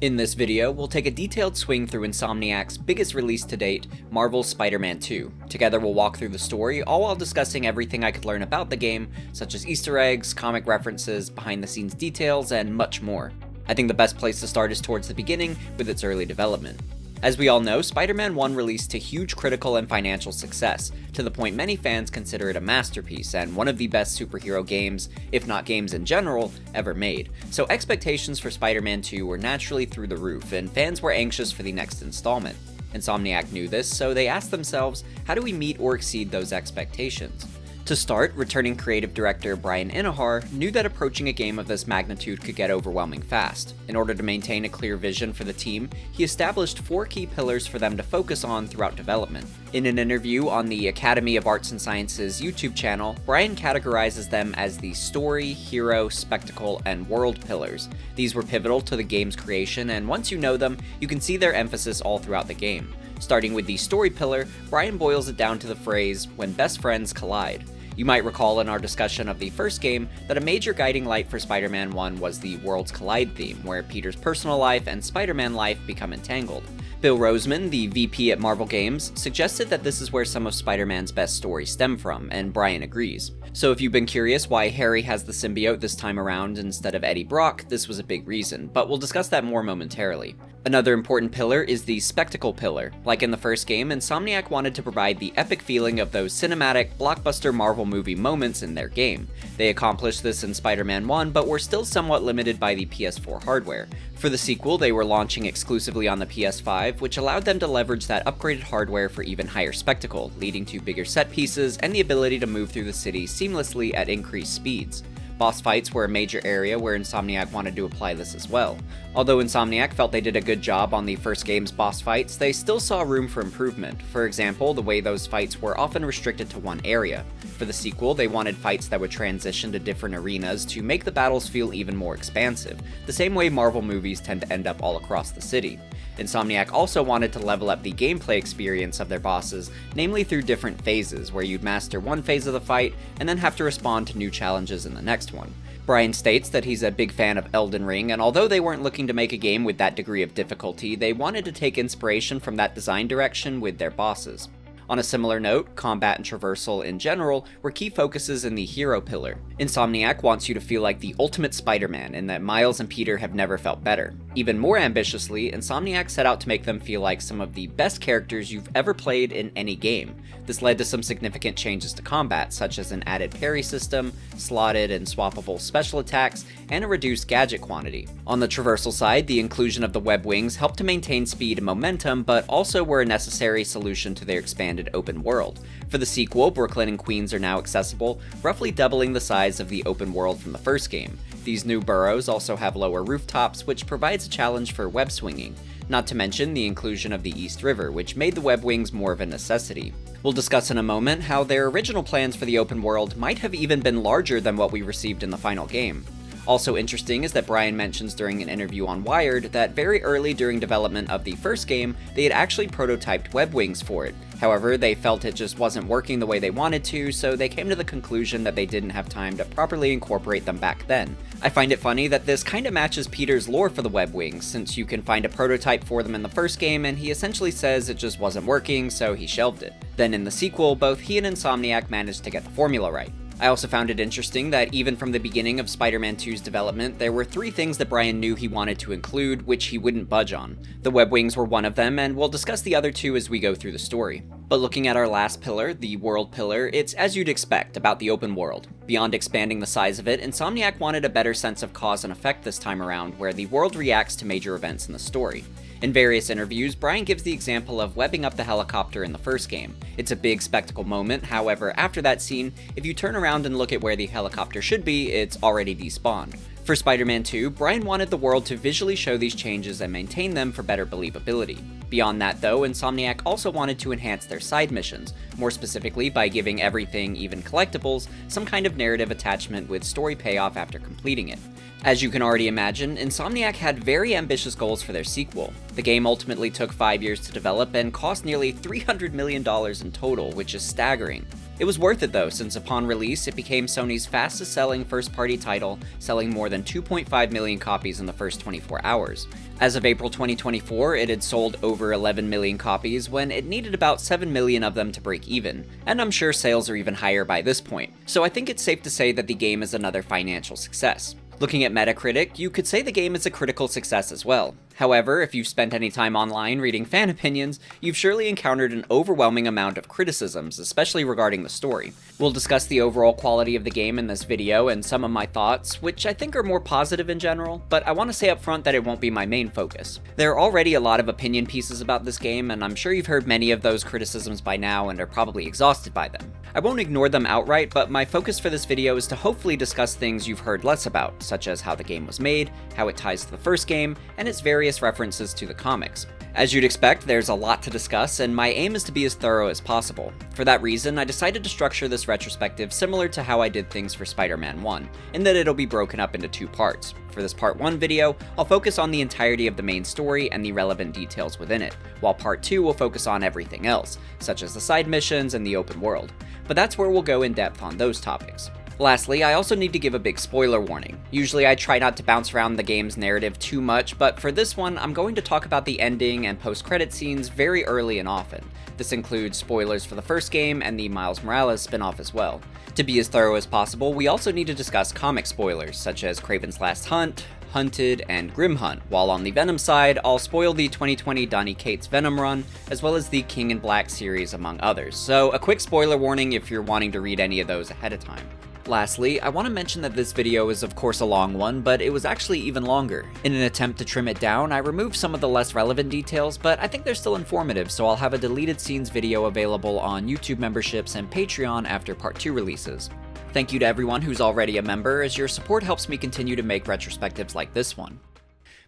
In this video, we'll take a detailed swing through Insomniac's biggest release to date, Marvel's Spider-Man 2. Together we'll walk through the story, all while discussing everything I could learn about the game, such as Easter eggs, comic references, behind-the-scenes details, and much more. I think the best place to start is towards the beginning, with its early development. As we all know, Spider-Man 1 released to huge critical and financial success, to the point many fans consider it a masterpiece and one of the best superhero games, if not games in general, ever made. So expectations for Spider-Man 2 were naturally through the roof, and fans were anxious for the next installment. Insomniac knew this, so they asked themselves, how do we meet or exceed those expectations? To start, returning creative director Bryan Intihar knew that approaching a game of this magnitude could get overwhelming fast. In order to maintain a clear vision for the team, he established 4 key pillars for them to focus on throughout development. In an interview on the Academy of Arts and Sciences YouTube channel, Bryan categorizes them as the story, hero, spectacle, and world pillars. These were pivotal to the game's creation, and once you know them, you can see their emphasis all throughout the game. Starting with the story pillar, Bryan boils it down to the phrase, "when best friends collide." You might recall in our discussion of the first game that a major guiding light for Spider-Man 1 was the Worlds Collide theme, where Peter's personal life and Spider-Man life become entangled. Bill Roseman, the VP at Marvel Games, suggested that this is where some of Spider-Man's best stories stem from, and Bryan agrees. So if you've been curious why Harry has the symbiote this time around instead of Eddie Brock, this was a big reason, but we'll discuss that more momentarily. Another important pillar is the spectacle pillar. Like in the first game, Insomniac wanted to provide the epic feeling of those cinematic, blockbuster Marvel movie moments in their game. They accomplished this in Spider-Man 1, but were still somewhat limited by the PS4 hardware. For the sequel, they were launching exclusively on the PS5, which allowed them to leverage that upgraded hardware for even higher spectacle, leading to bigger set pieces and the ability to move through the city seamlessly at increased speeds. Boss fights were a major area where Insomniac wanted to apply this as well. Although Insomniac felt they did a good job on the first game's boss fights, they still saw room for improvement. For example, the way those fights were often restricted to one area. For the sequel, they wanted fights that would transition to different arenas to make the battles feel even more expansive, the same way Marvel movies tend to end up all across the city. Insomniac also wanted to level up the gameplay experience of their bosses, namely through different phases, where you'd master one phase of the fight and then have to respond to new challenges in the next one. Bryan states that he's a big fan of Elden Ring, and although they weren't looking to make a game with that degree of difficulty, they wanted to take inspiration from that design direction with their bosses. On a similar note, combat and traversal in general were key focuses in the hero pillar. Insomniac wants you to feel like the ultimate Spider-Man, and that Miles and Peter have never felt better. Even more ambitiously, Insomniac set out to make them feel like some of the best characters you've ever played in any game. This led to some significant changes to combat, such as an added parry system, slotted and swappable special attacks, and a reduced gadget quantity. On the traversal side, the inclusion of the web wings helped to maintain speed and momentum, but also were a necessary solution to their expanded open world. For the sequel, Brooklyn and Queens are now accessible, roughly doubling the size of the open world from the first game. These new boroughs also have lower rooftops, which provides a challenge for web swinging. Not to mention the inclusion of the East River, which made the web wings more of a necessity. We'll discuss in a moment how their original plans for the open world might have even been larger than what we received in the final game. Also interesting is that Bryan mentions during an interview on Wired that very early during development of the first game, they had actually prototyped web wings for it. However, they felt it just wasn't working the way they wanted to, so they came to the conclusion that they didn't have time to properly incorporate them back then. I find it funny that this kinda matches Peter's lore for the web wings, since you can find a prototype for them in the first game and he essentially says it just wasn't working, so he shelved it. Then in the sequel, both he and Insomniac managed to get the formula right. I also found it interesting that even from the beginning of Spider-Man 2's development, there were 3 things that Bryan knew he wanted to include, which he wouldn't budge on. The web wings were one of them, and we'll discuss the other 2 as we go through the story. But looking at our last pillar, the world pillar, it's as you'd expect about the open world. Beyond expanding the size of it, Insomniac wanted a better sense of cause and effect this time around, where the world reacts to major events in the story. In various interviews, Bryan gives the example of webbing up the helicopter in the first game. It's a big spectacle moment, however, after that scene, if you turn around and look at where the helicopter should be, it's already despawned. For Spider-Man 2, Bryan wanted the world to visually show these changes and maintain them for better believability. Beyond that though, Insomniac also wanted to enhance their side missions, more specifically by giving everything, even collectibles, some kind of narrative attachment with story payoff after completing it. As you can already imagine, Insomniac had very ambitious goals for their sequel. The game ultimately took 5 years to develop and cost nearly $300 million in total, which is staggering. It was worth it though, since upon release it became Sony's fastest selling first-party title, selling more than 2.5 million copies in the first 24 hours. As of April 2024, it had sold over 11 million copies when it needed about 7 million of them to break even, and I'm sure sales are even higher by this point, so I think it's safe to say that the game is another financial success. Looking at Metacritic, you could say the game is a critical success as well. However, if you've spent any time online reading fan opinions, you've surely encountered an overwhelming amount of criticisms, especially regarding the story. We'll discuss the overall quality of the game in this video and some of my thoughts, which I think are more positive in general, but I want to say up front that it won't be my main focus. There are already a lot of opinion pieces about this game, and I'm sure you've heard many of those criticisms by now and are probably exhausted by them. I won't ignore them outright, but my focus for this video is to hopefully discuss things you've heard less about, such as how the game was made, how it ties to the first game, and its various references to the comics. As you'd expect, there's a lot to discuss, and my aim is to be as thorough as possible. For that reason, I decided to structure this retrospective similar to how I did things for Spider-Man 1, in that it'll be broken up into 2 parts. For this Part 1 video, I'll focus on the entirety of the main story and the relevant details within it, while Part 2 will focus on everything else, such as the side missions and the open world. But that's where we'll go in depth on those topics. Lastly, I also need to give a big spoiler warning. Usually I try not to bounce around the game's narrative too much, but for this one, I'm going to talk about the ending and post-credit scenes very early and often. This includes spoilers for the first game and the Miles Morales spin-off as well. To be as thorough as possible, we also need to discuss comic spoilers, such as Kraven's Last Hunt, Hunted, and Grim Hunt, while on the Venom side, I'll spoil the 2020 Donny Cates Venom run, as well as the King in Black series, among others, so a quick spoiler warning if you're wanting to read any of those ahead of time. Lastly, I want to mention that this video is of course a long one, but it was actually even longer. In an attempt to trim it down, I removed some of the less relevant details, but I think they're still informative, so I'll have a deleted scenes video available on YouTube memberships and Patreon after Part 2 releases. Thank you to everyone who's already a member, as your support helps me continue to make retrospectives like this one.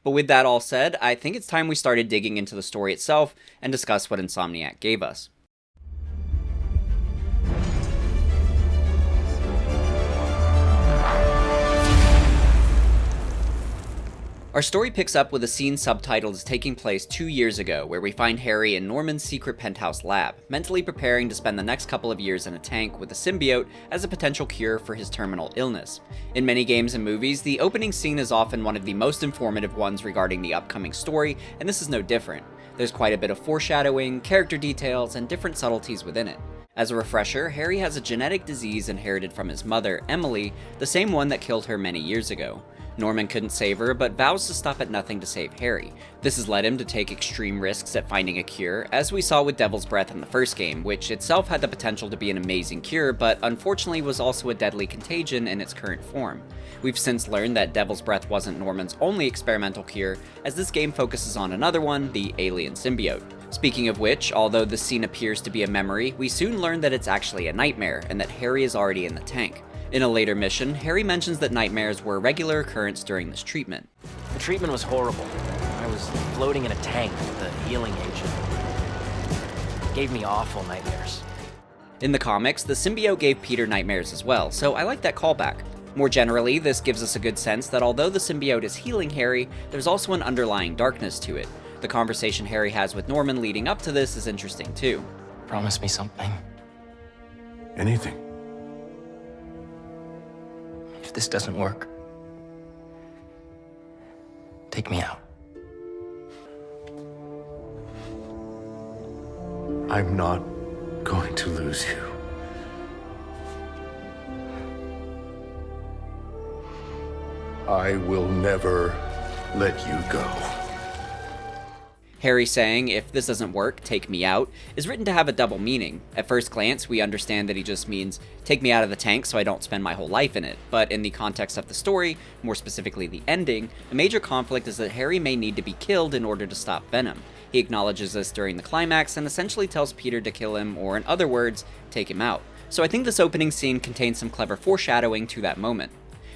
But with that all said, I think it's time we started digging into the story itself and discuss what Insomniac gave us. Our story picks up with a scene subtitled as taking place 2 years ago, where we find Harry in Norman's secret penthouse lab, mentally preparing to spend the next couple of years in a tank with a symbiote as a potential cure for his terminal illness. In many games and movies, the opening scene is often one of the most informative ones regarding the upcoming story, and this is no different. There's quite a bit of foreshadowing, character details, and different subtleties within it. As a refresher, Harry has a genetic disease inherited from his mother, Emily, the same one that killed her many years ago. Norman couldn't save her, but vows to stop at nothing to save Harry. This has led him to take extreme risks at finding a cure, as we saw with Devil's Breath in the first game, which itself had the potential to be an amazing cure, but unfortunately was also a deadly contagion in its current form. We've since learned that Devil's Breath wasn't Norman's only experimental cure, as this game focuses on another one, the alien symbiote. Speaking of which, although this scene appears to be a memory, we soon learn that it's actually a nightmare, and that Harry is already in the tank. In a later mission, Harry mentions that nightmares were a regular occurrence during this treatment. The treatment was horrible. I was floating in a tank with the healing agent. It gave me awful nightmares. In the comics, the symbiote gave Peter nightmares as well, so I like that callback. More generally, this gives us a good sense that although the symbiote is healing Harry, there's also an underlying darkness to it. The conversation Harry has with Norman leading up to this is interesting too. Promise me something. Anything. If this doesn't work, take me out. I'm not going to lose you. I will never let you go. Harry saying, "If this doesn't work, take me out," is written to have a double meaning. At first glance, we understand that he just means, take me out of the tank so I don't spend my whole life in it, but in the context of the story, more specifically the ending, a major conflict is that Harry may need to be killed in order to stop Venom. He acknowledges this during the climax and essentially tells Peter to kill him, or in other words, take him out. So I think this opening scene contains some clever foreshadowing to that moment.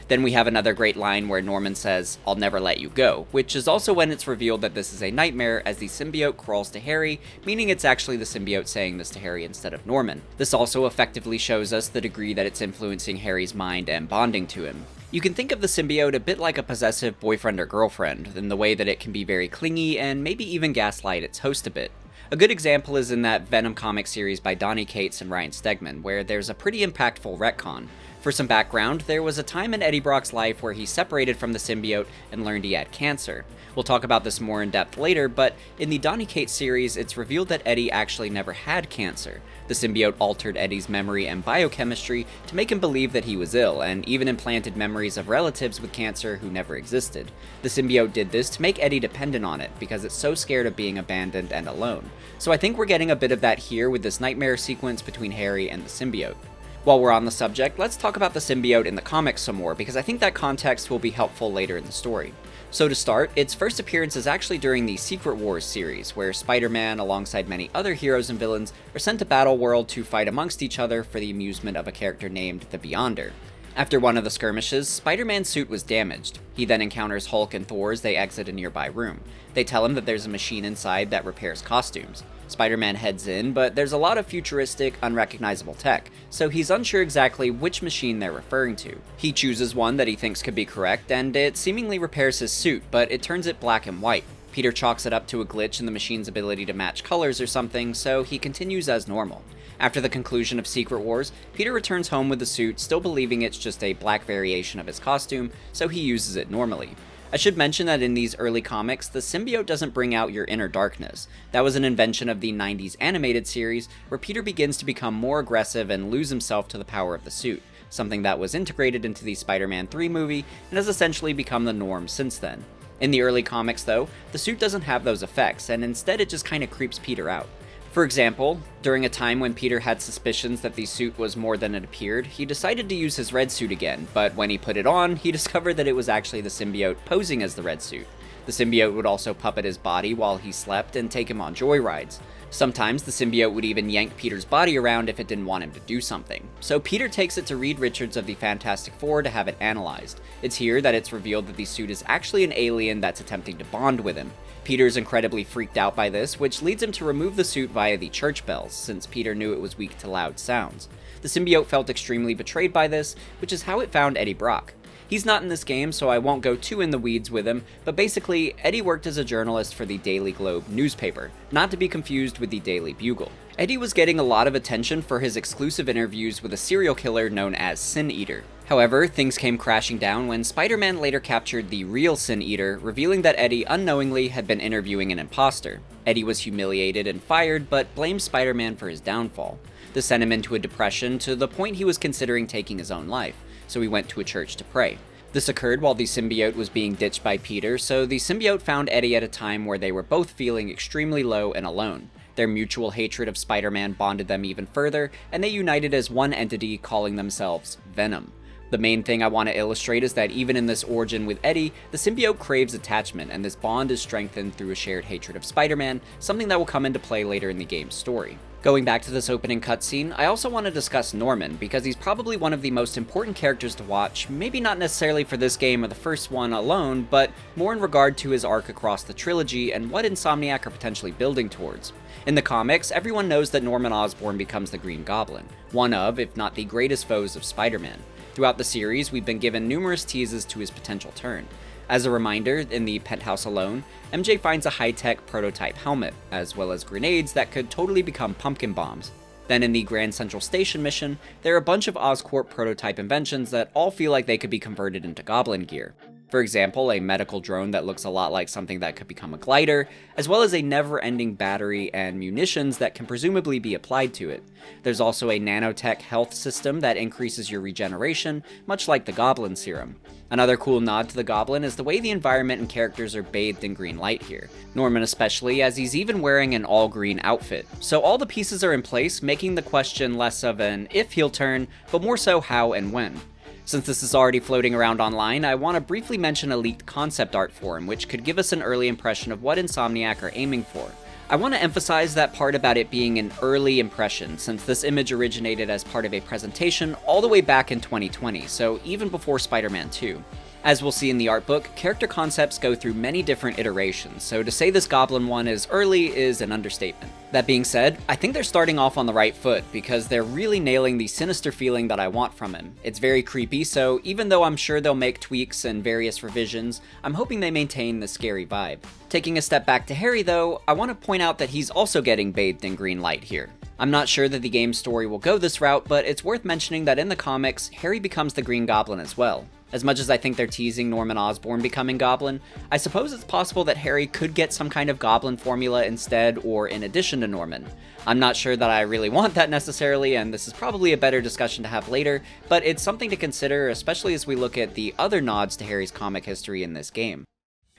Then we have another great line where Norman says, "I'll never let you go," which is also when it's revealed that this is a nightmare as the symbiote crawls to Harry, meaning it's actually the symbiote saying this to Harry instead of Norman. This also effectively shows us the degree that it's influencing Harry's mind and bonding to him. You can think of the symbiote a bit like a possessive boyfriend or girlfriend, in the way that it can be very clingy and maybe even gaslight its host a bit. A good example is in that Venom comic series by Donny Cates and Ryan Stegman, where there's a pretty impactful retcon. For some background, there was a time in Eddie Brock's life where he separated from the symbiote and learned he had cancer. We'll talk about this more in depth later, but in the Donny Cates series, it's revealed that Eddie actually never had cancer. The symbiote altered Eddie's memory and biochemistry to make him believe that he was ill, and even implanted memories of relatives with cancer who never existed. The symbiote did this to make Eddie dependent on it, because it's so scared of being abandoned and alone. So I think we're getting a bit of that here with this nightmare sequence between Harry and the symbiote. While we're on the subject, let's talk about the symbiote in the comics some more, because I think that context will be helpful later in the story. So to start, its first appearance is actually during the Secret Wars series, where Spider-Man, alongside many other heroes and villains, are sent to Battle World to fight amongst each other for the amusement of a character named the Beyonder. After one of the skirmishes, Spider-Man's suit was damaged. He then encounters Hulk and Thor as they exit a nearby room. They tell him that there's a machine inside that repairs costumes. Spider-Man heads in, but there's a lot of futuristic, unrecognizable tech, so he's unsure exactly which machine they're referring to. He chooses one that he thinks could be correct, and it seemingly repairs his suit, but it turns it black and white. Peter chalks it up to a glitch in the machine's ability to match colors or something, so he continues as normal. After the conclusion of Secret Wars, Peter returns home with the suit, still believing it's just a black variation of his costume, so he uses it normally. I should mention that in these early comics, the symbiote doesn't bring out your inner darkness. That was an invention of the 90s animated series, where Peter begins to become more aggressive and lose himself to the power of the suit, something that was integrated into the Spider-Man 3 movie and has essentially become the norm since then. In the early comics though, the suit doesn't have those effects, and instead it just kinda creeps Peter out. For example, during a time when Peter had suspicions that the suit was more than it appeared, he decided to use his red suit again, but when he put it on, he discovered that it was actually the symbiote posing as the red suit. The symbiote would also puppet his body while he slept and take him on joyrides. Sometimes the symbiote would even yank Peter's body around if it didn't want him to do something. So Peter takes it to Reed Richards of the Fantastic Four to have it analyzed. It's here that it's revealed that the suit is actually an alien that's attempting to bond with him. Peter's incredibly freaked out by this, which leads him to remove the suit via the church bells, since Peter knew it was weak to loud sounds. The symbiote felt extremely betrayed by this, which is how it found Eddie Brock. He's not in this game, so I won't go too in the weeds with him, but basically, Eddie worked as a journalist for the Daily Globe newspaper, not to be confused with the Daily Bugle. Eddie was getting a lot of attention for his exclusive interviews with a serial killer known as Sin Eater. However, things came crashing down when Spider-Man later captured the real Sin Eater, revealing that Eddie unknowingly had been interviewing an imposter. Eddie was humiliated and fired, but blamed Spider-Man for his downfall. This sent him into a depression to the point he was considering taking his own life, so he went to a church to pray. This occurred while the symbiote was being ditched by Peter, so the symbiote found Eddie at a time where they were both feeling extremely low and alone. Their mutual hatred of Spider-Man bonded them even further, and they united as one entity, calling themselves Venom. The main thing I want to illustrate is that even in this origin with Eddie, the symbiote craves attachment, and this bond is strengthened through a shared hatred of Spider-Man, something that will come into play later in the game's story. Going back to this opening cutscene, I also want to discuss Norman, because he's probably one of the most important characters to watch, maybe not necessarily for this game or the first one alone, but more in regard to his arc across the trilogy and what Insomniac are potentially building towards. In the comics, everyone knows that Norman Osborn becomes the Green Goblin, one of, if not the greatest foes of Spider-Man. Throughout the series, we've been given numerous teases to his potential turn. As a reminder, in the penthouse alone, MJ finds a high-tech prototype helmet, as well as grenades that could totally become pumpkin bombs. Then in the Grand Central Station mission, there are a bunch of Oscorp prototype inventions that all feel like they could be converted into Goblin gear. For example, a medical drone that looks a lot like something that could become a glider, as well as a never-ending battery and munitions that can presumably be applied to it. There's also a nanotech health system that increases your regeneration, much like the Goblin serum. Another cool nod to the Goblin is the way the environment and characters are bathed in green light here. Norman especially, as he's even wearing an all-green outfit. So all the pieces are in place, making the question less of an if he'll turn, but more so how and when. Since this is already floating around online, I want to briefly mention a leaked concept art for him, which could give us an early impression of what Insomniac are aiming for. I want to emphasize that part about it being an early impression, since this image originated as part of a presentation all the way back in 2020, so even before Spider-Man 2. As we'll see in the art book, character concepts go through many different iterations, so to say this Goblin one is early is an understatement. That being said, I think they're starting off on the right foot, because they're really nailing the sinister feeling that I want from him. It's very creepy, so even though I'm sure they'll make tweaks and various revisions, I'm hoping they maintain the scary vibe. Taking a step back to Harry though, I want to point out that he's also getting bathed in green light here. I'm not sure that the game's story will go this route, but it's worth mentioning that in the comics, Harry becomes the Green Goblin as well. As much as I think they're teasing Norman Osborn becoming Goblin, I suppose it's possible that Harry could get some kind of Goblin formula instead or in addition to Norman. I'm not sure that I really want that necessarily, and this is probably a better discussion to have later, but it's something to consider, especially as we look at the other nods to Harry's comic history in this game.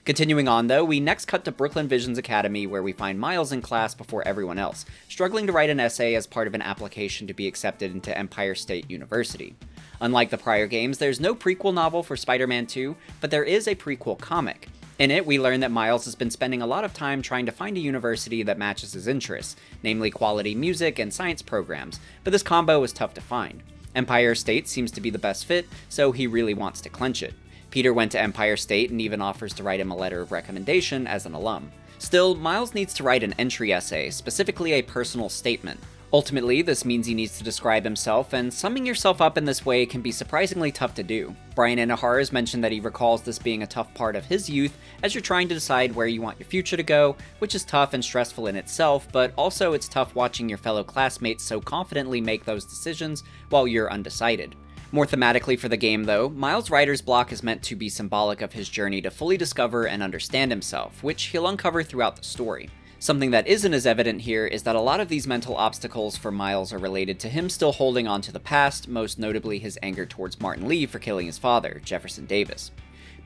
Continuing on though, we next cut to Brooklyn Vision's Academy where we find Miles in class before everyone else, struggling to write an essay as part of an application to be accepted into Empire State University. Unlike the prior games, there's no prequel novel for Spider-Man 2, but there is a prequel comic. In it, we learn that Miles has been spending a lot of time trying to find a university that matches his interests, namely quality music and science programs, but this combo is tough to find. Empire State seems to be the best fit, so he really wants to clinch it. Peter went to Empire State and even offers to write him a letter of recommendation as an alum. Still, Miles needs to write an entry essay, specifically a personal statement. Ultimately, this means he needs to describe himself, and summing yourself up in this way can be surprisingly tough to do. Bryan Intihar has mentioned that he recalls this being a tough part of his youth as you're trying to decide where you want your future to go, which is tough and stressful in itself, but also it's tough watching your fellow classmates so confidently make those decisions while you're undecided. More thematically for the game though, Miles' writer's block is meant to be symbolic of his journey to fully discover and understand himself, which he'll uncover throughout the story. Something that isn't as evident here is that a lot of these mental obstacles for Miles are related to him still holding on to the past, most notably his anger towards Martin Lee for killing his father, Jefferson Davis.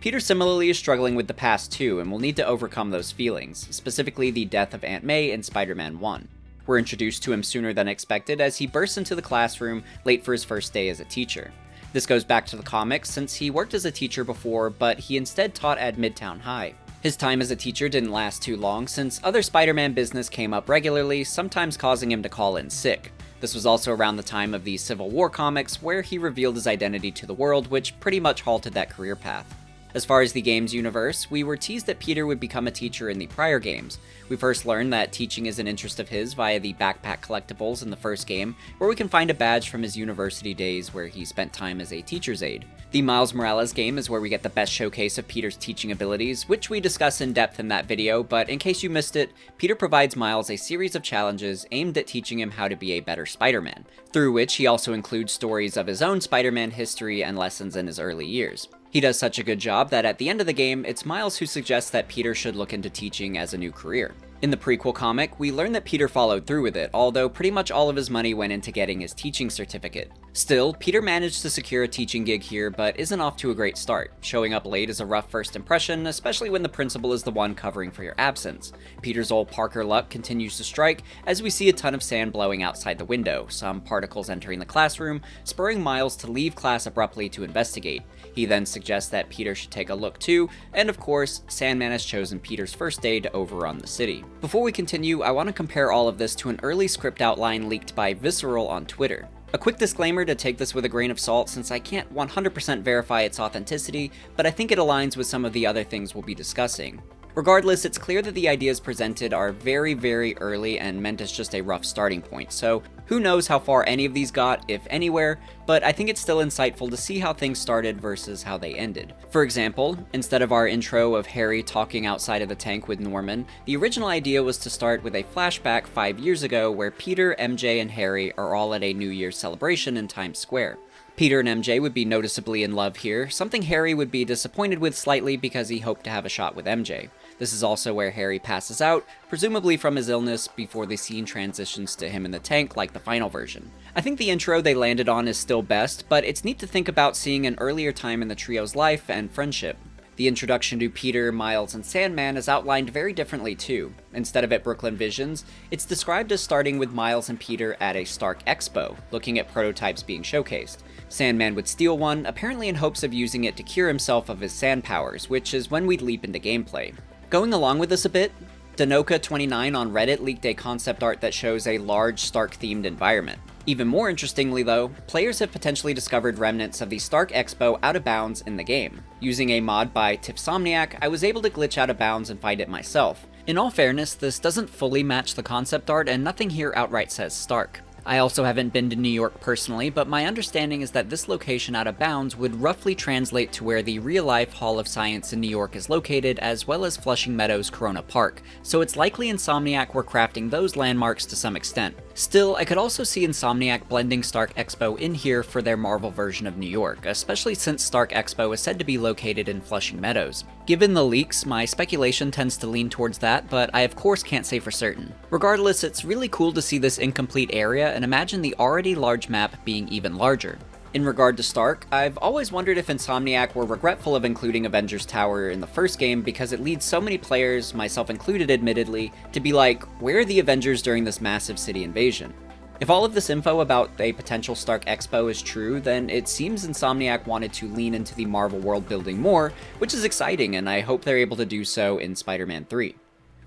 Peter similarly is struggling with the past too, and will need to overcome those feelings, specifically the death of Aunt May in Spider-Man 1. We're introduced to him sooner than expected as he bursts into the classroom late for his first day as a teacher. This goes back to the comics since he worked as a teacher before, but he instead taught at Midtown High. His time as a teacher didn't last too long since other Spider-Man business came up regularly, sometimes causing him to call in sick. This was also around the time of the Civil War comics where he revealed his identity to the world, which pretty much halted that career path. As far as the game's universe, we were teased that Peter would become a teacher in the prior games. We first learned that teaching is an interest of his via the backpack collectibles in the first game, where we can find a badge from his university days where he spent time as a teacher's aide. The Miles Morales game is where we get the best showcase of Peter's teaching abilities, which we discuss in depth in that video, but in case you missed it, Peter provides Miles a series of challenges aimed at teaching him how to be a better Spider-Man, through which he also includes stories of his own Spider-Man history and lessons in his early years. He does such a good job that at the end of the game, it's Miles who suggests that Peter should look into teaching as a new career. In the prequel comic, we learn that Peter followed through with it, although pretty much all of his money went into getting his teaching certificate. Still, Peter managed to secure a teaching gig here, but isn't off to a great start. Showing up late is a rough first impression, especially when the principal is the one covering for your absence. Peter's old Parker luck continues to strike as we see a ton of sand blowing outside the window, some particles entering the classroom, spurring Miles to leave class abruptly to investigate. He then suggests that Peter should take a look too, and of course, Sandman has chosen Peter's first day to overrun the city. Before we continue, I want to compare all of this to an early script outline leaked by Visceral on Twitter. A quick disclaimer to take this with a grain of salt since I can't 100% verify its authenticity, but I think it aligns with some of the other things we'll be discussing. Regardless, it's clear that the ideas presented are very, very early and meant as just a rough starting point, so who knows how far any of these got, if anywhere, but I think it's still insightful to see how things started versus how they ended. For example, instead of our intro of Harry talking outside of the tank with Norman, the original idea was to start with a flashback 5 years ago where Peter, MJ, and Harry are all at a New Year's celebration in Times Square. Peter and MJ would be noticeably in love here, something Harry would be disappointed with slightly because he hoped to have a shot with MJ. This is also where Harry passes out, presumably from his illness, before the scene transitions to him in the tank like the final version. I think the intro they landed on is still best, but it's neat to think about seeing an earlier time in the trio's life and friendship. The introduction to Peter, Miles, and Sandman is outlined very differently too. Instead of at Brooklyn Visions, it's described as starting with Miles and Peter at a Stark Expo, looking at prototypes being showcased. Sandman would steal one, apparently in hopes of using it to cure himself of his sand powers, which is when we'd leap into gameplay. Going along with this a bit, Danoka29 on Reddit leaked a concept art that shows a large Stark-themed environment. Even more interestingly though, players have potentially discovered remnants of the Stark Expo out of bounds in the game. Using a mod by Insomniac, I was able to glitch out of bounds and find it myself. In all fairness, this doesn't fully match the concept art and nothing here outright says Stark. I also haven't been to New York personally, but my understanding is that this location out of bounds would roughly translate to where the real-life Hall of Science in New York is located, as well as Flushing Meadows Corona Park, so it's likely Insomniac were crafting those landmarks to some extent. Still, I could also see Insomniac blending Stark Expo in here for their Marvel version of New York, especially since Stark Expo is said to be located in Flushing Meadows. Given the leaks, my speculation tends to lean towards that, but I of course can't say for certain. Regardless, it's really cool to see this incomplete area and imagine the already large map being even larger. In regard to Stark, I've always wondered if Insomniac were regretful of including Avengers Tower in the first game because it leads so many players, myself included admittedly, to be like, where are the Avengers during this massive city invasion? If all of this info about a potential Stark Expo is true, then it seems Insomniac wanted to lean into the Marvel world building more, which is exciting, and I hope they're able to do so in Spider-Man 3.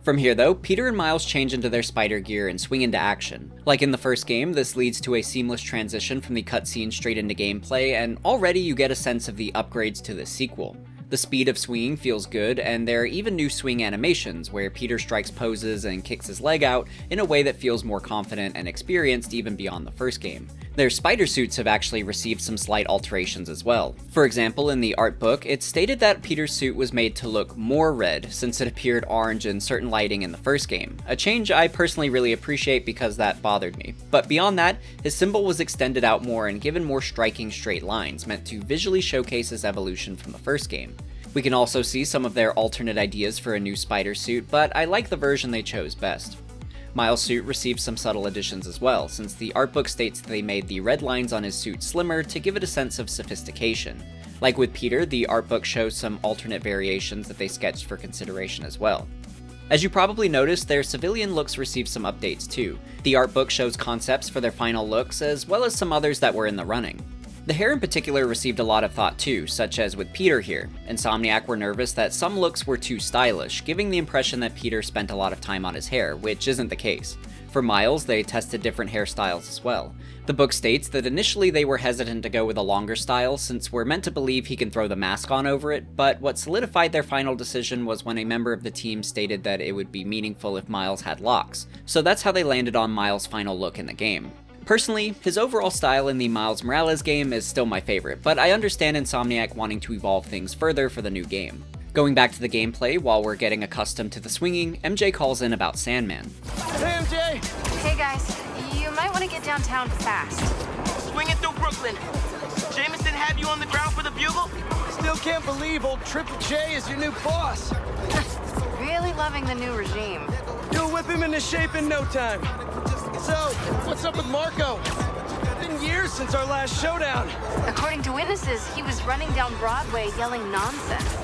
From here though, Peter and Miles change into their spider gear and swing into action. Like in the first game, this leads to a seamless transition from the cutscene straight into gameplay, and already you get a sense of the upgrades to this sequel. The speed of swinging feels good, and there are even new swing animations where Peter strikes poses and kicks his leg out in a way that feels more confident and experienced even beyond the first game. Their spider suits have actually received some slight alterations as well. For example, in the art book, it's stated that Peter's suit was made to look more red since it appeared orange in certain lighting in the first game, a change I personally really appreciate because that bothered me. But beyond that, his symbol was extended out more and given more striking straight lines, meant to visually showcase his evolution from the first game. We can also see some of their alternate ideas for a new spider suit, but I like the version they chose best. Miles' suit received some subtle additions as well, since the art book states that they made the red lines on his suit slimmer to give it a sense of sophistication. Like with Peter, the art book shows some alternate variations that they sketched for consideration as well. As you probably noticed, their civilian looks received some updates too. The art book shows concepts for their final looks, as well as some others that were in the running. The hair in particular received a lot of thought too, such as with Peter here. Insomniac were nervous that some looks were too stylish, giving the impression that Peter spent a lot of time on his hair, which isn't the case. For Miles, they tested different hairstyles as well. The book states that initially they were hesitant to go with a longer style since we're meant to believe he can throw the mask on over it, but what solidified their final decision was when a member of the team stated that it would be meaningful if Miles had locks. So that's how they landed on Miles' final look in the game. Personally, his overall style in the Miles Morales game is still my favorite, but I understand Insomniac wanting to evolve things further for the new game. Going back to the gameplay, while we're getting accustomed to the swinging, MJ calls in about Sandman. Hey, MJ! Hey guys, you might want to get downtown fast. Swinging through Brooklyn. Jameson have you on the ground for the bugle? Still can't believe old Triple J is your new boss. Really loving the new regime. You'll whip him into shape in no time. So, what's up with Marco? Been years since our last showdown. According to witnesses, he was running down Broadway yelling nonsense.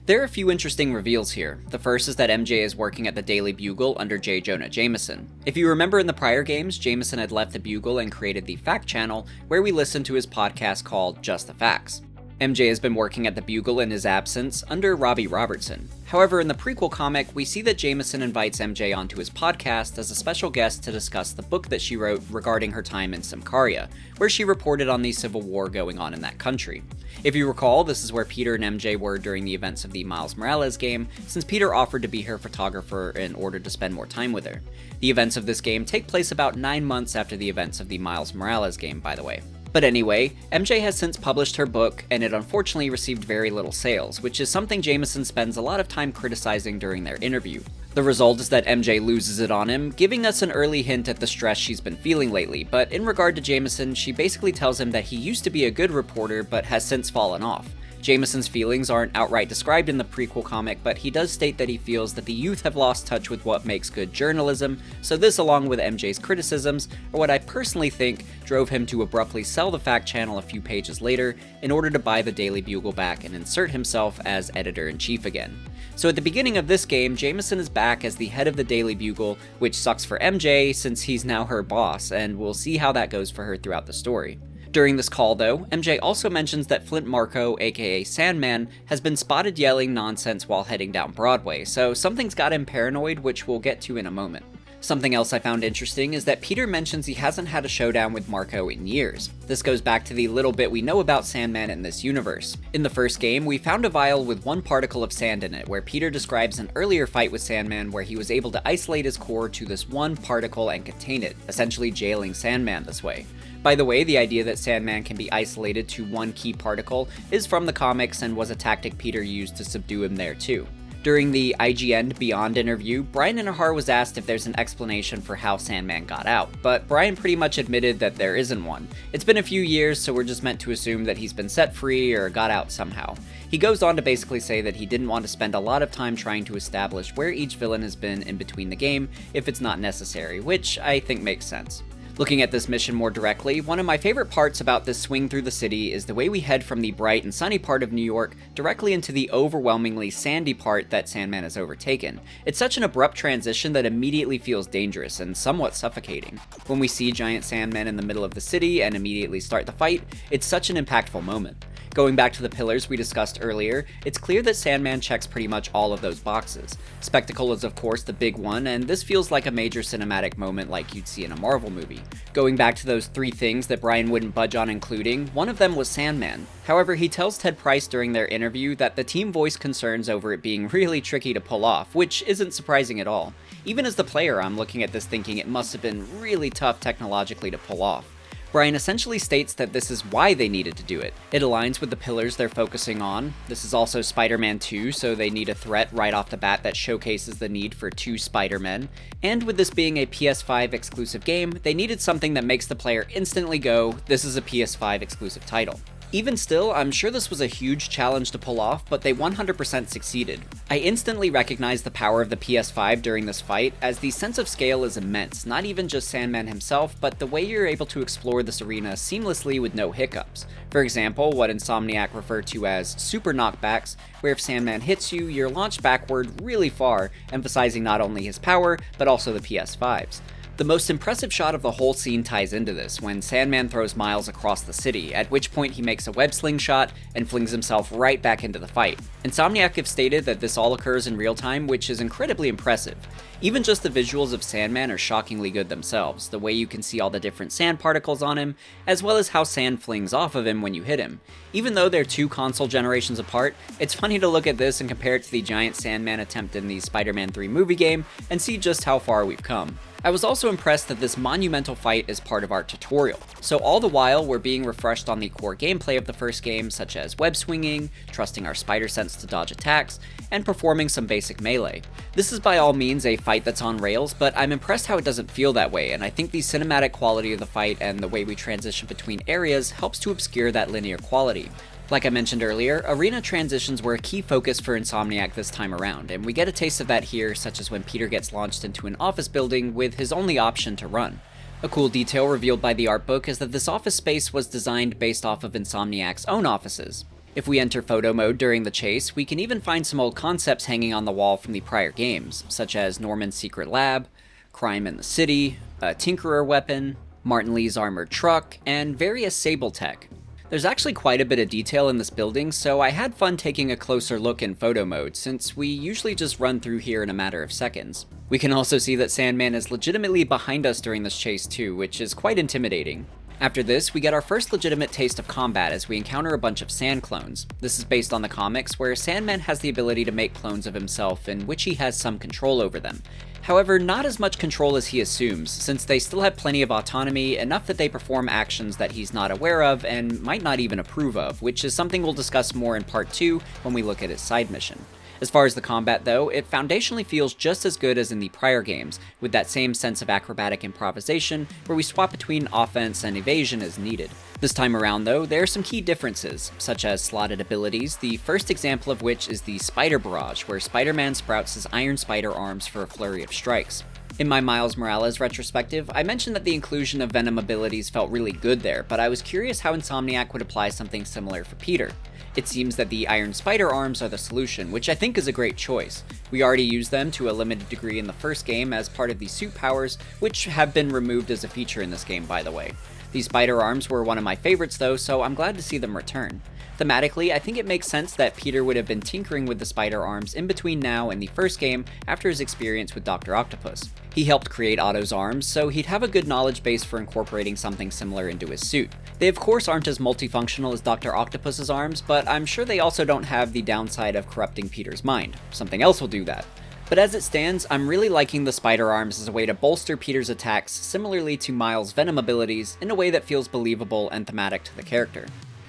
There are a few interesting reveals here. The first is that MJ is working at the Daily Bugle under J. Jonah Jameson. If you remember in the prior games, Jameson had left the Bugle and created the Fact Channel, where we listened to his podcast called Just the Facts. MJ has been working at the Bugle in his absence under Robbie Robertson. However, in the prequel comic, we see that Jameson invites MJ onto his podcast as a special guest to discuss the book that she wrote regarding her time in Symkaria, where she reported on the civil war going on in that country. If you recall, this is where Peter and MJ were during the events of the Miles Morales game, since Peter offered to be her photographer in order to spend more time with her. The events of this game take place about 9 months after the events of the Miles Morales game, by the way. But anyway, MJ has since published her book, and it unfortunately received very little sales, which is something Jameson spends a lot of time criticizing during their interview. The result is that MJ loses it on him, giving us an early hint at the stress she's been feeling lately, but in regard to Jameson, she basically tells him that he used to be a good reporter but has since fallen off. Jameson's feelings aren't outright described in the prequel comic, but he does state that he feels that the youth have lost touch with what makes good journalism, so this along with MJ's criticisms are what I personally think drove him to abruptly sell the Fact Channel a few pages later in order to buy the Daily Bugle back and insert himself as editor-in-chief again. So at the beginning of this game, Jameson is back as the head of the Daily Bugle, which sucks for MJ since he's now her boss, and we'll see how that goes for her throughout the story. During this call though, MJ also mentions that Flint Marko, aka Sandman, has been spotted yelling nonsense while heading down Broadway, so something's got him paranoid, which we'll get to in a moment. Something else I found interesting is that Peter mentions he hasn't had a showdown with Marko in years. This goes back to the little bit we know about Sandman in this universe. In the first game, we found a vial with one particle of sand in it, where Peter describes an earlier fight with Sandman where he was able to isolate his core to this one particle and contain it, essentially jailing Sandman this way. By the way, the idea that Sandman can be isolated to one key particle is from the comics and was a tactic Peter used to subdue him there too. During the IGN Beyond interview, Bryan Intihar was asked if there's an explanation for how Sandman got out, but Bryan pretty much admitted that there isn't one. It's been a few years, so we're just meant to assume that he's been set free or got out somehow. He goes on to basically say that he didn't want to spend a lot of time trying to establish where each villain has been in between the game if it's not necessary, which I think makes sense. Looking at this mission more directly, one of my favorite parts about this swing through the city is the way we head from the bright and sunny part of New York directly into the overwhelmingly sandy part that Sandman has overtaken. It's such an abrupt transition that immediately feels dangerous and somewhat suffocating. When we see giant Sandman in the middle of the city and immediately start the fight, it's such an impactful moment. Going back to the pillars we discussed earlier, it's clear that Sandman checks pretty much all of those boxes. Spectacle is of course the big one, and this feels like a major cinematic moment like you'd see in a Marvel movie. Going back to those 3 things that Bryan wouldn't budge on including, one of them was Sandman. However, he tells Ted Price during their interview that the team voiced concerns over it being really tricky to pull off, which isn't surprising at all. Even as the player, I'm looking at this thinking it must have been really tough technologically to pull off. Bryan essentially states that this is why they needed to do it. It aligns with the pillars they're focusing on. This is also Spider-Man 2, so they need a threat right off the bat that showcases the need for 2 Spider-Men. And with this being a PS5 exclusive game, they needed something that makes the player instantly go, this is a PS5 exclusive title. Even still, I'm sure this was a huge challenge to pull off, but they 100% succeeded. I instantly recognized the power of the PS5 during this fight, as the sense of scale is immense, not even just Sandman himself, but the way you're able to explore this arena seamlessly with no hiccups. For example, what Insomniac refer to as super knockbacks, where if Sandman hits you, you're launched backward really far, emphasizing not only his power, but also the PS5's. The most impressive shot of the whole scene ties into this, when Sandman throws Miles across the city, at which point he makes a web sling shot and flings himself right back into the fight. Insomniac have stated that this all occurs in real time, which is incredibly impressive. Even just the visuals of Sandman are shockingly good themselves, the way you can see all the different sand particles on him, as well as how sand flings off of him when you hit him. Even though they're 2 console generations apart, it's funny to look at this and compare it to the giant Sandman attempt in the Spider-Man 3 movie game, and see just how far we've come. I was also impressed that this monumental fight is part of our tutorial. So all the while, we're being refreshed on the core gameplay of the first game, such as web swinging, trusting our spider sense to dodge attacks, and performing some basic melee. This is by all means a fight that's on rails, but I'm impressed how it doesn't feel that way, and I think the cinematic quality of the fight and the way we transition between areas helps to obscure that linear quality. Like I mentioned earlier, arena transitions were a key focus for Insomniac this time around, and we get a taste of that here, such as when Peter gets launched into an office building with his only option to run. A cool detail revealed by the art book is that this office space was designed based off of Insomniac's own offices. If we enter photo mode during the chase, we can even find some old concepts hanging on the wall from the prior games, such as Norman's secret lab, crime in the city, a Tinkerer weapon, Martin Lee's armored truck, and various Sable tech. There's actually quite a bit of detail in this building, so I had fun taking a closer look in photo mode, since we usually just run through here in a matter of seconds. We can also see that Sandman is legitimately behind us during this chase too, which is quite intimidating. After this, we get our first legitimate taste of combat as we encounter a bunch of sand clones. This is based on the comics, where Sandman has the ability to make clones of himself, in which he has some control over them. However, not as much control as he assumes, since they still have plenty of autonomy, enough that they perform actions that he's not aware of and might not even approve of, which is something we'll discuss more in part 2 when we look at his side mission. As far as the combat though, it foundationally feels just as good as in the prior games, with that same sense of acrobatic improvisation where we swap between offense and evasion as needed. This time around though, there are some key differences, such as slotted abilities, the first example of which is the Spider Barrage, where Spider-Man sprouts his Iron Spider arms for a flurry of strikes. In my Miles Morales retrospective, I mentioned that the inclusion of Venom abilities felt really good there, but I was curious how Insomniac would apply something similar for Peter. It seems that the Iron Spider arms are the solution, which I think is a great choice. We already used them to a limited degree in the first game as part of the suit powers, which have been removed as a feature in this game by the way. These spider arms were one of my favorites though, so I'm glad to see them return. Thematically, I think it makes sense that Peter would have been tinkering with the spider arms in between now and the first game after his experience with Dr. Octopus. He helped create Otto's arms, so he'd have a good knowledge base for incorporating something similar into his suit. They of course aren't as multifunctional as Dr. Octopus's arms, but I'm sure they also don't have the downside of corrupting Peter's mind. Something else will do that. But as it stands, I'm really liking the spider arms as a way to bolster Peter's attacks similarly to Miles' Venom abilities in a way that feels believable and thematic to the character.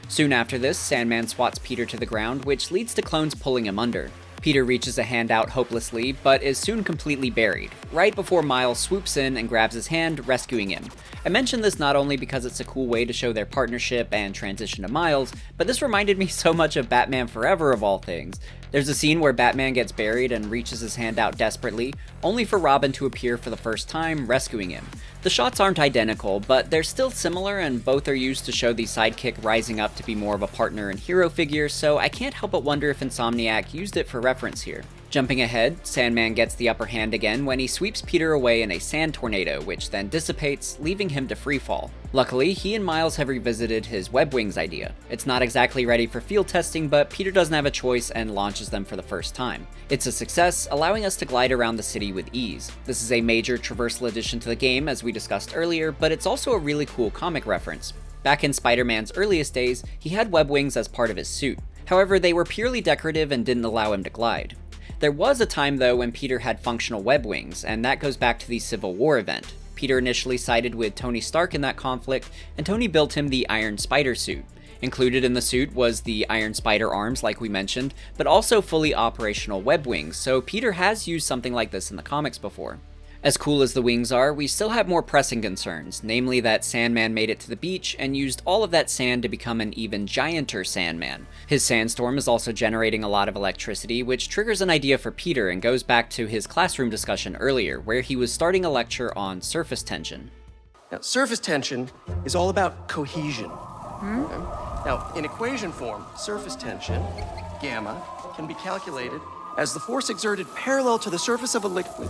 Soon after this, Sandman swats Peter to the ground, which leads to clones pulling him under. Peter reaches a hand out hopelessly, but is soon completely buried, right before Miles swoops in and grabs his hand, rescuing him. I mention this not only because it's a cool way to show their partnership and transition to Miles, but this reminded me so much of Batman Forever of all things. There's a scene where Batman gets buried and reaches his hand out desperately, only for Robin to appear for the first time, rescuing him. The shots aren't identical, but they're still similar and both are used to show the sidekick rising up to be more of a partner and hero figure, so I can't help but wonder if Insomniac used it for reference here. Jumping ahead, Sandman gets the upper hand again when he sweeps Peter away in a sand tornado, which then dissipates, leaving him to freefall. Luckily, he and Miles have revisited his web wings idea. It's not exactly ready for field testing, but Peter doesn't have a choice and launches them for the first time. It's a success, allowing us to glide around the city with ease. This is a major traversal addition to the game, as we discussed earlier, but it's also a really cool comic reference. Back in Spider-Man's earliest days, he had web wings as part of his suit. However, they were purely decorative and didn't allow him to glide. There was a time though when Peter had functional web wings, and that goes back to the Civil War event. Peter initially sided with Tony Stark in that conflict, and Tony built him the Iron Spider suit. Included in the suit was the Iron Spider arms like we mentioned, but also fully operational web wings, so Peter has used something like this in the comics before. As cool as the wings are, we still have more pressing concerns, namely that Sandman made it to the beach and used all of that sand to become an even gianter Sandman. His sandstorm is also generating a lot of electricity, which triggers an idea for Peter and goes back to his classroom discussion earlier, where he was starting a lecture on surface tension. Now, surface tension is all about cohesion. Okay? Now, in equation form, surface tension, gamma, can be calculated as the force exerted parallel to the surface of a liquid.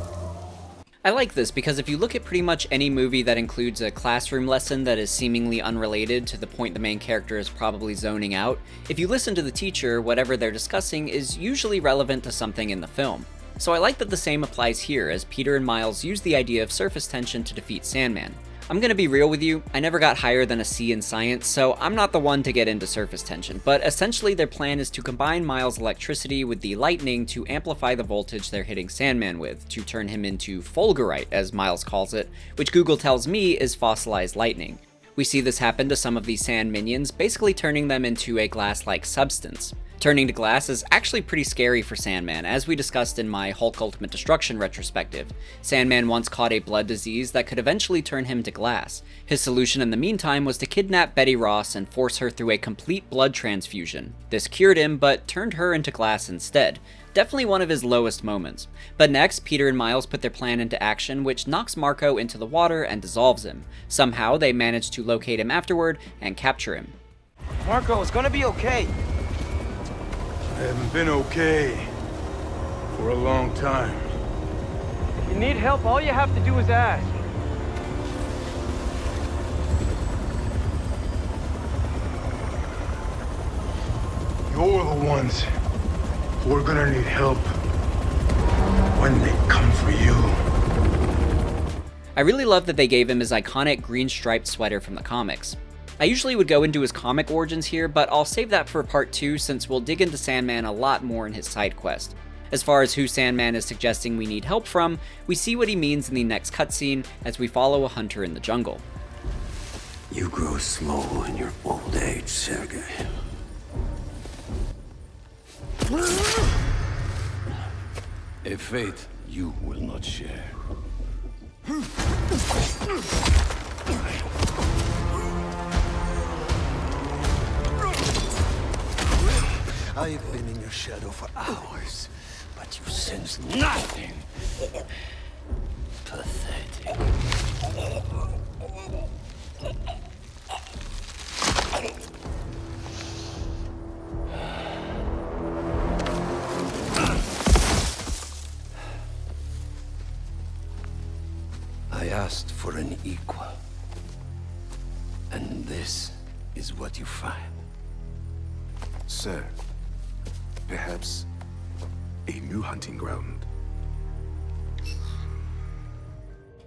I like this because if you look at pretty much any movie that includes a classroom lesson that is seemingly unrelated to the point the main character is probably zoning out, if you listen to the teacher, whatever they're discussing is usually relevant to something in the film. So I like that the same applies here, as Peter and Miles use the idea of surface tension to defeat Sandman. I'm gonna be real with you, I never got higher than a C in science, so I'm not the one to get into surface tension, but essentially their plan is to combine Miles' electricity with the lightning to amplify the voltage they're hitting Sandman with, to turn him into fulgurite, as Miles calls it, which Google tells me is fossilized lightning. We see this happen to some of these sand minions, basically turning them into a glass-like substance. Turning to glass is actually pretty scary for Sandman, as we discussed in my Hulk Ultimate Destruction retrospective. Sandman once caught a blood disease that could eventually turn him to glass. His solution in the meantime was to kidnap Betty Ross and force her through a complete blood transfusion. This cured him, but turned her into glass instead. Definitely one of his lowest moments. But next, Peter and Miles put their plan into action, which knocks Marco into the water and dissolves him. Somehow, they manage to locate him afterward and capture him. Marco, it's gonna be okay. I haven't been okay for a long time. If you need help, all you have to do is ask. You're the ones who are gonna need help when they come for you. I really love that they gave him his iconic green striped sweater from the comics. I usually would go into his comic origins here, but I'll save that for part 2 since we'll dig into Sandman a lot more in his side quest. As far as who Sandman is suggesting we need help from, we see what he means in the next cutscene as we follow a hunter in the jungle. You grow slow in your old age, Sergei. A fate you will not share. I've been in your shadow for hours, but you sense nothing. Pathetic. I asked for an equal. this is what you find. Sir, perhaps a new hunting ground.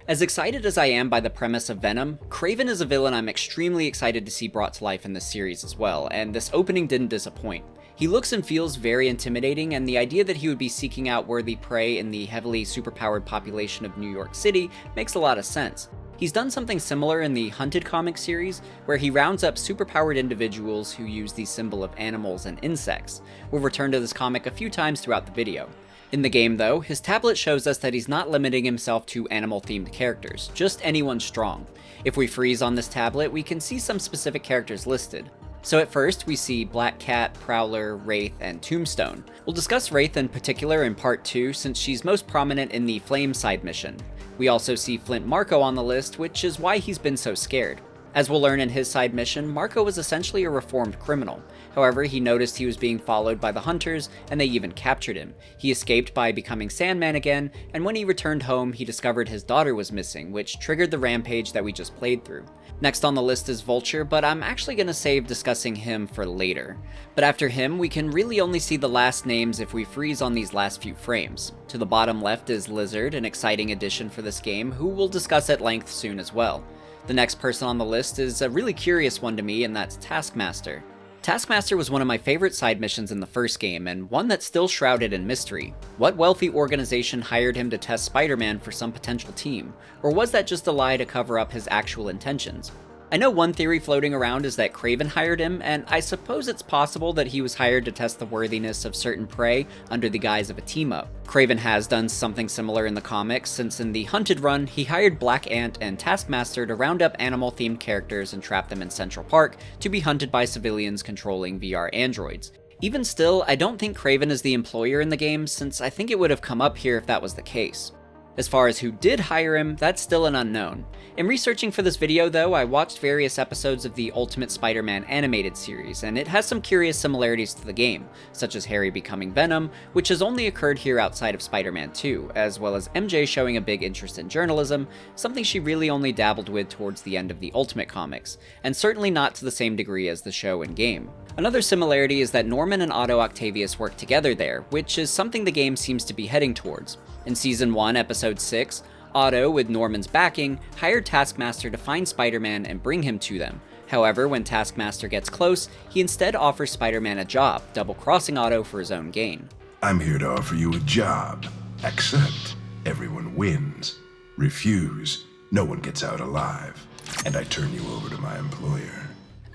As excited as I am by the premise of Venom, Kraven is a villain I'm extremely excited to see brought to life in this series as well, and this opening didn't disappoint. He looks and feels very intimidating, and the idea that he would be seeking out worthy prey in the heavily superpowered population of New York City makes a lot of sense. He's done something similar in the Hunted comic series, where he rounds up superpowered individuals who use the symbol of animals and insects. We'll return to this comic a few times throughout the video. In the game though, his tablet shows us that he's not limiting himself to animal-themed characters, just anyone strong. If we freeze on this tablet, we can see some specific characters listed. So at first, we see Black Cat, Prowler, Wraith, and Tombstone. We'll discuss Wraith in particular in part 2 since she's most prominent in the Flame side mission. We also see Flint Marko on the list, which is why he's been so scared. As we'll learn in his side mission, Marko was essentially a reformed criminal. However, he noticed he was being followed by the Hunters, and they even captured him. He escaped by becoming Sandman again, and when he returned home, he discovered his daughter was missing, which triggered the rampage that we just played through. Next on the list is Vulture, but I'm actually going to save discussing him for later. But after him, we can really only see the last names if we freeze on these last few frames. To the bottom left is Lizard, an exciting addition for this game, who we'll discuss at length soon as well. The next person on the list is a really curious one to me, and that's Taskmaster. Taskmaster was one of my favorite side missions in the first game, and one that's still shrouded in mystery. What wealthy organization hired him to test Spider-Man for some potential team? Or was that just a lie to cover up his actual intentions? I know one theory floating around is that Kraven hired him, and I suppose it's possible that he was hired to test the worthiness of certain prey under the guise of a team-up. Kraven has done something similar in the comics, since in the Hunted run, he hired Black Ant and Taskmaster to round up animal-themed characters and trap them in Central Park to be hunted by civilians controlling VR androids. Even still, I don't think Kraven is the employer in the game, since I think it would have come up here if that was the case. As far as who did hire him, that's still an unknown. In researching for this video though, I watched various episodes of the Ultimate Spider-Man animated series, and it has some curious similarities to the game, such as Harry becoming Venom, which has only occurred here outside of Spider-Man 2, as well as MJ showing a big interest in journalism, something she really only dabbled with towards the end of the Ultimate comics, and certainly not to the same degree as the show and game. Another similarity is that Norman and Otto Octavius work together there, which is something the game seems to be heading towards. In Season 1, Episode 6, Otto, with Norman's backing, hired Taskmaster to find Spider-Man and bring him to them. However, when Taskmaster gets close, he instead offers Spider-Man a job, double-crossing Otto for his own gain. I'm here to offer you a job. Accept. Everyone wins. Refuse. No one gets out alive. And I turn you over to my employer.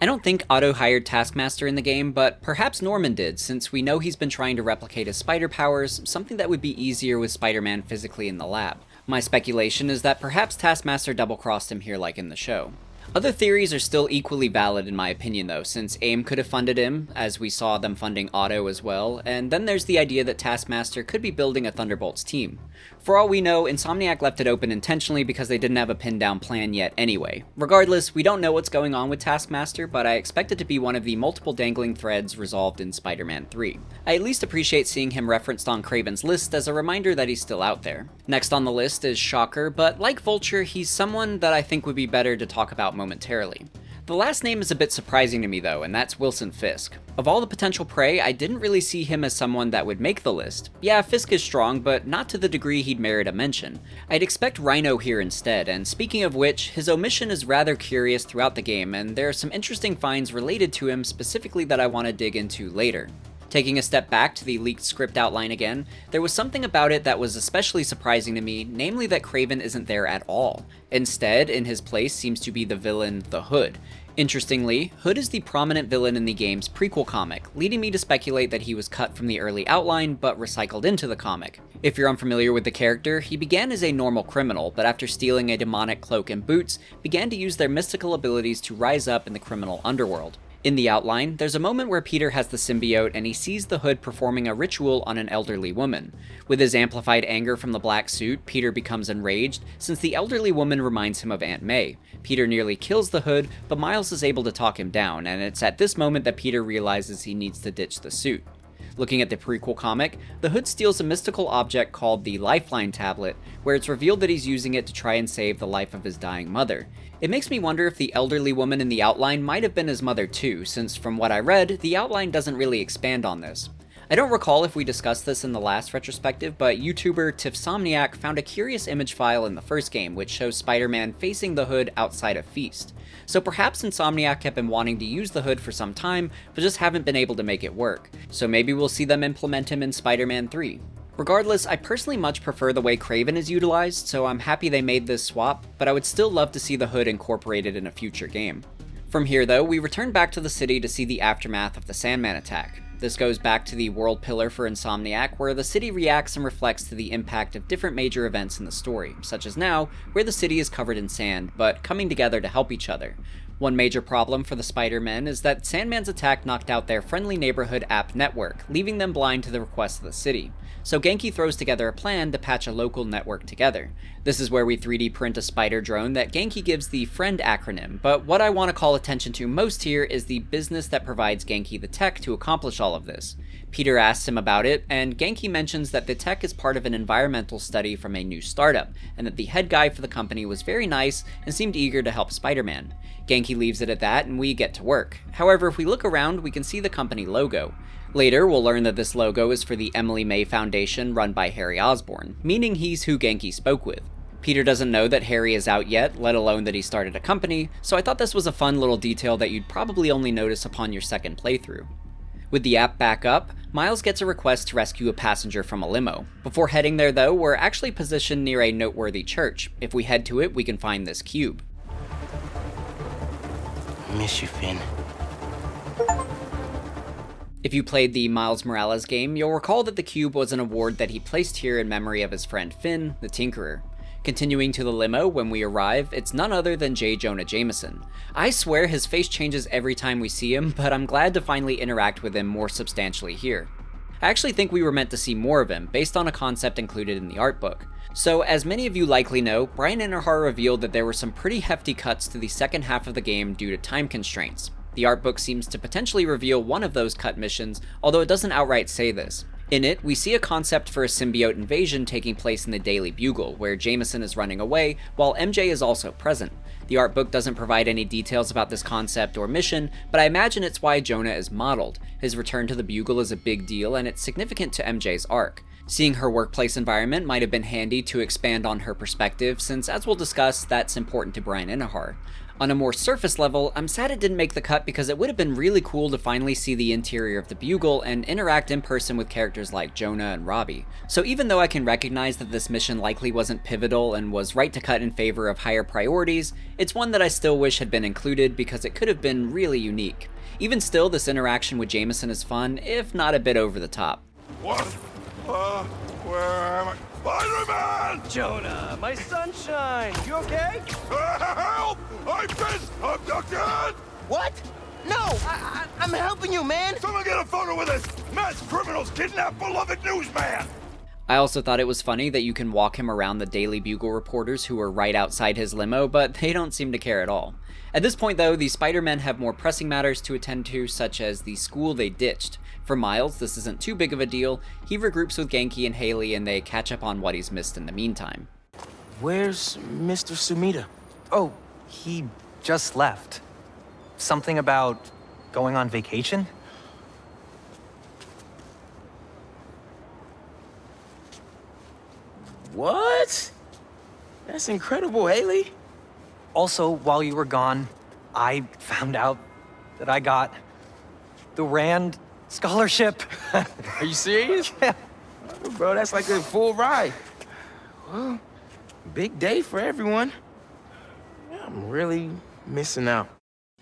I don't think Otto hired Taskmaster in the game, but perhaps Norman did, since we know he's been trying to replicate his spider powers, something that would be easier with Spider-Man physically in the lab. My speculation is that perhaps Taskmaster double-crossed him here like in the show. Other theories are still equally valid in my opinion though, since AIM could have funded him, as we saw them funding Otto as well, and then there's the idea that Taskmaster could be building a Thunderbolts team. For all we know, Insomniac left it open intentionally because they didn't have a pinned down plan yet anyway. Regardless, we don't know what's going on with Taskmaster, but I expect it to be one of the multiple dangling threads resolved in Spider-Man 3. I at least appreciate seeing him referenced on Kraven's list as a reminder that he's still out there. Next on the list is Shocker, but like Vulture, he's someone that I think would be better to talk about momentarily. The last name is a bit surprising to me though, and that's Wilson Fisk. Of all the potential prey, I didn't really see him as someone that would make the list. Yeah, Fisk is strong, but not to the degree he'd merit a mention. I'd expect Rhino here instead, and speaking of which, his omission is rather curious throughout the game, and there are some interesting finds related to him specifically that I want to dig into later. Taking a step back to the leaked script outline again, there was something about it that was especially surprising to me, namely that Kraven isn't there at all. Instead, in his place seems to be the villain, the Hood. Interestingly, Hood is the prominent villain in the game's prequel comic, leading me to speculate that he was cut from the early outline but recycled into the comic. If you're unfamiliar with the character, he began as a normal criminal, but after stealing a demonic cloak and boots, began to use their mystical abilities to rise up in the criminal underworld. In the outline, there's a moment where Peter has the symbiote and he sees the Hood performing a ritual on an elderly woman. With his amplified anger from the black suit, Peter becomes enraged, since the elderly woman reminds him of Aunt May. Peter nearly kills the Hood, but Miles is able to talk him down, and it's at this moment that Peter realizes he needs to ditch the suit. Looking at the prequel comic, the Hood steals a mystical object called the Lifeline Tablet, where it's revealed that he's using it to try and save the life of his dying mother. It makes me wonder if the elderly woman in the outline might have been his mother too, since from what I read, the outline doesn't really expand on this. I don't recall if we discussed this in the last retrospective, but YouTuber Insomniac found a curious image file in the first game which shows Spider-Man facing the Hood outside a feast. So perhaps Insomniac have been wanting to use the Hood for some time, but just haven't been able to make it work. So maybe we'll see them implement him in Spider-Man 3. Regardless, I personally much prefer the way Kraven is utilized, so I'm happy they made this swap, but I would still love to see the Hood incorporated in a future game. From here though, we return back to the city to see the aftermath of the Sandman attack. This goes back to the world pillar for Insomniac, where the city reacts and reflects to the impact of different major events in the story, such as now, where the city is covered in sand, but coming together to help each other. One major problem for the Spider-Men is that Sandman's attack knocked out their friendly neighborhood app network, leaving them blind to the requests of the city. So Genki throws together a plan to patch a local network together. This is where we 3D print a spider drone that Genki gives the FRIEND acronym, but what I want to call attention to most here is the business that provides Genki the tech to accomplish all of this. Peter asks him about it, and Genki mentions that the tech is part of an environmental study from a new startup, and that the head guy for the company was very nice and seemed eager to help Spider-Man. Genki leaves it at that, and we get to work. However, if we look around, we can see the company logo. Later, we'll learn that this logo is for the Emily May Foundation run by Harry Osborn, meaning he's who Genki spoke with. Peter doesn't know that Harry is out yet, let alone that he started a company, so I thought this was a fun little detail that you'd probably only notice upon your second playthrough. With the app back up, Miles gets a request to rescue a passenger from a limo. Before heading there though, we're actually positioned near a noteworthy church. If we head to it, we can find this cube. Miss you, Finn. If you played the Miles Morales game, you'll recall that the cube was an award that he placed here in memory of his friend Finn, the Tinkerer. Continuing to the limo, when we arrive, it's none other than J. Jonah Jameson. I swear his face changes every time we see him, but I'm glad to finally interact with him more substantially here. I actually think we were meant to see more of him, based on a concept included in the art book. So, as many of you likely know, Bryan Intihar revealed that there were some pretty hefty cuts to the second half of the game due to time constraints. The art book seems to potentially reveal one of those cut missions, although it doesn't outright say this. In it, we see a concept for a symbiote invasion taking place in the Daily Bugle, where Jameson is running away, while MJ is also present. The art book doesn't provide any details about this concept or mission, but I imagine it's why Jonah is modeled. His return to the Bugle is a big deal, and it's significant to MJ's arc. Seeing her workplace environment might have been handy to expand on her perspective, since as we'll discuss, that's important to Bryan Intihar. On a more surface level, I'm sad it didn't make the cut because it would have been really cool to finally see the interior of the Bugle and interact in person with characters like Jonah and Robbie. So even though I can recognize that this mission likely wasn't pivotal and was right to cut in favor of higher priorities, it's one that I still wish had been included because it could have been really unique. Even still, this interaction with Jameson is fun, if not a bit over the top. What? Where am I? Spider-Man! Jonah, my sunshine. You okay? Help! I've been abducted! What? No, I'm helping you, man. Someone get a photo with this! Mass criminals kidnap beloved newsman! I also thought it was funny that you can walk him around the Daily Bugle reporters who are right outside his limo, but they don't seem to care at all. At this point though, the Spider-Men have more pressing matters to attend to, such as the school they ditched. For Miles, this isn't too big of a deal. He regroups with Genki and Haley and they catch up on what he's missed in the meantime. Where's Mr. Sumida? Oh, he just left. Something about going on vacation? What? That's incredible, Haley. Also, while you were gone, I found out that I got the Rand scholarship. Are you serious? Yeah. Bro, that's like a full ride. Well, big day for everyone. I'm really missing out.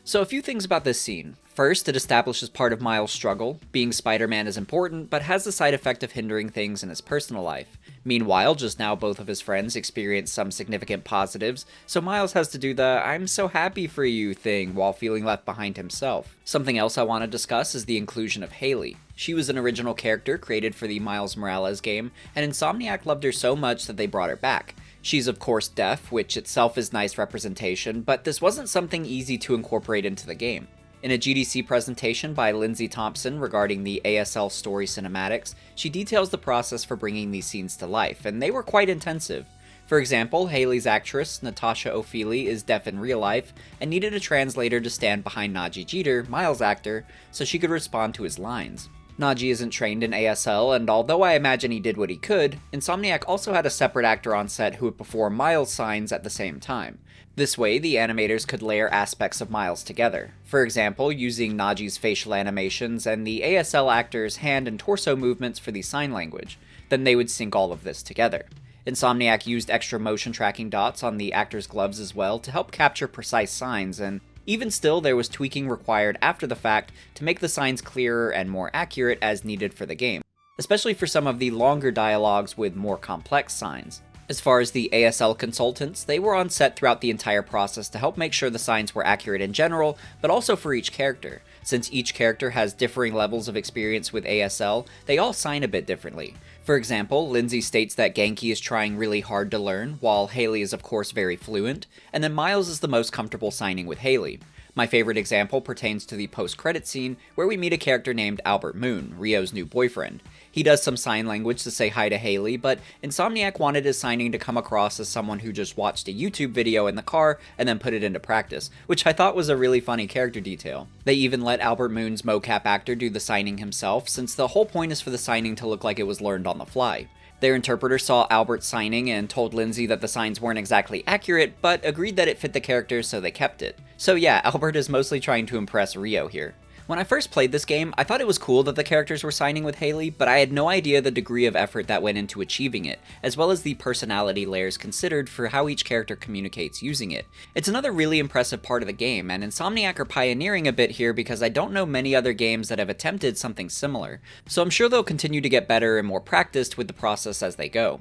So a few things about this scene. First, it establishes part of Miles' struggle. Being Spider-Man is important, but has the side effect of hindering things in his personal life. Meanwhile, just now both of his friends experience some significant positives, so Miles has to do the "I'm so happy for you" thing while feeling left behind himself. Something else I want to discuss is the inclusion of Haley. She was an original character created for the Miles Morales game, and Insomniac loved her so much that they brought her back. She's of course deaf, which itself is nice representation, but this wasn't something easy to incorporate into the game. In a GDC presentation by Lindsay Thompson regarding the ASL story cinematics, she details the process for bringing these scenes to life, and they were quite intensive. For example, Haley's actress, Natasha O'Feely, is deaf in real life, and needed a translator to stand behind Najee Jeter, Miles' actor, so she could respond to his lines. Najee isn't trained in ASL, and although I imagine he did what he could, Insomniac also had a separate actor on set who would perform Miles' signs at the same time. This way, the animators could layer aspects of Miles together. For example, using Najee's facial animations and the ASL actor's hand and torso movements for the sign language. Then they would sync all of this together. Insomniac used extra motion tracking dots on the actor's gloves as well to help capture precise signs, and even still, there was tweaking required after the fact to make the signs clearer and more accurate as needed for the game, especially for some of the longer dialogues with more complex signs. As far as the ASL consultants, they were on set throughout the entire process to help make sure the signs were accurate in general, but also for each character. Since each character has differing levels of experience with ASL, they all sign a bit differently. For example, Lindsay states that Genki is trying really hard to learn, while Haley is of course very fluent, and then Miles is the most comfortable signing with Haley. My favorite example pertains to the post-credit scene, where we meet a character named Albert Moon, Rio's new boyfriend. He does some sign language to say hi to Haley, but Insomniac wanted his signing to come across as someone who just watched a YouTube video in the car and then put it into practice, which I thought was a really funny character detail. They even let Albert Moon's mocap actor do the signing himself, since the whole point is for the signing to look like it was learned on the fly. Their interpreter saw Albert signing and told Lindsay that the signs weren't exactly accurate, but agreed that it fit the character, so they kept it. So yeah, Albert is mostly trying to impress Rio here. When I first played this game, I thought it was cool that the characters were signing with Haley, but I had no idea the degree of effort that went into achieving it, as well as the personality layers considered for how each character communicates using it. It's another really impressive part of the game, and Insomniac are pioneering a bit here because I don't know many other games that have attempted something similar, so I'm sure they'll continue to get better and more practiced with the process as they go.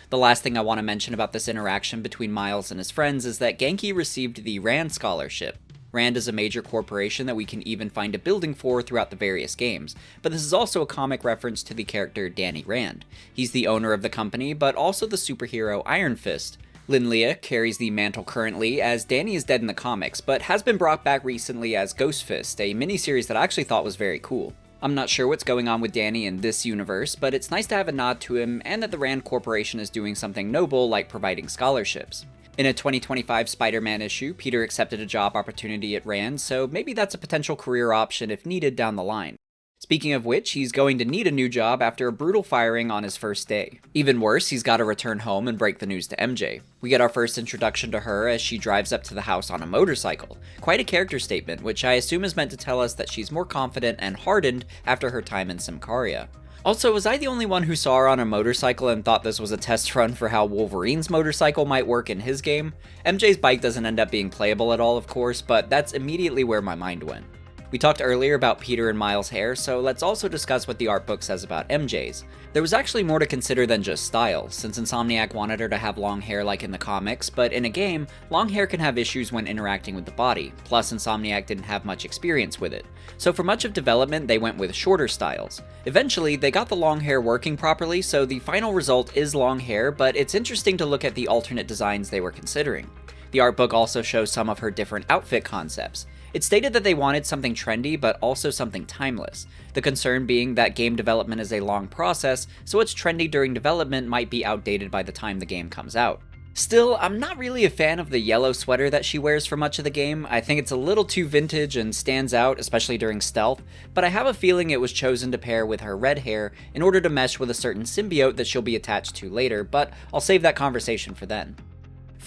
The last thing I want to mention about this interaction between Miles and his friends is that Genki received the RAND scholarship. RAND is a major corporation that we can even find a building for throughout the various games, but this is also a comic reference to the character Danny Rand. He's the owner of the company, but also the superhero Iron Fist. Lin Lia carries the mantle currently, as Danny is dead in the comics, but has been brought back recently as Ghost Fist, a miniseries that I actually thought was very cool. I'm not sure what's going on with Danny in this universe, but it's nice to have a nod to him and that the RAND Corporation is doing something noble like providing scholarships. In a 2025 Spider-Man issue, Peter accepted a job opportunity at RAND, so maybe that's a potential career option if needed down the line. Speaking of which, he's going to need a new job after a brutal firing on his first day. Even worse, he's got to return home and break the news to MJ. We get our first introduction to her as she drives up to the house on a motorcycle. Quite a character statement, which I assume is meant to tell us that she's more confident and hardened after her time in Symkaria. Also, was I the only one who saw her on a motorcycle and thought this was a test run for how Wolverine's motorcycle might work in his game? MJ's bike doesn't end up being playable at all, of course, but that's immediately where my mind went. We talked earlier about Peter and Miles' hair, so let's also discuss what the art book says about MJ's. There was actually more to consider than just style, since Insomniac wanted her to have long hair like in the comics, but in a game, long hair can have issues when interacting with the body, plus Insomniac didn't have much experience with it. So for much of development, they went with shorter styles. Eventually, they got the long hair working properly, so the final result is long hair, but it's interesting to look at the alternate designs they were considering. The art book also shows some of her different outfit concepts. It stated that they wanted something trendy, but also something timeless. The concern being that game development is a long process, so what's trendy during development might be outdated by the time the game comes out. Still, I'm not really a fan of the yellow sweater that she wears for much of the game. I think it's a little too vintage and stands out, especially during stealth, but I have a feeling it was chosen to pair with her red hair in order to mesh with a certain symbiote that she'll be attached to later, but I'll save that conversation for then.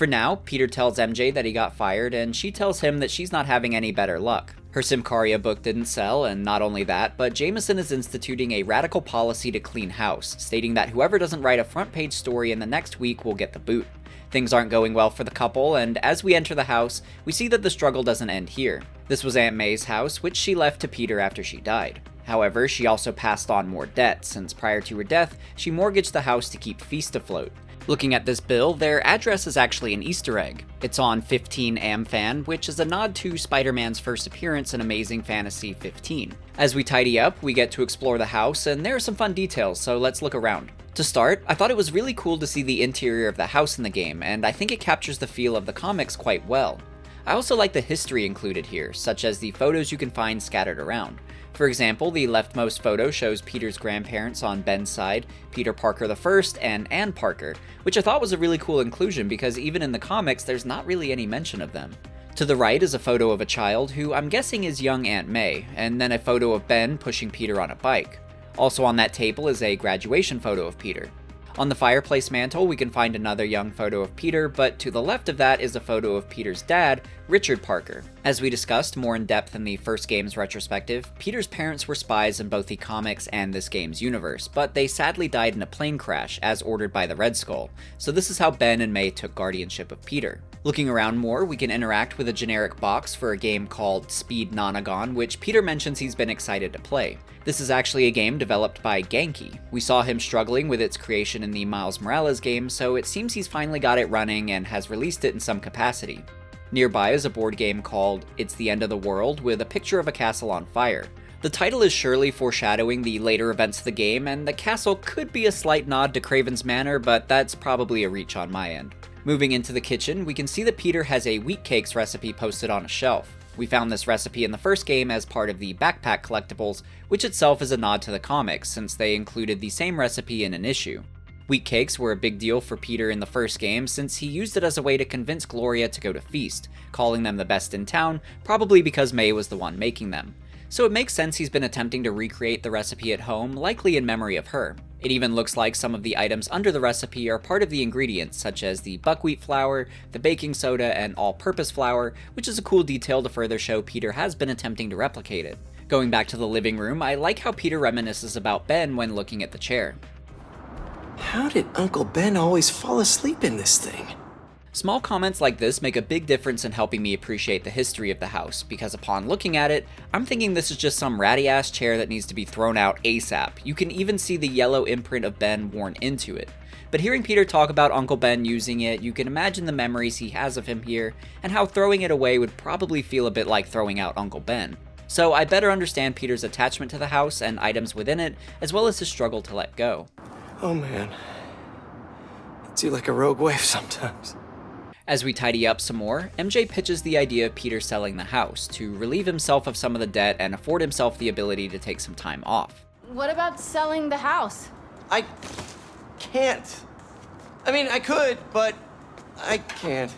For now, Peter tells MJ that he got fired, and she tells him that she's not having any better luck. Her Symkaria book didn't sell, and not only that, but Jameson is instituting a radical policy to clean house, stating that whoever doesn't write a front-page story in the next week will get the boot. Things aren't going well for the couple, and as we enter the house, we see that the struggle doesn't end here. This was Aunt May's house, which she left to Peter after she died. However, she also passed on more debt, since prior to her death, she mortgaged the house to keep Feast afloat. Looking at this bill, their address is actually an Easter egg. It's on 15 Amfan, which is a nod to Spider-Man's first appearance in Amazing Fantasy 15. As we tidy up, we get to explore the house, and there are some fun details, so let's look around. To start, I thought it was really cool to see the interior of the house in the game, and I think it captures the feel of the comics quite well. I also like the history included here, such as the photos you can find scattered around. For example, the leftmost photo shows Peter's grandparents on Ben's side, Peter Parker I and Ann Parker, which I thought was a really cool inclusion because even in the comics there's not really any mention of them. To the right is a photo of a child who I'm guessing is young Aunt May, and then a photo of Ben pushing Peter on a bike. Also on that table is a graduation photo of Peter. On the fireplace mantle, we can find another young photo of Peter, but to the left of that is a photo of Peter's dad, Richard Parker. As we discussed more in depth in the first game's retrospective, Peter's parents were spies in both the comics and this game's universe, but they sadly died in a plane crash, as ordered by the Red Skull, so this is how Ben and May took guardianship of Peter. Looking around more, we can interact with a generic box for a game called Speed Nonagon, which Peter mentions he's been excited to play. This is actually a game developed by Genki. We saw him struggling with its creation in the Miles Morales game, so it seems he's finally got it running and has released it in some capacity. Nearby is a board game called It's the End of the World with a picture of a castle on fire. The title is surely foreshadowing the later events of the game, and the castle could be a slight nod to Kraven's Manor, but that's probably a reach on my end. Moving into the kitchen, we can see that Peter has a wheat cakes recipe posted on a shelf. We found this recipe in the first game as part of the backpack collectibles, which itself is a nod to the comics since they included the same recipe in an issue. Wheat cakes were a big deal for Peter in the first game since he used it as a way to convince Gloria to go to Feast, calling them the best in town, probably because May was the one making them. So it makes sense he's been attempting to recreate the recipe at home, likely in memory of her. It even looks like some of the items under the recipe are part of the ingredients, such as the buckwheat flour, the baking soda, and all-purpose flour, which is a cool detail to further show Peter has been attempting to replicate it. Going back to the living room, I like how Peter reminisces about Ben when looking at the chair. How did Uncle Ben always fall asleep in this thing? Small comments like this make a big difference in helping me appreciate the history of the house, because upon looking at it, I'm thinking this is just some ratty-ass chair that needs to be thrown out ASAP. You can even see the yellow imprint of Ben worn into it. But hearing Peter talk about Uncle Ben using it, you can imagine the memories he has of him here, and how throwing it away would probably feel a bit like throwing out Uncle Ben. So I better understand Peter's attachment to the house and items within it, as well as his struggle to let go. Oh man. Hits you like a rogue wave sometimes. As we tidy up some more, MJ pitches the idea of Peter selling the house to relieve himself of some of the debt and afford himself the ability to take some time off. What about selling the house? I can't. I mean, I could, but I can't.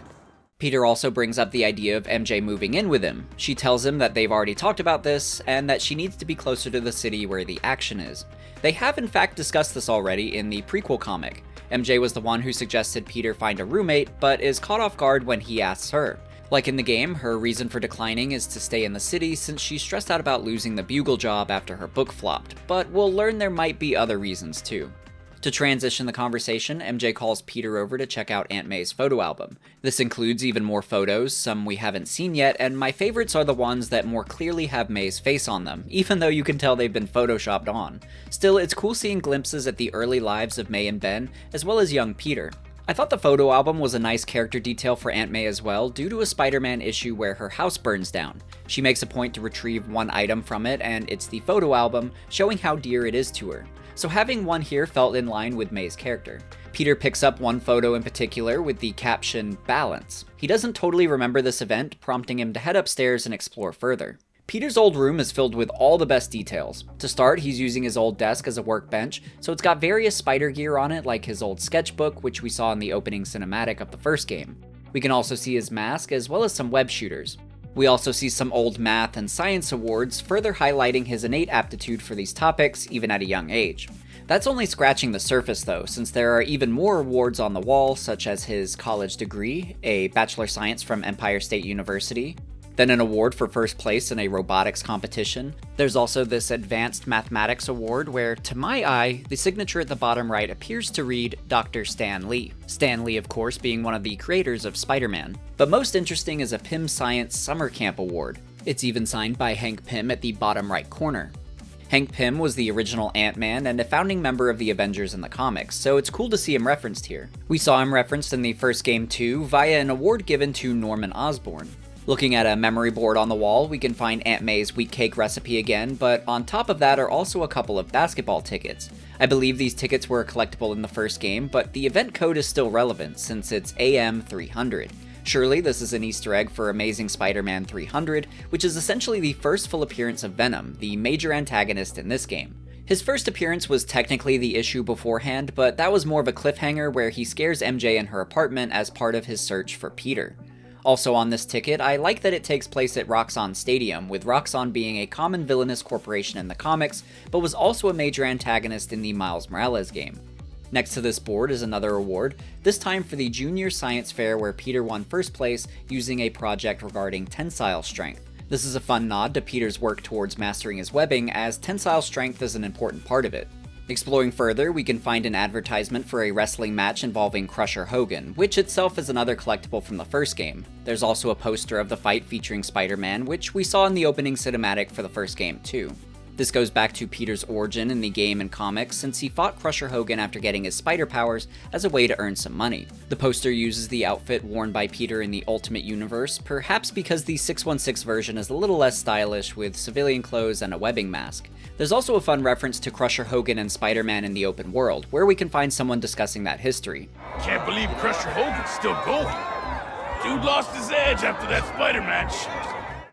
Peter also brings up the idea of MJ moving in with him. She tells him that they've already talked about this, and that she needs to be closer to the city where the action is. They have in fact discussed this already in the prequel comic. MJ was the one who suggested Peter find a roommate, but is caught off guard when he asks her. Like in the game, her reason for declining is to stay in the city since she's stressed out about losing the Bugle job after her book flopped, but we'll learn there might be other reasons too. To transition the conversation, MJ calls Peter over to check out Aunt May's photo album. This includes even more photos, some we haven't seen yet, and my favorites are the ones that more clearly have May's face on them, even though you can tell they've been photoshopped on. Still, it's cool seeing glimpses at the early lives of May and Ben, as well as young Peter. I thought the photo album was a nice character detail for Aunt May as well, due to a Spider-Man issue where her house burns down. She makes a point to retrieve one item from it, and it's the photo album, showing how dear it is to her. So having one here felt in line with May's character. Peter picks up one photo in particular with the caption, "Balance." He doesn't totally remember this event, prompting him to head upstairs and explore further. Peter's old room is filled with all the best details. To start, he's using his old desk as a workbench, so it's got various spider gear on it like his old sketchbook, which we saw in the opening cinematic of the first game. We can also see his mask as well as some web shooters. We also see some old math and science awards, further highlighting his innate aptitude for these topics, even at a young age. That's only scratching the surface though, since there are even more awards on the wall, such as his college degree, a Bachelor of Science from Empire State University, then an award for first place in a robotics competition. There's also this Advanced Mathematics Award where, to my eye, the signature at the bottom right appears to read Dr. Stan Lee. Stan Lee, of course, being one of the creators of Spider-Man. But most interesting is a Pym Science Summer Camp Award. It's even signed by Hank Pym at the bottom right corner. Hank Pym was the original Ant-Man and a founding member of the Avengers in the comics, so it's cool to see him referenced here. We saw him referenced in the first game too, via an award given to Norman Osborn. Looking at a memory board on the wall, we can find Aunt May's wheat cake recipe again, but on top of that are also a couple of basketball tickets. I believe these tickets were collectible in the first game, but the event code is still relevant since it's AM300. Surely this is an Easter egg for Amazing Spider-Man 300, which is essentially the first full appearance of Venom, the major antagonist in this game. His first appearance was technically the issue beforehand, but that was more of a cliffhanger where he scares MJ in her apartment as part of his search for Peter. Also on this ticket, I like that it takes place at Roxxon Stadium, with Roxxon being a common villainous corporation in the comics, but was also a major antagonist in the Miles Morales game. Next to this board is another award, this time for the Junior Science Fair where Peter won first place using a project regarding tensile strength. This is a fun nod to Peter's work towards mastering his webbing, as tensile strength is an important part of it. Exploring further, we can find an advertisement for a wrestling match involving Crusher Hogan, which itself is another collectible from the first game. There's also a poster of the fight featuring Spider-Man, which we saw in the opening cinematic for the first game too. This goes back to Peter's origin in the game and comics, since he fought Crusher Hogan after getting his spider powers as a way to earn some money. The poster uses the outfit worn by Peter in the Ultimate Universe, perhaps because the 616 version is a little less stylish with civilian clothes and a webbing mask. There's also a fun reference to Crusher Hogan and Spider-Man in the open world, where we can find someone discussing that history. Can't believe Crusher Hogan's still going. Dude lost his edge after that spider match.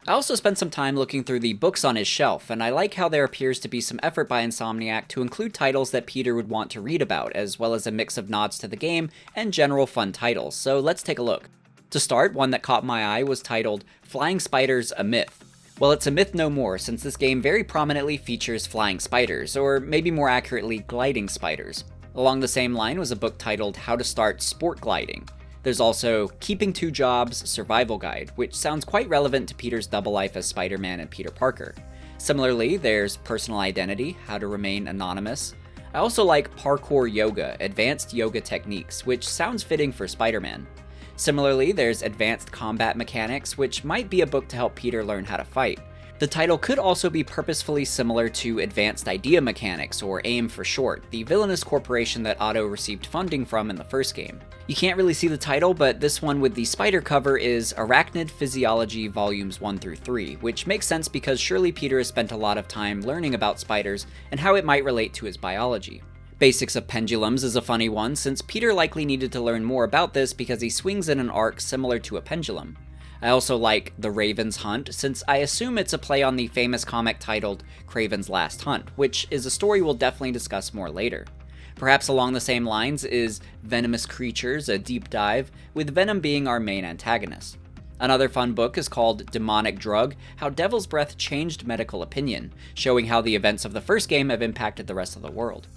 I also spent some time looking through the books on his shelf, and I like how there appears to be some effort by Insomniac to include titles that Peter would want to read about, as well as a mix of nods to the game and general fun titles, so let's take a look. To start, one that caught my eye was titled Flying Spiders: A Myth. Well, it's a myth no more, since this game very prominently features flying spiders, or maybe more accurately, gliding spiders. Along the same line was a book titled How to Start Sport Gliding. There's also Keeping Two Jobs Survival Guide, which sounds quite relevant to Peter's double life as Spider-Man and Peter Parker. Similarly, there's Personal Identity, How to Remain Anonymous. I also like Parkour Yoga, Advanced Yoga Techniques, which sounds fitting for Spider-Man. Similarly, there's Advanced Combat Mechanics, which might be a book to help Peter learn how to fight. The title could also be purposefully similar to Advanced Idea Mechanics, or AIM for short, the villainous corporation that Otto received funding from in the first game. You can't really see the title, but this one with the spider cover is Arachnid Physiology Volumes 1 through 3, which makes sense because surely Peter has spent a lot of time learning about spiders and how it might relate to his biology. Basics of Pendulums is a funny one, since Peter likely needed to learn more about this because he swings in an arc similar to a pendulum. I also like The Raven's Hunt, since I assume it's a play on the famous comic titled Kraven's Last Hunt, which is a story we'll definitely discuss more later. Perhaps along the same lines is Venomous Creatures, a deep dive, with Venom being our main antagonist. Another fun book is called Demonic Drug, How Devil's Breath Changed Medical Opinion, showing how the events of the first game have impacted the rest of the world.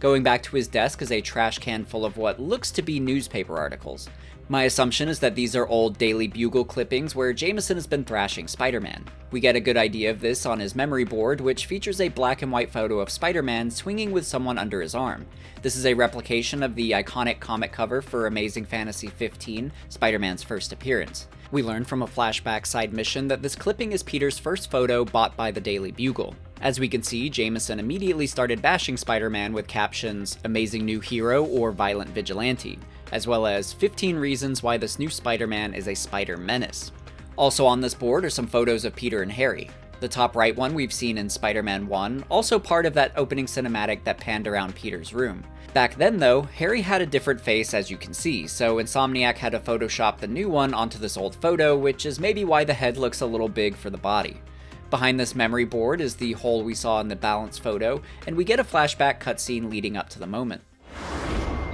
Going back to his desk is a trash can full of what looks to be newspaper articles. My assumption is that these are old Daily Bugle clippings where Jameson has been thrashing Spider-Man. We get a good idea of this on his memory board, which features a black and white photo of Spider-Man swinging with someone under his arm. This is a replication of the iconic comic cover for Amazing Fantasy 15, Spider-Man's first appearance. We learn from a flashback side mission that this clipping is Peter's first photo bought by the Daily Bugle. As we can see, Jameson immediately started bashing Spider-Man with captions, Amazing New Hero or Violent Vigilante, as well as 15 reasons why this new Spider-Man is a spider menace. Also on this board are some photos of Peter and Harry. The top right one we've seen in Spider-Man 1, also part of that opening cinematic that panned around Peter's room. Back then though, Harry had a different face as you can see, so Insomniac had to Photoshop the new one onto this old photo, which is maybe why the head looks a little big for the body. Behind this memory board is the hole we saw in the balance photo, and we get a flashback cutscene leading up to the moment.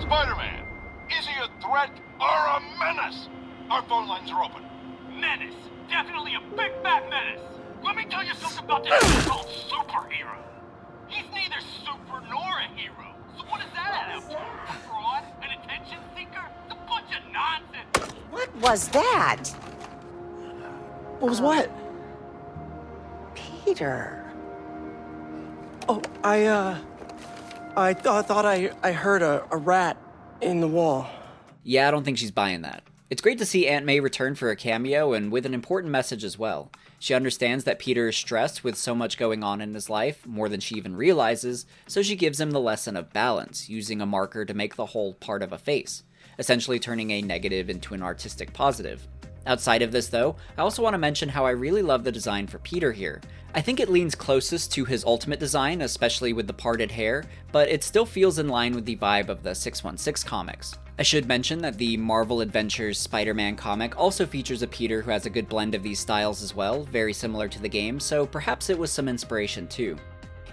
Spider-Man, is he a threat or a menace? Our phone lines are open. Menace. Definitely a big fat menace. Let me tell you something about this so-called superhero. He's neither super nor a hero. So what is that out to? A fraud? An attention seeker? A bunch of nonsense. What was that? What was what? Peter. Oh, I thought I heard a rat in the wall. Yeah, I don't think she's buying that. It's great to see Aunt May return for a cameo and with an important message as well. She understands that Peter is stressed with so much going on in his life, more than she even realizes, so she gives him the lesson of balance, using a marker to make the whole part of a face, essentially turning a negative into an artistic positive. Outside of this though, I also want to mention how I really love the design for Peter here. I think it leans closest to his ultimate design, especially with the parted hair, but it still feels in line with the vibe of the 616 comics. I should mention that the Marvel Adventures Spider-Man comic also features a Peter who has a good blend of these styles as well, very similar to the game, so perhaps it was some inspiration too.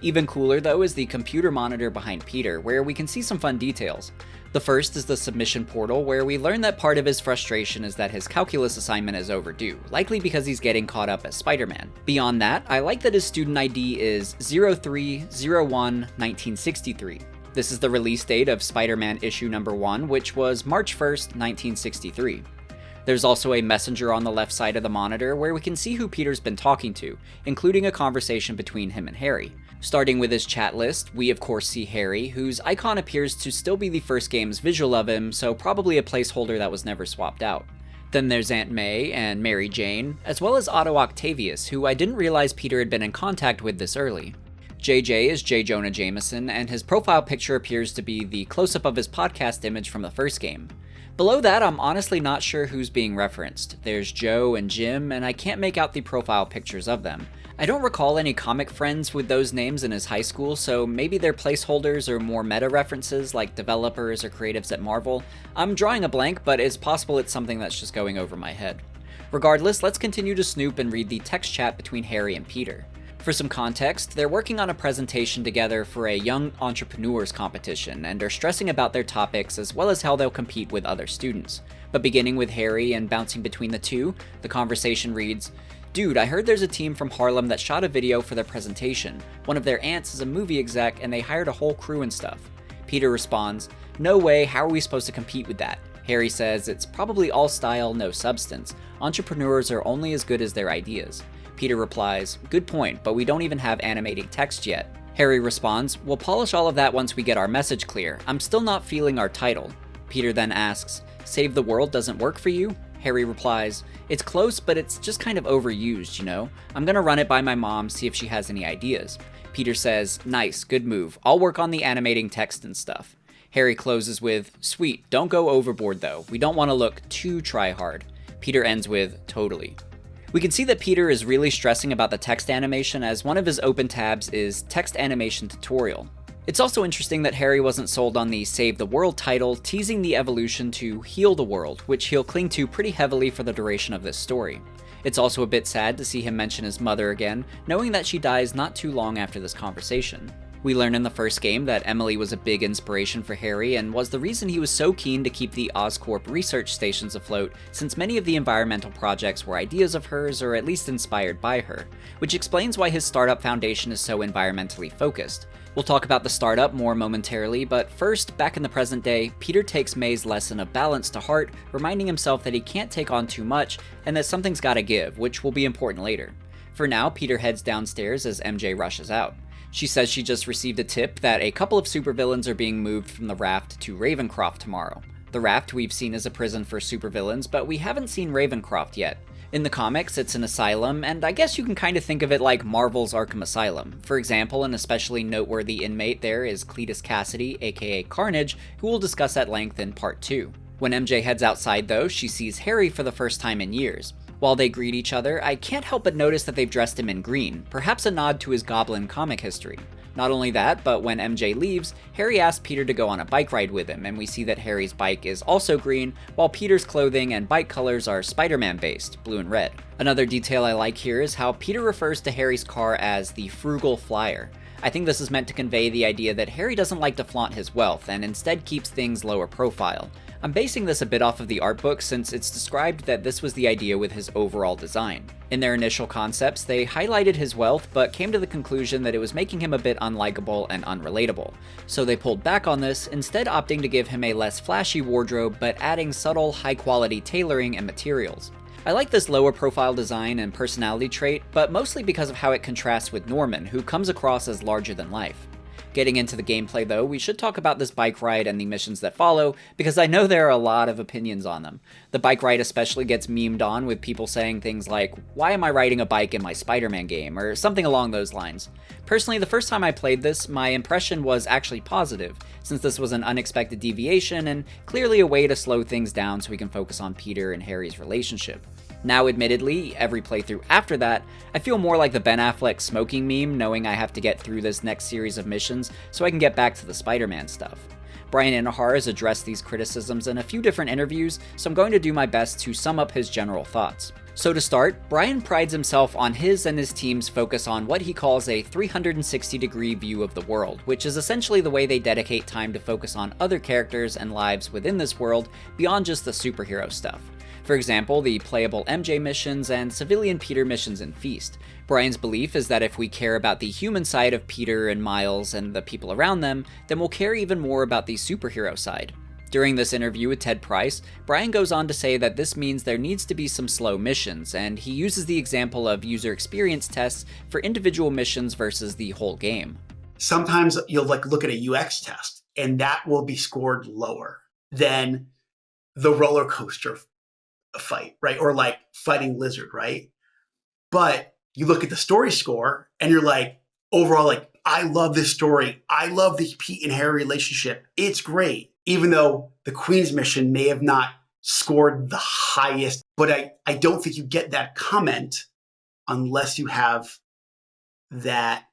Even cooler though is the computer monitor behind Peter, where we can see some fun details. The first is the submission portal, where we learn that part of his frustration is that his calculus assignment is overdue, likely because he's getting caught up as Spider-Man. Beyond that, I like that his student ID is 03/01/1963. This is the release date of Spider-Man issue number 1, which was March 1st, 1963. There's also a messenger on the left side of the monitor where we can see who Peter's been talking to, including a conversation between him and Harry. Starting with his chat list, we of course see Harry, whose icon appears to still be the first game's visual of him, so probably a placeholder that was never swapped out. Then there's Aunt May and Mary Jane, as well as Otto Octavius, who I didn't realize Peter had been in contact with this early. JJ is J. Jonah Jameson, and his profile picture appears to be the close-up of his podcast image from the first game. Below that, I'm honestly not sure who's being referenced. There's Joe and Jim, and I can't make out the profile pictures of them. I don't recall any comic friends with those names in his high school, so maybe they're placeholders or more meta references like developers or creatives at Marvel. I'm drawing a blank, but it's possible it's something that's just going over my head. Regardless, let's continue to snoop and read the text chat between Harry and Peter. For some context, they're working on a presentation together for a young entrepreneurs competition and are stressing about their topics as well as how they'll compete with other students. But beginning with Harry and bouncing between the two, the conversation reads, "Dude, I heard there's a team from Harlem that shot a video for their presentation. One of their aunts is a movie exec and they hired a whole crew and stuff." Peter responds, "No way, how are we supposed to compete with that?" Harry says, "It's probably all style, no substance. Entrepreneurs are only as good as their ideas." Peter replies, "Good point, but we don't even have animating text yet." Harry responds, "We'll polish all of that once we get our message clear. I'm still not feeling our title." Peter then asks, "Save the world doesn't work for you?" Harry replies, "It's close, but it's just kind of overused, you know? I'm gonna run it by my mom, see if she has any ideas." Peter says, "Nice, good move. I'll work on the animating text and stuff." Harry closes with, "Sweet, don't go overboard though. We don't want to look too try-hard." Peter ends with, "Totally." We can see that Peter is really stressing about the text animation, as one of his open tabs is Text Animation Tutorial. It's also interesting that Harry wasn't sold on the Save the World title, teasing the evolution to Heal the World, which he'll cling to pretty heavily for the duration of this story. It's also a bit sad to see him mention his mother again, knowing that she dies not too long after this conversation. We learn in the first game that Emily was a big inspiration for Harry and was the reason he was so keen to keep the Oscorp research stations afloat, since many of the environmental projects were ideas of hers or at least inspired by her, which explains why his startup foundation is so environmentally focused. We'll talk about the startup more momentarily, but first, back in the present day, Peter takes May's lesson of balance to heart, reminding himself that he can't take on too much and that something's gotta give, which will be important later. For now, Peter heads downstairs as MJ rushes out. She says she just received a tip that a couple of supervillains are being moved from the Raft to Ravencroft tomorrow. The Raft we've seen as a prison for supervillains, but we haven't seen Ravencroft yet. In the comics, it's an asylum, and I guess you can kind of think of it like Marvel's Arkham Asylum. For example, an especially noteworthy inmate there is Cletus Cassidy, aka Carnage, who we'll discuss at length in Part 2. When MJ heads outside though, she sees Harry for the first time in years. While they greet each other, I can't help but notice that they've dressed him in green, perhaps a nod to his Goblin comic history. Not only that, but when MJ leaves, Harry asks Peter to go on a bike ride with him, and we see that Harry's bike is also green, while Peter's clothing and bike colors are Spider-Man based, blue and red. Another detail I like here is how Peter refers to Harry's car as the Frugal Flyer. I think this is meant to convey the idea that Harry doesn't like to flaunt his wealth, and instead keeps things lower profile. I'm basing this a bit off of the art book since it's described that this was the idea with his overall design. In their initial concepts, they highlighted his wealth, but came to the conclusion that it was making him a bit unlikable and unrelatable. So they pulled back on this, instead opting to give him a less flashy wardrobe, but adding subtle, high-quality tailoring and materials. I like this lower profile design and personality trait, but mostly because of how it contrasts with Norman, who comes across as larger than life. Getting into the gameplay though, we should talk about this bike ride and the missions that follow, because I know there are a lot of opinions on them. The bike ride especially gets memed on, with people saying things like, "Why am I riding a bike in my Spider-Man game?" or something along those lines. Personally, the first time I played this, my impression was actually positive, since this was an unexpected deviation and clearly a way to slow things down so we can focus on Peter and Harry's relationship. Now, admittedly, every playthrough after that, I feel more like the Ben Affleck smoking meme, knowing I have to get through this next series of missions so I can get back to the Spider-Man stuff. Bryan Intihar has addressed these criticisms in a few different interviews, so I'm going to do my best to sum up his general thoughts. So to start, Bryan prides himself on his and his team's focus on what he calls a 360-degree view of the world, which is essentially the way they dedicate time to focus on other characters and lives within this world beyond just the superhero stuff. For example, the playable MJ missions and civilian Peter missions in Feast. Bryan's belief is that if we care about the human side of Peter and Miles and the people around them, then we'll care even more about the superhero side. During this interview with Ted Price, Bryan goes on to say that this means there needs to be some slow missions, and he uses the example of user experience tests for individual missions versus the whole game. Sometimes you'll look at a UX test, and that will be scored lower than the roller coaster fight, right? Or like fighting Lizard, right? But you look at the story score, and you're like, overall, like, I love this story. I love the Pete and Harry relationship. It's great. Even though the Queen's mission may have not scored the highest, but I don't think you get that comment unless you have that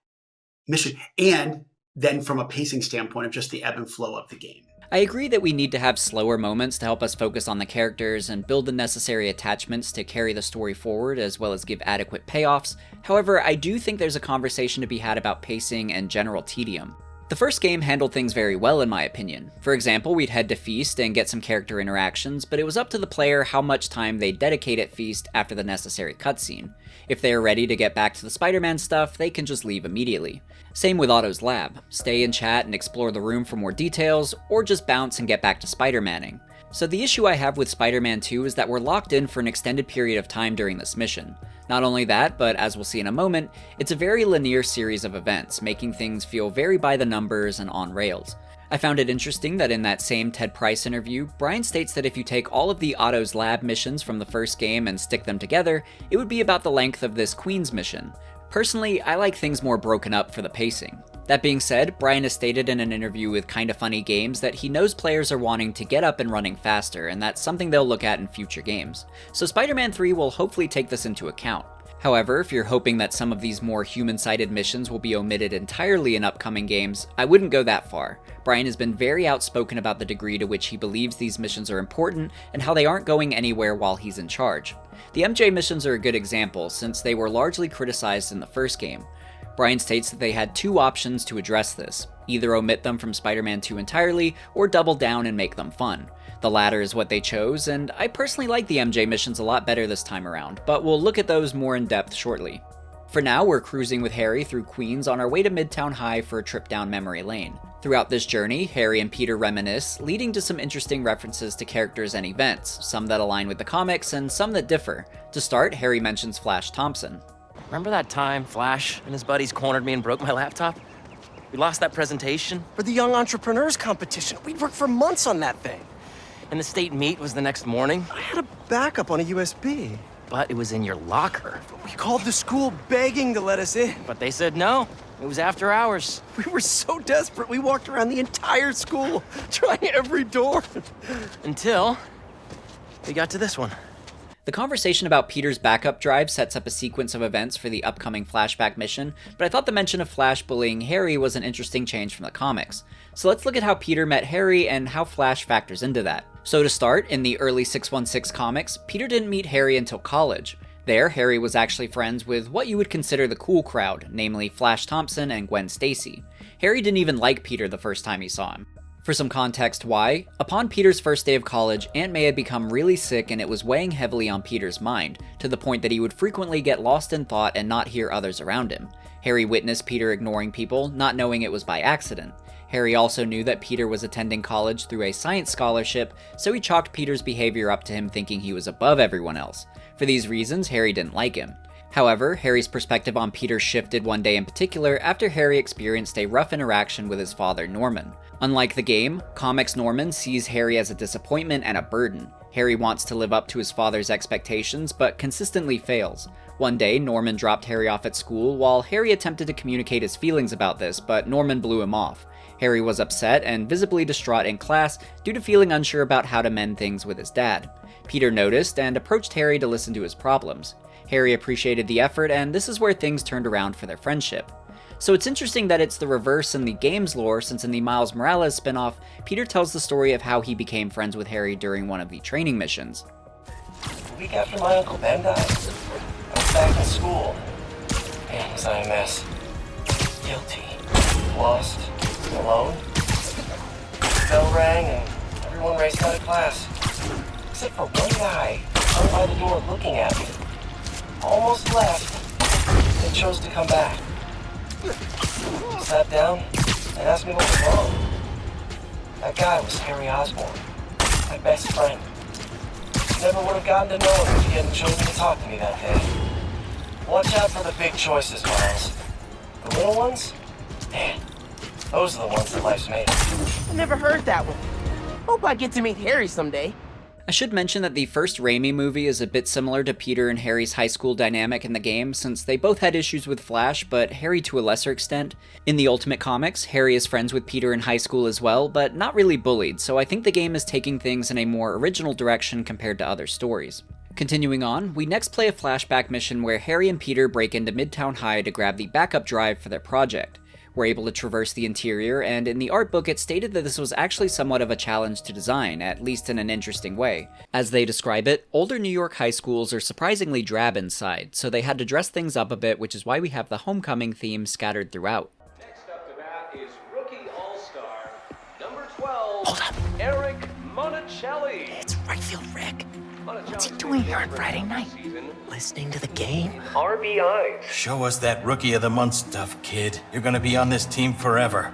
mission. And then from a pacing standpoint of just the ebb and flow of the game. I agree that we need to have slower moments to help us focus on the characters and build the necessary attachments to carry the story forward as well as give adequate payoffs. However, I do think there's a conversation to be had about pacing and general tedium. The first game handled things very well in my opinion. For example, we'd head to Feast and get some character interactions, but it was up to the player how much time they dedicate at Feast after the necessary cutscene. If they are ready to get back to the Spider-Man stuff, they can just leave immediately. Same with Otto's lab. Stay and chat and explore the room for more details, or just bounce and get back to Spider-Manning. So the issue I have with Spider-Man 2 is that we're locked in for an extended period of time during this mission. Not only that, but as we'll see in a moment, it's a very linear series of events, making things feel very by the numbers and on rails. I found it interesting that in that same Ted Price interview, Bryan states that if you take all of the Otto's lab missions from the first game and stick them together, it would be about the length of this Queen's mission. Personally, I like things more broken up for the pacing. That being said, Bryan has stated in an interview with Kinda Funny Games that he knows players are wanting to get up and running faster, and that's something they'll look at in future games. So Spider-Man 3 will hopefully take this into account. However, if you're hoping that some of these more human-sided missions will be omitted entirely in upcoming games, I wouldn't go that far. Bryan has been very outspoken about the degree to which he believes these missions are important and how they aren't going anywhere while he's in charge. The MJ missions are a good example, since they were largely criticized in the first game. Bryan states that they had two options to address this: either omit them from Spider-Man 2 entirely, or double down and make them fun. The latter is what they chose, and I personally like the MJ missions a lot better this time around, but we'll look at those more in depth shortly. For now, we're cruising with Harry through Queens on our way to Midtown High for a trip down memory lane. Throughout this journey, Harry and Peter reminisce, leading to some interesting references to characters and events, some that align with the comics and some that differ. To start, Harry mentions Flash Thompson. Remember that time Flash and his buddies cornered me and broke my laptop? We lost that presentation. For the Young Entrepreneurs Competition, we'd worked for months on that thing. And the state meet was the next morning. I had a backup on a USB. But it was in your locker. We called the school begging to let us in. But they said no. It was after hours. We were so desperate, we walked around the entire school, trying every door. Until we got to this one. The conversation about Peter's backup drive sets up a sequence of events for the upcoming Flashback mission, but I thought the mention of Flash bullying Harry was an interesting change from the comics. So let's look at how Peter met Harry and how Flash factors into that. So to start, in the early 616 comics, Peter didn't meet Harry until college. There, Harry was actually friends with what you would consider the cool crowd, namely Flash Thompson and Gwen Stacy. Harry didn't even like Peter the first time he saw him. For some context why, upon Peter's first day of college, Aunt May had become really sick and it was weighing heavily on Peter's mind, to the point that he would frequently get lost in thought and not hear others around him. Harry witnessed Peter ignoring people, not knowing it was by accident. Harry also knew that Peter was attending college through a science scholarship, so he chalked Peter's behavior up to him thinking he was above everyone else. For these reasons, Harry didn't like him. However, Harry's perspective on Peter shifted one day in particular after Harry experienced a rough interaction with his father, Norman. Unlike the game, comics Norman sees Harry as a disappointment and a burden. Harry wants to live up to his father's expectations, but consistently fails. One day, Norman dropped Harry off at school while Harry attempted to communicate his feelings about this, but Norman blew him off. Harry was upset and visibly distraught in class due to feeling unsure about how to mend things with his dad. Peter noticed and approached Harry to listen to his problems. Harry appreciated the effort, and this is where things turned around for their friendship. So it's interesting that it's the reverse in the game's lore, since in the Miles Morales spin-off, Peter tells the story of how he became friends with Harry during one of the training missions. The week after my Uncle Ben died, I was back in school. Man, was I a mess. Guilty. Lost. Alone. The bell rang and everyone raced out of class. Except for one guy hung by the door looking at me. Almost left, and chose to come back. He sat down and asked me what was wrong. That guy was Harry Osborn, my best friend. Never would have gotten to know him if he hadn't chosen to talk to me that day. Watch out for the big choices, Miles. The little ones? Man, those are the ones that life's made of. I never heard that one. Hope I get to meet Harry someday. I should mention that the first Raimi movie is a bit similar to Peter and Harry's high school dynamic in the game, since they both had issues with Flash, but Harry to a lesser extent. In the Ultimate Comics, Harry is friends with Peter in high school as well, but not really bullied, so I think the game is taking things in a more original direction compared to other stories. Continuing on, we next play a flashback mission where Harry and Peter break into Midtown High to grab the backup drive for their project. We're able to traverse the interior, and in the art book it stated that this was actually somewhat of a challenge to design, at least in an interesting way. As they describe it, older New York high schools are surprisingly drab inside, so they had to dress things up a bit, which is why we have the homecoming theme scattered throughout. Next up to bat is rookie all-star, number 12, Hold up. Eric Monticelli. It's right field Rick. What's he doing here on Friday night? Listening to the game? RBIs. Show us that Rookie of the Month stuff, kid. You're gonna be on this team forever.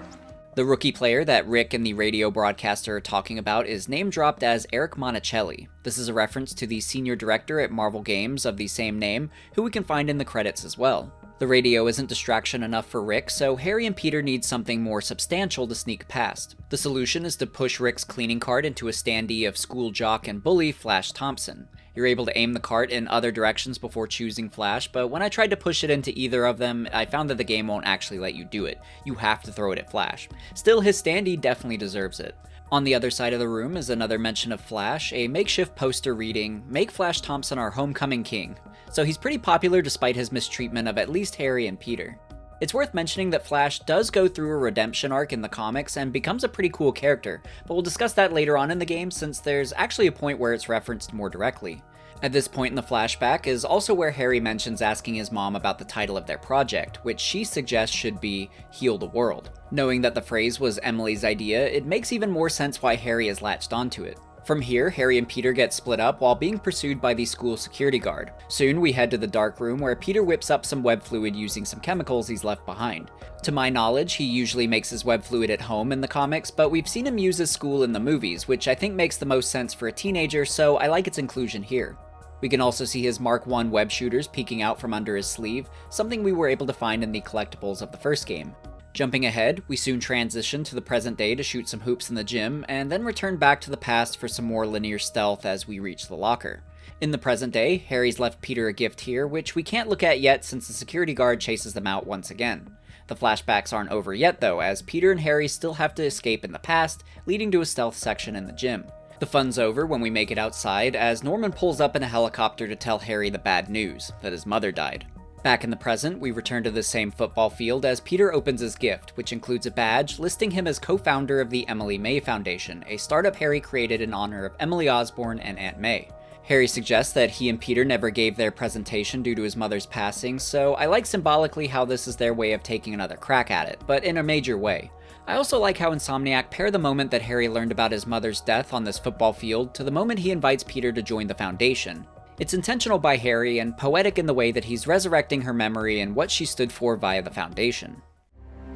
The rookie player that Rick and the radio broadcaster are talking about is name-dropped as Eric Monticelli. This is a reference to the senior director at Marvel Games of the same name, who we can find in the credits as well. The radio isn't distraction enough for Rick, so Harry and Peter need something more substantial to sneak past. The solution is to push Rick's cleaning cart into a standee of school jock and bully Flash Thompson. You're able to aim the cart in other directions before choosing Flash, but when I tried to push it into either of them, I found that the game won't actually let you do it. You have to throw it at Flash. Still, his standee definitely deserves it. On the other side of the room is another mention of Flash, a makeshift poster reading, "Make Flash Thompson our homecoming king." So he's pretty popular despite his mistreatment of at least Harry and Peter. It's worth mentioning that Flash does go through a redemption arc in the comics and becomes a pretty cool character, but we'll discuss that later on in the game since there's actually a point where it's referenced more directly. At this point in the flashback is also where Harry mentions asking his mom about the title of their project, which she suggests should be Heal the World. Knowing that the phrase was Emily's idea, it makes even more sense why Harry has latched onto it. From here, Harry and Peter get split up while being pursued by the school security guard. Soon, we head to the dark room where Peter whips up some web fluid using some chemicals he's left behind. To my knowledge, he usually makes his web fluid at home in the comics, but we've seen him use his school in the movies, which I think makes the most sense for a teenager, so I like its inclusion here. We can also see his Mark I web shooters peeking out from under his sleeve, something we were able to find in the collectibles of the first game. Jumping ahead, we soon transition to the present day to shoot some hoops in the gym, and then return back to the past for some more linear stealth as we reach the locker. In the present day, Harry's left Peter a gift here, which we can't look at yet since the security guard chases them out once again. The flashbacks aren't over yet though, as Peter and Harry still have to escape in the past, leading to a stealth section in the gym. The fun's over when we make it outside, as Norman pulls up in a helicopter to tell Harry the bad news, that his mother died. Back in the present, we return to the same football field as Peter opens his gift, which includes a badge listing him as co-founder of the Emily May Foundation, a startup Harry created in honor of Emily Osborn and Aunt May. Harry suggests that he and Peter never gave their presentation due to his mother's passing, so I like symbolically how this is their way of taking another crack at it, but in a major way. I also like how Insomniac pair the moment that Harry learned about his mother's death on this football field to the moment he invites Peter to join the Foundation. It's intentional by Harry and poetic in the way that he's resurrecting her memory and what she stood for via the Foundation.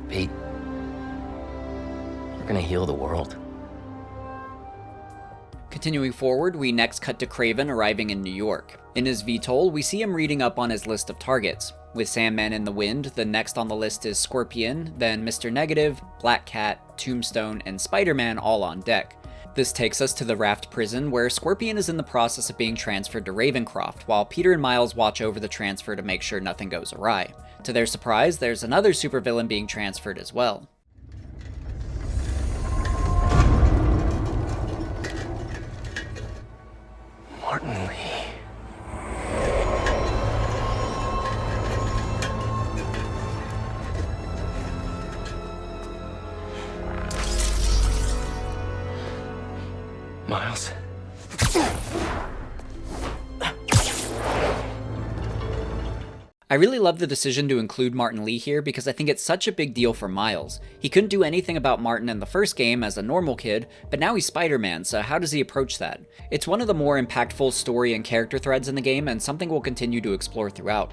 Pete, we're gonna heal the world. Continuing forward, we next cut to Kraven arriving in New York. In his VTOL, we see him reading up on his list of targets. With Sandman in the wind, the next on the list is Scorpion, then Mr. Negative, Black Cat, Tombstone, and Spider-Man all on deck. This takes us to the Raft prison, where Scorpion is in the process of being transferred to Ravencroft, while Peter and Miles watch over the transfer to make sure nothing goes awry. To their surprise, there's another supervillain being transferred as well. Miles. I really love the decision to include Martin Lee here because I think it's such a big deal for Miles. He couldn't do anything about Martin in the first game as a normal kid, but now he's Spider-Man, so how does he approach that? It's one of the more impactful story and character threads in the game, and something we'll continue to explore throughout.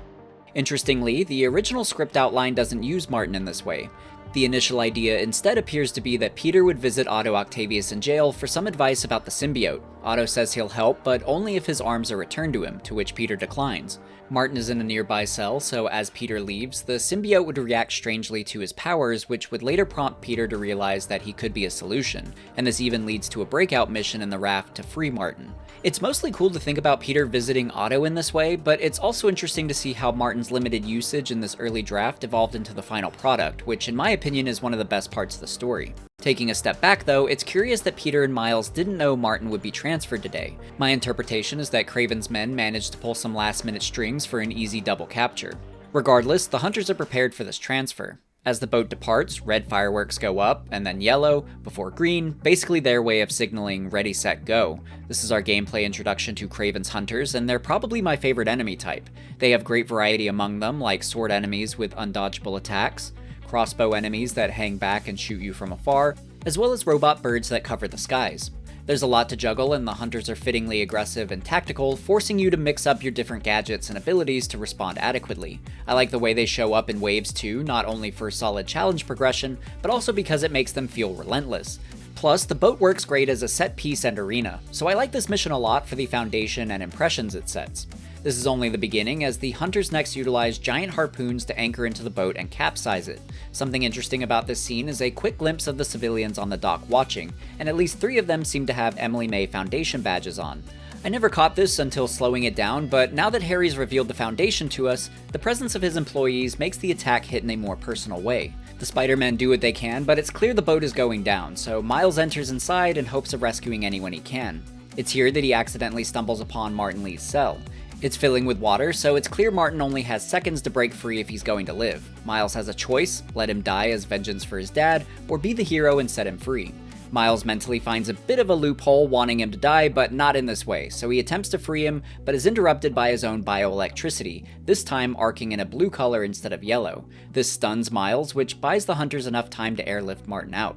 Interestingly, the original script outline doesn't use Martin in this way. The initial idea instead appears to be that Peter would visit Otto Octavius in jail for some advice about the symbiote. Otto says he'll help, but only if his arms are returned to him, to which Peter declines. Martin is in a nearby cell, so as Peter leaves, the symbiote would react strangely to his powers, which would later prompt Peter to realize that he could be a solution, and this even leads to a breakout mission in the raft to free Martin. It's mostly cool to think about Peter visiting Otto in this way, but it's also interesting to see how Martin's limited usage in this early draft evolved into the final product, which in my opinion is one of the best parts of the story. Taking a step back though, it's curious that Peter and Miles didn't know Martin would be transferred today. My interpretation is that Kraven's men managed to pull some last-minute strings for an easy double capture. Regardless, the hunters are prepared for this transfer. As the boat departs, red fireworks go up, and then yellow, before green, basically their way of signaling ready, set, go. This is our gameplay introduction to Kraven's hunters, and they're probably my favorite enemy type. They have great variety among them, like sword enemies with undodgeable attacks, crossbow enemies that hang back and shoot you from afar, as well as robot birds that cover the skies. There's a lot to juggle, and the hunters are fittingly aggressive and tactical, forcing you to mix up your different gadgets and abilities to respond adequately. I like the way they show up in waves too, not only for solid challenge progression, but also because it makes them feel relentless. Plus, the boat works great as a set piece and arena, so I like this mission a lot for the foundation and impressions it sets. This is only the beginning, as the hunters next utilize giant harpoons to anchor into the boat and capsize it. Something interesting about this scene is a quick glimpse of the civilians on the dock watching, and at least 3 of them seem to have Emily May Foundation badges on. I never caught this until slowing it down, but now that Harry's revealed the Foundation to us, the presence of his employees makes the attack hit in a more personal way. The Spider-Men do what they can, but it's clear the boat is going down, so Miles enters inside in hopes of rescuing anyone he can. It's here that he accidentally stumbles upon Martin Lee's cell. It's filling with water, so it's clear Martin only has seconds to break free if he's going to live. Miles has a choice: let him die as vengeance for his dad, or be the hero and set him free. Miles mentally finds a bit of a loophole wanting him to die, but not in this way, so he attempts to free him, but is interrupted by his own bioelectricity, this time arcing in a blue color instead of yellow. This stuns Miles, which buys the hunters enough time to airlift Martin out.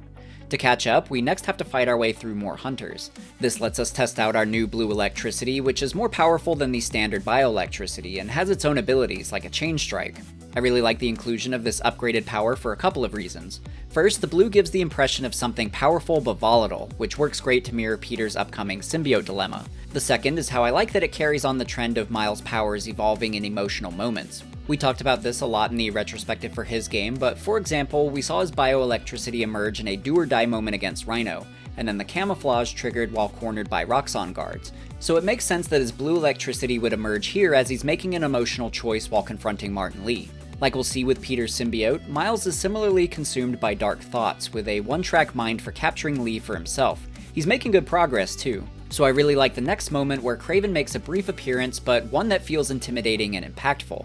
To catch up, we next have to fight our way through more hunters. This lets us test out our new blue electricity, which is more powerful than the standard bioelectricity and has its own abilities, like a chain strike. I really like the inclusion of this upgraded power for a couple of reasons. First, the blue gives the impression of something powerful but volatile, which works great to mirror Peter's upcoming symbiote dilemma. The second is how I like that it carries on the trend of Miles' powers evolving in emotional moments. We talked about this a lot in the retrospective for his game, but for example, we saw his bioelectricity emerge in a do-or-die moment against Rhino, and then the camouflage triggered while cornered by Roxxon guards. So it makes sense that his blue electricity would emerge here as he's making an emotional choice while confronting Martin Lee. Like we'll see with Peter's symbiote, Miles is similarly consumed by dark thoughts, with a one-track mind for capturing Lee for himself. He's making good progress too. So I really like the next moment where Kraven makes a brief appearance, but one that feels intimidating and impactful.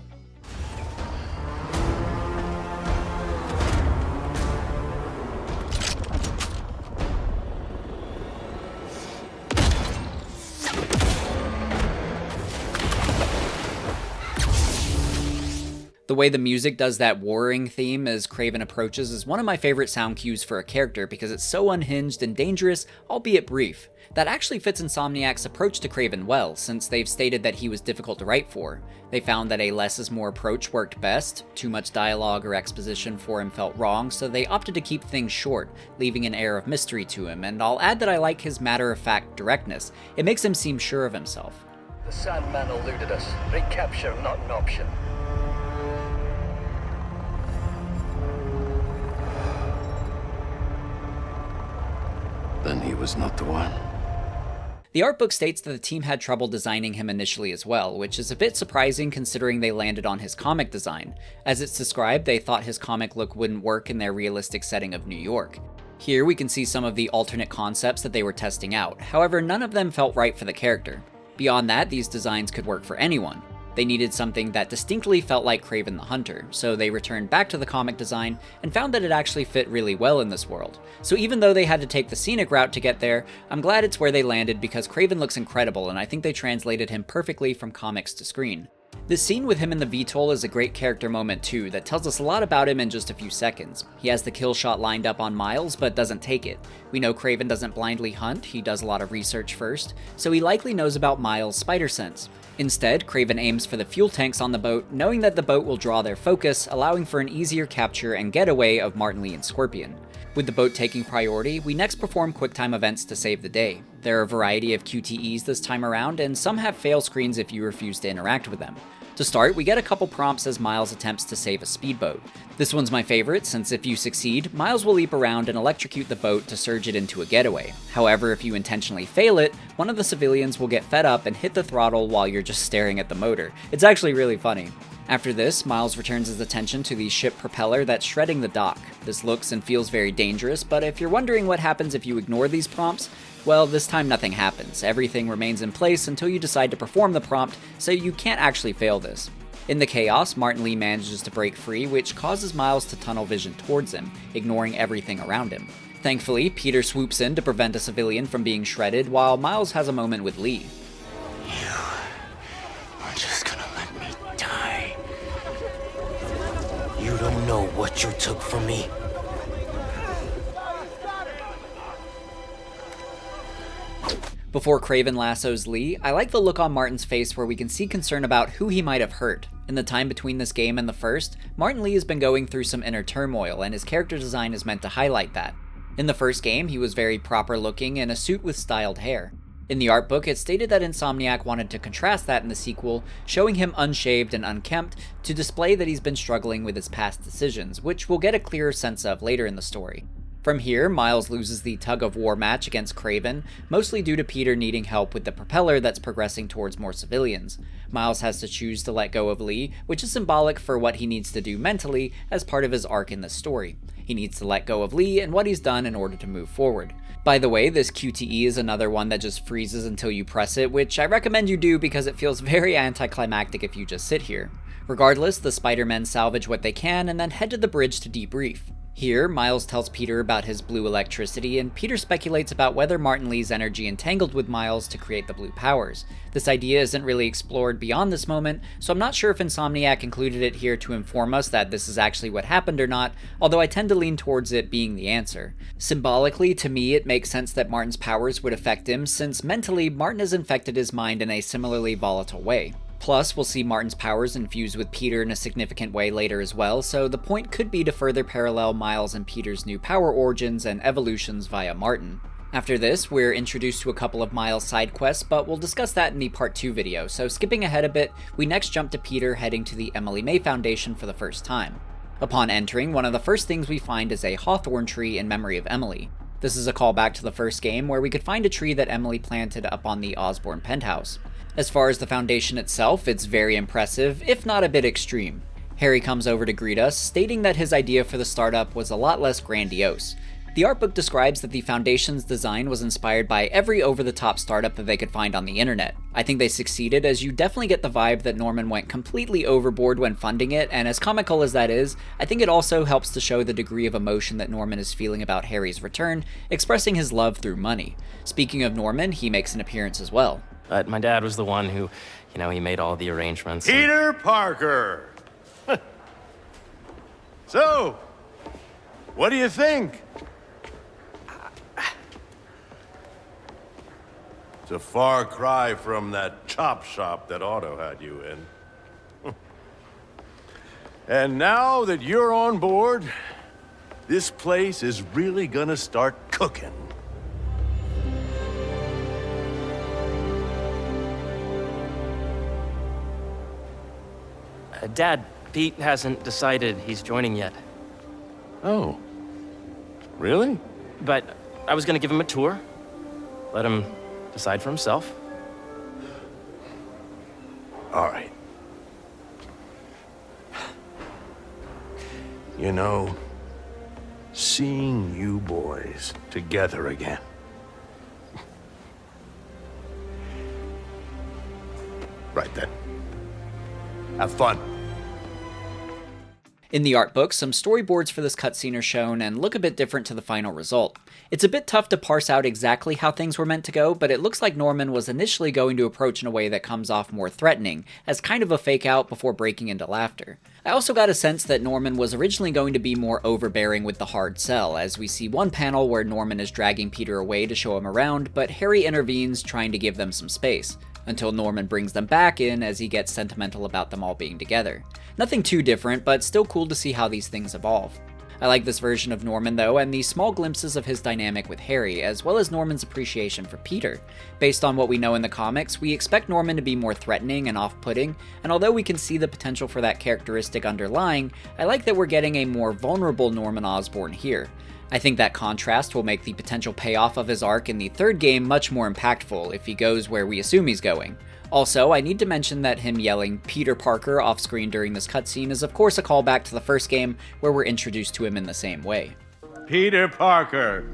The way the music does that warring theme as Kraven approaches is one of my favorite sound cues for a character because it's so unhinged and dangerous, albeit brief. That actually fits Insomniac's approach to Kraven well, since they've stated that he was difficult to write for. They found that a less is more approach worked best, too much dialogue or exposition for him felt wrong, so they opted to keep things short, leaving an air of mystery to him, and I'll add that I like his matter-of-fact directness. It makes him seem sure of himself. The Sandman eluded us. Recapture not an option. Then he was not the one. The art book states that the team had trouble designing him initially as well, which is a bit surprising considering they landed on his comic design. As it's described, they thought his comic look wouldn't work in their realistic setting of New York. Here we can see some of the alternate concepts that they were testing out, however none of them felt right for the character. Beyond that, these designs could work for anyone. They needed something that distinctly felt like Kraven the Hunter, so they returned back to the comic design and found that it actually fit really well in this world. So even though they had to take the scenic route to get there, I'm glad it's where they landed because Kraven looks incredible and I think they translated him perfectly from comics to screen. This scene with him in the VTOL is a great character moment too that tells us a lot about him in just a few seconds. He has the kill shot lined up on Miles but doesn't take it. We know Kraven doesn't blindly hunt, he does a lot of research first, so he likely knows about Miles' spider sense. Instead, Kraven aims for the fuel tanks on the boat, knowing that the boat will draw their focus, allowing for an easier capture and getaway of Martin Li and Scorpion. With the boat taking priority, we next perform QuickTime events to save the day. There are a variety of QTEs this time around, and some have fail screens if you refuse to interact with them. To start, we get a couple prompts as Miles attempts to save a speedboat. This one's my favorite, since if you succeed, Miles will leap around and electrocute the boat to surge it into a getaway. However, if you intentionally fail it, one of the civilians will get fed up and hit the throttle while you're just staring at the motor. It's actually really funny. After this, Miles returns his attention to the ship propeller that's shredding the dock. This looks and feels very dangerous, but if you're wondering what happens if you ignore these prompts, well, this time nothing happens. Everything remains in place until you decide to perform the prompt, so you can't actually fail this. In the chaos, Martin Li manages to break free, which causes Miles to tunnel vision towards him, ignoring everything around him. Thankfully, Peter swoops in to prevent a civilian from being shredded, while Miles has a moment with Li. You are just gonna let me die. You don't know what you took from me. Before Kraven lassos Li, I like the look on Martin's face where we can see concern about who he might have hurt. In the time between this game and the first, Martin Li has been going through some inner turmoil, and his character design is meant to highlight that. In the first game, he was very proper looking in a suit with styled hair. In the art book, it stated that Insomniac wanted to contrast that in the sequel, showing him unshaved and unkempt to display that he's been struggling with his past decisions, which we'll get a clearer sense of later in the story. From here, Miles loses the tug-of-war match against Kraven, mostly due to Peter needing help with the propeller that's progressing towards more civilians. Miles has to choose to let go of Li, which is symbolic for what he needs to do mentally as part of his arc in the story. He needs to let go of Li and what he's done in order to move forward. By the way, this QTE is another one that just freezes until you press it, which I recommend you do because it feels very anticlimactic if you just sit here. Regardless, the Spider-Men salvage what they can and then head to the bridge to debrief. Here, Miles tells Peter about his blue electricity, and Peter speculates about whether Martin Li's energy entangled with Miles to create the blue powers. This idea isn't really explored beyond this moment, so I'm not sure if Insomniac included it here to inform us that this is actually what happened or not, although I tend to lean towards it being the answer. Symbolically, to me, it makes sense that Martin's powers would affect him, since mentally, Martin has infected his mind in a similarly volatile way. Plus, we'll see Martin's powers infused with Peter in a significant way later as well, so the point could be to further parallel Miles and Peter's new power origins and evolutions via Martin. After this, we're introduced to a couple of Miles' side quests, but we'll discuss that in the Part 2 video, so skipping ahead a bit, we next jump to Peter heading to the Emily May Foundation for the first time. Upon entering, one of the first things we find is a hawthorn tree in memory of Emily. This is a callback to the first game, where we could find a tree that Emily planted up on the Osborn penthouse. As far as the Foundation itself, it's very impressive, if not a bit extreme. Harry comes over to greet us, stating that his idea for the startup was a lot less grandiose. The art book describes that the Foundation's design was inspired by every over-the-top startup that they could find on the internet. I think they succeeded, as you definitely get the vibe that Norman went completely overboard when funding it, and as comical as that is, I think it also helps to show the degree of emotion that Norman is feeling about Harry's return, expressing his love through money. Speaking of Norman, he makes an appearance as well. But my dad was the one who, he made all the arrangements. Peter Parker! So, what do you think? It's a far cry from that chop shop that Otto had you in. And now that you're on board, this place is really gonna start cooking. Dad, Pete hasn't decided he's joining yet. Oh. Really? But I was gonna give him a tour. Let him decide for himself. All right. You know, seeing you boys together again. Right then. Have fun. In the art book, some storyboards for this cutscene are shown and look a bit different to the final result. It's a bit tough to parse out exactly how things were meant to go, but it looks like Norman was initially going to approach in a way that comes off more threatening, as kind of a fake out before breaking into laughter. I also got a sense that Norman was originally going to be more overbearing with the hard sell, as we see one panel where Norman is dragging Peter away to show him around, but Harry intervenes trying to give them some space, until Norman brings them back in as he gets sentimental about them all being together. Nothing too different, but still cool to see how these things evolve. I like this version of Norman though, and the small glimpses of his dynamic with Harry, as well as Norman's appreciation for Peter. Based on what we know in the comics, we expect Norman to be more threatening and off-putting, and although we can see the potential for that characteristic underlying, I like that we're getting a more vulnerable Norman Osborn here. I think that contrast will make the potential payoff of his arc in the third game much more impactful if he goes where we assume he's going. Also, I need to mention that him yelling Peter Parker off-screen during this cutscene is of course a callback to the first game, where we're introduced to him in the same way. Peter Parker,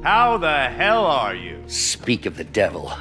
how the hell are you? Speak of the devil.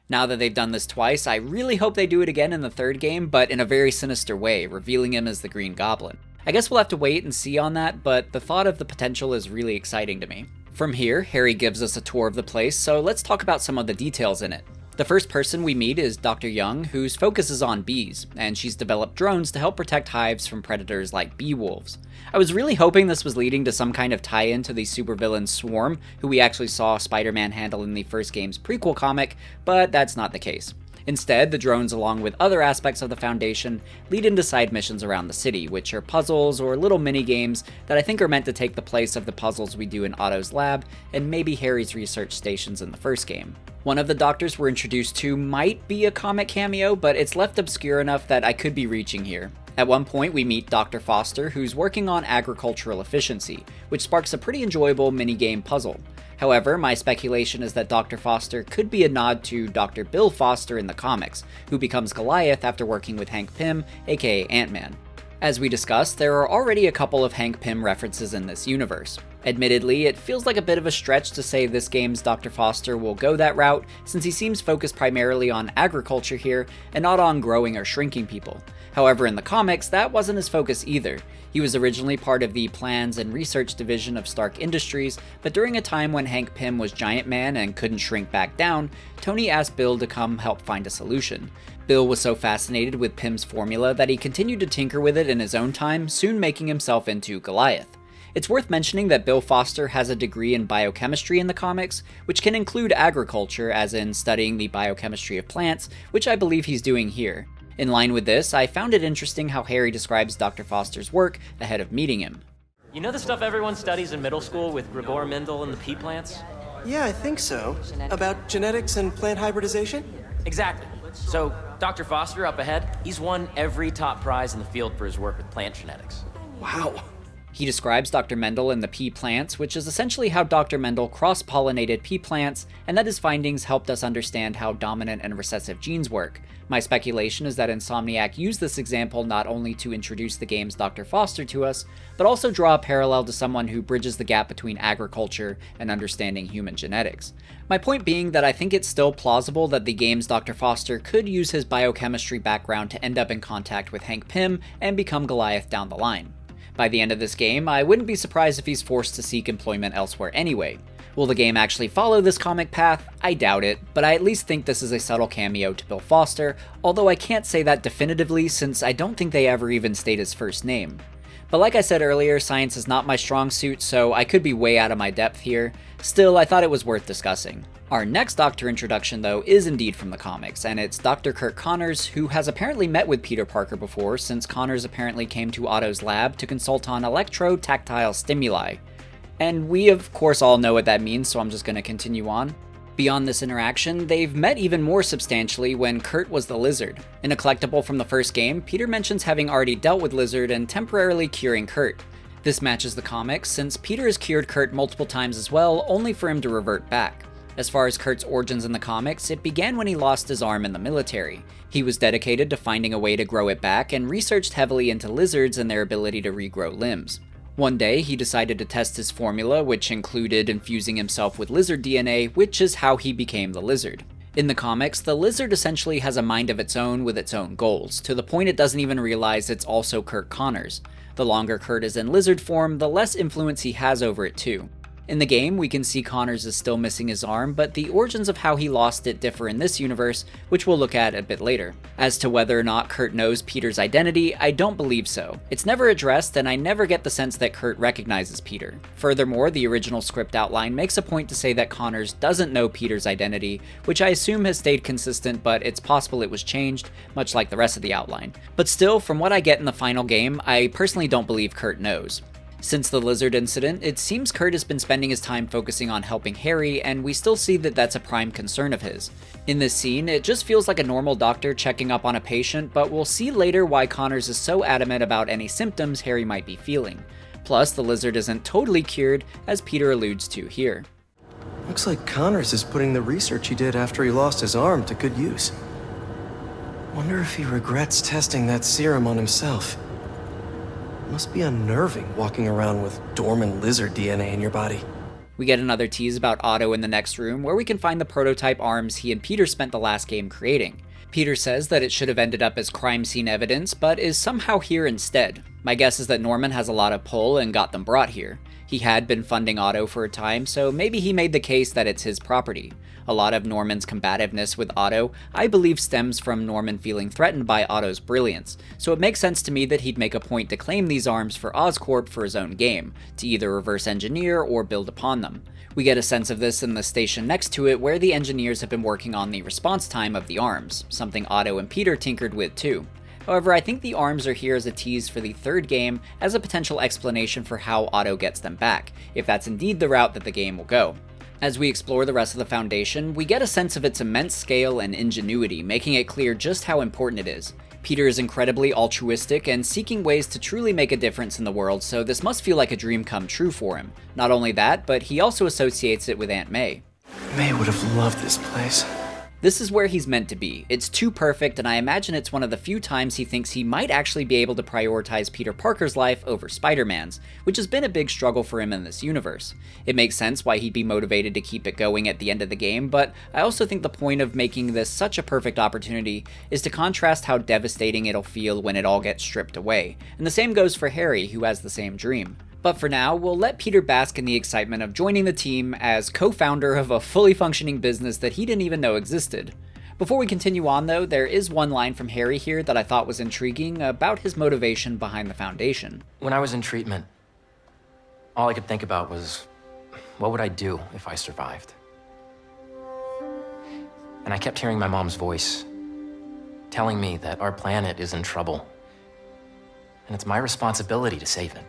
Now that they've done this twice, I really hope they do it again in the third game, but in a very sinister way, revealing him as the Green Goblin. I guess we'll have to wait and see on that, but the thought of the potential is really exciting to me. From here, Harry gives us a tour of the place, so let's talk about some of the details in it. The first person we meet is Dr. Young, whose focus is on bees, and she's developed drones to help protect hives from predators like bee wolves. I was really hoping this was leading to some kind of tie-in to the supervillain Swarm, who we actually saw Spider-Man handle in the first game's prequel comic, but that's not the case. Instead, the drones, along with other aspects of the Foundation, lead into side missions around the city, which are puzzles or little mini-games that I think are meant to take the place of the puzzles we do in Otto's lab, and maybe Harry's research stations in the first game. One of the doctors we're introduced to might be a comic cameo, but it's left obscure enough that I could be reaching here. At one point, we meet Dr. Foster, who's working on agricultural efficiency, which sparks a pretty enjoyable mini-game puzzle. However, my speculation is that Dr. Foster could be a nod to Dr. Bill Foster in the comics, who becomes Goliath after working with Hank Pym, aka Ant-Man. As we discussed, there are already a couple of Hank Pym references in this universe. Admittedly, it feels like a bit of a stretch to say this game's Dr. Foster will go that route, since he seems focused primarily on agriculture here, and not on growing or shrinking people. However, in the comics, that wasn't his focus either. He was originally part of the plans and research division of Stark Industries, but during a time when Hank Pym was Giant Man and couldn't shrink back down, Tony asked Bill to come help find a solution. Bill was so fascinated with Pym's formula that he continued to tinker with it in his own time, soon making himself into Goliath. It's worth mentioning that Bill Foster has a degree in biochemistry in the comics, which can include agriculture, as in studying the biochemistry of plants, which I believe he's doing here. In line with this, I found it interesting how Harry describes Dr. Foster's work ahead of meeting him. You know the stuff everyone studies in middle school with Gregor Mendel and the pea plants? Yeah, I think so. About genetics and plant hybridization? Exactly. So, Dr. Foster up ahead, he's won every top prize in the field for his work with plant genetics. Wow. He describes Dr. Mendel and the pea plants, which is essentially how Dr. Mendel cross-pollinated pea plants, and that his findings helped us understand how dominant and recessive genes work. My speculation is that Insomniac used this example not only to introduce the game's Dr. Foster to us, but also draw a parallel to someone who bridges the gap between agriculture and understanding human genetics. My point being that I think it's still plausible that the game's Dr. Foster could use his biochemistry background to end up in contact with Hank Pym and become Goliath down the line. By the end of this game, I wouldn't be surprised if he's forced to seek employment elsewhere anyway. Will the game actually follow this comic path? I doubt it, but I at least think this is a subtle cameo to Bill Foster, although I can't say that definitively since I don't think they ever even state his first name. But like I said earlier, science is not my strong suit, so I could be way out of my depth here. Still, I thought it was worth discussing. Our next Doctor introduction, though, is indeed from the comics, and it's Dr. Kirk Connors, who has apparently met with Peter Parker before, since Connors apparently came to Otto's lab to consult on electro-tactile stimuli. And we, of course, all know what that means, so I'm just going to continue on. Beyond this interaction, they've met even more substantially when Kurt was the Lizard. In a collectible from the first game, Peter mentions having already dealt with Lizard and temporarily curing Kurt. This matches the comics, since Peter has cured Kurt multiple times as well, only for him to revert back. As far as Kurt's origins in the comics, it began when he lost his arm in the military. He was dedicated to finding a way to grow it back and researched heavily into lizards and their ability to regrow limbs. One day, he decided to test his formula, which included infusing himself with lizard DNA, which is how he became the Lizard. In the comics, the lizard essentially has a mind of its own with its own goals, to the point it doesn't even realize it's also Curt Connor's. The longer Curt is in lizard form, the less influence he has over it too. In the game, we can see Connors is still missing his arm, but the origins of how he lost it differ in this universe, which we'll look at a bit later. As to whether or not Curt knows Peter's identity, I don't believe so. It's never addressed, and I never get the sense that Curt recognizes Peter. Furthermore, the original script outline makes a point to say that Connors doesn't know Peter's identity, which I assume has stayed consistent, but it's possible it was changed, much like the rest of the outline. But still, from what I get in the final game, I personally don't believe Curt knows. Since the lizard incident, it seems Curt has been spending his time focusing on helping Harry, and we still see that that's a prime concern of his. In this scene, it just feels like a normal doctor checking up on a patient, but we'll see later why Connors is so adamant about any symptoms Harry might be feeling. Plus, the lizard isn't totally cured, as Peter alludes to here. Looks like Connors is putting the research he did after he lost his arm to good use. Wonder if he regrets testing that serum on himself. Must be unnerving walking around with dormant lizard DNA in your body. We get another tease about Otto in the next room, where we can find the prototype arms he and Peter spent the last game creating. Peter says that it should have ended up as crime scene evidence, but is somehow here instead. My guess is that Norman has a lot of pull and got them brought here. He had been funding Otto for a time, so maybe he made the case that it's his property. A lot of Norman's combativeness with Otto, I believe, stems from Norman feeling threatened by Otto's brilliance, so it makes sense to me that he'd make a point to claim these arms for Oscorp for his own game, to either reverse engineer or build upon them. We get a sense of this in the station next to it, where the engineers have been working on the response time of the arms, something Otto and Peter tinkered with too. However, I think the arms are here as a tease for the third game, as a potential explanation for how Otto gets them back, if that's indeed the route that the game will go. As we explore the rest of the Foundation, we get a sense of its immense scale and ingenuity, making it clear just how important it is. Peter is incredibly altruistic and seeking ways to truly make a difference in the world, so this must feel like a dream come true for him. Not only that, but he also associates it with Aunt May. May would have loved this place. This is where he's meant to be. It's too perfect, and I imagine it's one of the few times he thinks he might actually be able to prioritize Peter Parker's life over Spider-Man's, which has been a big struggle for him in this universe. It makes sense why he'd be motivated to keep it going at the end of the game, but I also think the point of making this such a perfect opportunity is to contrast how devastating it'll feel when it all gets stripped away. And the same goes for Harry, who has the same dream. But for now, we'll let Peter bask in the excitement of joining the team as co-founder of a fully functioning business that he didn't even know existed. Before we continue on though, there is one line from Harry here that I thought was intriguing about his motivation behind the Foundation. When I was in treatment, all I could think about was, what would I do if I survived? And I kept hearing my mom's voice, telling me that our planet is in trouble, and it's my responsibility to save it.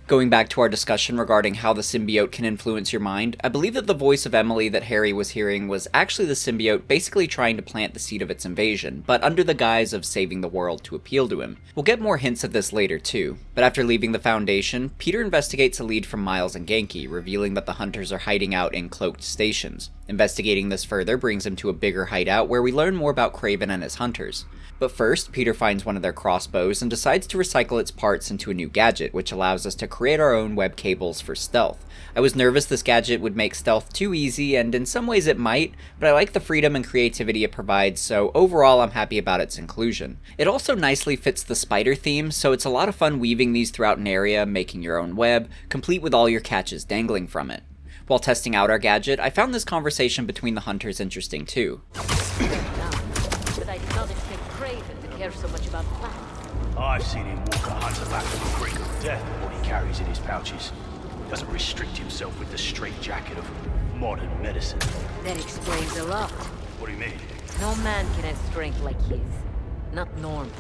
Going back to our discussion regarding how the symbiote can influence your mind, I believe that the voice of Emily that Harry was hearing was actually the symbiote basically trying to plant the seed of its invasion, but under the guise of saving the world to appeal to him. We'll get more hints of this later too, but after leaving the Foundation, Peter investigates a lead from Miles and Genki, revealing that the hunters are hiding out in cloaked stations. Investigating this further brings him to a bigger hideout where we learn more about Kraven and his hunters. But first, Peter finds one of their crossbows and decides to recycle its parts into a new gadget, which allows us to create our own web cables for stealth. I was nervous this gadget would make stealth too easy, and in some ways it might, but I like the freedom and creativity it provides, so overall I'm happy about its inclusion. It also nicely fits the spider theme, so it's a lot of fun weaving these throughout an area, making your own web, complete with all your catches dangling from it. While testing out our gadget, I found this conversation between the hunters interesting too. But I did not expect Kraven to care so much about plants. I've seen him walk a hunter back from the brink of death with what he carries in his pouches. He doesn't restrict himself with the straitjacket of modern medicine. That explains a lot. What do you mean? No man can have strength like his. Not normal.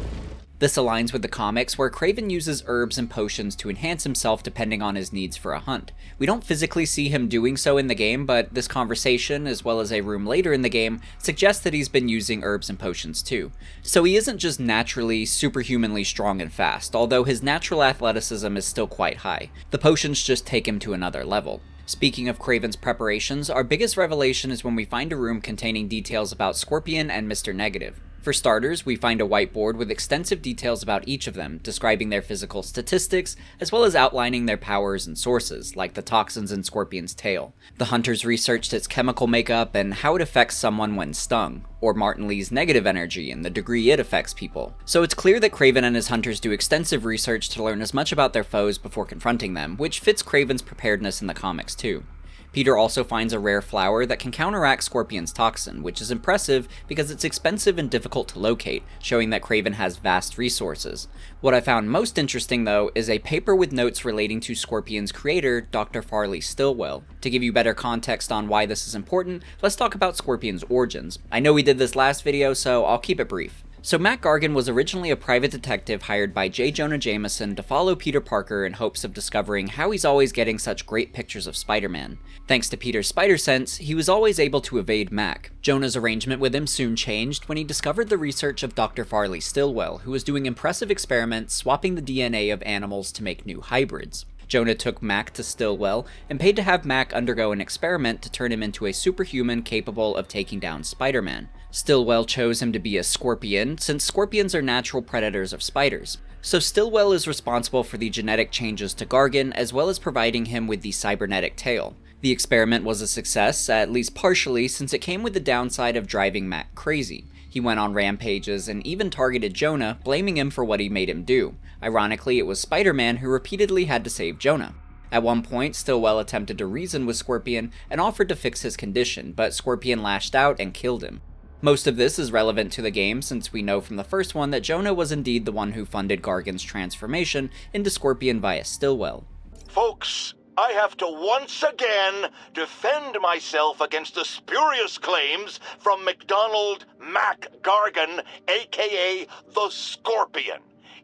This aligns with the comics, where Kraven uses herbs and potions to enhance himself depending on his needs for a hunt. We don't physically see him doing so in the game, but this conversation, as well as a room later in the game, suggests that he's been using herbs and potions too. So he isn't just naturally, superhumanly strong and fast, although his natural athleticism is still quite high. The potions just take him to another level. Speaking of Kraven's preparations, our biggest revelation is when we find a room containing details about Scorpion and Mr. Negative. For starters, we find a whiteboard with extensive details about each of them, describing their physical statistics, as well as outlining their powers and sources, like the toxins in Scorpion's tail. The hunters researched its chemical makeup and how it affects someone when stung, or Martin Li's negative energy and the degree it affects people. So it's clear that Kraven and his hunters do extensive research to learn as much about their foes before confronting them, which fits Kraven's preparedness in the comics too. Peter also finds a rare flower that can counteract Scorpion's toxin, which is impressive because it's expensive and difficult to locate, showing that Kraven has vast resources. What I found most interesting, though, is a paper with notes relating to Scorpion's creator, Dr. Farley Stillwell. To give you better context on why this is important, let's talk about Scorpion's origins. I know we did this last video, so I'll keep it brief. So Matt Gargan was originally a private detective hired by J. Jonah Jameson to follow Peter Parker in hopes of discovering how he's always getting such great pictures of Spider-Man. Thanks to Peter's spider sense, he was always able to evade Mac. Jonah's arrangement with him soon changed when he discovered the research of Dr. Farley Stillwell, who was doing impressive experiments swapping the DNA of animals to make new hybrids. Jonah took Mac to Stillwell and paid to have Mac undergo an experiment to turn him into a superhuman capable of taking down Spider-Man. Stillwell chose him to be a scorpion, since scorpions are natural predators of spiders. So Stillwell is responsible for the genetic changes to Gargan, as well as providing him with the cybernetic tail. The experiment was a success, at least partially, since it came with the downside of driving Mac crazy. He went on rampages and even targeted Jonah, blaming him for what he made him do. Ironically, it was Spider-Man who repeatedly had to save Jonah. At one point, Stillwell attempted to reason with Scorpion and offered to fix his condition, but Scorpion lashed out and killed him. Most of this is relevant to the game, since we know from the first one that Jonah was indeed the one who funded Gargan's transformation into Scorpion via Stillwell. Folks, I have to once again defend myself against the spurious claims from McDonald Mac Gargan, aka the Scorpion.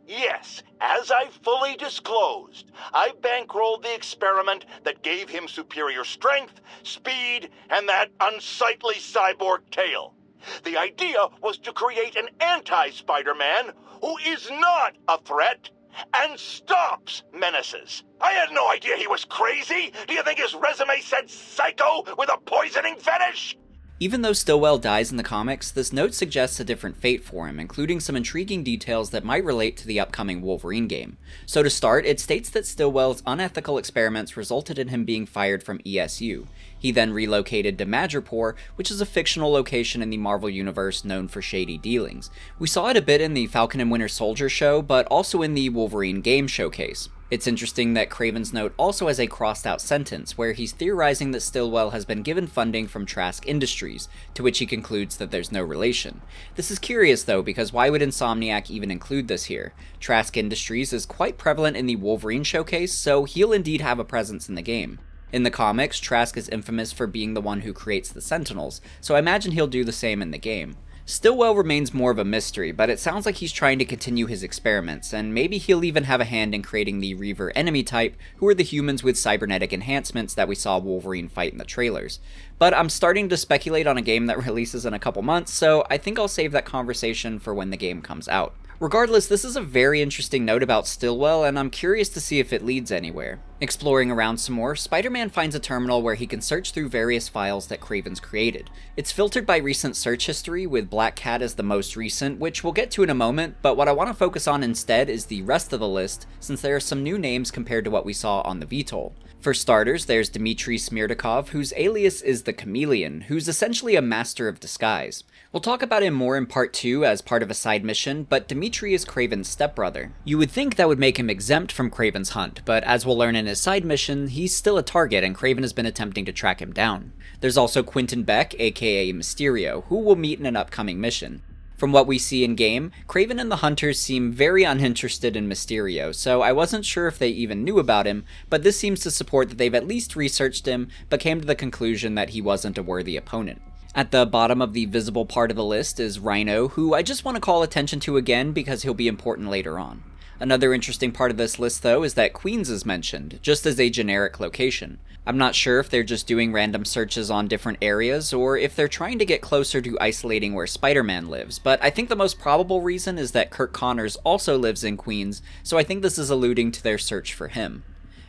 Yes, as I fully disclosed, I bankrolled the experiment that gave him superior strength, speed, and that unsightly cyborg tail. The idea was to create an anti-Spider-Man who is not a threat and stops menaces. I had no idea he was crazy. Do you think his resume said psycho with a poisoning fetish? Even though Stillwell dies in the comics, this note suggests a different fate for him, including some intriguing details that might relate to the upcoming Wolverine game. So to start, it states that Stillwell's unethical experiments resulted in him being fired from ESU. He then relocated to Madripoor, which is a fictional location in the Marvel Universe known for shady dealings. We saw it a bit in the Falcon and Winter Soldier show, but also in the Wolverine game showcase. It's interesting that Kraven's note also has a crossed out sentence where he's theorizing that Stillwell has been given funding from Trask Industries, to which he concludes that there's no relation. This is curious though, because why would Insomniac even include this here? Trask Industries is quite prevalent in the Wolverine showcase, so he'll indeed have a presence in the game. In the comics, Trask is infamous for being the one who creates the Sentinels, so I imagine he'll do the same in the game. Stillwell remains more of a mystery, but it sounds like he's trying to continue his experiments, and maybe he'll even have a hand in creating the Reaver enemy type, who are the humans with cybernetic enhancements that we saw Wolverine fight in the trailers. But I'm starting to speculate on a game that releases in a couple months, so I think I'll save that conversation for when the game comes out. Regardless, this is a very interesting note about Stillwell, and I'm curious to see if it leads anywhere. Exploring around some more, Spider-Man finds a terminal where he can search through various files that Kraven's created. It's filtered by recent search history, with Black Cat as the most recent, which we'll get to in a moment, but what I want to focus on instead is the rest of the list, since there are some new names compared to what we saw on the VTOL. For starters, there's Dmitry Smirtikov, whose alias is the Chameleon, who's essentially a master of disguise. We'll talk about him more in part 2 as part of a side mission, but Dmitry is Kraven's stepbrother. You would think that would make him exempt from Kraven's hunt, but as we'll learn in his side mission, he's still a target and Kraven has been attempting to track him down. There's also Quentin Beck, aka Mysterio, who we'll meet in an upcoming mission. From what we see in-game, Kraven and the Hunters seem very uninterested in Mysterio, so I wasn't sure if they even knew about him, but this seems to support that they've at least researched him, but came to the conclusion that he wasn't a worthy opponent. At the bottom of the visible part of the list is Rhino, who I just want to call attention to again because he'll be important later on. Another interesting part of this list though is that Queens is mentioned, just as a generic location. I'm not sure if they're just doing random searches on different areas, or if they're trying to get closer to isolating where Spider-Man lives, but I think the most probable reason is that Kirk Connors also lives in Queens, so I think this is alluding to their search for him.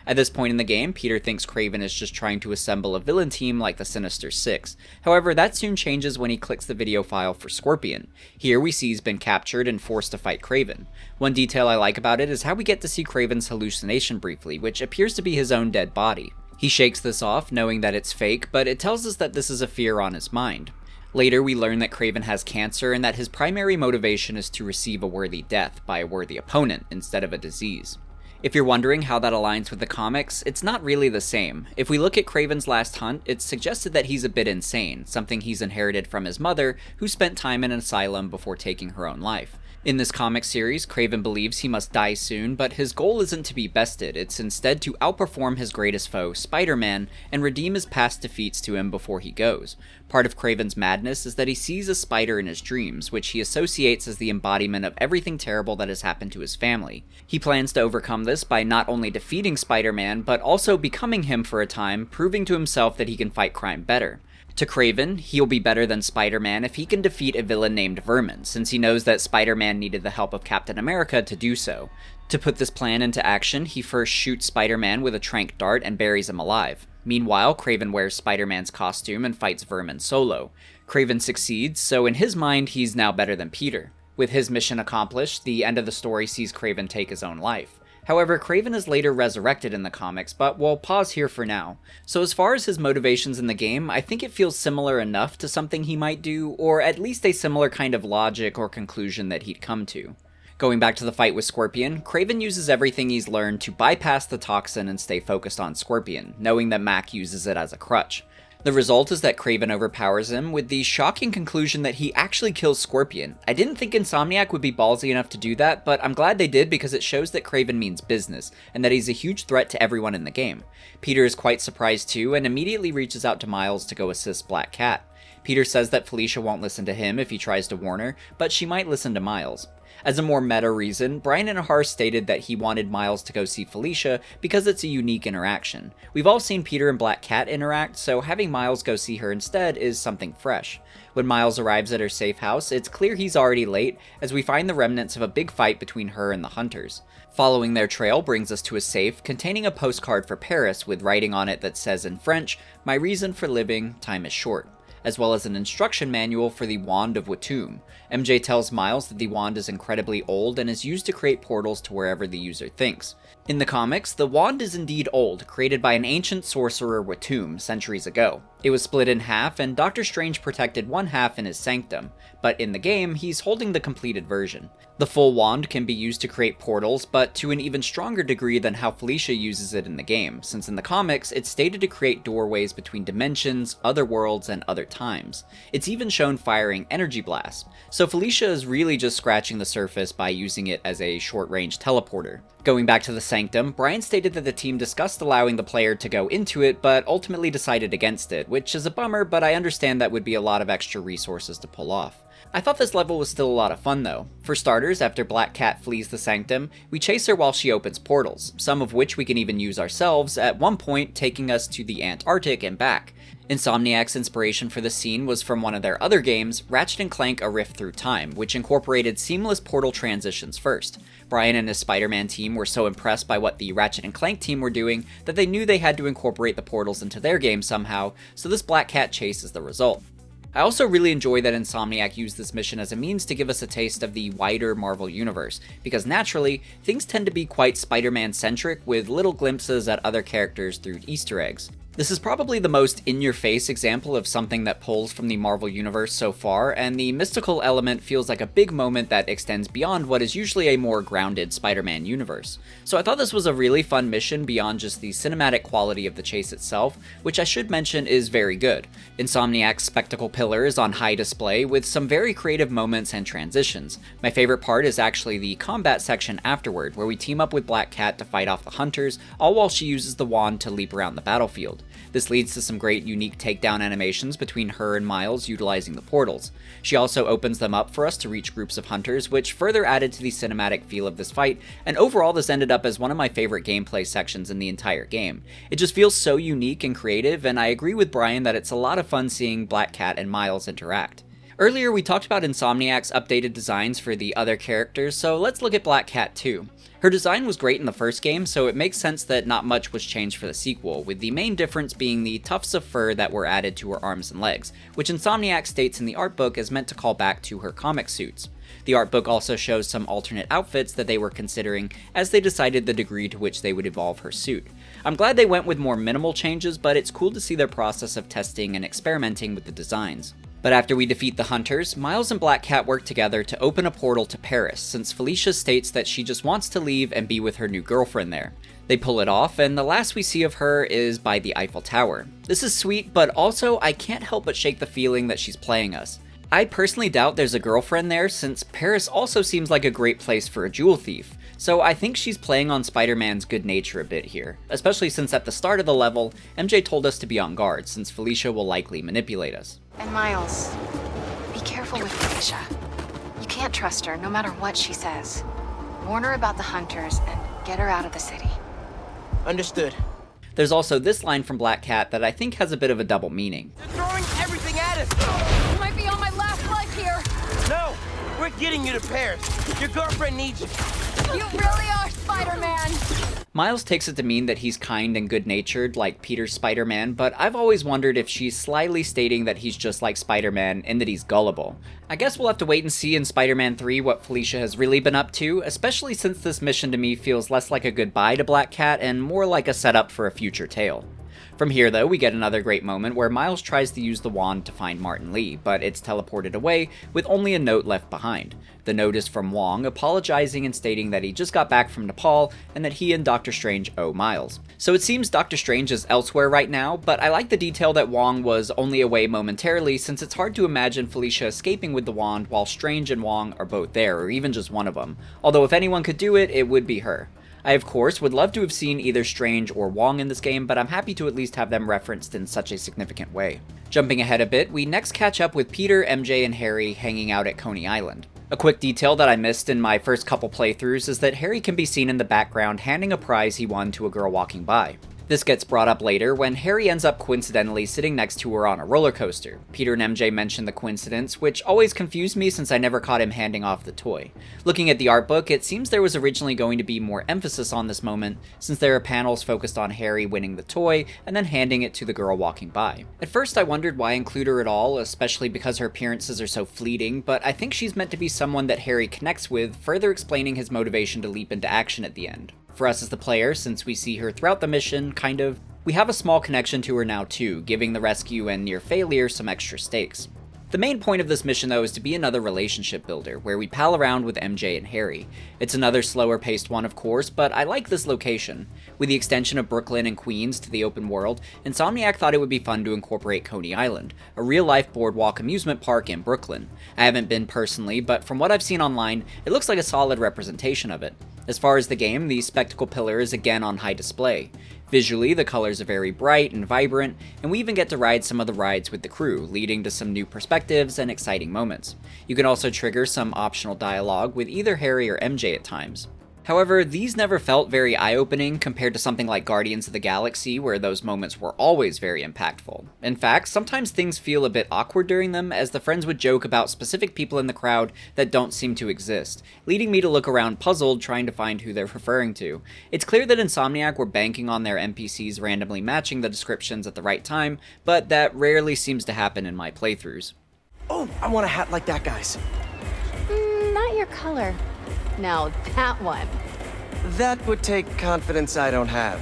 At this point in the game, Peter thinks Kraven is just trying to assemble a villain team like the Sinister Six. However, that soon changes when he clicks the video file for Scorpion. Here we see he's been captured and forced to fight Kraven. One detail I like about it is how we get to see Kraven's hallucination briefly, which appears to be his own dead body. He shakes this off, knowing that it's fake, but it tells us that this is a fear on his mind. Later, we learn that Kraven has cancer and that his primary motivation is to receive a worthy death by a worthy opponent instead of a disease. If you're wondering how that aligns with the comics, it's not really the same. If we look at Kraven's last hunt, it's suggested that he's a bit insane, something he's inherited from his mother, who spent time in an asylum before taking her own life. In this comic series, Kraven believes he must die soon, but his goal isn't to be bested, it's instead to outperform his greatest foe, Spider-Man, and redeem his past defeats to him before he goes. Part of Kraven's madness is that he sees a spider in his dreams, which he associates as the embodiment of everything terrible that has happened to his family. He plans to overcome this by not only defeating Spider-Man, but also becoming him for a time, proving to himself that he can fight crime better. To Kraven, he'll be better than Spider-Man if he can defeat a villain named Vermin, since he knows that Spider-Man needed the help of Captain America to do so. To put this plan into action, he first shoots Spider-Man with a tranq dart and buries him alive. Meanwhile, Kraven wears Spider-Man's costume and fights Vermin solo. Kraven succeeds, so in his mind, he's now better than Peter. With his mission accomplished, the end of the story sees Kraven take his own life. However, Kraven is later resurrected in the comics, but we'll pause here for now. So as far as his motivations in the game, I think it feels similar enough to something he might do, or at least a similar kind of logic or conclusion that he'd come to. Going back to the fight with Scorpion, Kraven uses everything he's learned to bypass the toxin and stay focused on Scorpion, knowing that Mac uses it as a crutch. The result is that Kraven overpowers him, with the shocking conclusion that he actually kills Scorpion. I didn't think Insomniac would be ballsy enough to do that, but I'm glad they did because it shows that Kraven means business, and that he's a huge threat to everyone in the game. Peter is quite surprised too, and immediately reaches out to Miles to go assist Black Cat. Peter says that Felicia won't listen to him if he tries to warn her, but she might listen to Miles. As a more meta reason, Bryan Intihar stated that he wanted Miles to go see Felicia because it's a unique interaction. We've all seen Peter and Black Cat interact, so having Miles go see her instead is something fresh. When Miles arrives at her safe house, it's clear he's already late, as we find the remnants of a big fight between her and the hunters. Following their trail brings us to a safe containing a postcard for Paris with writing on it that says in French, "My reason for living, time is short," as well as an instruction manual for the Wand of Watum. MJ tells Miles that the wand is incredibly old and is used to create portals to wherever the user thinks. In the comics, the wand is indeed old, created by an ancient sorcerer Watum centuries ago. It was split in half, and Doctor Strange protected one half in his sanctum, but in the game, he's holding the completed version. The full wand can be used to create portals, but to an even stronger degree than how Felicia uses it in the game, since in the comics, it's stated to create doorways between dimensions, other worlds, and other times. It's even shown firing energy blasts, so Felicia is really just scratching the surface by using it as a short-range teleporter. Going back to the Sanctum, Bryan stated that the team discussed allowing the player to go into it, but ultimately decided against it, which is a bummer, but I understand that would be a lot of extra resources to pull off. I thought this level was still a lot of fun though. For starters, after Black Cat flees the Sanctum, we chase her while she opens portals, some of which we can even use ourselves, at one point taking us to the Antarctic and back. Insomniac's inspiration for this scene was from one of their other games, Ratchet & Clank: A Rift Through Time, which incorporated seamless portal transitions first. Bryan and his Spider-Man team were so impressed by what the Ratchet & Clank team were doing that they knew they had to incorporate the portals into their game somehow, so this Black Cat chase is the result. I also really enjoy that Insomniac used this mission as a means to give us a taste of the wider Marvel universe, because naturally, things tend to be quite Spider-Man-centric with little glimpses at other characters through Easter eggs. This is probably the most in-your-face example of something that pulls from the Marvel universe so far, and the mystical element feels like a big moment that extends beyond what is usually a more grounded Spider-Man universe. So I thought this was a really fun mission beyond just the cinematic quality of the chase itself, which I should mention is very good. Insomniac's spectacle pillar is on high display with some very creative moments and transitions. My favorite part is actually the combat section afterward, where we team up with Black Cat to fight off the hunters, all while she uses the wand to leap around the battlefield. This leads to some great unique takedown animations between her and Miles utilizing the portals. She also opens them up for us to reach groups of hunters, which further added to the cinematic feel of this fight, and overall this ended up as one of my favorite gameplay sections in the entire game. It just feels so unique and creative, and I agree with Bryan that it's a lot of fun seeing Black Cat and Miles interact. Earlier we talked about Insomniac's updated designs for the other characters, so let's look at Black Cat too. Her design was great in the first game, so it makes sense that not much was changed for the sequel, with the main difference being the tufts of fur that were added to her arms and legs, which Insomniac states in the art book is meant to call back to her comic suits. The art book also shows some alternate outfits that they were considering as they decided the degree to which they would evolve her suit. I'm glad they went with more minimal changes, but it's cool to see their process of testing and experimenting with the designs. But after we defeat the Hunters, Miles and Black Cat work together to open a portal to Paris, since Felicia states that she just wants to leave and be with her new girlfriend there. They pull it off, and the last we see of her is by the Eiffel Tower. This is sweet, but also I can't help but shake the feeling that she's playing us. I personally doubt there's a girlfriend there, since Paris also seems like a great place for a jewel thief. So I think she's playing on Spider-Man's good nature a bit here, especially since at the start of the level, MJ told us to be on guard, since Felicia will likely manipulate us. And Miles, be careful with Felicia. You can't trust her, no matter what she says. Warn her about the Hunters and get her out of the city. Understood. There's also this line from Black Cat that I think has a bit of a double meaning. They're throwing everything at us! You might be on my last life here! No! We're getting you to Paris. Your girlfriend needs you. You really are Spider-Man! Miles takes it to mean that he's kind and good-natured, like Peter's Spider-Man, but I've always wondered if she's slyly stating that he's just like Spider-Man and that he's gullible. I guess we'll have to wait and see in Spider-Man 3 what Felicia has really been up to, especially since this mission to me feels less like a goodbye to Black Cat and more like a setup for a future tale. From here, though, we get another great moment where Miles tries to use the wand to find Martin Li, but it's teleported away with only a note left behind. The note is from Wong, apologizing and stating that he just got back from Nepal and that he and Doctor Strange owe Miles. So it seems Doctor Strange is elsewhere right now, but I like the detail that Wong was only away momentarily, since it's hard to imagine Felicia escaping with the wand while Strange and Wong are both there, or even just one of them. Although if anyone could do it, it would be her. I of course would love to have seen either Strange or Wong in this game, but I'm happy to at least have them referenced in such a significant way. Jumping ahead a bit, we next catch up with Peter, MJ, and Harry hanging out at Coney Island. A quick detail that I missed in my first couple playthroughs is that Harry can be seen in the background handing a prize he won to a girl walking by. This gets brought up later when Harry ends up coincidentally sitting next to her on a roller coaster. Peter and MJ mention the coincidence, which always confused me since I never caught him handing off the toy. Looking at the art book, it seems there was originally going to be more emphasis on this moment, since there are panels focused on Harry winning the toy and then handing it to the girl walking by. At first I wondered why include her at all, especially because her appearances are so fleeting, but I think she's meant to be someone that Harry connects with, further explaining his motivation to leap into action at the end. For us as the player, since we see her throughout the mission, we have a small connection to her now too, giving the rescue and near failure some extra stakes. The main point of this mission though is to be another relationship builder, where we pal around with MJ and Harry. It's another slower paced one of course, but I like this location. With the extension of Brooklyn and Queens to the open world, Insomniac thought it would be fun to incorporate Coney Island, a real-life boardwalk amusement park in Brooklyn. I haven't been personally, but from what I've seen online, it looks like a solid representation of it. As far as the game, the spectacle pillar is again on high display. Visually, the colors are very bright and vibrant, and we even get to ride some of the rides with the crew, leading to some new perspectives and exciting moments. You can also trigger some optional dialogue with either Harry or MJ at times. However, these never felt very eye-opening compared to something like Guardians of the Galaxy, where those moments were always very impactful. In fact, sometimes things feel a bit awkward during them, as the friends would joke about specific people in the crowd that don't seem to exist, leading me to look around puzzled trying to find who they're referring to. It's clear that Insomniac were banking on their NPCs randomly matching the descriptions at the right time, but that rarely seems to happen in my playthroughs. Oh, I want a hat like that guy's. Not your color. Now that one. That would take confidence I don't have.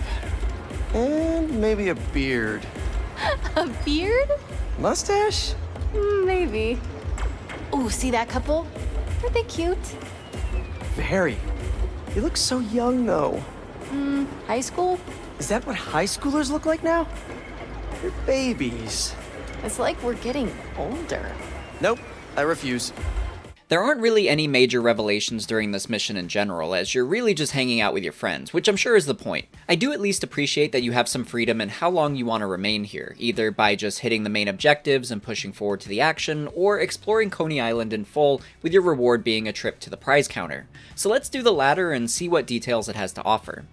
And maybe a beard. A beard? Mustache? Maybe. Ooh, see that couple? Aren't they cute? Very. You look so young, though. High school? Is that what high schoolers look like now? They're babies. It's like we're getting older. Nope, I refuse. There aren't really any major revelations during this mission in general, as you're really just hanging out with your friends, which I'm sure is the point. I do at least appreciate that you have some freedom in how long you want to remain here, either by just hitting the main objectives and pushing forward to the action, or exploring Coney Island in full, with your reward being a trip to the prize counter. So let's do the latter and see what details it has to offer.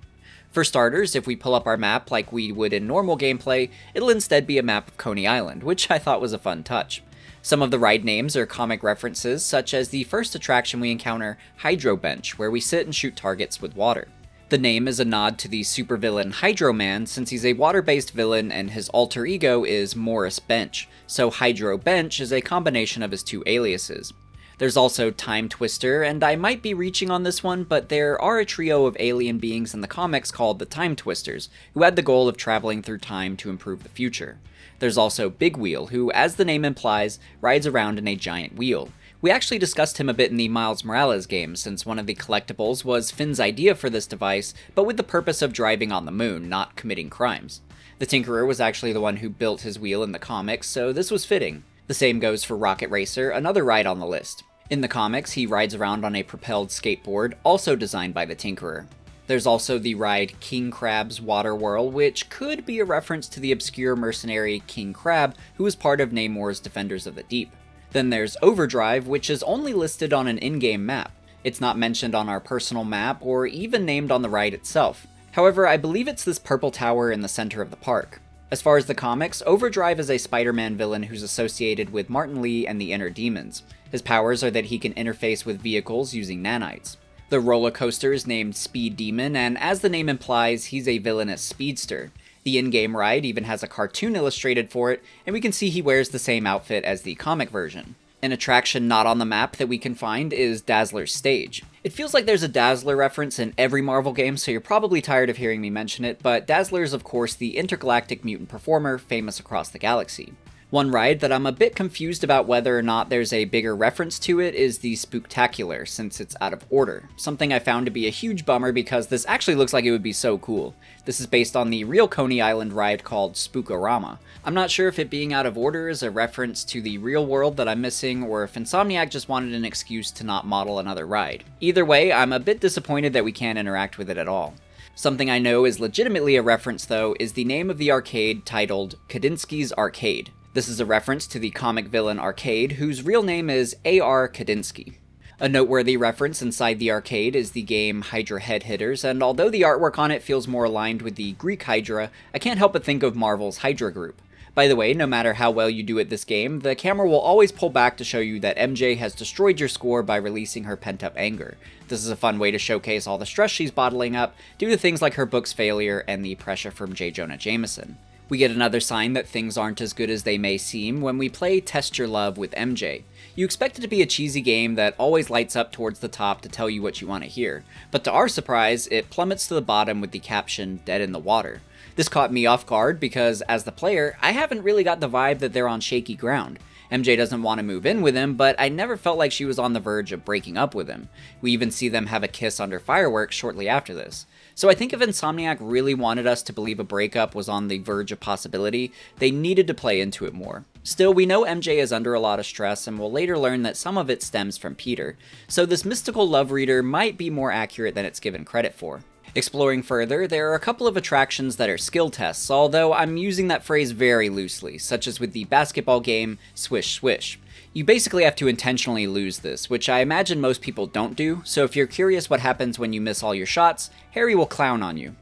For starters, if we pull up our map like we would in normal gameplay, it'll instead be a map of Coney Island, which I thought was a fun touch. Some of the ride names are comic references, such as the first attraction we encounter, Hydro Bench, where we sit and shoot targets with water. The name is a nod to the supervillain Hydro Man, since he's a water-based villain and his alter ego is Morris Bench, so Hydro Bench is a combination of his two aliases. There's also Time Twister, and I might be reaching on this one, but there are a trio of alien beings in the comics called the Time Twisters, who had the goal of traveling through time to improve the future. There's also Big Wheel, who, as the name implies, rides around in a giant wheel. We actually discussed him a bit in the Miles Morales game, since one of the collectibles was Finn's idea for this device, but with the purpose of driving on the moon, not committing crimes. The Tinkerer was actually the one who built his wheel in the comics, so this was fitting. The same goes for Rocket Racer, another ride on the list. In the comics, he rides around on a propelled skateboard, also designed by the Tinkerer. There's also the ride King Crab's Water Whirl, which could be a reference to the obscure mercenary King Crab, who was part of Namor's Defenders of the Deep. Then there's Overdrive, which is only listed on an in-game map. It's not mentioned on our personal map, or even named on the ride itself. However, I believe it's this purple tower in the center of the park. As far as the comics, Overdrive is a Spider-Man villain who's associated with Martin Lee and the Inner Demons. His powers are that he can interface with vehicles using nanites. The roller coaster is named Speed Demon, and as the name implies, he's a villainous speedster. The in-game ride even has a cartoon illustrated for it, and we can see he wears the same outfit as the comic version. An attraction not on the map that we can find is Dazzler's Stage. It feels like there's a Dazzler reference in every Marvel game, so you're probably tired of hearing me mention it, but Dazzler is of course the intergalactic mutant performer famous across the galaxy. One ride that I'm a bit confused about whether or not there's a bigger reference to it is the Spooktacular, since it's out of order. Something I found to be a huge bummer because this actually looks like it would be so cool. This is based on the real Coney Island ride called Spookorama. I'm not sure if it being out of order is a reference to the real world that I'm missing, or if Insomniac just wanted an excuse to not model another ride. Either way, I'm a bit disappointed that we can't interact with it at all. Something I know is legitimately a reference though is the name of the arcade titled Kadinsky's Arcade. This is a reference to the comic villain Arcade, whose real name is A.R. Kadinsky. A noteworthy reference inside the arcade is the game Hydra Head Hitters, and although the artwork on it feels more aligned with the Greek Hydra, I can't help but think of Marvel's Hydra group. By the way, no matter how well you do at this game, the camera will always pull back to show you that MJ has destroyed your score by releasing her pent-up anger. This is a fun way to showcase all the stress she's bottling up due to things like her book's failure and the pressure from J. Jonah Jameson. We get another sign that things aren't as good as they may seem when we play Test Your Love with MJ. You expect it to be a cheesy game that always lights up towards the top to tell you what you want to hear, but to our surprise, it plummets to the bottom with the caption, "Dead in the Water." This caught me off guard because, as the player, I haven't really got the vibe that they're on shaky ground. MJ doesn't want to move in with him, but I never felt like she was on the verge of breaking up with him. We even see them have a kiss under fireworks shortly after this. So I think if Insomniac really wanted us to believe a breakup was on the verge of possibility, they needed to play into it more. Still, we know MJ is under a lot of stress, and we'll later learn that some of it stems from Peter, so this mystical love reader might be more accurate than it's given credit for. Exploring further, there are a couple of attractions that are skill tests, although I'm using that phrase very loosely, such as with the basketball game Swish Swish. You basically have to intentionally lose this, which I imagine most people don't do, so if you're curious what happens when you miss all your shots, Harry will clown on you.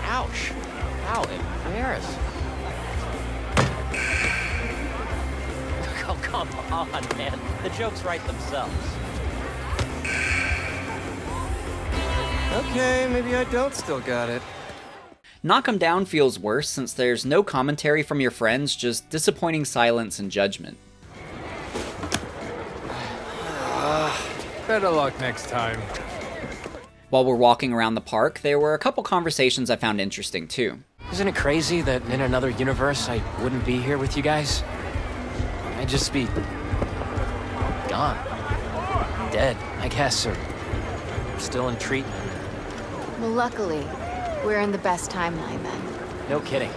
Ouch. How embarrassing. Oh, come on, man. The jokes write themselves. Okay, maybe I don't still got it. Knock 'em Down feels worse since there's no commentary from your friends, just disappointing silence and judgment. Better luck next time. While we're walking around the park, there were a couple conversations I found interesting too. Isn't it crazy that in another universe I wouldn't be here with you guys? I'd just be gone. Dead, I guess, or still in treatment. Well, luckily, we're in the best timeline then. No kidding.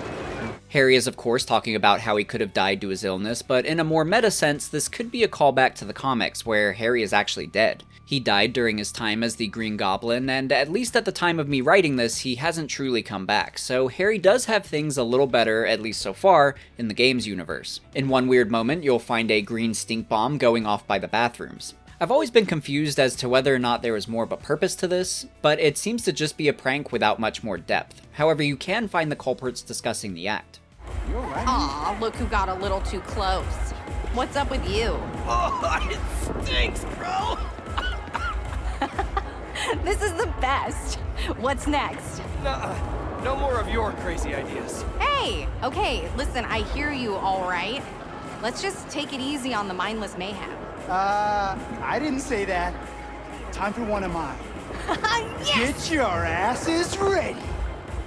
Harry is of course talking about how he could have died to his illness, but in a more meta sense, this could be a callback to the comics where Harry is actually dead. He died during his time as the Green Goblin, and at least at the time of me writing this, he hasn't truly come back, so Harry does have things a little better, at least so far, in the game's universe. In one weird moment, you'll find a green stink bomb going off by the bathrooms. I've always been confused as to whether or not there was more of a purpose to this, but it seems to just be a prank without much more depth. However, you can find the culprits discussing the act. Aw, look who got a little too close. What's up with you? Oh, it stinks, bro! This is the best. What's next? No more of your crazy ideas. Hey, okay, listen, I hear you, all right. Let's just take it easy on the mindless mayhem. I didn't say that. Time for one of mine. Yes! Get your asses ready.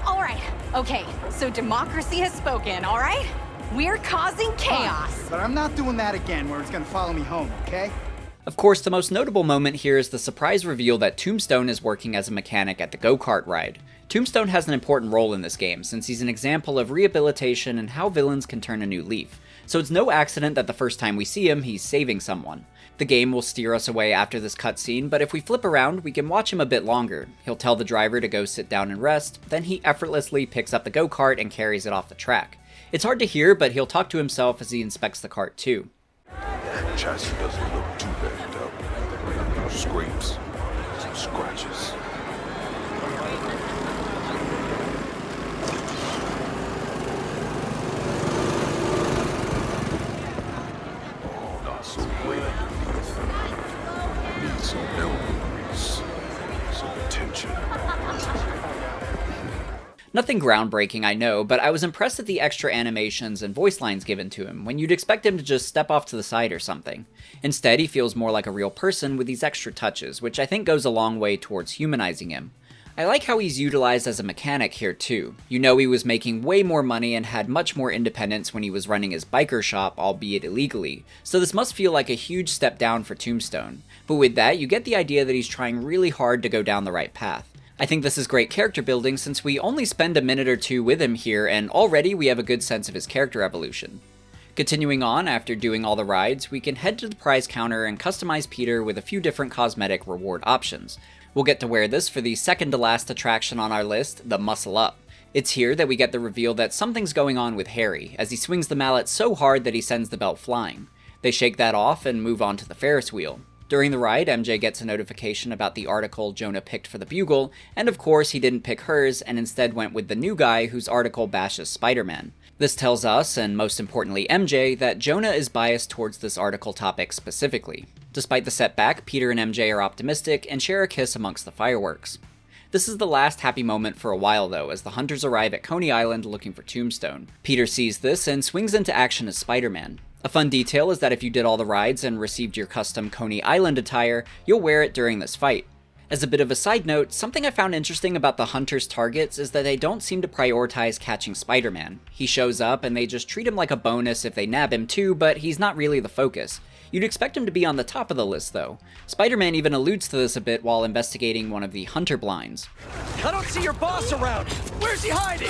All right, okay, so democracy has spoken, all right? We're causing chaos. But I'm not doing that again where it's gonna follow me home, okay? Of course, the most notable moment here is the surprise reveal that Tombstone is working as a mechanic at the go-kart ride. Tombstone has an important role in this game, since he's an example of rehabilitation and how villains can turn a new leaf. So it's no accident that the first time we see him, he's saving someone. The game will steer us away after this cutscene, but if we flip around, we can watch him a bit longer. He'll tell the driver to go sit down and rest, then he effortlessly picks up the go-kart and carries it off the track. It's hard to hear, but he'll talk to himself as he inspects the cart too. That chassis doesn't look too banged up. Scrapes, some scratches. Oh, not so great underneath. Need some elbow grease, some attention. Nothing groundbreaking, I know, but I was impressed at the extra animations and voice lines given to him, when you'd expect him to just step off to the side or something. Instead, he feels more like a real person with these extra touches, which I think goes a long way towards humanizing him. I like how he's utilized as a mechanic here too. You know he was making way more money and had much more independence when he was running his biker shop, albeit illegally, so this must feel like a huge step down for Tombstone. But with that, you get the idea that he's trying really hard to go down the right path. I think this is great character building since we only spend a minute or two with him here and already we have a good sense of his character evolution. Continuing on, after doing all the rides, we can head to the prize counter and customize Peter with a few different cosmetic reward options. We'll get to wear this for the second to last attraction on our list, the Muscle Up. It's here that we get the reveal that something's going on with Harry, as he swings the mallet so hard that he sends the belt flying. They shake that off and move on to the Ferris wheel. During the ride, MJ gets a notification about the article Jonah picked for the Bugle, and of course he didn't pick hers and instead went with the new guy whose article bashes Spider-Man. This tells us, and most importantly MJ, that Jonah is biased towards this article topic specifically. Despite the setback, Peter and MJ are optimistic and share a kiss amongst the fireworks. This is the last happy moment for a while though, as the hunters arrive at Coney Island looking for Tombstone. Peter sees this and swings into action as Spider-Man. A fun detail is that if you did all the rides and received your custom Coney Island attire, you'll wear it during this fight. As a bit of a side note, something I found interesting about the hunters' targets is that they don't seem to prioritize catching Spider-Man. He shows up and they just treat him like a bonus if they nab him too, but he's not really the focus. You'd expect him to be on the top of the list though. Spider-Man even alludes to this a bit while investigating one of the hunter blinds. I don't see your boss around. Where's he hiding?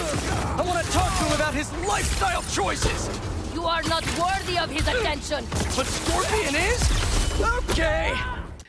I want to talk to him about his lifestyle choices. You are not worthy of his attention. But Scorpion is? Okay.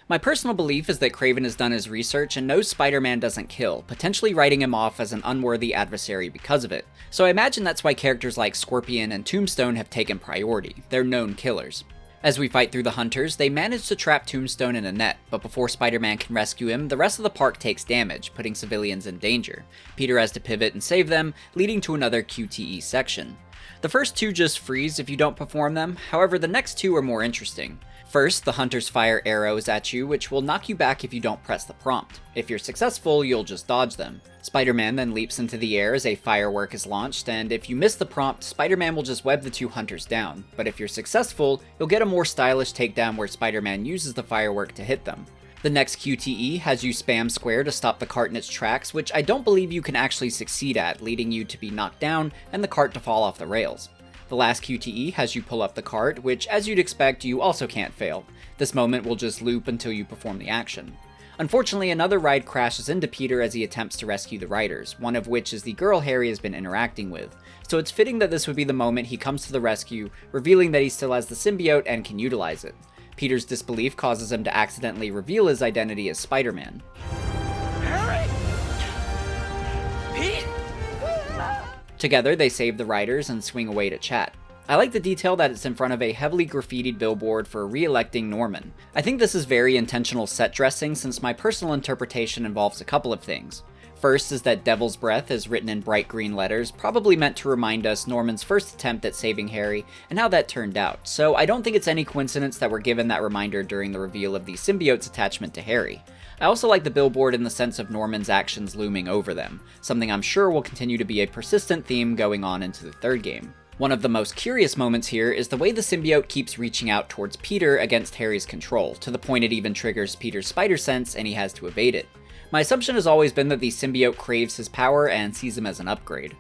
My personal belief is that Kraven has done his research and knows Spider-Man doesn't kill, potentially writing him off as an unworthy adversary because of it. So I imagine that's why characters like Scorpion and Tombstone have taken priority. They're known killers. As we fight through the hunters, they manage to trap Tombstone in a net, but before Spider-Man can rescue him, the rest of the park takes damage, putting civilians in danger. Peter has to pivot and save them, leading to another QTE section. The first two just freeze if you don't perform them, however the next two are more interesting. First, the hunters fire arrows at you, which will knock you back if you don't press the prompt. If you're successful, you'll just dodge them. Spider-Man then leaps into the air as a firework is launched, and if you miss the prompt, Spider-Man will just web the two hunters down. But if you're successful, you'll get a more stylish takedown where Spider-Man uses the firework to hit them. The next QTE has you spam square to stop the cart in its tracks, which I don't believe you can actually succeed at, leading you to be knocked down and the cart to fall off the rails. The last QTE has you pull up the cart, which as you'd expect you also can't fail. This moment will just loop until you perform the action. Unfortunately, another ride crashes into Peter as he attempts to rescue the riders, one of which is the girl Harry has been interacting with. So it's fitting that this would be the moment he comes to the rescue, revealing that he still has the symbiote and can utilize it. Peter's disbelief causes him to accidentally reveal his identity as Spider-Man. Harry! Pete? Together, they save the riders and swing away to chat. I like the detail that it's in front of a heavily graffitied billboard for re-electing Norman. I think this is very intentional set dressing since my personal interpretation involves a couple of things. First is that Devil's Breath is written in bright green letters, probably meant to remind us Norman's first attempt at saving Harry and how that turned out, so I don't think it's any coincidence that we're given that reminder during the reveal of the symbiote's attachment to Harry. I also like the billboard in the sense of Norman's actions looming over them, something I'm sure will continue to be a persistent theme going on into the third game. One of the most curious moments here is the way the symbiote keeps reaching out towards Peter against Harry's control, to the point it even triggers Peter's spider sense and he has to evade it. My assumption has always been that the symbiote craves his power and sees him as an upgrade.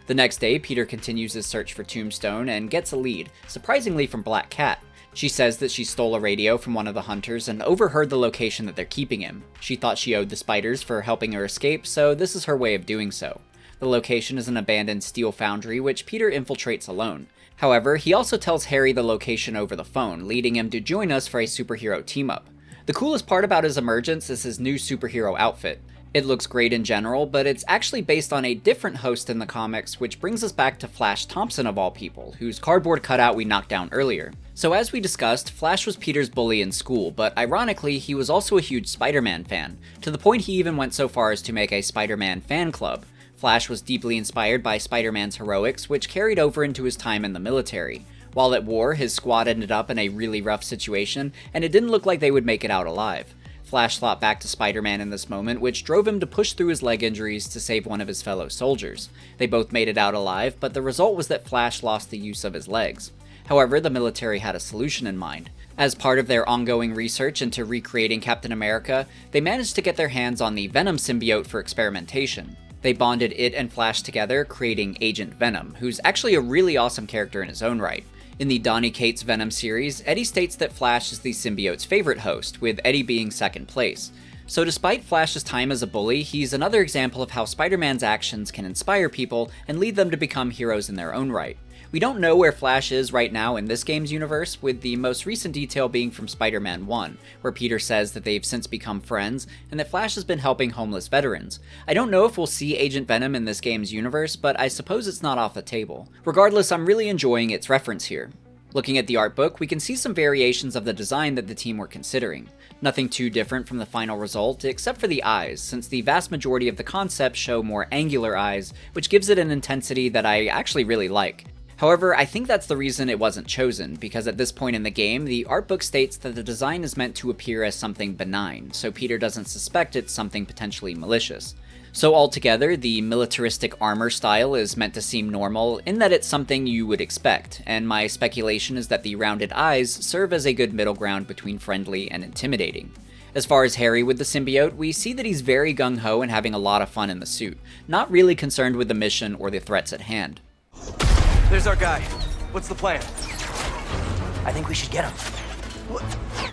The next day, Peter continues his search for Tombstone and gets a lead, surprisingly from Black Cat. She says that she stole a radio from one of the hunters and overheard the location that they're keeping him. She thought she owed the spiders for helping her escape, so this is her way of doing so. The location is an abandoned steel foundry, which Peter infiltrates alone. However, he also tells Harry the location over the phone, leading him to join us for a superhero team-up. The coolest part about his emergence is his new superhero outfit. It looks great in general, but it's actually based on a different host in the comics, which brings us back to Flash Thompson of all people, whose cardboard cutout we knocked down earlier. So as we discussed, Flash was Peter's bully in school, but ironically, he was also a huge Spider-Man fan, to the point he even went so far as to make a Spider-Man fan club. Flash was deeply inspired by Spider-Man's heroics, which carried over into his time in the military. While at war, his squad ended up in a really rough situation, and it didn't look like they would make it out alive. Flash thought back to Spider-Man in this moment, which drove him to push through his leg injuries to save one of his fellow soldiers. They both made it out alive, but the result was that Flash lost the use of his legs. However, the military had a solution in mind. As part of their ongoing research into recreating Captain America, they managed to get their hands on the Venom symbiote for experimentation. They bonded it and Flash together, creating Agent Venom, who's actually a really awesome character in his own right. In the Donny Cates Venom series, Eddie states that Flash is the symbiote's favorite host, with Eddie being second place. So despite Flash's time as a bully, he's another example of how Spider-Man's actions can inspire people and lead them to become heroes in their own right. We don't know where Flash is right now in this game's universe, with the most recent detail being from Spider-Man 1, where Peter says that they've since become friends, and that Flash has been helping homeless veterans. I don't know if we'll see Agent Venom in this game's universe, but I suppose it's not off the table. Regardless, I'm really enjoying its reference here. Looking at the art book, we can see some variations of the design that the team were considering. Nothing too different from the final result, except for the eyes, since the vast majority of the concepts show more angular eyes, which gives it an intensity that I actually really like. However, I think that's the reason it wasn't chosen, because at this point in the game, the art book states that the design is meant to appear as something benign, so Peter doesn't suspect it's something potentially malicious. So altogether, the militaristic armor style is meant to seem normal, in that it's something you would expect, and my speculation is that the rounded eyes serve as a good middle ground between friendly and intimidating. As far as Harry with the symbiote, we see that he's very gung-ho and having a lot of fun in the suit, not really concerned with the mission or the threats at hand. There's our guy. What's the plan? I think we should get him.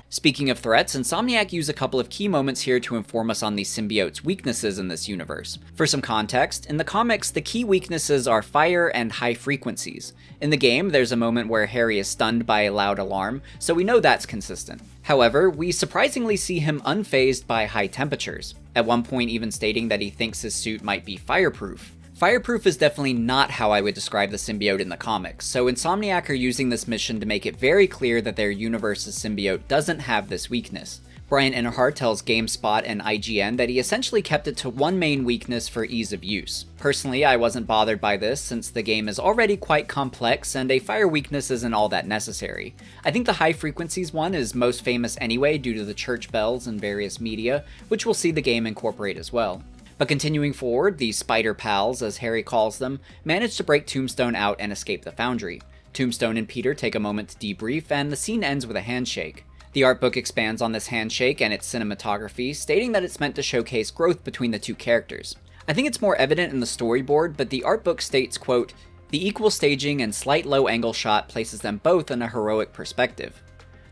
Speaking of threats, Insomniac use a couple of key moments here to inform us on the symbiote's weaknesses in this universe. For some context, in the comics, the key weaknesses are fire and high frequencies. In the game, there's a moment where Harry is stunned by a loud alarm, so we know that's consistent. However, we surprisingly see him unfazed by high temperatures, at one point even stating that he thinks his suit might be fireproof. Fireproof is definitely not how I would describe the symbiote in the comics, so Insomniac are using this mission to make it very clear that their universe's symbiote doesn't have this weakness. Bryan Intihar tells GameSpot and IGN that he essentially kept it to one main weakness for ease of use. Personally, I wasn't bothered by this since the game is already quite complex and a fire weakness isn't all that necessary. I think the high frequencies one is most famous anyway due to the church bells and various media, which we'll see the game incorporate as well. But continuing forward, the Spider Pals, as Harry calls them, manage to break Tombstone out and escape the foundry. Tombstone and Peter take a moment to debrief, and the scene ends with a handshake. The art book expands on this handshake and its cinematography, stating that it's meant to showcase growth between the two characters. I think it's more evident in the storyboard, but the art book states, quote, "The equal staging and slight low-angle shot places them both in a heroic perspective."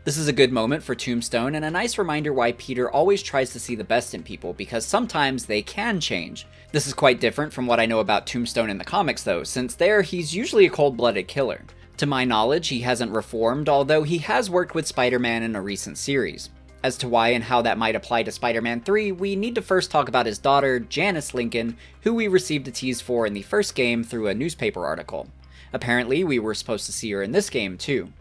This is a good moment for Tombstone and a nice reminder why Peter always tries to see the best in people, because sometimes they can change. This is quite different from what I know about Tombstone in the comics though, since there he's usually a cold-blooded killer. To my knowledge, he hasn't reformed, although he has worked with Spider-Man in a recent series. As to why and how that might apply to Spider-Man 3, we need to first talk about his daughter, Janice Lincoln, who we received a tease for in the first game through a newspaper article. Apparently, we were supposed to see her in this game too.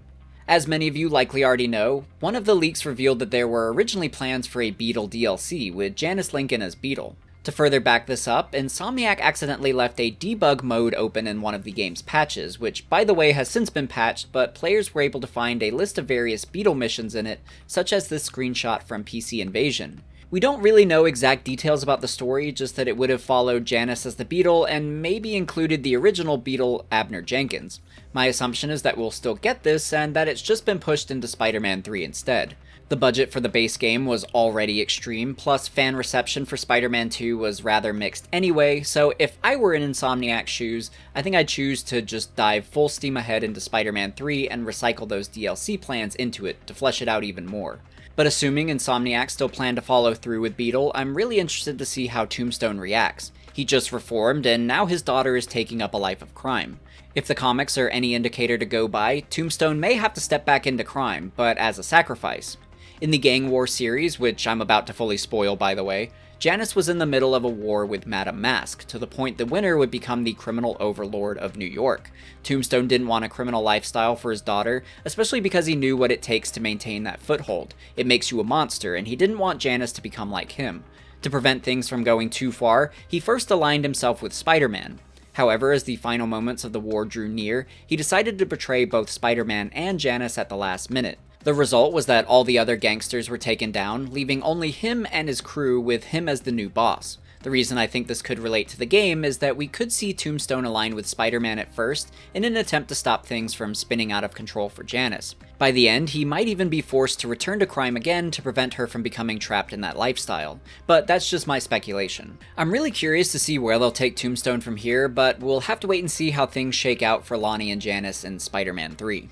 As many of you likely already know, one of the leaks revealed that there were originally plans for a Beetle DLC with Janice Lincoln as Beetle. To further back this up, Insomniac accidentally left a debug mode open in one of the game's patches, which by the way has since been patched, but players were able to find a list of various Beetle missions in it, such as this screenshot from PC Invasion. We don't really know exact details about the story, just that it would have followed Janice as the Beetle and maybe included the original Beetle, Abner Jenkins. My assumption is that we'll still get this, and that it's just been pushed into Spider-Man 3 instead. The budget for the base game was already extreme, plus fan reception for Spider-Man 2 was rather mixed anyway, so if I were in Insomniac's shoes, I think I'd choose to just dive full steam ahead into Spider-Man 3 and recycle those DLC plans into it to flesh it out even more. But assuming Insomniac still plan to follow through with Beetle, I'm really interested to see how Tombstone reacts. He just reformed, and now his daughter is taking up a life of crime. If the comics are any indicator to go by, Tombstone may have to step back into crime, but as a sacrifice. In the Gang War series, which I'm about to fully spoil by the way, Janice was in the middle of a war with Madame Mask, to the point the winner would become the criminal overlord of New York. Tombstone didn't want a criminal lifestyle for his daughter, especially because he knew what it takes to maintain that foothold. It makes you a monster, and he didn't want Janice to become like him. To prevent things from going too far, he first aligned himself with Spider-Man. However, as the final moments of the war drew near, he decided to betray both Spider-Man and Janice at the last minute. The result was that all the other gangsters were taken down, leaving only him and his crew with him as the new boss. The reason I think this could relate to the game is that we could see Tombstone align with Spider-Man at first in an attempt to stop things from spinning out of control for Janice. By the end, he might even be forced to return to crime again to prevent her from becoming trapped in that lifestyle. But that's just my speculation. I'm really curious to see where they'll take Tombstone from here, but we'll have to wait and see how things shake out for Lonnie and Janice in Spider-Man 3.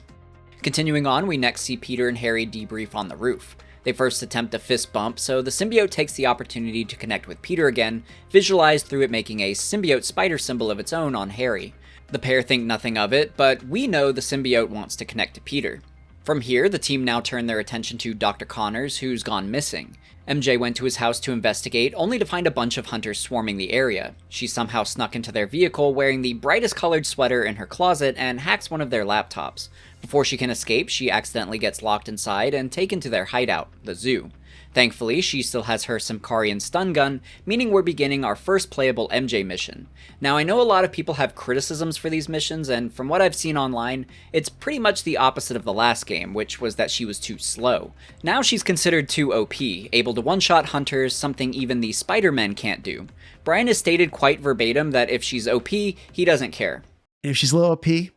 Continuing on, we next see Peter and Harry debrief on the roof. They first attempt a fist bump, so the symbiote takes the opportunity to connect with Peter again, visualized through it making a symbiote spider symbol of its own on Harry. The pair think nothing of it, but we know the symbiote wants to connect to Peter. From here, the team now turn their attention to Dr. Connors, who's gone missing. MJ went to his house to investigate, only to find a bunch of hunters swarming the area. She somehow snuck into their vehicle wearing the brightest colored sweater in her closet and hacks one of their laptops. Before she can escape, she accidentally gets locked inside and taken to their hideout, the zoo. Thankfully, she still has her Symkarian stun gun, meaning we're beginning our first playable MJ mission. Now, I know a lot of people have criticisms for these missions, and from what I've seen online, it's pretty much the opposite of the last game, which was that she was too slow. Now she's considered too OP, able to one-shot hunters, something even the Spider-Men can't do. Bryan has stated quite verbatim that if she's OP, he doesn't care. If she's low OP, I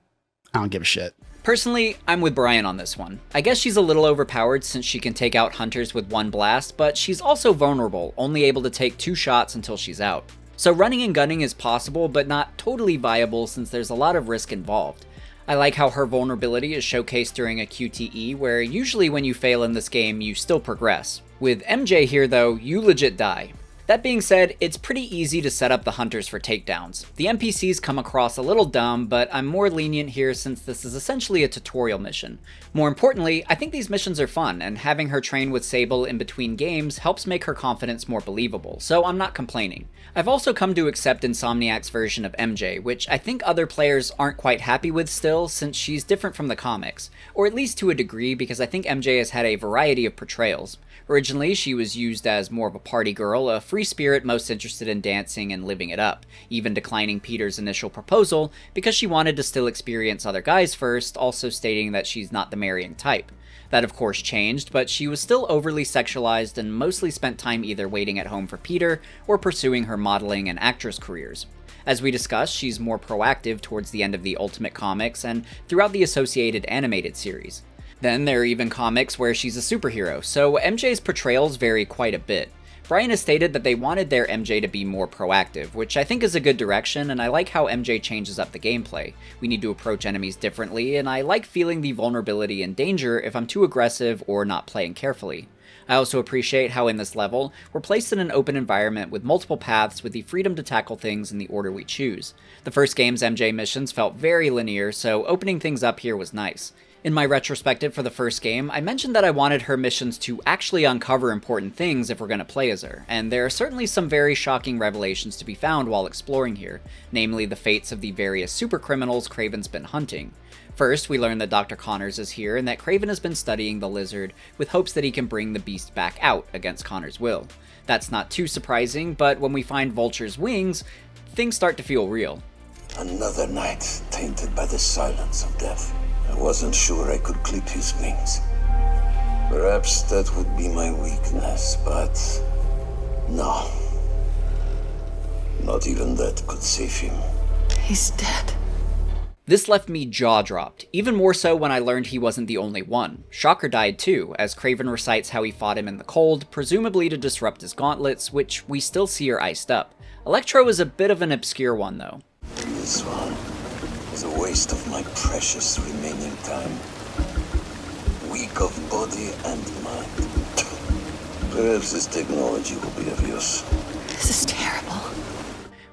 don't give a shit. Personally, I'm with Bryan on this one. I guess she's a little overpowered since she can take out hunters with one blast, but she's also vulnerable, only able to take 2 shots until she's out. So running and gunning is possible, but not totally viable since there's a lot of risk involved. I like how her vulnerability is showcased during a QTE, where usually when you fail in this game, you still progress. With MJ here though, you legit die. That being said, it's pretty easy to set up the hunters for takedowns. The NPCs come across a little dumb, but I'm more lenient here since this is essentially a tutorial mission. More importantly, I think these missions are fun, and having her train with Sable in between games helps make her confidence more believable, so I'm not complaining. I've also come to accept Insomniac's version of MJ, which I think other players aren't quite happy with still, since she's different from the comics, or at least to a degree because I think MJ has had a variety of portrayals. Originally, she was used as more of a party girl, a free spirit most interested in dancing and living it up, even declining Peter's initial proposal because she wanted to still experience other guys first, also stating that she's not the marrying type. That of course changed, but she was still overly sexualized and mostly spent time either waiting at home for Peter or pursuing her modeling and actress careers. As we discussed, she's more proactive towards the end of the Ultimate comics and throughout the associated animated series. Then there are even comics where she's a superhero, so MJ's portrayals vary quite a bit. Bryan has stated that they wanted their MJ to be more proactive, which I think is a good direction, and I like how MJ changes up the gameplay. We need to approach enemies differently, and I like feeling the vulnerability and danger if I'm too aggressive or not playing carefully. I also appreciate how in this level, we're placed in an open environment with multiple paths with the freedom to tackle things in the order we choose. The first game's MJ missions felt very linear, so opening things up here was nice. In my retrospective for the first game, I mentioned that I wanted her missions to actually uncover important things if we're going to play as her, and there are certainly some very shocking revelations to be found while exploring here, namely the fates of the various supercriminals Kraven's been hunting. First, we learn that Dr. Connors is here and that Kraven has been studying the lizard with hopes that he can bring the beast back out against Connors' will. That's not too surprising, but when we find Vulture's wings, things start to feel real. Another night tainted by the silence of death. I wasn't sure I could clip his wings. Perhaps that would be my weakness, but no. Not even that could save him. He's dead. This left me jaw-dropped, even more so when I learned he wasn't the only one. Shocker died too, as Kraven recites how he fought him in the cold, presumably to disrupt his gauntlets, which we still see are iced up. Electro is a bit of an obscure one though. This one is a waste of my precious remaining time. Weak of body and mind. Perhaps this technology will be of use. This is terrible.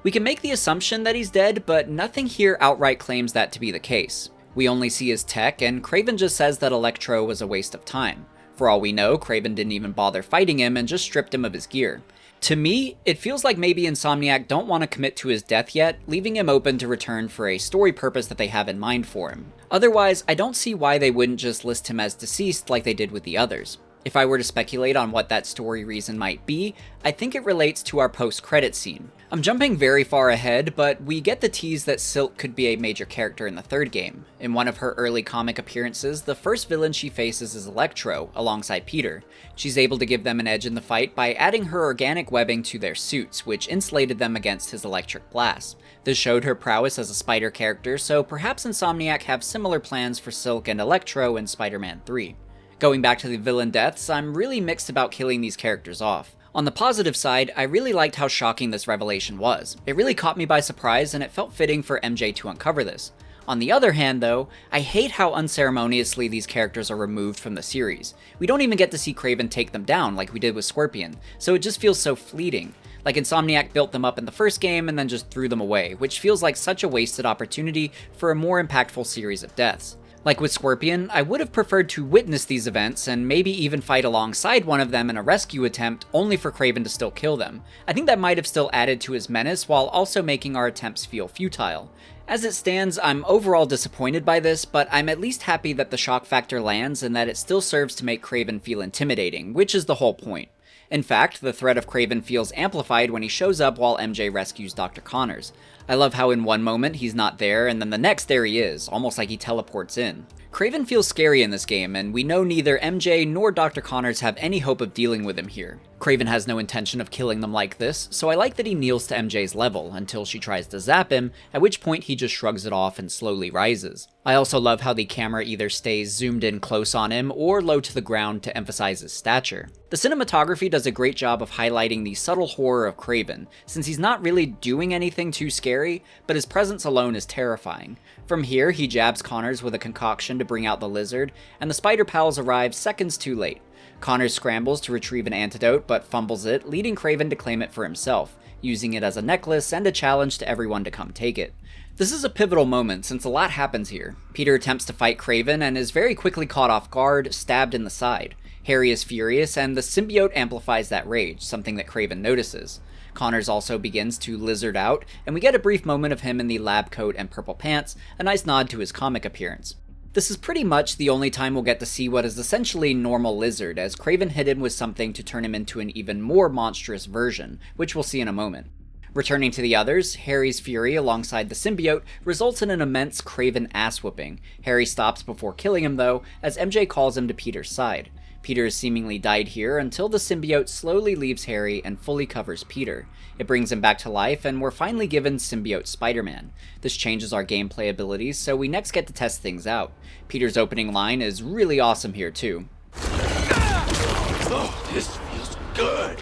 We can make the assumption that he's dead, but nothing here outright claims that to be the case. We only see his tech, and Kraven just says that Electro was a waste of time. For all we know, Kraven didn't even bother fighting him and just stripped him of his gear. To me, it feels like maybe Insomniac don't want to commit to his death yet, leaving him open to return for a story purpose that they have in mind for him. Otherwise, I don't see why they wouldn't just list him as deceased like they did with the others. If I were to speculate on what that story reason might be, I think it relates to our post-credit scene. I'm jumping very far ahead, but we get the tease that Silk could be a major character in the third game. In one of her early comic appearances, the first villain she faces is Electro, alongside Peter. She's able to give them an edge in the fight by adding her organic webbing to their suits, which insulated them against his electric blast. This showed her prowess as a Spider character, so perhaps Insomniac have similar plans for Silk and Electro in Spider-Man 3. Going back to the villain deaths, I'm really mixed about killing these characters off. On the positive side, I really liked how shocking this revelation was. It really caught me by surprise, and it felt fitting for MJ to uncover this. On the other hand though, I hate how unceremoniously these characters are removed from the series. We don't even get to see Kraven take them down like we did with Scorpion, so it just feels so fleeting. Like Insomniac built them up in the first game and then just threw them away, which feels like such a wasted opportunity for a more impactful series of deaths. Like with Scorpion, I would have preferred to witness these events and maybe even fight alongside one of them in a rescue attempt only for Kraven to still kill them. I think that might have still added to his menace while also making our attempts feel futile. As it stands, I'm overall disappointed by this, but I'm at least happy that the shock factor lands and that it still serves to make Kraven feel intimidating, which is the whole point. In fact, the threat of Kraven feels amplified when he shows up while MJ rescues Dr. Connors. I love how in one moment he's not there, and then the next there he is, almost like he teleports in. Kraven feels scary in this game, and we know neither MJ nor Dr. Connors have any hope of dealing with him here. Kraven has no intention of killing them like this, so I like that he kneels to MJ's level until she tries to zap him, at which point he just shrugs it off and slowly rises. I also love how the camera either stays zoomed in close on him or low to the ground to emphasize his stature. The cinematography does a great job of highlighting the subtle horror of Kraven, since he's not really doing anything too scary, but his presence alone is terrifying. From here, he jabs Connors with a concoction to bring out the lizard, and the Spider Pals arrive seconds too late. Connors scrambles to retrieve an antidote, but fumbles it, leading Kraven to claim it for himself, using it as a necklace and a challenge to everyone to come take it. This is a pivotal moment since a lot happens here. Peter attempts to fight Kraven and is very quickly caught off guard, stabbed in the side. Harry is furious, and the symbiote amplifies that rage, something that Kraven notices. Connors also begins to lizard out, and we get a brief moment of him in the lab coat and purple pants, a nice nod to his comic appearance. This is pretty much the only time we'll get to see what is essentially normal Lizard, as Kraven hit him with something to turn him into an even more monstrous version, which we'll see in a moment. Returning to the others, Harry's fury alongside the symbiote results in an immense Kraven ass-whooping. Harry stops before killing him though, as MJ calls him to Peter's side. Peter has seemingly died here until the symbiote slowly leaves Harry and fully covers Peter. It brings him back to life, and we're finally given Symbiote Spider-Man. This changes our gameplay abilities, so we next get to test things out. Peter's opening line is really awesome here too. Oh, this feels good.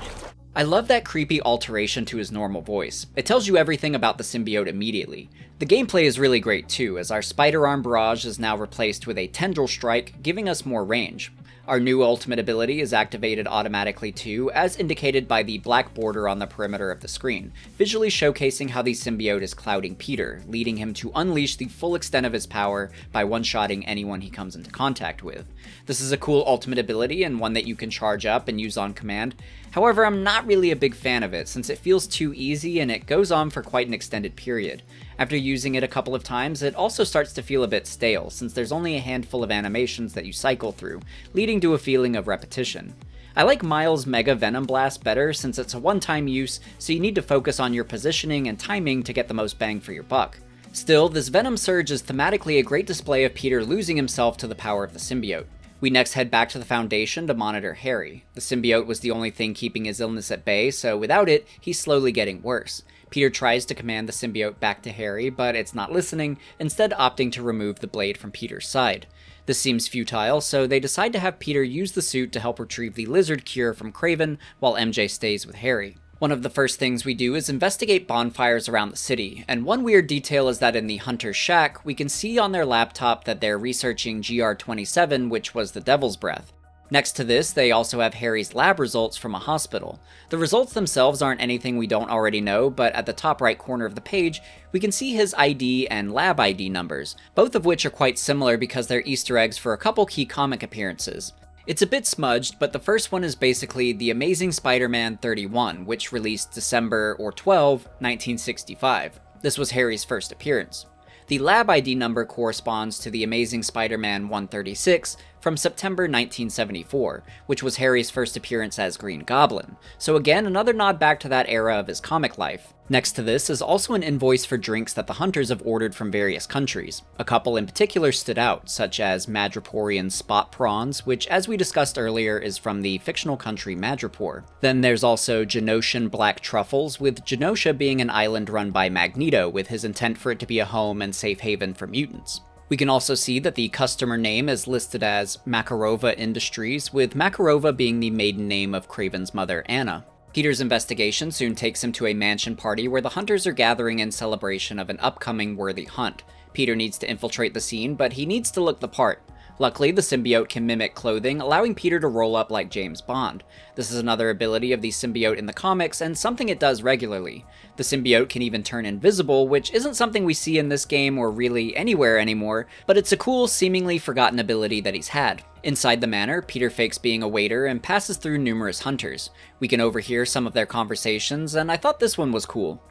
I love that creepy alteration to his normal voice. It tells you everything about the symbiote immediately. The gameplay is really great too, as our spider arm barrage is now replaced with a tendril strike, giving us more range. Our new ultimate ability is activated automatically too, as indicated by the black border on the perimeter of the screen, visually showcasing how the symbiote is clouding Peter, leading him to unleash the full extent of his power by one-shotting anyone he comes into contact with. This is a cool ultimate ability and one that you can charge up and use on command. However, I'm not really a big fan of it since it feels too easy and it goes on for quite an extended period. After using it a couple of times, it also starts to feel a bit stale since there's only a handful of animations that you cycle through, leading to a feeling of repetition. I like Miles' Mega Venom Blast better since it's a one-time use, so you need to focus on your positioning and timing to get the most bang for your buck. Still, this Venom Surge is thematically a great display of Peter losing himself to the power of the symbiote. We next head back to the Foundation to monitor Harry. The symbiote was the only thing keeping his illness at bay, so without it, he's slowly getting worse. Peter tries to command the symbiote back to Harry, but it's not listening, instead opting to remove the blade from Peter's side. This seems futile, so they decide to have Peter use the suit to help retrieve the lizard cure from Kraven, while MJ stays with Harry. One of the first things we do is investigate bonfires around the city, and one weird detail is that in the Hunter's Shack, we can see on their laptop that they're researching GR27, which was the Devil's Breath. Next to this, they also have Harry's lab results from a hospital. The results themselves aren't anything we don't already know, but at the top right corner of the page, we can see his ID and lab ID numbers, both of which are quite similar because they're Easter eggs for a couple key comic appearances. It's a bit smudged, but the first one is basically The Amazing Spider-Man 31, which released December 12, 1965. This was Harry's first appearance. The lab ID number corresponds to The Amazing Spider-Man 136 from September 1974, which was Harry's first appearance as Green Goblin, so again another nod back to that era of his comic life. Next to this is also an invoice for drinks that the Hunters have ordered from various countries. A couple in particular stood out, such as Madripoorian Spot Prawns, which as we discussed earlier is from the fictional country Madripoor. Then there's also Genosian Black Truffles, with Genosha being an island run by Magneto, with his intent for it to be a home and safe haven for mutants. We can also see that the customer name is listed as Makarova Industries, with Makarova being the maiden name of Kraven's mother, Anna. Peter's investigation soon takes him to a mansion party where the Hunters are gathering in celebration of an upcoming worthy hunt. Peter needs to infiltrate the scene, but he needs to look the part. Luckily, the symbiote can mimic clothing, allowing Peter to roll up like James Bond. This is another ability of the symbiote in the comics, and something it does regularly. The symbiote can even turn invisible, which isn't something we see in this game or really anywhere anymore, but it's a cool, seemingly forgotten ability that he's had. Inside the manor, Peter fakes being a waiter and passes through numerous Hunters. We can overhear some of their conversations, and I thought this one was cool.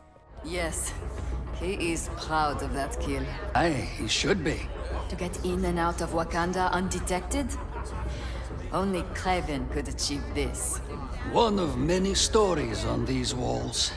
Yes, he is proud of that kill. Aye, he should be. To get in and out of Wakanda undetected? Only Kraven could achieve this. One of many stories on these walls.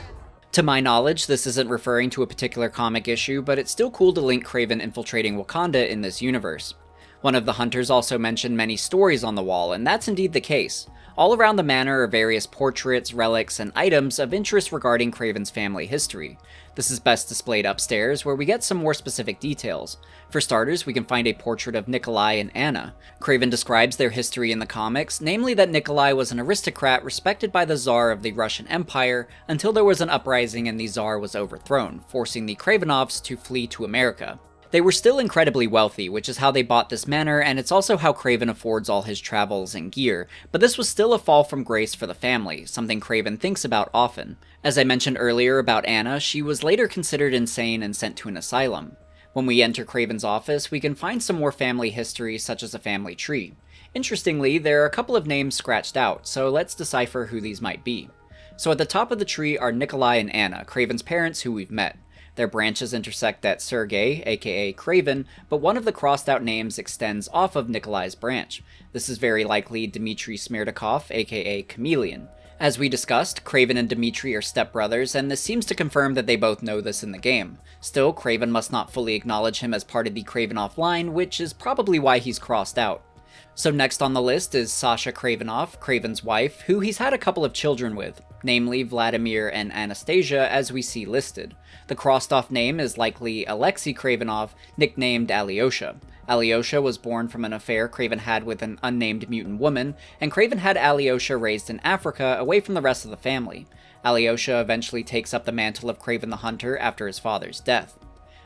To my knowledge, this isn't referring to a particular comic issue, but it's still cool to link Kraven infiltrating Wakanda in this universe. One of the Hunters also mentioned many stories on the wall, and that's indeed the case. All around the manor are various portraits, relics, and items of interest regarding Kraven's family history. This is best displayed upstairs, where we get some more specific details. For starters, we can find a portrait of Nikolai and Anna. Kraven describes their history in the comics, namely that Nikolai was an aristocrat respected by the Tsar of the Russian Empire until there was an uprising and the Tsar was overthrown, forcing the Kravenovs to flee to America. They were still incredibly wealthy, which is how they bought this manor, and it's also how Kraven affords all his travels and gear, but this was still a fall from grace for the family, something Kraven thinks about often. As I mentioned earlier about Anna, she was later considered insane and sent to an asylum. When we enter Kraven's office, we can find some more family history, such as a family tree. Interestingly, there are a couple of names scratched out, so let's decipher who these might be. So at the top of the tree are Nikolai and Anna, Kraven's parents who we've met. Their branches intersect at Sergei, aka Kraven, but one of the crossed out names extends off of Nikolai's branch. This is very likely Dmitry Smerdyakov, aka Chameleon. As we discussed, Kraven and Dmitry are stepbrothers, and this seems to confirm that they both know this in the game. Still, Kraven must not fully acknowledge him as part of the Kravenov line, which is probably why he's crossed out. So next on the list is Sasha Kravenov, Kraven's wife, who he's had a couple of children with, namely Vladimir and Anastasia, as we see listed. The crossed-off name is likely Alexei Kravenov, nicknamed Alyosha. Alyosha was born from an affair Kraven had with an unnamed mutant woman, and Kraven had Alyosha raised in Africa away from the rest of the family. Alyosha eventually takes up the mantle of Kraven the Hunter after his father's death.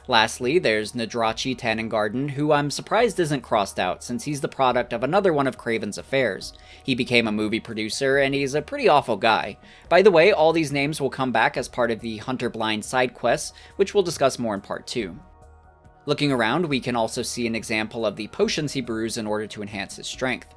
Lastly, there's Nadrachi Tannengarden, who I'm surprised isn't crossed out since he's the product of another one of Kraven's affairs. He became a movie producer, and he's a pretty awful guy. By the way, all these names will come back as part of the Hunter Blind side quests, which we'll discuss more in part 2. Looking around, we can also see an example of the potions he brews in order to enhance his strength.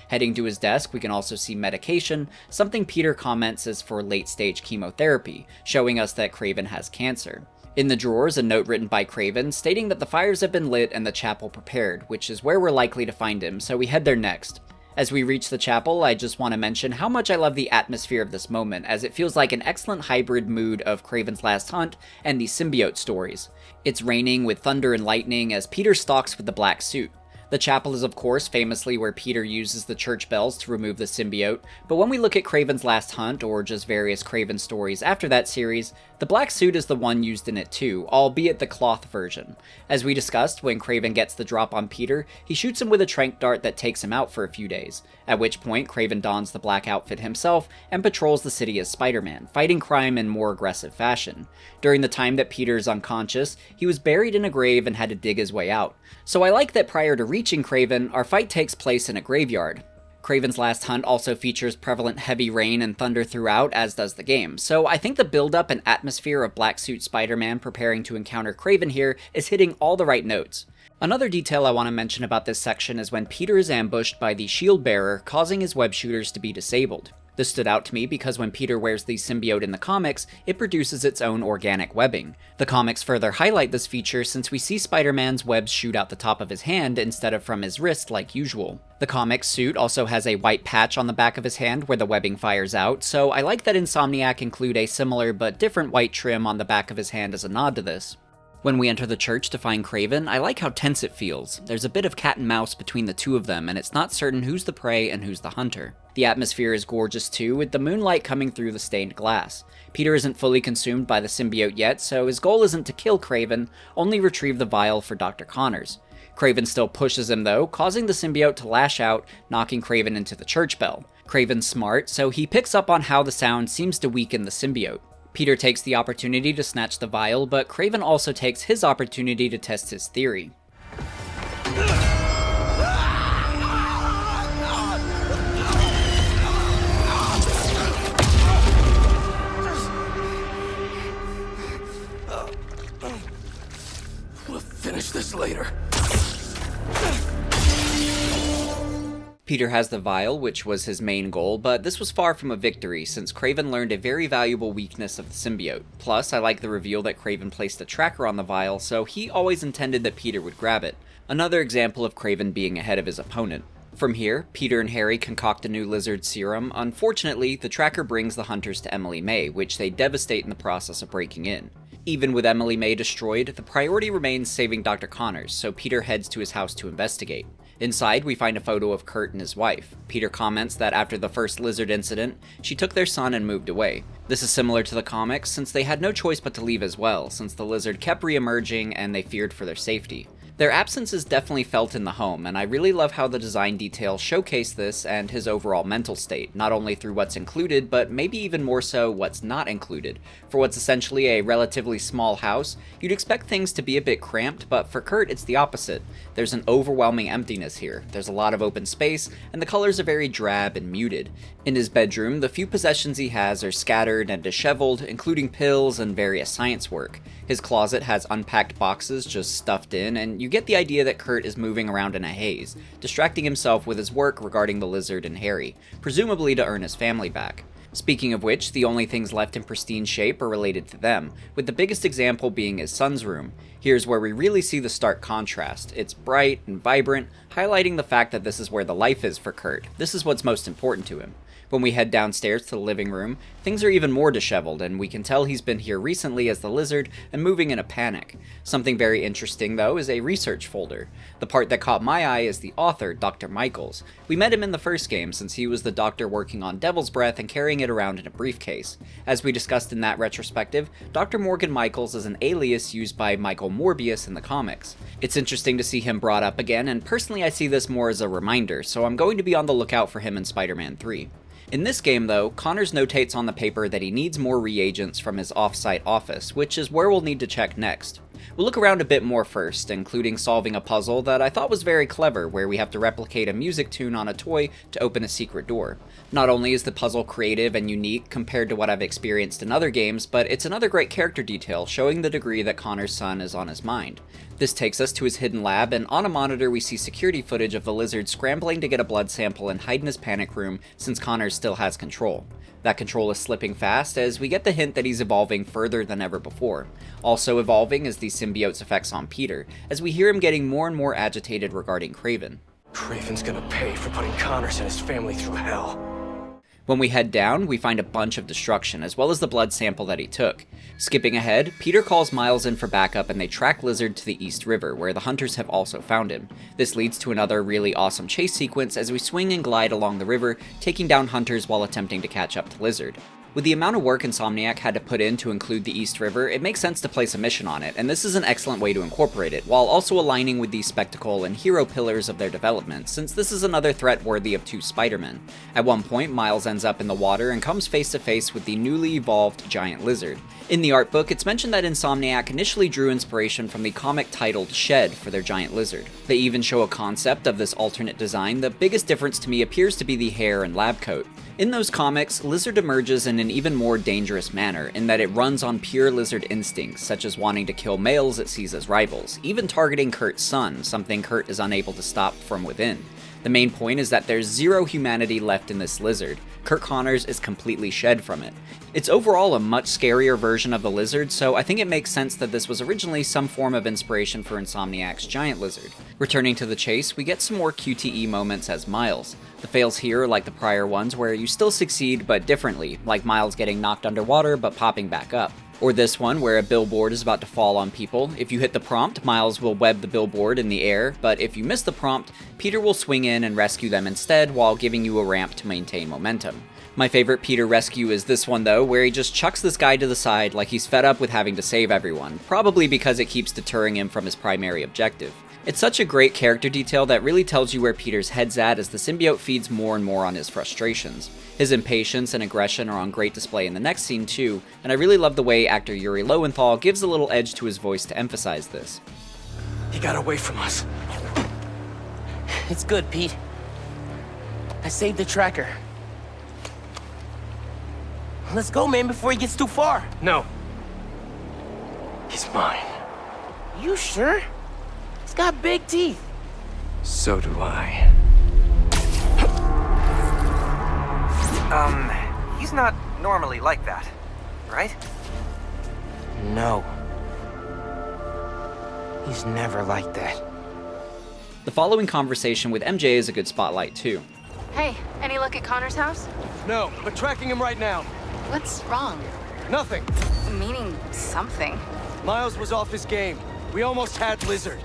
Heading to his desk, we can also see medication, something Peter comments is for late-stage chemotherapy, showing us that Kraven has cancer. In the drawers, a note written by Kraven stating that the fires have been lit and the chapel prepared, which is where we're likely to find him, so we head there next. As we reach the chapel, I just want to mention how much I love the atmosphere of this moment, as it feels like an excellent hybrid mood of Kraven's Last Hunt and the Symbiote stories. It's raining with thunder and lightning as Peter stalks with the black suit. The chapel is of course famously where Peter uses the church bells to remove the symbiote, but when we look at Kraven's Last Hunt, or just various Kraven stories after that series, the black suit is the one used in it too, albeit the cloth version. As we discussed, when Kraven gets the drop on Peter, he shoots him with a tranq dart that takes him out for a few days, at which point Kraven dons the black outfit himself and patrols the city as Spider-Man, fighting crime in more aggressive fashion. During the time that Peter is unconscious, he was buried in a grave and had to dig his way out. So I like that prior to reaching Kraven, our fight takes place in a graveyard. Kraven's Last Hunt also features prevalent heavy rain and thunder throughout, as does the game, so I think the build-up and atmosphere of Black Suit Spider-Man preparing to encounter Kraven here is hitting all the right notes. Another detail I want to mention about this section is when Peter is ambushed by the shield bearer, causing his web shooters to be disabled. This stood out to me because when Peter wears the symbiote in the comics, it produces its own organic webbing. The comics further highlight this feature since we see Spider-Man's webs shoot out the top of his hand instead of from his wrist like usual. The comics suit also has a white patch on the back of his hand where the webbing fires out, so I like that Insomniac include a similar but different white trim on the back of his hand as a nod to this. When we enter the church to find Kraven, I like how tense it feels. There's a bit of cat and mouse between the two of them, and it's not certain who's the prey and who's the hunter. The atmosphere is gorgeous too, with the moonlight coming through the stained glass. Peter isn't fully consumed by the symbiote yet, so his goal isn't to kill Kraven, only retrieve the vial for Dr. Connors. Kraven still pushes him though, causing the symbiote to lash out, knocking Kraven into the church bell. Kraven's smart, so he picks up on how the sound seems to weaken the symbiote. Peter takes the opportunity to snatch the vial, but Kraven also takes his opportunity to test his theory. We'll finish this later. Peter has the vial, which was his main goal, but this was far from a victory since Kraven learned a very valuable weakness of the symbiote. Plus, I like the reveal that Kraven placed a tracker on the vial, so he always intended that Peter would grab it. Another example of Kraven being ahead of his opponent. From here, Peter and Harry concoct a new lizard serum. Unfortunately, the tracker brings the hunters to Emily May, which they devastate in the process of breaking in. Even with Emily May destroyed, the priority remains saving Dr. Connors, so Peter heads to his house to investigate. Inside, we find a photo of Kurt and his wife. Peter comments that after the first lizard incident, she took their son and moved away. This is similar to the comics, since they had no choice but to leave as well, since the lizard kept re-emerging and they feared for their safety. Their absence is definitely felt in the home, and I really love how the design details showcase this and his overall mental state, not only through what's included, but maybe even more so what's not included. For what's essentially a relatively small house, you'd expect things to be a bit cramped, but for Kurt it's the opposite. There's an overwhelming emptiness here, there's a lot of open space, and the colors are very drab and muted. In his bedroom, the few possessions he has are scattered and disheveled, including pills and various science work. His closet has unpacked boxes just stuffed in, and you get the idea that Kurt is moving around in a haze, distracting himself with his work regarding the lizard and Harry, presumably to earn his family back. Speaking of which, the only things left in pristine shape are related to them, with the biggest example being his son's room. Here's where we really see the stark contrast. It's bright and vibrant, highlighting the fact that this is where the life is for Kurt. This is what's most important to him. When we head downstairs to the living room, things are even more disheveled, and we can tell he's been here recently as the lizard and moving in a panic. Something very interesting, though, is a research folder. The part that caught my eye is the author, Dr. Michaels. We met him in the first game since he was the doctor working on Devil's Breath and carrying it around in a briefcase. As we discussed in that retrospective, Dr. Morgan Michaels is an alias used by Michael Morbius in the comics. It's interesting to see him brought up again, and personally I see this more as a reminder, so I'm going to be on the lookout for him in Spider-Man 3. In this game though, Connors notates on the paper that he needs more reagents from his off-site office, which is where we'll need to check next. We'll look around a bit more first, including solving a puzzle that I thought was very clever, where we have to replicate a music tune on a toy to open a secret door. Not only is the puzzle creative and unique compared to what I've experienced in other games, but it's another great character detail, showing the degree that Connor's son is on his mind. This takes us to his hidden lab, and on a monitor we see security footage of the lizard scrambling to get a blood sample and hide in his panic room since Connor still has control. That control is slipping fast, as we get the hint that he's evolving further than ever before. Also evolving is the symbiote's effects on Peter, as we hear him getting more and more agitated regarding Kraven. Kraven's gonna pay for putting Connors and his family through hell. When we head down, we find a bunch of destruction, as well as the blood sample that he took. Skipping ahead, Peter calls Miles in for backup and they track Lizard to the East River, where the hunters have also found him. This leads to another really awesome chase sequence as we swing and glide along the river, taking down hunters while attempting to catch up to Lizard. With the amount of work Insomniac had to put in to include the East River, it makes sense to place a mission on it, and this is an excellent way to incorporate it, while also aligning with the spectacle and hero pillars of their development, since this is another threat worthy of two Spider-Men. At one point, Miles ends up in the water and comes face to face with the newly evolved giant lizard. In the art book, it's mentioned that Insomniac initially drew inspiration from the comic titled Shed for their giant lizard. They even show a concept of this alternate design. The biggest difference to me appears to be the hair and lab coat. In those comics, Lizard emerges in an even more dangerous manner, in that it runs on pure lizard instincts, such as wanting to kill males it sees as rivals, even targeting Kurt's son, something Kurt is unable to stop from within. The main point is that there's zero humanity left in this lizard. Kurt Connors is completely shed from it. It's overall a much scarier version of the lizard, so I think it makes sense that this was originally some form of inspiration for Insomniac's giant lizard. Returning to the chase, we get some more QTE moments as Miles. The fails here are like the prior ones, where you still succeed but differently, like Miles getting knocked underwater but popping back up. Or this one, where a billboard is about to fall on people. If you hit the prompt, Miles will web the billboard in the air, but if you miss the prompt, Peter will swing in and rescue them instead while giving you a ramp to maintain momentum. My favorite Peter rescue is this one though, where he just chucks this guy to the side like he's fed up with having to save everyone, probably because it keeps deterring him from his primary objective. It's such a great character detail that really tells you where Peter's head's at as the symbiote feeds more and more on his frustrations. His impatience and aggression are on great display in the next scene too, and I really love the way actor Yuri Lowenthal gives a little edge to his voice to emphasize this. He got away from us. It's good, Pete. I saved the tracker. Let's go, man, before he gets too far. No. He's mine. You sure? He's got big teeth. So do I. He's not normally like that, right? No. He's never like that. The following conversation with MJ is a good spotlight too. Hey, any look at Connor's house? No, but tracking him right now. What's wrong? Nothing. Meaning something. Miles was off his game. We almost had Lizard.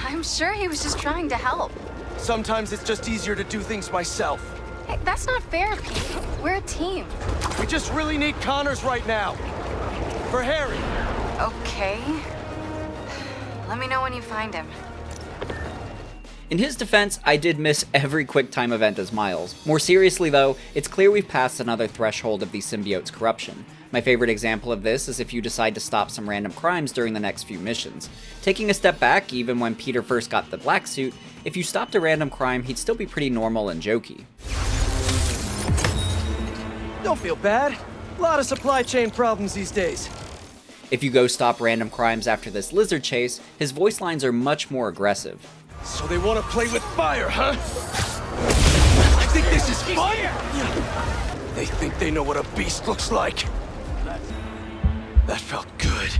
I'm sure he was just trying to help. Sometimes it's just easier to do things myself. Hey, that's not fair, Pete. We're a team. We just really need Connors right now. For Harry. Okay. Let me know when you find him. In his defense, I did miss every quick-time event as Miles. More seriously though, it's clear we've passed another threshold of the symbiote's corruption. My favorite example of this is if you decide to stop some random crimes during the next few missions. Taking a step back, even when Peter first got the black suit, if you stopped a random crime, he'd still be pretty normal and jokey. Don't feel bad. A lot of supply chain problems these days. If you go stop random crimes after this lizard chase, his voice lines are much more aggressive. So they want to play with fire, huh? I think this is fun? They think they know what a beast looks like. That felt good.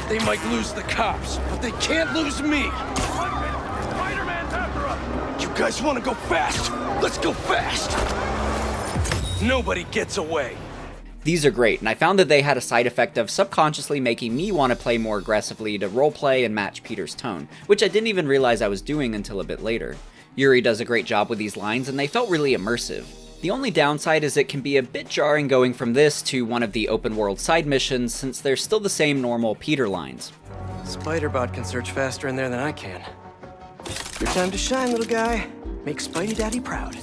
They might lose the cops, but they can't lose me. Spider-Man's after us. You guys want to go fast? Let's go fast. Nobody gets away. These are great, and I found that they had a side effect of subconsciously making me want to play more aggressively to roleplay and match Peter's tone, which I didn't even realize I was doing until a bit later. Yuri does a great job with these lines, and they felt really immersive. The only downside is it can be a bit jarring going from this to one of the open-world side missions, since they're still the same normal Peter lines. Spider-Bot can search faster in there than I can. Your time to shine, little guy. Make Spidey Daddy proud.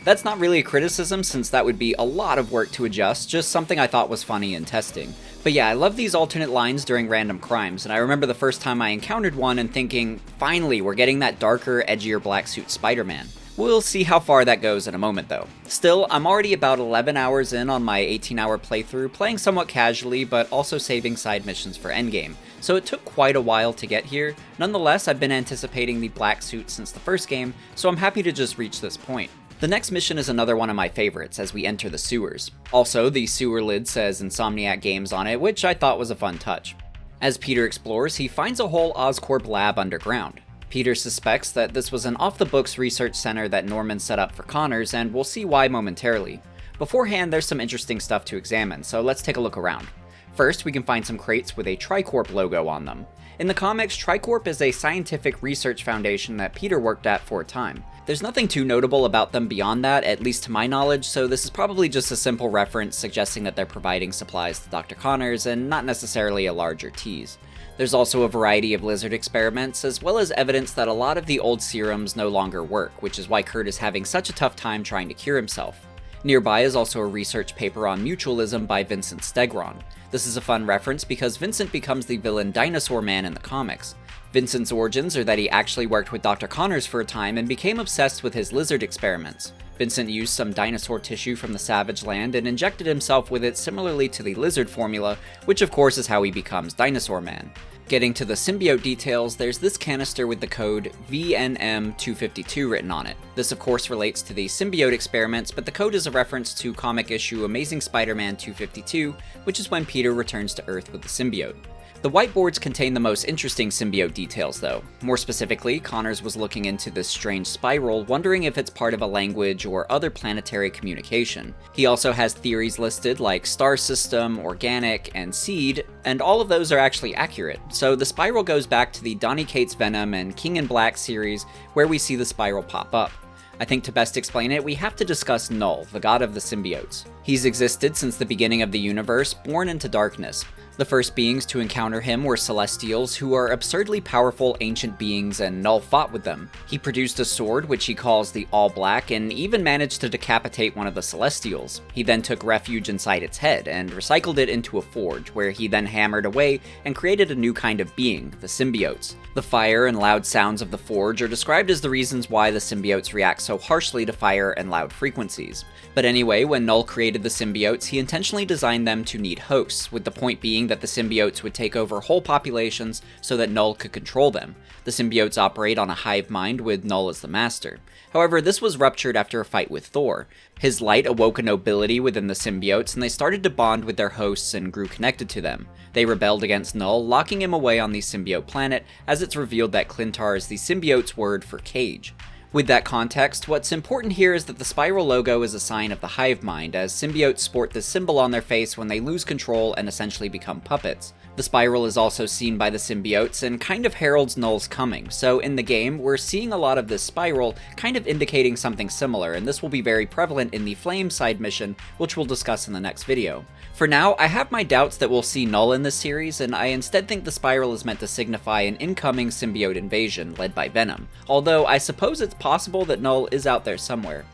That's not really a criticism, since that would be a lot of work to adjust, just something I thought was funny in testing. But yeah, I love these alternate lines during random crimes, and I remember the first time I encountered one and thinking, finally, we're getting that darker, edgier black suit Spider-Man. We'll see how far that goes in a moment though. Still, I'm already about 11 hours in on my 18-hour playthrough, playing somewhat casually, but also saving side missions for endgame, so it took quite a while to get here. Nonetheless, I've been anticipating the black suit since the first game, so I'm happy to just reach this point. The next mission is another one of my favorites as we enter the sewers. Also, the sewer lid says Insomniac Games on it, which I thought was a fun touch. As Peter explores, he finds a whole Oscorp lab underground. Peter suspects that this was an off-the-books research center that Norman set up for Connors, and we'll see why momentarily. Beforehand, there's some interesting stuff to examine, so let's take a look around. First, we can find some crates with a Tricorp logo on them. In the comics, Tricorp is a scientific research foundation that Peter worked at for a time. There's nothing too notable about them beyond that, at least to my knowledge, so this is probably just a simple reference suggesting that they're providing supplies to Dr. Connors and not necessarily a larger tease. There's also a variety of lizard experiments, as well as evidence that a lot of the old serums no longer work, which is why Kurt is having such a tough time trying to cure himself. Nearby is also a research paper on mutualism by Vincent Stegron. This is a fun reference because Vincent becomes the villain Dinosaur Man in the comics. Vincent's origins are that he actually worked with Dr. Connors for a time and became obsessed with his lizard experiments. Vincent used some dinosaur tissue from the Savage Land and injected himself with it similarly to the lizard formula, which of course is how he becomes Dinosaur Man. Getting to the symbiote details, there's this canister with the code VNM252 written on it. This of course relates to the symbiote experiments, but the code is a reference to comic issue Amazing Spider-Man 252, which is when Peter returns to Earth with the symbiote. The whiteboards contain the most interesting symbiote details though. More specifically, Connors was looking into this strange spiral, wondering if it's part of a language or other planetary communication. He also has theories listed like star system, organic, and seed, and all of those are actually accurate. So the spiral goes back to the Donny Cates Venom and King in Black series where we see the spiral pop up. I think to best explain it, we have to discuss Null, the god of the symbiotes. He's existed since the beginning of the universe, born into darkness. The first beings to encounter him were Celestials, who are absurdly powerful ancient beings, and Null fought with them. He produced a sword, which he calls the All Black, and even managed to decapitate one of the Celestials. He then took refuge inside its head, and recycled it into a forge, where he then hammered away and created a new kind of being, the Symbiotes. The fire and loud sounds of the forge are described as the reasons why the symbiotes react so harshly to fire and loud frequencies. But anyway, when Null created the symbiotes, he intentionally designed them to need hosts, with the point being that the symbiotes would take over whole populations so that Null could control them. The symbiotes operate on a hive mind with Null as the master. However, this was ruptured after a fight with Thor. His light awoke a nobility within the symbiotes, and they started to bond with their hosts and grew connected to them. They rebelled against Null, locking him away on the symbiote planet, as it's revealed that Clintar is the symbiote's word for cage. With that context, what's important here is that the spiral logo is a sign of the hive mind, as symbiotes sport this symbol on their face when they lose control and essentially become puppets. The spiral is also seen by the symbiotes and kind of heralds Null's coming, so in the game, we're seeing a lot of this spiral kind of indicating something similar, and this will be very prevalent in the Flame side mission, which we'll discuss in the next video. For now, I have my doubts that we'll see Null in this series, and I instead think the spiral is meant to signify an incoming symbiote invasion led by Venom, although I suppose it's possible that Null is out there somewhere.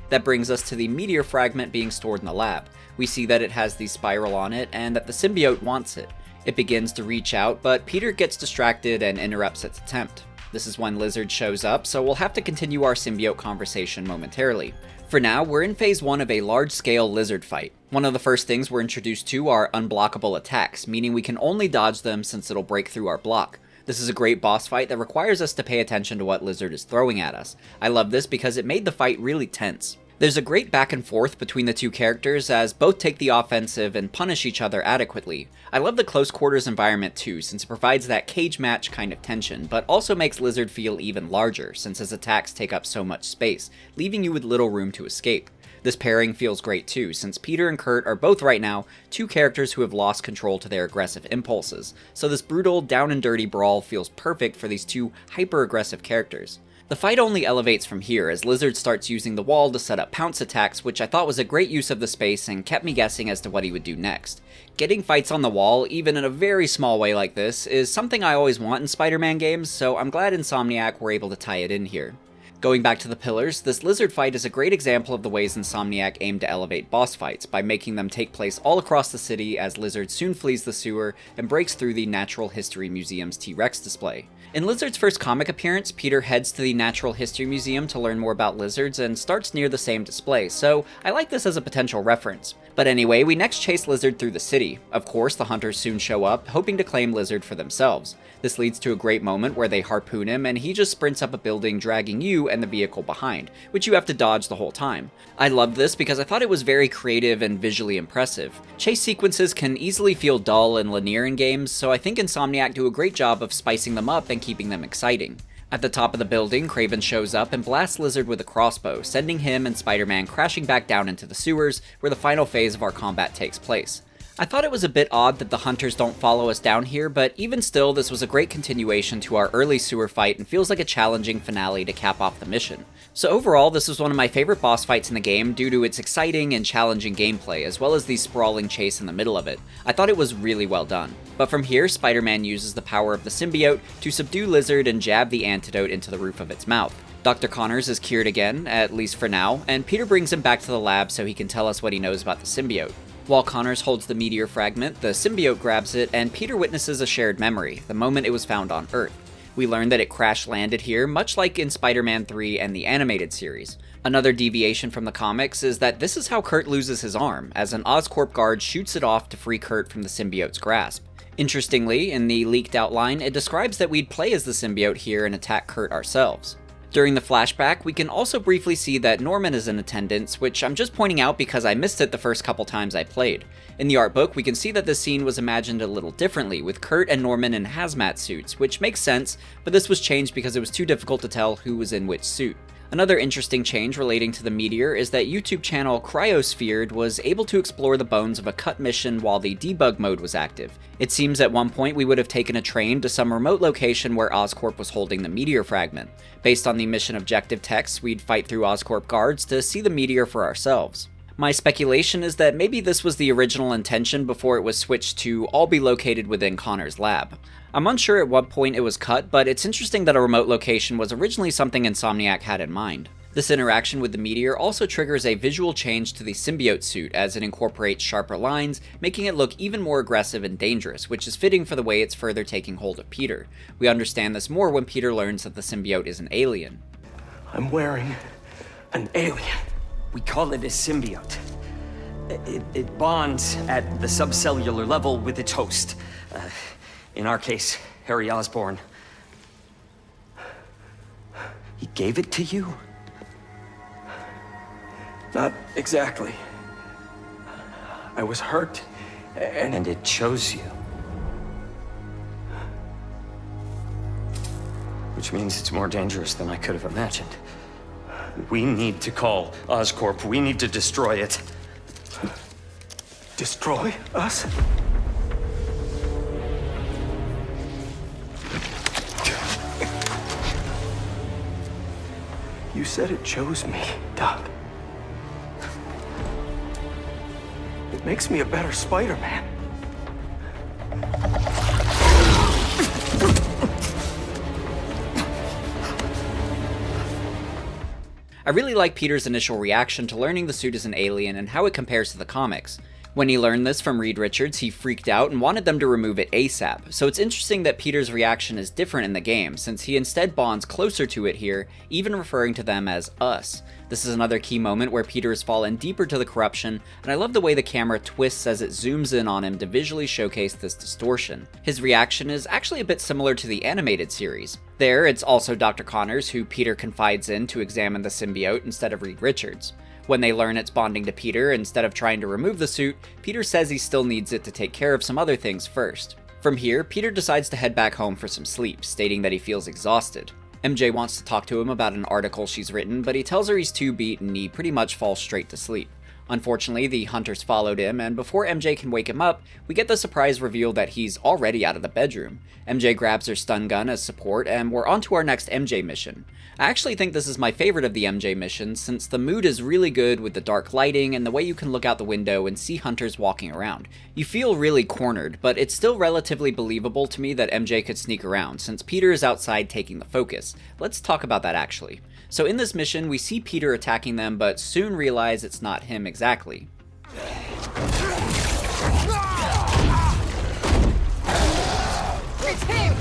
That brings us to the meteor fragment being stored in the lab. We see that it has the spiral on it, and that the symbiote wants it. It begins to reach out, but Peter gets distracted and interrupts its attempt. This is when Lizard shows up, so we'll have to continue our symbiote conversation momentarily. For now, we're in phase 1 of a large-scale lizard fight. One of the first things we're introduced to are unblockable attacks, meaning we can only dodge them since it'll break through our block. This is a great boss fight that requires us to pay attention to what Lizard is throwing at us. I love this because it made the fight really tense. There's a great back and forth between the two characters as both take the offensive and punish each other adequately. I love the close quarters environment too, since it provides that cage match kind of tension, but also makes Lizard feel even larger since his attacks take up so much space, leaving you with little room to escape. This pairing feels great too, since Peter and Kurt are both right now two characters who have lost control to their aggressive impulses, so this brutal, down and dirty brawl feels perfect for these two hyper-aggressive characters. The fight only elevates from here as Lizard starts using the wall to set up pounce attacks, which I thought was a great use of the space and kept me guessing as to what he would do next. Getting fights on the wall, even in a very small way like this, is something I always want in Spider-Man games, so I'm glad Insomniac were able to tie it in here. Going back to the pillars, this lizard fight is a great example of the ways Insomniac aim to elevate boss fights, by making them take place all across the city as Lizard soon flees the sewer and breaks through the Natural History Museum's T-Rex display. In Lizard's first comic appearance, Peter heads to the Natural History Museum to learn more about lizards and starts near the same display, so I like this as a potential reference. But anyway, we next chase Lizard through the city. Of course, the hunters soon show up, hoping to claim Lizard for themselves. This leads to a great moment where they harpoon him and he just sprints up a building, dragging you and the vehicle behind, which you have to dodge the whole time. I loved this because I thought it was very creative and visually impressive. Chase sequences can easily feel dull and linear in games, so I think Insomniac do a great job of spicing them up and keeping them exciting. At the top of the building, Kraven shows up and blasts Lizard with a crossbow, sending him and Spider-Man crashing back down into the sewers, where the final phase of our combat takes place. I thought it was a bit odd that the hunters don't follow us down here, but even still, this was a great continuation to our early sewer fight and feels like a challenging finale to cap off the mission. So overall, this was one of my favorite boss fights in the game due to its exciting and challenging gameplay, as well as the sprawling chase in the middle of it. I thought it was really well done. But from here, Spider-Man uses the power of the symbiote to subdue Lizard and jab the antidote into the roof of its mouth. Dr. Connors is cured again, at least for now, and Peter brings him back to the lab so he can tell us what he knows about the symbiote. While Connors holds the meteor fragment, the symbiote grabs it, and Peter witnesses a shared memory, the moment it was found on Earth. We learn that it crash-landed here, much like in Spider-Man 3 and the animated series. Another deviation from the comics is that this is how Kurt loses his arm, as an Oscorp guard shoots it off to free Kurt from the symbiote's grasp. Interestingly, in the leaked outline, it describes that we'd play as the symbiote here and attack Kurt ourselves. During the flashback, we can also briefly see that Norman is in attendance, which I'm just pointing out because I missed it the first couple times I played. In the art book, we can see that this scene was imagined a little differently, with Kurt and Norman in hazmat suits, which makes sense, but this was changed because it was too difficult to tell who was in which suit. Another interesting change relating to the meteor is that YouTube channel Cryosphered was able to explore the bones of a cut mission while the debug mode was active. It seems at one point we would have taken a train to some remote location where Oscorp was holding the meteor fragment. Based on the mission objective text, we'd fight through Oscorp guards to see the meteor for ourselves. My speculation is that maybe this was the original intention before it was switched to all be located within Connor's lab. I'm unsure at what point it was cut, but it's interesting that a remote location was originally something Insomniac had in mind. This interaction with the meteor also triggers a visual change to the symbiote suit as it incorporates sharper lines, making it look even more aggressive and dangerous, which is fitting for the way it's further taking hold of Peter. We understand this more when Peter learns that the symbiote is an alien. I'm wearing an alien. We call it a symbiote. It bonds at the subcellular level with its host. In our case, Harry Osborn. He gave it to you? Not exactly. I was hurt, and it chose you. Which means it's more dangerous than I could have imagined. We need to call Oscorp. We need to destroy it. Destroy us? You said it chose me, Doc. It makes me a better Spider-Man. I really like Peter's initial reaction to learning the suit is an alien and how it compares to the comics. When he learned this from Reed Richards, he freaked out and wanted them to remove it ASAP, so it's interesting that Peter's reaction is different in the game, since he instead bonds closer to it here, even referring to them as us. This is another key moment where Peter has fallen deeper to the corruption, and I love the way the camera twists as it zooms in on him to visually showcase this distortion. His reaction is actually a bit similar to the animated series. There, it's also Dr. Connors who Peter confides in to examine the symbiote instead of Reed Richards. When they learn it's bonding to Peter, instead of trying to remove the suit, Peter says he still needs it to take care of some other things first. From here, Peter decides to head back home for some sleep, stating that he feels exhausted. MJ wants to talk to him about an article she's written, but he tells her he's too beat and he pretty much falls straight to sleep. Unfortunately, the hunters followed him, and before MJ can wake him up, we get the surprise reveal that he's already out of the bedroom. MJ grabs her stun gun as support, and we're on to our next MJ mission. I actually think this is my favorite of the MJ missions, since the mood is really good with the dark lighting and the way you can look out the window and see hunters walking around. You feel really cornered, but it's still relatively believable to me that MJ could sneak around, since Peter is outside taking the focus. Let's talk about that actually. So in this mission, we see Peter attacking them, but soon realize it's not him exactly. It's him!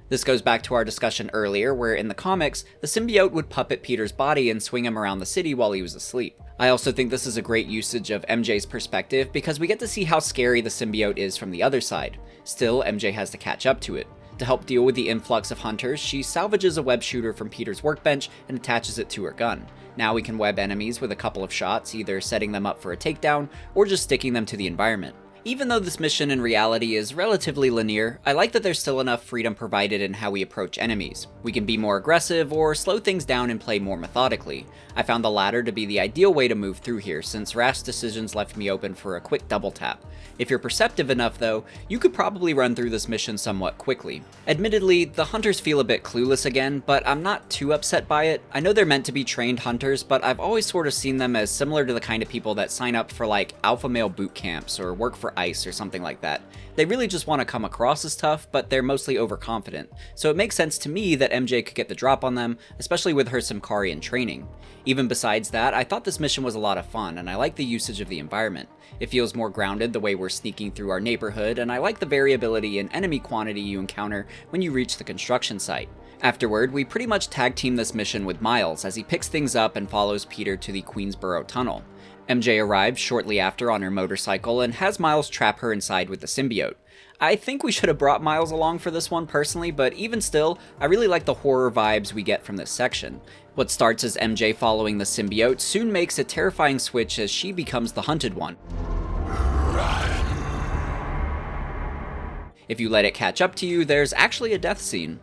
This goes back to our discussion earlier, where in the comics, the symbiote would puppet Peter's body and swing him around the city while he was asleep. I also think this is a great usage of MJ's perspective because we get to see how scary the symbiote is from the other side. Still, MJ has to catch up to it. To help deal with the influx of hunters, she salvages a web shooter from Peter's workbench and attaches it to her gun. Now we can web enemies with a couple of shots, either setting them up for a takedown or just sticking them to the environment. Even though this mission in reality is relatively linear, I like that there's still enough freedom provided in how we approach enemies. We can be more aggressive or slow things down and play more methodically. I found the latter to be the ideal way to move through here, since rash decisions left me open for a quick double tap. If you're perceptive enough though, you could probably run through this mission somewhat quickly. Admittedly, the hunters feel a bit clueless again, but I'm not too upset by it. I know they're meant to be trained hunters, but I've always sort of seen them as similar to the kind of people that sign up for like alpha male boot camps or work for ICE or something like that. They really just want to come across as tough, but they're mostly overconfident. So it makes sense to me that MJ could get the drop on them, especially with her Symkarian training. Even besides that, I thought this mission was a lot of fun, and I like the usage of the environment. It feels more grounded the way we're sneaking through our neighborhood, and I like the variability in enemy quantity you encounter when you reach the construction site. Afterward, we pretty much tag team this mission with Miles as he picks things up and follows Peter to the Queensboro Tunnel. MJ arrives shortly after on her motorcycle and has Miles trap her inside with the symbiote. I think we should have brought Miles along for this one personally, but even still, I really like the horror vibes we get from this section. What starts as MJ following the symbiote soon makes a terrifying switch as she becomes the hunted one. If you let it catch up to you, there's actually a death scene.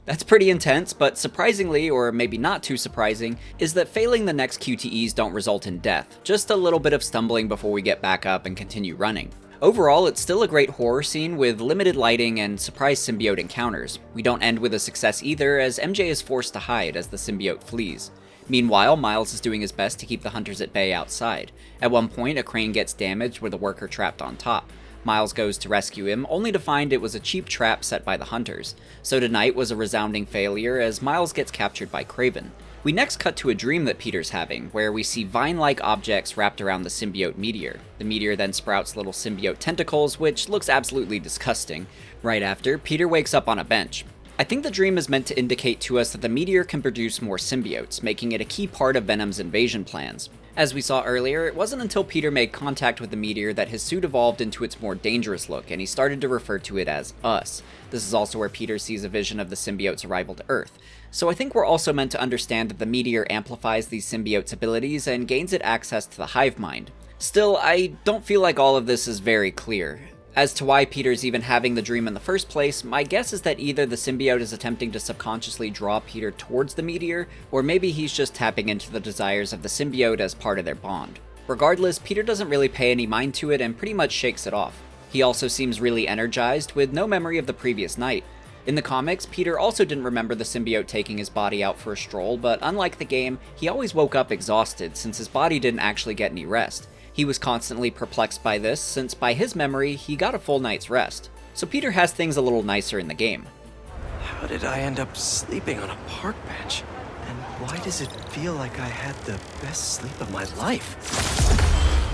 That's pretty intense, but surprisingly, or maybe not too surprising, is that failing the next QTEs don't result in death, just a little bit of stumbling before we get back up and continue running. Overall, it's still a great horror scene with limited lighting and surprise symbiote encounters. We don't end with a success either, as MJ is forced to hide as the symbiote flees. Meanwhile, Miles is doing his best to keep the hunters at bay outside. At one point, a crane gets damaged with a worker trapped on top. Miles goes to rescue him, only to find it was a cheap trap set by the hunters. So tonight was a resounding failure as Miles gets captured by Kraven. We next cut to a dream that Peter's having, where we see vine-like objects wrapped around the symbiote meteor. The meteor then sprouts little symbiote tentacles, which looks absolutely disgusting. Right after, Peter wakes up on a bench. I think the dream is meant to indicate to us that the meteor can produce more symbiotes, making it a key part of Venom's invasion plans. As we saw earlier, it wasn't until Peter made contact with the meteor that his suit evolved into its more dangerous look, and he started to refer to it as us. This is also where Peter sees a vision of the symbiote's arrival to Earth. So I think we're also meant to understand that the meteor amplifies these symbiotes' abilities and gains it access to the hive mind. Still, I don't feel like all of this is very clear. As to why Peter's even having the dream in the first place, my guess is that either the symbiote is attempting to subconsciously draw Peter towards the meteor, or maybe he's just tapping into the desires of the symbiote as part of their bond. Regardless, Peter doesn't really pay any mind to it and pretty much shakes it off. He also seems really energized, with no memory of the previous night. In the comics, Peter also didn't remember the symbiote taking his body out for a stroll, but unlike the game, he always woke up exhausted since his body didn't actually get any rest. He was constantly perplexed by this, since by his memory, he got a full night's rest. So Peter has things a little nicer in the game. How did I end up sleeping on a park bench? And why does it feel like I had the best sleep of my life?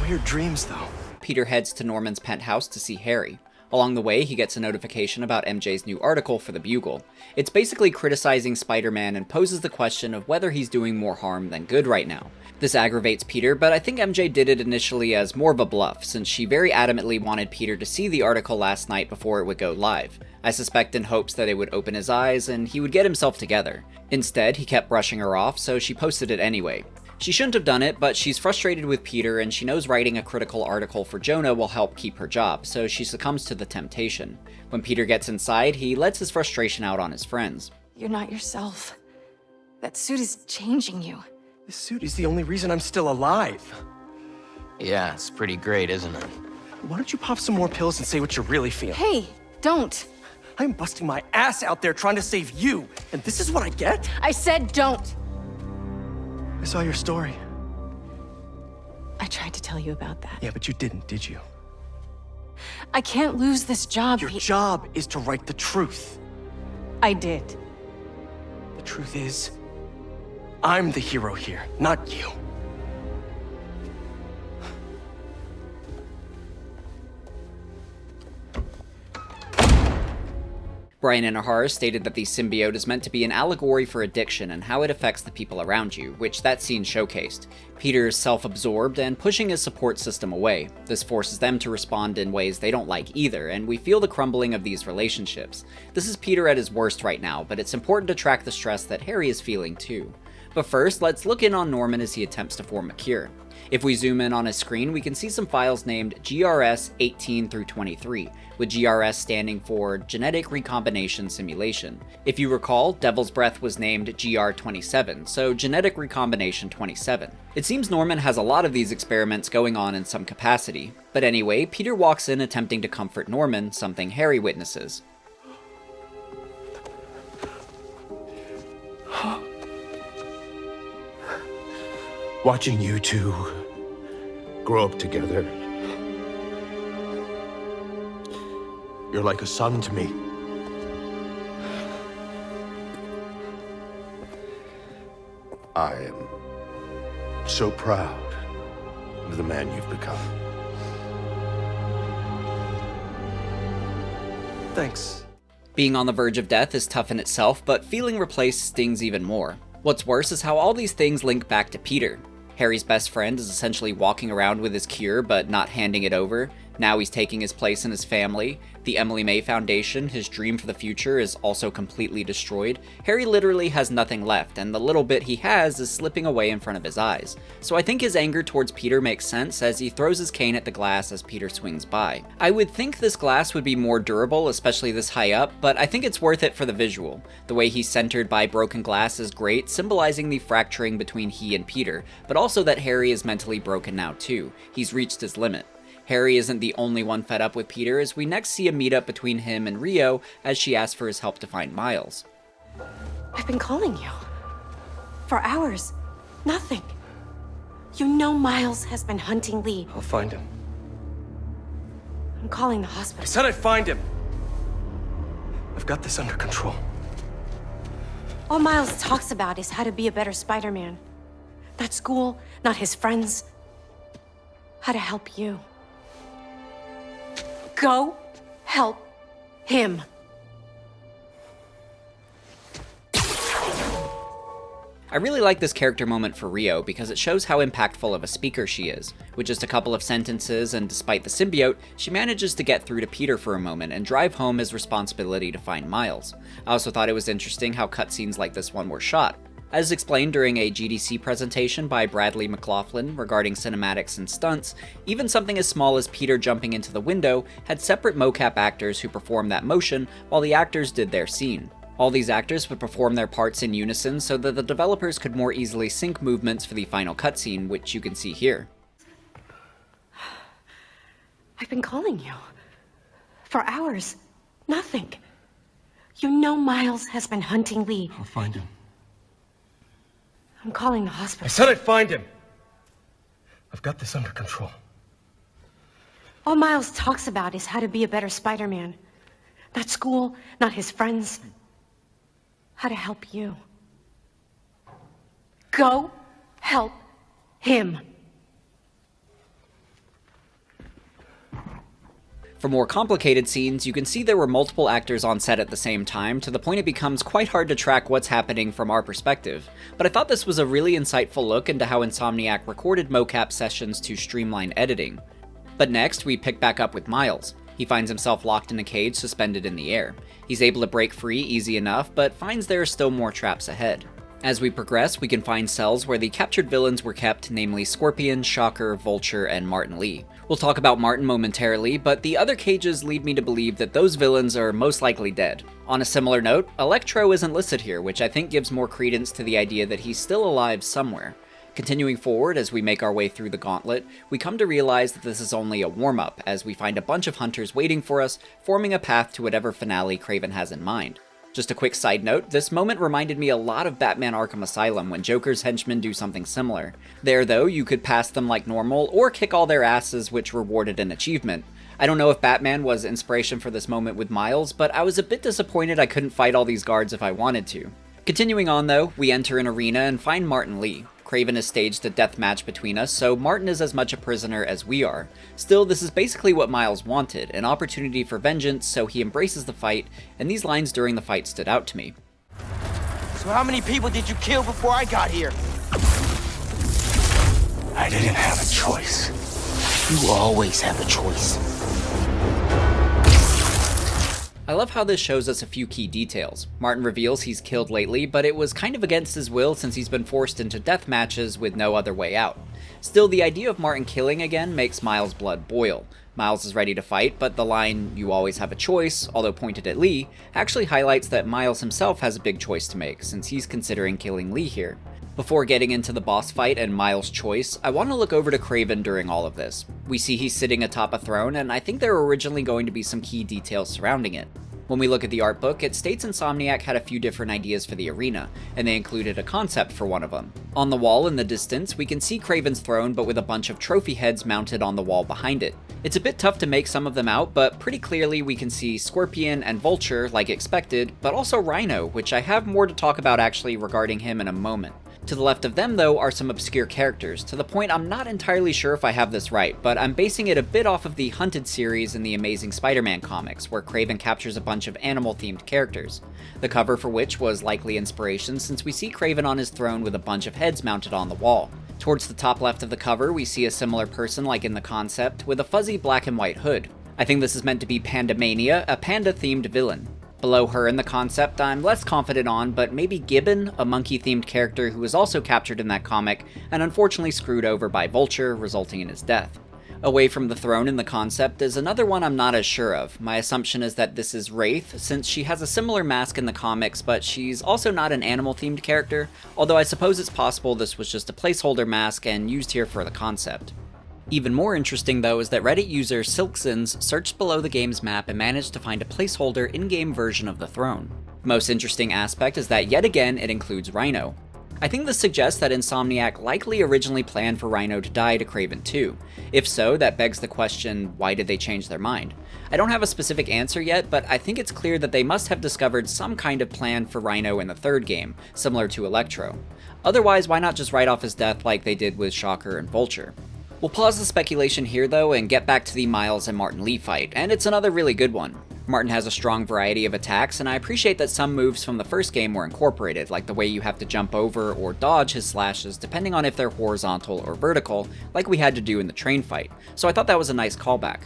Weird dreams, though. Peter heads to Norman's penthouse to see Harry. Along the way, he gets a notification about MJ's new article for the Bugle. It's basically criticizing Spider-Man and poses the question of whether he's doing more harm than good right now. This aggravates Peter, but I think MJ did it initially as more of a bluff, since she very adamantly wanted Peter to see the article last night before it would go live. I suspect in hopes that it would open his eyes and he would get himself together. Instead, he kept brushing her off, so she posted it anyway. She shouldn't have done it, but she's frustrated with Peter and she knows writing a critical article for Jonah will help keep her job, so she succumbs to the temptation. When Peter gets inside, he lets his frustration out on his friends. You're not yourself. That suit is changing you. This suit is the only reason I'm still alive. Yeah, it's pretty great, isn't it? Why don't you pop some more pills and say what you're really feeling? Hey, don't. I'm busting my ass out there trying to save you, and this is what I get? I said don't. I saw your story. I tried to tell you about that. Yeah, but you didn't, did you? I can't lose this job. Your job is to write the truth. I did. The truth is, I'm the hero here, not you. Bryan Intihar stated that the symbiote is meant to be an allegory for addiction and how it affects the people around you, which that scene showcased. Peter is self-absorbed and pushing his support system away. This forces them to respond in ways they don't like either, and we feel the crumbling of these relationships. This is Peter at his worst right now, but it's important to track the stress that Harry is feeling too. But first, let's look in on Norman as he attempts to form a cure. If we zoom in on his screen, we can see some files named GRS 18 through 23, with GRS standing for Genetic Recombination Simulation. If you recall, Devil's Breath was named GR27, so Genetic Recombination 27. It seems Norman has a lot of these experiments going on in some capacity. But anyway, Peter walks in attempting to comfort Norman, something Harry witnesses. Watching you two grow up together. You're like a son to me. I am so proud of the man you've become. Thanks. Being on the verge of death is tough in itself, but feeling replaced stings even more. What's worse is how all these things link back to Peter. Harry's best friend is essentially walking around with his cure, but not handing it over. Now he's taking his place in his family. The Emily May Foundation, his dream for the future, is also completely destroyed. Harry literally has nothing left, and the little bit he has is slipping away in front of his eyes. So I think his anger towards Peter makes sense as he throws his cane at the glass as Peter swings by. I would think this glass would be more durable, especially this high up, but I think it's worth it for the visual. The way he's centered by broken glass is great, symbolizing the fracturing between he and Peter, but also that Harry is mentally broken now too. He's reached his limit. Harry isn't the only one fed up with Peter, as we next see a meetup between him and Rio as she asks for his help to find Miles. I've been calling you. For hours. Nothing. You know Miles has been hunting Lee. I'll find him. I'm calling the hospital. I said I'd find him. I've got this under control. All Miles talks about is how to be a better Spider-Man. Not school, not his friends. How to help you. Go help him. I really like this character moment for Rio because it shows how impactful of a speaker she is. With just a couple of sentences and despite the symbiote, she manages to get through to Peter for a moment and drive home his responsibility to find Miles. I also thought it was interesting how cutscenes like this one were shot. As explained during a GDC presentation by Bradley McLaughlin regarding cinematics and stunts, even something as small as Peter jumping into the window had separate mocap actors who performed that motion while the actors did their scene. All these actors would perform their parts in unison so that the developers could more easily sync movements for the final cutscene, which you can see here. I've been calling you. For hours. Nothing. You know Miles has been hunting Lee. I'll find him. I'm calling the hospital. I said I'd find him. I've got this under control. All Miles talks about is how to be a better Spider-Man. Not school, not his friends. How to help you. Go help him. For more complicated scenes, you can see there were multiple actors on set at the same time, to the point it becomes quite hard to track what's happening from our perspective. But I thought this was a really insightful look into how Insomniac recorded mocap sessions to streamline editing. But next, we pick back up with Miles. He finds himself locked in a cage suspended in the air. He's able to break free easy enough, but finds there are still more traps ahead. As we progress, we can find cells where the captured villains were kept, namely Scorpion, Shocker, Vulture, and Martin Lee. We'll talk about Martin momentarily, but the other cages lead me to believe that those villains are most likely dead. On a similar note, Electro isn't listed here, which I think gives more credence to the idea that he's still alive somewhere. Continuing forward as we make our way through the gauntlet, we come to realize that this is only a warm-up, as we find a bunch of hunters waiting for us, forming a path to whatever finale Kraven has in mind. Just a quick side note, this moment reminded me a lot of Batman Arkham Asylum when Joker's henchmen do something similar. There though, you could pass them like normal, or kick all their asses which rewarded an achievement. I don't know if Batman was inspiration for this moment with Miles, but I was a bit disappointed I couldn't fight all these guards if I wanted to. Continuing on though, we enter an arena and find Martin Lee. Kraven has staged a death match between us, so Martin is as much a prisoner as we are. Still, this is basically what Miles wanted, an opportunity for vengeance, so he embraces the fight, and these lines during the fight stood out to me. So how many people did you kill before I got here? I didn't have a choice. You always have a choice. I love how this shows us a few key details. Martin reveals he's killed lately, but it was kind of against his will since he's been forced into death matches with no other way out. Still, the idea of Martin killing again makes Miles' blood boil. Miles is ready to fight, but the line, "you always have a choice," although pointed at Lee, actually highlights that Miles himself has a big choice to make, since he's considering killing Lee here. Before getting into the boss fight and Miles' choice, I want to look over to Kraven during all of this. We see he's sitting atop a throne, and I think there were originally going to be some key details surrounding it. When we look at the art book, it states Insomniac had a few different ideas for the arena, and they included a concept for one of them. On the wall in the distance, we can see Kraven's throne, but with a bunch of trophy heads mounted on the wall behind it. It's a bit tough to make some of them out, but pretty clearly we can see Scorpion and Vulture, like expected, but also Rhino, which I have more to talk about actually regarding him in a moment. To the left of them, though, are some obscure characters, to the point I'm not entirely sure if I have this right, but I'm basing it a bit off of the Hunted series in the Amazing Spider-Man comics, where Kraven captures a bunch of animal-themed characters, the cover for which was likely inspiration since we see Kraven on his throne with a bunch of heads mounted on the wall. Towards the top left of the cover, we see a similar person like in the concept, with a fuzzy black and white hood. I think this is meant to be Pandamania, a panda-themed villain. Below her in the concept, I'm less confident on, but maybe Gibbon, a monkey-themed character who was also captured in that comic, and unfortunately screwed over by Vulture, resulting in his death. Away from the throne in the concept is another one I'm not as sure of. My assumption is that this is Wraith, since she has a similar mask in the comics, but she's also not an animal-themed character, although I suppose it's possible this was just a placeholder mask and used here for the concept. Even more interesting though is that Reddit user Silksons searched below the game's map and managed to find a placeholder in-game version of the throne. The most interesting aspect is that yet again it includes Rhino. I think this suggests that Insomniac likely originally planned for Rhino to die to Kraven too. If so, that begs the question, why did they change their mind? I don't have a specific answer yet, but I think it's clear that they must have discovered some kind of plan for Rhino in the third game, similar to Electro. Otherwise, why not just write off his death like they did with Shocker and Vulture? We'll pause the speculation here though and get back to the Miles and Martin Lee fight, and it's another really good one. Martin has a strong variety of attacks, and I appreciate that some moves from the first game were incorporated, like the way you have to jump over or dodge his slashes depending on if they're horizontal or vertical, like we had to do in the train fight, so I thought that was a nice callback.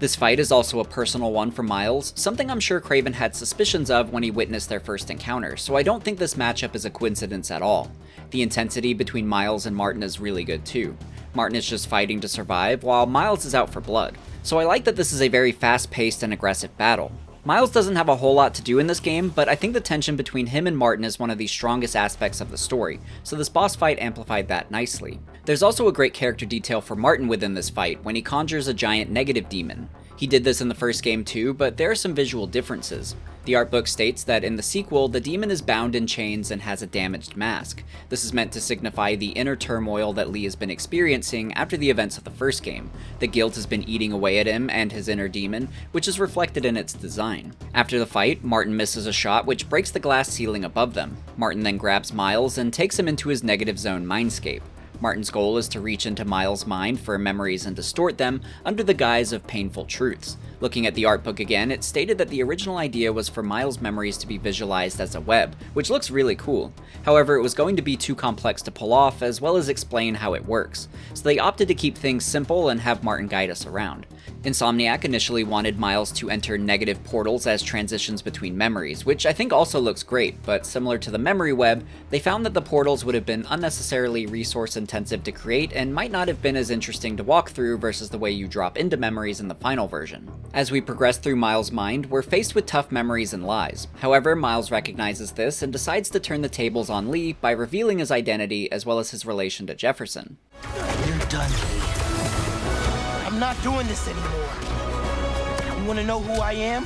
This fight is also a personal one for Miles, something I'm sure Kraven had suspicions of when he witnessed their first encounter, so I don't think this matchup is a coincidence at all. The intensity between Miles and Martin is really good too. Martin is just fighting to survive, while Miles is out for blood. So I like that this is a very fast-paced and aggressive battle. Miles doesn't have a whole lot to do in this game, but I think the tension between him and Martin is one of the strongest aspects of the story, so this boss fight amplified that nicely. There's also a great character detail for Martin within this fight when he conjures a giant negative demon. He did this in the first game too, but there are some visual differences. The art book states that in the sequel, the demon is bound in chains and has a damaged mask. This is meant to signify the inner turmoil that Lee has been experiencing after the events of the first game. The guilt has been eating away at him and his inner demon, which is reflected in its design. After the fight, Martin misses a shot which breaks the glass ceiling above them. Martin then grabs Miles and takes him into his negative zone mindscape. Martin's goal is to reach into Miles' mind for memories and distort them under the guise of painful truths. Looking at the art book again, it stated that the original idea was for Miles' memories to be visualized as a web, which looks really cool. However, it was going to be too complex to pull off, as well as explain how it works, so they opted to keep things simple and have Martin guide us around. Insomniac initially wanted Miles to enter negative portals as transitions between memories, which I think also looks great, but similar to the memory web, they found that the portals would have been unnecessarily resource intensive to create and might not have been as interesting to walk through versus the way you drop into memories in the final version. As we progress through Miles' mind, we're faced with tough memories and lies. However, Miles recognizes this and decides to turn the tables on Lee by revealing his identity as well as his relation to Jefferson. You're done, Lee. I'm not doing this anymore. You wanna know who I am?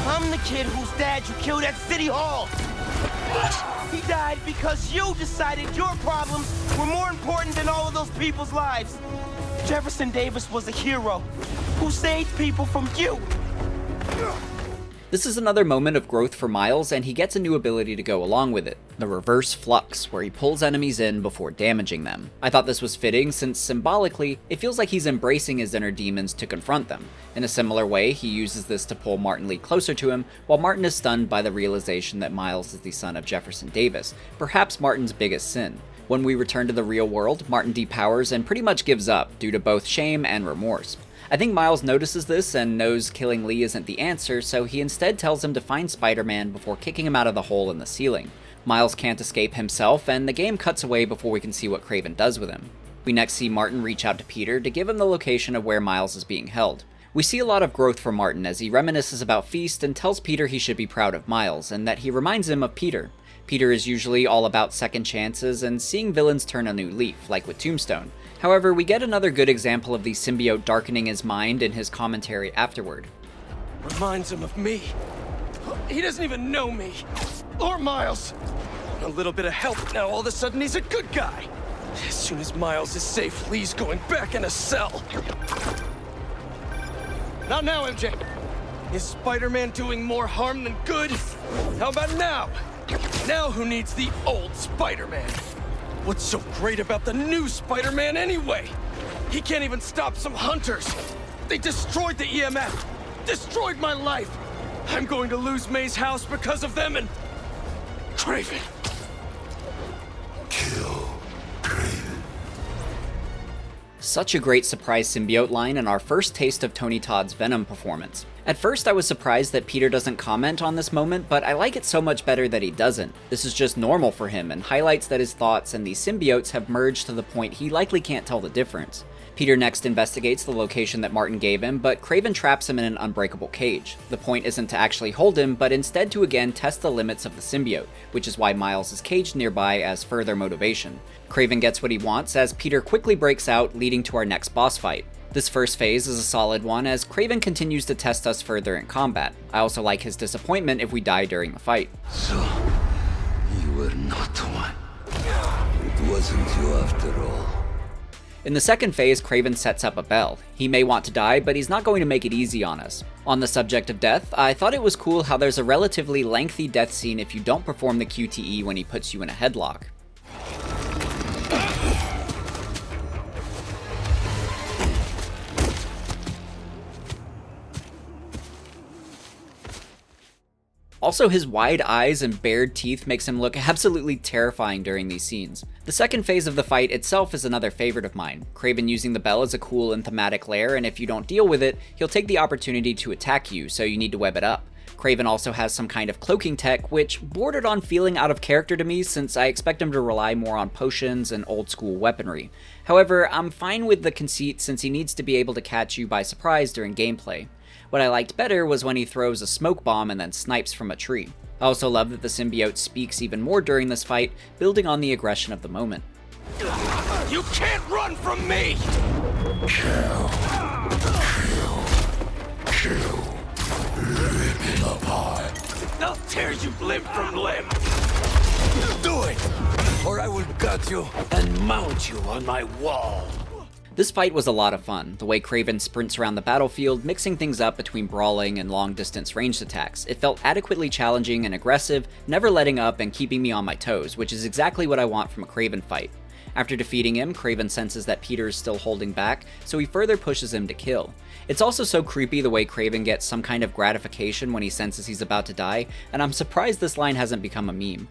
I'm the kid whose dad you killed at City Hall. What? He died because you decided your problems were more important than all of those people's lives. Jefferson Davis was a hero. who saved people from you. This is another moment of growth for Miles, and he gets a new ability to go along with it, the Reverse Flux, where he pulls enemies in before damaging them. I thought this was fitting since symbolically, it feels like he's embracing his inner demons to confront them. In a similar way, he uses this to pull Martin Lee closer to him, while Martin is stunned by the realization that Miles is the son of Jefferson Davis, perhaps Martin's biggest sin. When we return to the real world, Martin depowers and pretty much gives up due to both shame and remorse. I think Miles notices this and knows killing Lee isn't the answer, so he instead tells him to find Spider-Man before kicking him out of the hole in the ceiling. Miles can't escape himself, and the game cuts away before we can see what Kraven does with him. We next see Martin reach out to Peter to give him the location of where Miles is being held. We see a lot of growth from Martin as he reminisces about Feast and tells Peter he should be proud of Miles, and that he reminds him of Peter. Peter is usually all about second chances and seeing villains turn a new leaf, like with Tombstone. However, we get another good example of the symbiote darkening his mind in his commentary afterward. Reminds him of me. He doesn't even know me. Or Miles. A little bit of help, now all of a sudden he's a good guy. As soon as Miles is safe, Lee's going back in a cell. Not now, MJ. Is Spider-Man doing more harm than good? How about now? Now who needs the old Spider-Man? What's so great about the new Spider-Man anyway? He can't even stop some hunters. They destroyed the EMF. Destroyed my life. I'm going to lose May's house because of them and... Kraven. Such a great surprise symbiote line and our first taste of Tony Todd's Venom performance. At first I was surprised that Peter doesn't comment on this moment, but I like it so much better that he doesn't. This is just normal for him and highlights that his thoughts and these symbiotes have merged to the point he likely can't tell the difference. Peter next investigates the location that Martin gave him, but Kraven traps him in an unbreakable cage. The point isn't to actually hold him, but instead to again test the limits of the symbiote, which is why Miles is caged nearby as further motivation. Kraven gets what he wants as Peter quickly breaks out, leading to our next boss fight. This first phase is a solid one as Kraven continues to test us further in combat. I also like his disappointment if we die during the fight. So, you were not one. It wasn't you after all. In the second phase, Kraven sets up a bell. He may want to die, but he's not going to make it easy on us. On the subject of death, I thought it was cool how there's a relatively lengthy death scene if you don't perform the QTE when he puts you in a headlock. Also, his wide eyes and bared teeth makes him look absolutely terrifying during these scenes. The second phase of the fight itself is another favorite of mine. Kraven using the bell is a cool and thematic lair, and if you don't deal with it, he'll take the opportunity to attack you, so you need to web it up. Kraven also has some kind of cloaking tech, which bordered on feeling out of character to me since I expect him to rely more on potions and old school weaponry. However, I'm fine with the conceit since he needs to be able to catch you by surprise during gameplay. What I liked better was when he throws a smoke bomb and then snipes from a tree. I also love that the symbiote speaks even more during this fight, building on the aggression of the moment. You can't run from me! Kill. Rip him apart. I'll tear you limb from limb! Do it! Or I will gut you and mount you on my wall. This fight was a lot of fun, the way Kraven sprints around the battlefield, mixing things up between brawling and long-distance ranged attacks. It felt adequately challenging and aggressive, never letting up and keeping me on my toes, which is exactly what I want from a Kraven fight. After defeating him, Kraven senses that Peter is still holding back, so he further pushes him to kill. It's also so creepy the way Kraven gets some kind of gratification when he senses he's about to die, and I'm surprised this line hasn't become a meme.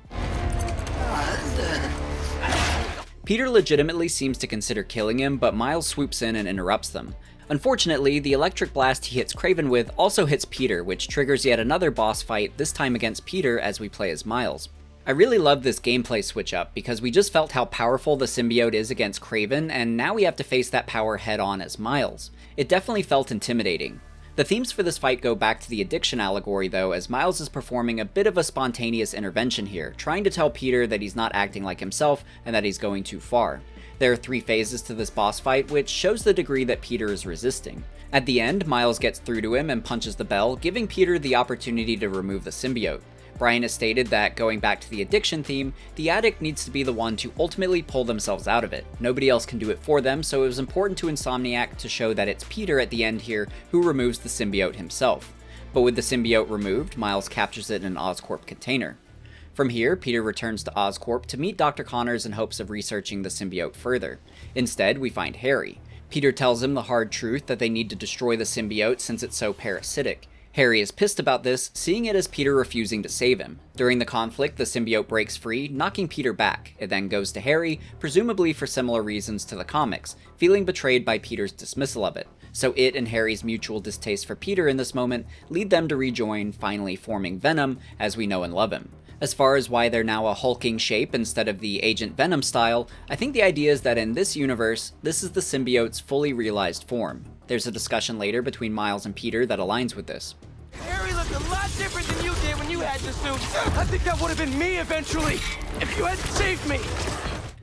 Peter legitimately seems to consider killing him, but Miles swoops in and interrupts them. Unfortunately, the electric blast he hits Kraven with also hits Peter, which triggers yet another boss fight, this time against Peter as we play as Miles. I really love this gameplay switch up, because we just felt how powerful the symbiote is against Kraven, and now we have to face that power head on as Miles. It definitely felt intimidating. The themes for this fight go back to the addiction allegory though, as Miles is performing a bit of a spontaneous intervention here, trying to tell Peter that he's not acting like himself and that he's going too far. There are 3 phases to this boss fight, which shows the degree that Peter is resisting. At the end, Miles gets through to him and punches the bell, giving Peter the opportunity to remove the symbiote. Bryan has stated that, going back to the addiction theme, the addict needs to be the one to ultimately pull themselves out of it. Nobody else can do it for them, so it was important to Insomniac to show that it's Peter at the end here who removes the symbiote himself. But with the symbiote removed, Miles captures it in an Oscorp container. From here, Peter returns to Oscorp to meet Dr. Connors in hopes of researching the symbiote further. Instead, we find Harry. Peter tells him the hard truth that they need to destroy the symbiote since it's so parasitic. Harry is pissed about this, seeing it as Peter refusing to save him. During the conflict, the symbiote breaks free, knocking Peter back. It then goes to Harry, presumably for similar reasons to the comics, feeling betrayed by Peter's dismissal of it. So it and Harry's mutual distaste for Peter in this moment lead them to rejoin, finally forming Venom as we know and love him. As far as why they're now a hulking shape instead of the Agent Venom style, I think the idea is that in this universe, this is the symbiote's fully realized form. There's a discussion later between Miles and Peter that aligns with this. Harry looked a lot different than you did when you had the suit. I think that would have been me eventually, if you hadn't saved me.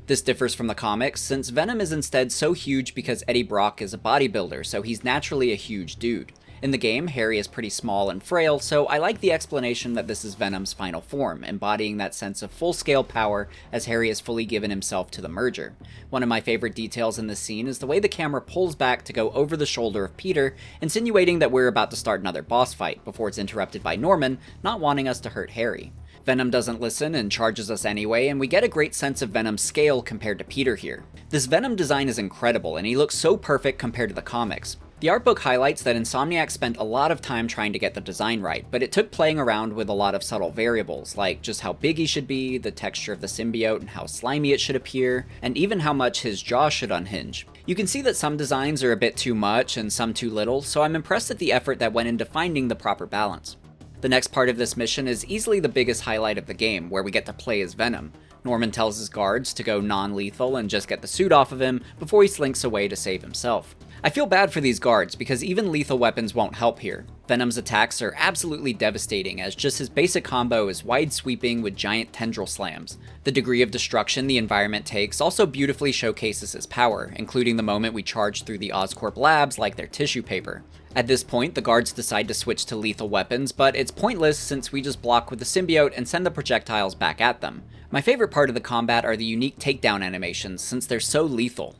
This differs from the comics, since Venom is instead so huge because Eddie Brock is a bodybuilder, so he's naturally a huge dude. In the game, Harry is pretty small and frail, so I like the explanation that this is Venom's final form, embodying that sense of full-scale power as Harry has fully given himself to the merger. One of my favorite details in this scene is the way the camera pulls back to go over the shoulder of Peter, insinuating that we're about to start another boss fight, before it's interrupted by Norman, not wanting us to hurt Harry. Venom doesn't listen and charges us anyway, and we get a great sense of Venom's scale compared to Peter here. This Venom design is incredible, and he looks so perfect compared to the comics. The art book highlights that Insomniac spent a lot of time trying to get the design right, but it took playing around with a lot of subtle variables, like just how big he should be, the texture of the symbiote and how slimy it should appear, and even how much his jaw should unhinge. You can see that some designs are a bit too much and some too little, so I'm impressed at the effort that went into finding the proper balance. The next part of this mission is easily the biggest highlight of the game, where we get to play as Venom. Norman tells his guards to go non-lethal and just get the suit off of him before he slinks away to save himself. I feel bad for these guards because even lethal weapons won't help here. Venom's attacks are absolutely devastating, as just his basic combo is wide-sweeping with giant tendril slams. The degree of destruction the environment takes also beautifully showcases his power, including the moment we charge through the Oscorp labs like they're tissue paper. At this point, the guards decide to switch to lethal weapons, but it's pointless since we just block with the symbiote and send the projectiles back at them. My favorite part of the combat are the unique takedown animations, since they're so lethal.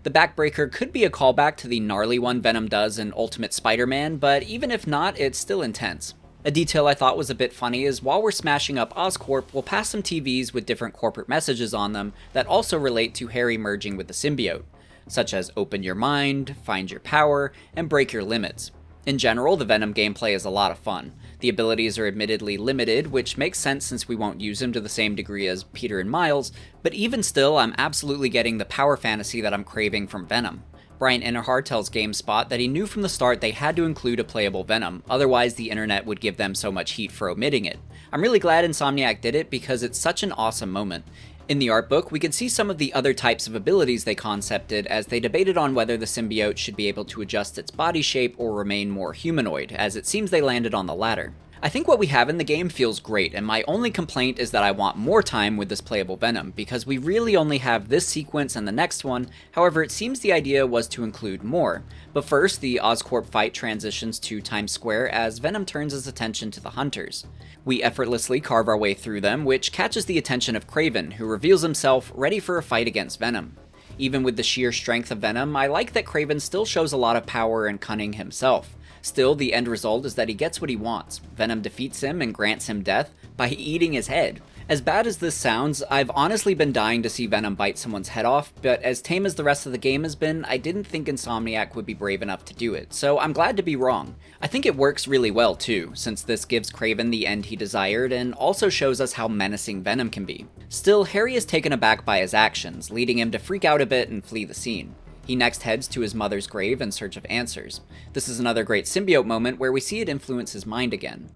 The backbreaker could be a callback to the gnarly one Venom does in Ultimate Spider-Man, but even if not, it's still intense. A detail I thought was a bit funny is while we're smashing up Oscorp, we'll pass some TVs with different corporate messages on them that also relate to Harry merging with the symbiote, such as open your mind, find your power, and break your limits. In general, the Venom gameplay is a lot of fun. The abilities are admittedly limited, which makes sense since we won't use them to the same degree as Peter and Miles, but even still, I'm absolutely getting the power fantasy that I'm craving from Venom. Bryan Intihar tells GameSpot that he knew from the start they had to include a playable Venom, otherwise the internet would give them so much heat for omitting it. I'm really glad Insomniac did it because it's such an awesome moment. In the art book, we can see some of the other types of abilities they concepted as they debated on whether the symbiote should be able to adjust its body shape or remain more humanoid, as it seems they landed on the latter. I think what we have in the game feels great, and my only complaint is that I want more time with this playable Venom, because we really only have this sequence and the next one. However, it seems the idea was to include more. But first, the Oscorp fight transitions to Times Square as Venom turns his attention to the Hunters. We effortlessly carve our way through them, which catches the attention of Kraven, who reveals himself ready for a fight against Venom. Even with the sheer strength of Venom, I like that Kraven still shows a lot of power and cunning himself. Still, the end result is that he gets what he wants. Venom defeats him and grants him death by eating his head. As bad as this sounds, I've honestly been dying to see Venom bite someone's head off, but as tame as the rest of the game has been, I didn't think Insomniac would be brave enough to do it, so I'm glad to be wrong. I think it works really well too, since this gives Kraven the end he desired and also shows us how menacing Venom can be. Still, Harry is taken aback by his actions, leading him to freak out a bit and flee the scene. He next heads to his mother's grave in search of answers. This is another great symbiote moment where we see it influence his mind again.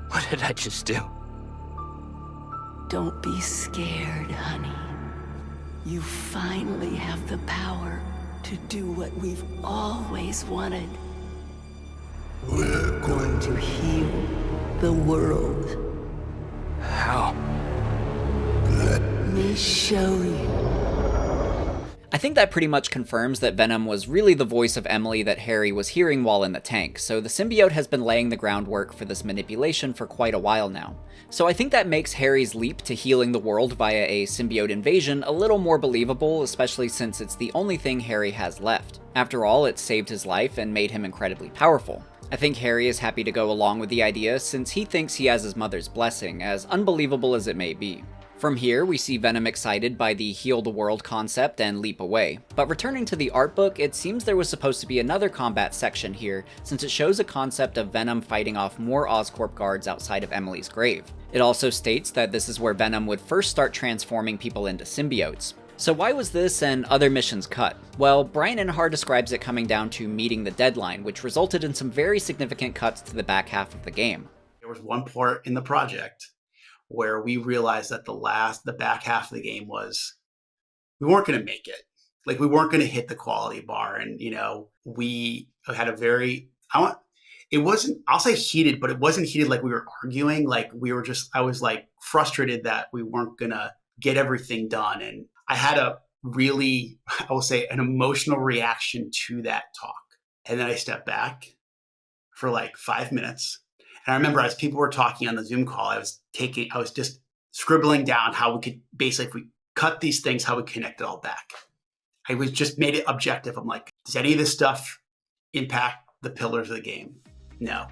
What did I just do? Don't be scared, honey. You finally have the power to do what we've always wanted. We're going to heal the world. How? Let me show you. I think that pretty much confirms that Venom was really the voice of Emily that Harry was hearing while in the tank, so the symbiote has been laying the groundwork for this manipulation for quite a while now. So I think that makes Harry's leap to healing the world via a symbiote invasion a little more believable, especially since it's the only thing Harry has left. After all, it saved his life and made him incredibly powerful. I think Harry is happy to go along with the idea since he thinks he has his mother's blessing, as unbelievable as it may be. From here, we see Venom excited by the heal the world concept and leap away. But returning to the art book, it seems there was supposed to be another combat section here, since it shows a concept of Venom fighting off more Oscorp guards outside of Emily's grave. It also states that this is where Venom would first start transforming people into symbiotes. So why was this and other missions cut? Well, Bryan Intihar describes it coming down to meeting the deadline, which resulted in some very significant cuts to the back half of the game. There was one part in the project where we realized that the back half of the game was, we weren't going to make it. Like, we weren't going to hit the quality bar. And, we had a very, it wasn't, I'll say heated, but it wasn't heated like we were arguing. Like, I was like frustrated that we weren't going to get everything done. And I had a really, I will say, an emotional reaction to that talk. And then I stepped back for like 5 minutes. And I remember as people were talking on the Zoom call, I was just scribbling down how we could basically, if we cut these things, how we connect it all back. I was just made it objective. I'm like, does any of this stuff impact the pillars of the game? No.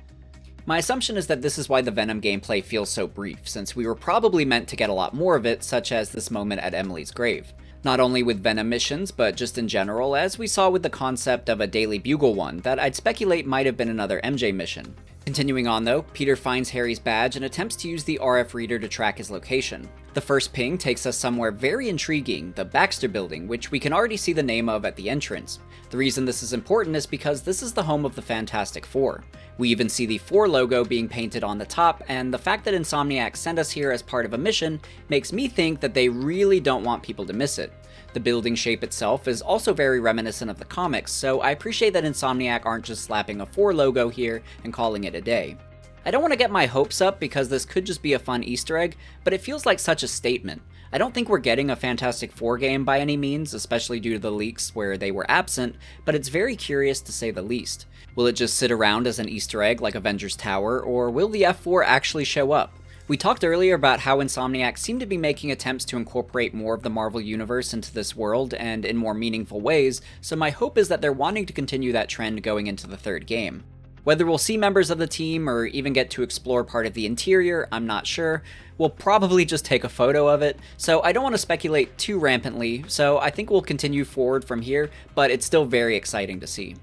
My assumption is that this is why the Venom gameplay feels so brief, since we were probably meant to get a lot more of it, such as this moment at Emily's grave. Not only with Venom missions, but just in general, as we saw with the concept of a Daily Bugle one that I'd speculate might have been another MJ mission. Continuing on though, Peter finds Harry's badge and attempts to use the RF reader to track his location. The first ping takes us somewhere very intriguing, the Baxter Building, which we can already see the name of at the entrance. The reason this is important is because this is the home of the Fantastic Four. We even see the 4 logo being painted on the top, and the fact that Insomniac sent us here as part of a mission makes me think that they really don't want people to miss it. The building shape itself is also very reminiscent of the comics, so I appreciate that Insomniac aren't just slapping a 4 logo here and calling it a day. I don't want to get my hopes up because this could just be a fun Easter egg, but it feels like such a statement. I don't think we're getting a Fantastic Four game by any means, especially due to the leaks where they were absent, but it's very curious to say the least. Will it just sit around as an Easter egg like Avengers Tower, or will the F4 actually show up? We talked earlier about how Insomniac seemed to be making attempts to incorporate more of the Marvel Universe into this world and in more meaningful ways, so my hope is that they're wanting to continue that trend going into the 3rd game. Whether we'll see members of the team or even get to explore part of the interior, I'm not sure. We'll probably just take a photo of it, so I don't want to speculate too rampantly, so I think we'll continue forward from here, but it's still very exciting to see.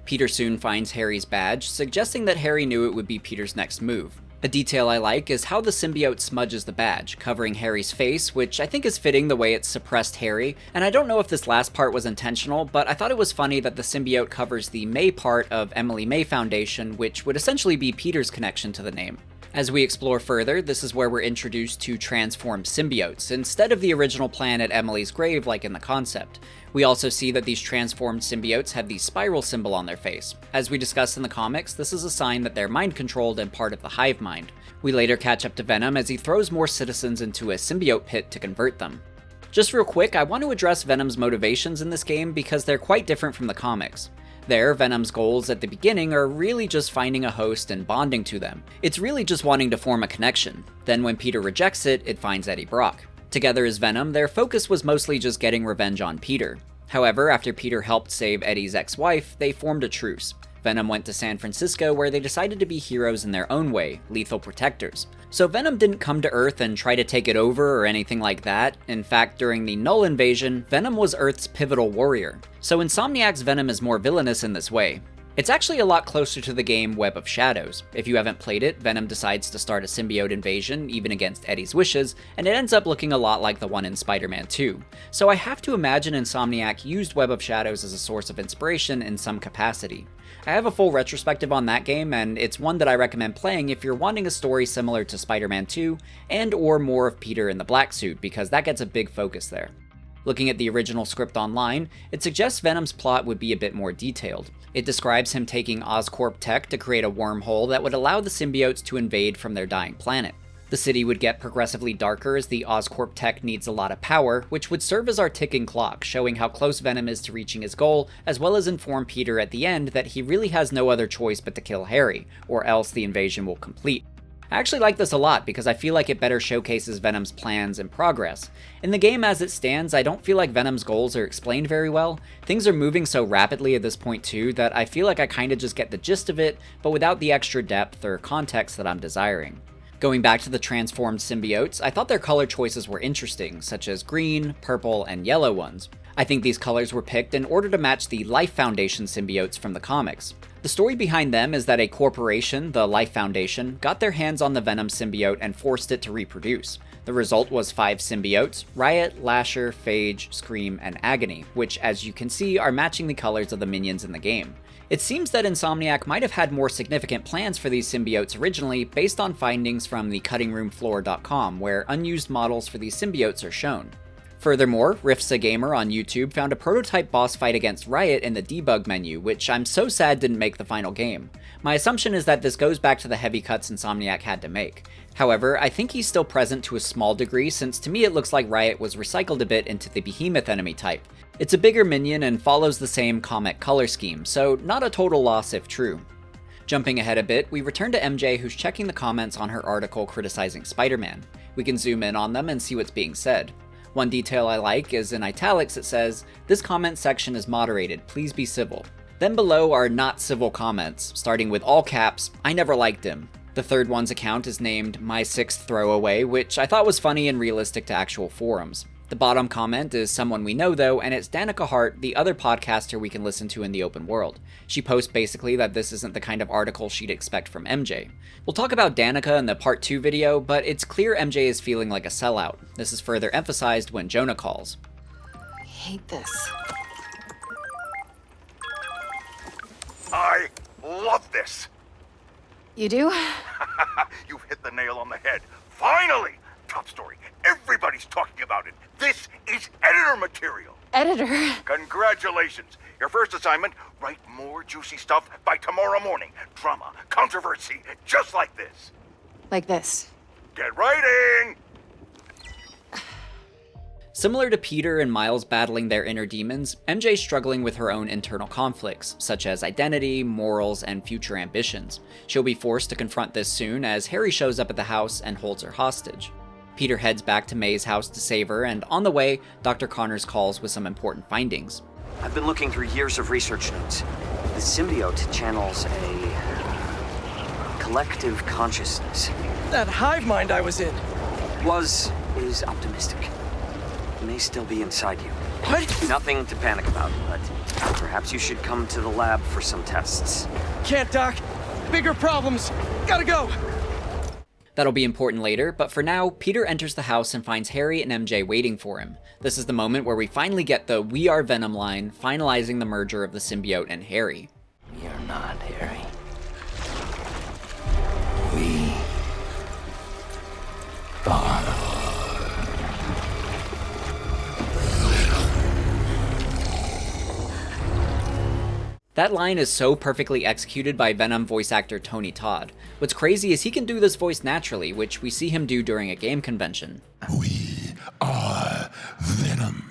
Peter soon finds Harry's badge, suggesting that Harry knew it would be Peter's next move. A detail I like is how the symbiote smudges the badge, covering Harry's face, which I think is fitting the way it suppressed Harry, and I don't know if this last part was intentional, but I thought it was funny that the symbiote covers the May part of Emily May Foundation, which would essentially be Peter's connection to the name. As we explore further, this is where we're introduced to transformed symbiotes, instead of the original plan at Emily's grave like in the concept. We also see that these transformed symbiotes have the spiral symbol on their face. As we discussed in the comics, this is a sign that they're mind-controlled and part of the hive mind. We later catch up to Venom as he throws more citizens into a symbiote pit to convert them. Just real quick, I want to address Venom's motivations in this game because they're quite different from the comics. There, Venom's goals at the beginning are really just finding a host and bonding to them. It's really just wanting to form a connection. Then when Peter rejects it, it finds Eddie Brock. Together as Venom, their focus was mostly just getting revenge on Peter. However, after Peter helped save Eddie's ex-wife, they formed a truce. Venom went to San Francisco where they decided to be heroes in their own way, lethal protectors. So Venom didn't come to Earth and try to take it over or anything like that. In fact, during the Null invasion, Venom was Earth's pivotal warrior. So Insomniac's Venom is more villainous in this way. It's actually a lot closer to the game Web of Shadows. If you haven't played it, Venom decides to start a symbiote invasion, even against Eddie's wishes, and it ends up looking a lot like the one in Spider-Man 2. So I have to imagine Insomniac used Web of Shadows as a source of inspiration in some capacity. I have a full retrospective on that game, and it's one that I recommend playing if you're wanting a story similar to Spider-Man 2, and or more of Peter in the black suit, because that gets a big focus there. Looking at the original script online, it suggests Venom's plot would be a bit more detailed. It describes him taking Oscorp tech to create a wormhole that would allow the symbiotes to invade from their dying planet. The city would get progressively darker as the Oscorp tech needs a lot of power, which would serve as our ticking clock, showing how close Venom is to reaching his goal, as well as inform Peter at the end that he really has no other choice but to kill Harry, or else the invasion will complete. I actually like this a lot because I feel like it better showcases Venom's plans and progress. In the game as it stands, I don't feel like Venom's goals are explained very well. Things are moving so rapidly at this point too that I feel like I kinda just get the gist of it, but without the extra depth or context that I'm desiring. Going back to the transformed symbiotes, I thought their color choices were interesting, such as green, purple, and yellow ones. I think these colors were picked in order to match the Life Foundation symbiotes from the comics. The story behind them is that a corporation, the Life Foundation, got their hands on the Venom symbiote and forced it to reproduce. The result was 5 symbiotes: Riot, Lasher, Phage, Scream, and Agony, which, as you can see, are matching the colors of the minions in the game. It seems that Insomniac might have had more significant plans for these symbiotes originally, based on findings from the cuttingroomfloor.com, where unused models for these symbiotes are shown. Furthermore, Riftsa Gamer on YouTube found a prototype boss fight against Riot in the debug menu, which I'm so sad didn't make the final game. My assumption is that this goes back to the heavy cuts Insomniac had to make. However, I think he's still present to a small degree, since to me it looks like Riot was recycled a bit into the Behemoth enemy type. It's a bigger minion and follows the same comic color scheme, so not a total loss if true. Jumping ahead a bit, we return to MJ, who's checking the comments on her article criticizing Spider-Man. We can zoom in on them and see what's being said. One detail I like is in italics it says, "This comment section is moderated, please be civil." Then below are not civil comments, starting with all caps, "I never liked him." The third one's account is named My Sixth Throwaway, which I thought was funny and realistic to actual forums. The bottom comment is someone we know though, and it's Danica Hart, the other podcaster we can listen to in the open world. She posts basically that this isn't the kind of article she'd expect from MJ. We'll talk about Danica in the part 2 video, but it's clear MJ is feeling like a sellout. This is further emphasized when Jonah calls. I hate this. I love this! You do? You've hit the nail on the head. Finally! Top story. Everybody's talking about it. This is editor material. Editor? Congratulations. Your first assignment, write more juicy stuff by tomorrow morning. Drama, controversy, just like this. Like this. Get writing! Similar to Peter and Miles battling their inner demons, MJ's struggling with her own internal conflicts, such as identity, morals, and future ambitions. She'll be forced to confront this soon as Harry shows up at the house and holds her hostage. Peter heads back to May's house to save her, and on the way, Dr. Connors calls with some important findings. I've been looking through years of research notes. The symbiote channels a collective consciousness. That hive mind I was in. Is optimistic. It may still be inside you. What? Nothing to panic about, but perhaps you should come to the lab for some tests. Can't, Doc. Bigger problems. Gotta go. That'll be important later, but for now, Peter enters the house and finds Harry and MJ waiting for him. This is the moment where we finally get the "We are Venom" line, finalizing the merger of the symbiote and Harry. You're not Harry. We are. That line is so perfectly executed by Venom voice actor Tony Todd. What's crazy is he can do this voice naturally, which we see him do during a game convention. We are Venom.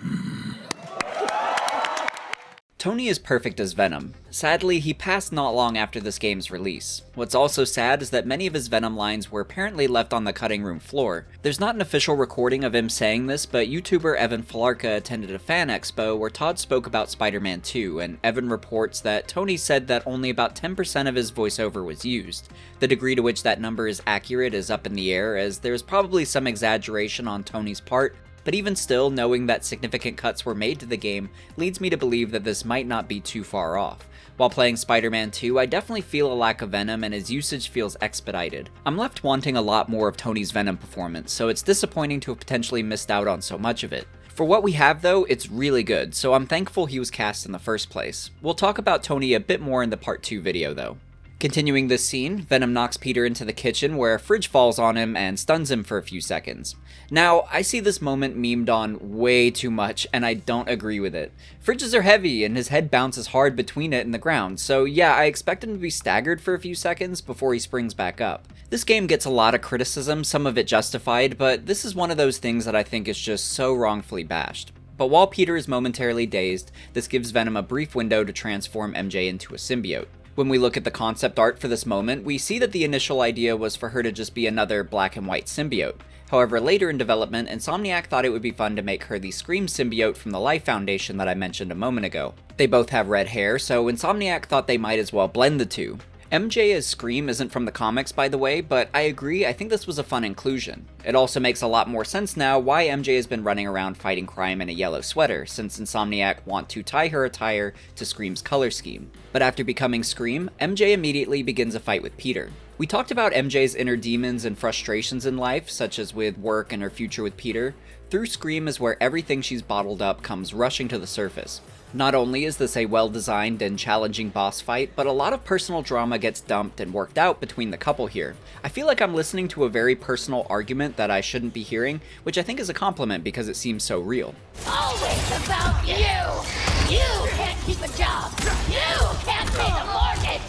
Tony is perfect as Venom. Sadly, he passed not long after this game's release. What's also sad is that many of his Venom lines were apparently left on the cutting room floor. There's not an official recording of him saying this, but YouTuber Evan Falarka attended a fan expo where Todd spoke about Spider-Man 2, and Evan reports that Tony said that only about 10% of his voiceover was used. The degree to which that number is accurate is up in the air, as there's probably some exaggeration on Tony's part, but even still, knowing that significant cuts were made to the game leads me to believe that this might not be too far off. While playing Spider-Man 2, I definitely feel a lack of Venom and his usage feels expedited. I'm left wanting a lot more of Tony's Venom performance, so it's disappointing to have potentially missed out on so much of it. For what we have though, it's really good, so I'm thankful he was cast in the first place. We'll talk about Tony a bit more in the part 2 video though. Continuing this scene, Venom knocks Peter into the kitchen where a fridge falls on him and stuns him for a few seconds. Now, I see this moment memed on way too much, and I don't agree with it. Fridges are heavy, and his head bounces hard between it and the ground, so yeah, I expect him to be staggered for a few seconds before he springs back up. This game gets a lot of criticism, some of it justified, but this is one of those things that I think is just so wrongfully bashed. But while Peter is momentarily dazed, this gives Venom a brief window to transform MJ into a symbiote. When we look at the concept art for this moment, we see that the initial idea was for her to just be another black and white symbiote. However, later in development, Insomniac thought it would be fun to make her the Scream symbiote from the Life Foundation that I mentioned a moment ago. They both have red hair, so Insomniac thought they might as well blend the two. MJ as Scream isn't from the comics, by the way, but I agree, I think this was a fun inclusion. It also makes a lot more sense now why MJ has been running around fighting crime in a yellow sweater, since Insomniac want to tie her attire to Scream's color scheme. But after becoming Scream, MJ immediately begins a fight with Peter. We talked about MJ's inner demons and frustrations in life, such as with work and her future with Peter. Through Scream is where everything she's bottled up comes rushing to the surface. Not only is this a well-designed and challenging boss fight, but a lot of personal drama gets dumped and worked out between the couple here. I feel like I'm listening to a very personal argument that I shouldn't be hearing, which I think is a compliment because it seems so real. Always about you! You can't keep a job! You can't pay the mortgage!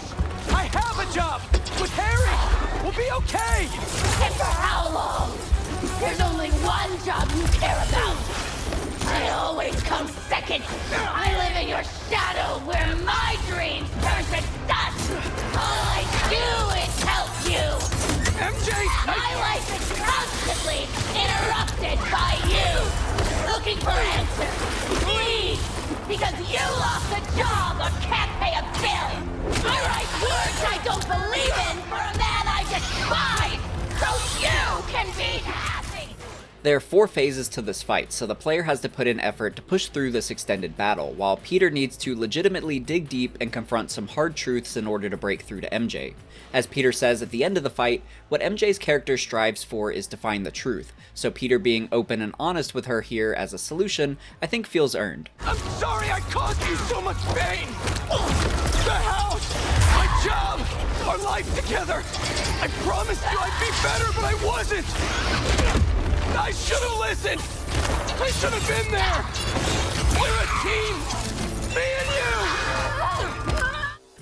I have a job! With Harry! We'll be okay! And for how long? There's only one job you care about! I always come second! I live in your shadow where my dreams turn to dust! All I do is help you! MJ! My life is constantly interrupted by you! Looking for answers! Please! Because you lost a job or can't pay a bill! I write words I don't believe in for a man I despise! So you can be happy! There are 4 phases to this fight, so the player has to put in effort to push through this extended battle, while Peter needs to legitimately dig deep and confront some hard truths in order to break through to MJ. As Peter says at the end of the fight, what MJ's character strives for is to find the truth, so Peter being open and honest with her here as a solution, I think feels earned. I'm sorry I caused you so much pain! The house! My job! Our life together! I promised you I'd be better, but I wasn't! I should have listened! I should have been there! We're a team! Me and you!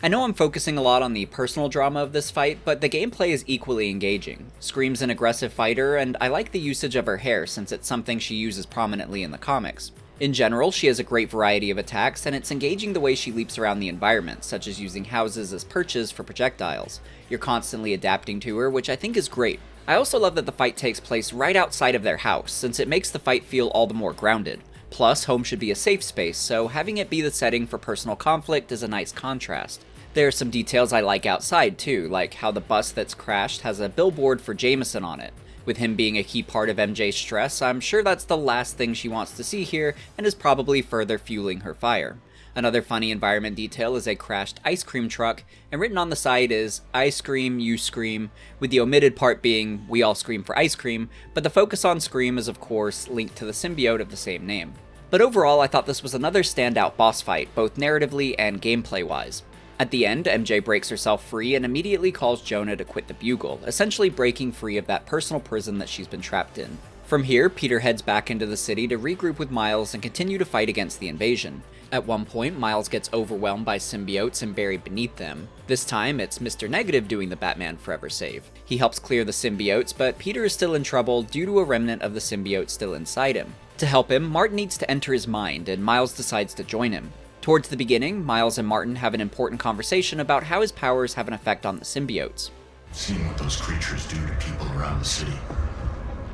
I know I'm focusing a lot on the personal drama of this fight, but the gameplay is equally engaging. Scream's an aggressive fighter, and I like the usage of her hair since it's something she uses prominently in the comics. In general, she has a great variety of attacks, and it's engaging the way she leaps around the environment, such as using houses as perches for projectiles. You're constantly adapting to her, which I think is great. I also love that the fight takes place right outside of their house, since it makes the fight feel all the more grounded. Plus, home should be a safe space, so having it be the setting for personal conflict is a nice contrast. There are some details I like outside too, like how the bus that's crashed has a billboard for Jameson on it. With him being a key part of MJ's stress, I'm sure that's the last thing she wants to see here, and is probably further fueling her fire. Another funny environment detail is a crashed ice cream truck, and written on the side is, "I scream, you scream," with the omitted part being, "we all scream for ice cream," but the focus on Scream is of course linked to the symbiote of the same name. But overall, I thought this was another standout boss fight, both narratively and gameplay-wise. At the end, MJ breaks herself free and immediately calls Jonah to quit the Bugle, essentially breaking free of that personal prison that she's been trapped in. From here, Peter heads back into the city to regroup with Miles and continue to fight against the invasion. At one point, Miles gets overwhelmed by symbiotes and buried beneath them. This time, it's Mr. Negative doing the Batman Forever save. He helps clear the symbiotes, but Peter is still in trouble due to a remnant of the symbiote still inside him. To help him, Martin needs to enter his mind, and Miles decides to join him. Towards the beginning, Miles and Martin have an important conversation about how his powers have an effect on the symbiotes. Seeing what those creatures do to people around the city.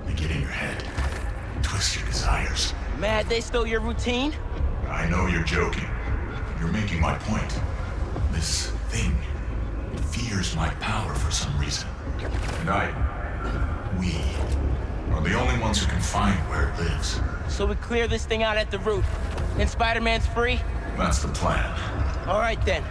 They get in your head, twist your desires. Mad they stole your routine? I know you're joking. You're making my point. This thing, it fears my power for some reason. And we are the only ones who can find where it lives. So we clear this thing out at the root, and Spider-Man's free? That's the plan. All right then.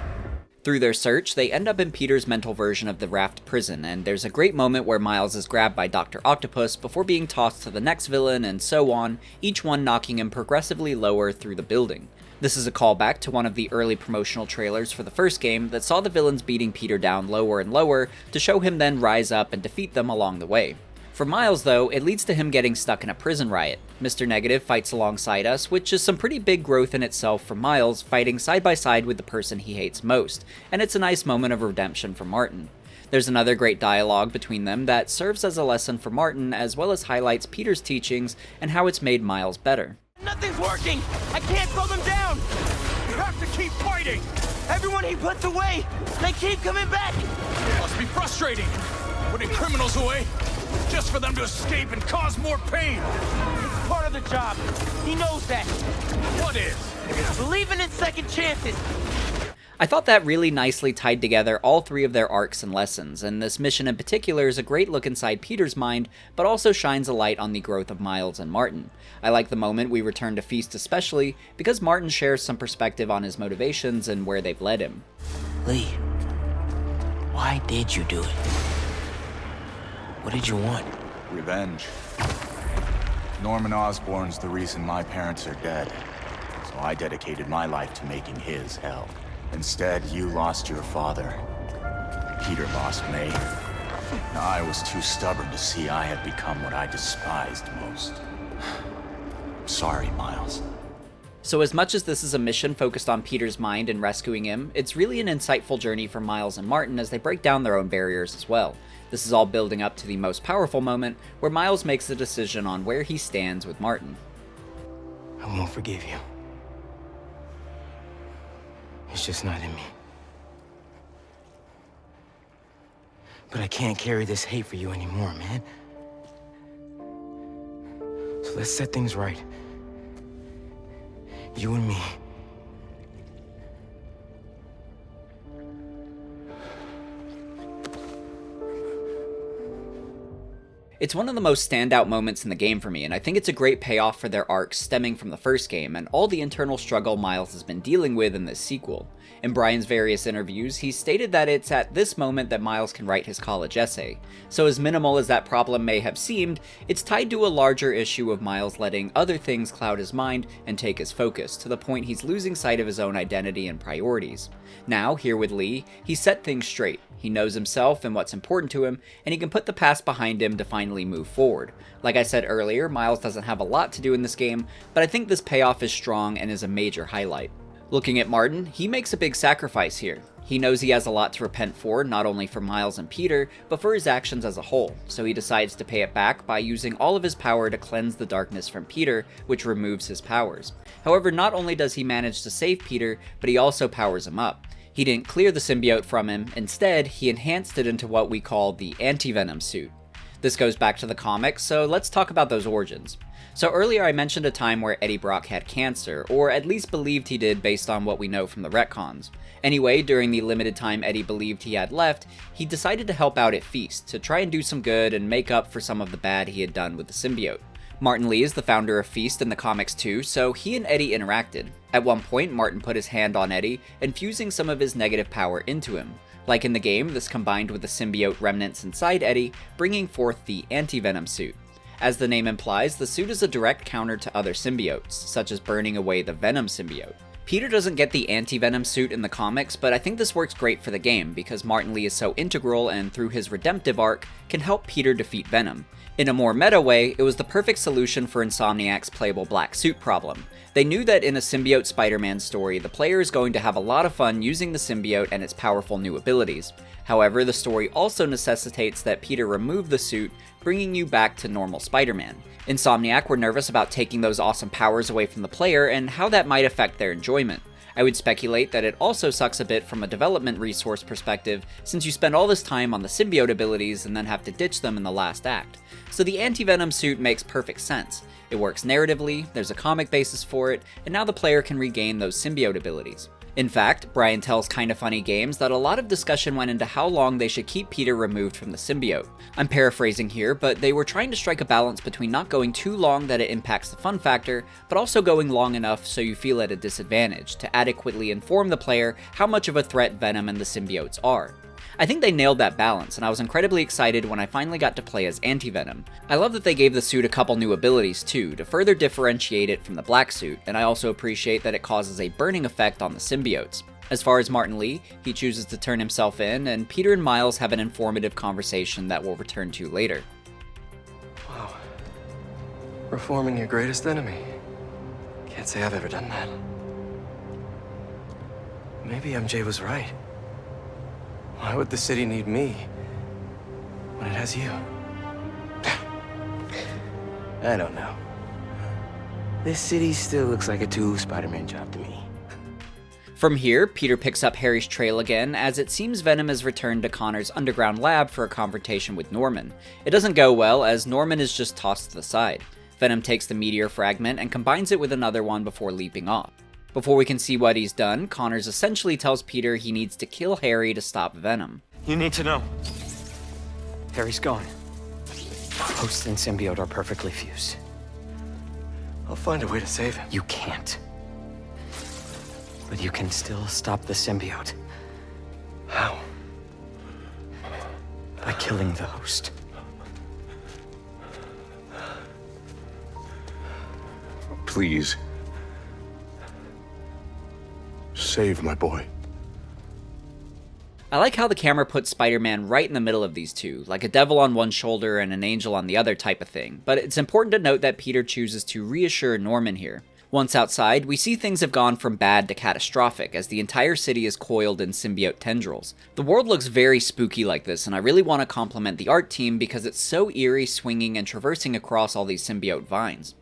Through their search, they end up in Peter's mental version of the Raft prison, and there's a great moment where Miles is grabbed by Dr. Octopus before being tossed to the next villain and so on, each one knocking him progressively lower through the building. This is a callback to one of the early promotional trailers for the first game that saw the villains beating Peter down lower and lower to show him then rise up and defeat them along the way. For Miles, though, it leads to him getting stuck in a prison riot. Mr. Negative fights alongside us, which is some pretty big growth in itself for Miles, fighting side by side with the person he hates most, and it's a nice moment of redemption for Martin. There's another great dialogue between them that serves as a lesson for Martin, as well as highlights Peter's teachings and how it's made Miles better. Nothing's working! I can't throw them down! You have to keep fighting! Everyone he puts away, they keep coming back! It must be frustrating, putting criminals away, just for them to escape and cause more pain. It's part of the job. He knows that. What is? Believing in second chances. I thought that really nicely tied together all three of their arcs and lessons, and this mission in particular is a great look inside Peter's mind, but also shines a light on the growth of Miles and Martin. I like the moment we return to Feast especially, because Martin shares some perspective on his motivations and where they've led him. Lee, why did you do it? What did you want? Revenge. Norman Osborn's the reason my parents are dead, so I dedicated my life to making his hell. Instead, you lost your father. Peter lost me. I was too stubborn to see I had become what I despised most. I'm sorry, Miles. So as much as this is a mission focused on Peter's mind and rescuing him, it's really an insightful journey for Miles and Martin as they break down their own barriers as well. This is all building up to the most powerful moment, where Miles makes the decision on where he stands with Martin. I won't forgive you. It's just not in me. But I can't carry this hate for you anymore, man. So let's set things right. You and me. It's one of the most standout moments in the game for me, and I think it's a great payoff for their arcs stemming from the first game and all the internal struggle Miles has been dealing with in this sequel. In Bryan's various interviews, he's stated that it's at this moment that Miles can write his college essay. So as minimal as that problem may have seemed, it's tied to a larger issue of Miles letting other things cloud his mind and take his focus, to the point he's losing sight of his own identity and priorities. Now, here with Lee, he's set things straight. He knows himself and what's important to him, and he can put the past behind him to finally move forward. Like I said earlier, Miles doesn't have a lot to do in this game, but I think this payoff is strong and is a major highlight. Looking at Martin, he makes a big sacrifice here. He knows he has a lot to repent for, not only for Miles and Peter, but for his actions as a whole, so he decides to pay it back by using all of his power to cleanse the darkness from Peter, which removes his powers. However, not only does he manage to save Peter, but he also powers him up. He didn't clear the symbiote from him, instead, he enhanced it into what we call the Anti-Venom suit. This goes back to the comics, so let's talk about those origins. So earlier I mentioned a time where Eddie Brock had cancer, or at least believed he did based on what we know from the retcons. Anyway, during the limited time Eddie believed he had left, he decided to help out at Feast, to try and do some good and make up for some of the bad he had done with the symbiote. Martin Lee is the founder of Feast in the comics too, so he and Eddie interacted. At one point, Martin put his hand on Eddie, infusing some of his negative power into him. Like in the game, this combined with the symbiote remnants inside Eddie, bringing forth the Anti-Venom suit. As the name implies, the suit is a direct counter to other symbiotes, such as burning away the Venom symbiote. Peter doesn't get the Anti-Venom suit in the comics, but I think this works great for the game because Martin Lee is so integral and through his redemptive arc can help Peter defeat Venom. In a more meta way, it was the perfect solution for Insomniac's playable black suit problem. They knew that in a symbiote Spider-Man story, the player is going to have a lot of fun using the symbiote and its powerful new abilities. However, the story also necessitates that Peter remove the suit, bringing you back to normal Spider-Man. Insomniac were nervous about taking those awesome powers away from the player and how that might affect their enjoyment. I would speculate that it also sucks a bit from a development resource perspective, since you spend all this time on the symbiote abilities and then have to ditch them in the last act. So the Anti-Venom suit makes perfect sense. It works narratively, there's a comic basis for it, and now the player can regain those symbiote abilities. In fact, Bryan tells Kinda Funny Games that a lot of discussion went into how long they should keep Peter removed from the symbiote. I'm paraphrasing here, but they were trying to strike a balance between not going too long that it impacts the fun factor, but also going long enough so you feel at a disadvantage, to adequately inform the player how much of a threat Venom and the symbiotes are. I think they nailed that balance, and I was incredibly excited when I finally got to play as Anti-Venom. I love that they gave the suit a couple new abilities too, to further differentiate it from the black suit, and I also appreciate that it causes a burning effect on the symbiotes. As far as Martin Lee, he chooses to turn himself in, and Peter and Miles have an informative conversation that we'll return to later. Wow. Reforming your greatest enemy. Can't say I've ever done that. Maybe MJ was right. Why would the city need me when it has you? I don't know. This city still looks like a two-Spider-Man job to me. From here, Peter picks up Harry's trail again, as it seems Venom has returned to Connor's underground lab for a confrontation with Norman. It doesn't go well, as Norman is just tossed to the side. Venom takes the meteor fragment and combines it with another one before leaping off. Before we can see what he's done, Connors essentially tells Peter he needs to kill Harry to stop Venom. You need to know. Harry's gone. Host and symbiote are perfectly fused. I'll find a way to save him. You can't. But you can still stop the symbiote. How? By killing the host. Please. Save my boy. I like how the camera puts Spider-Man right in the middle of these two, like a devil on one shoulder and an angel on the other type of thing, but it's important to note that Peter chooses to reassure Norman here. Once outside, we see things have gone from bad to catastrophic, as the entire city is coiled in symbiote tendrils. The world looks very spooky like this, and I really want to compliment the art team because it's so eerie swinging and traversing across all these symbiote vines.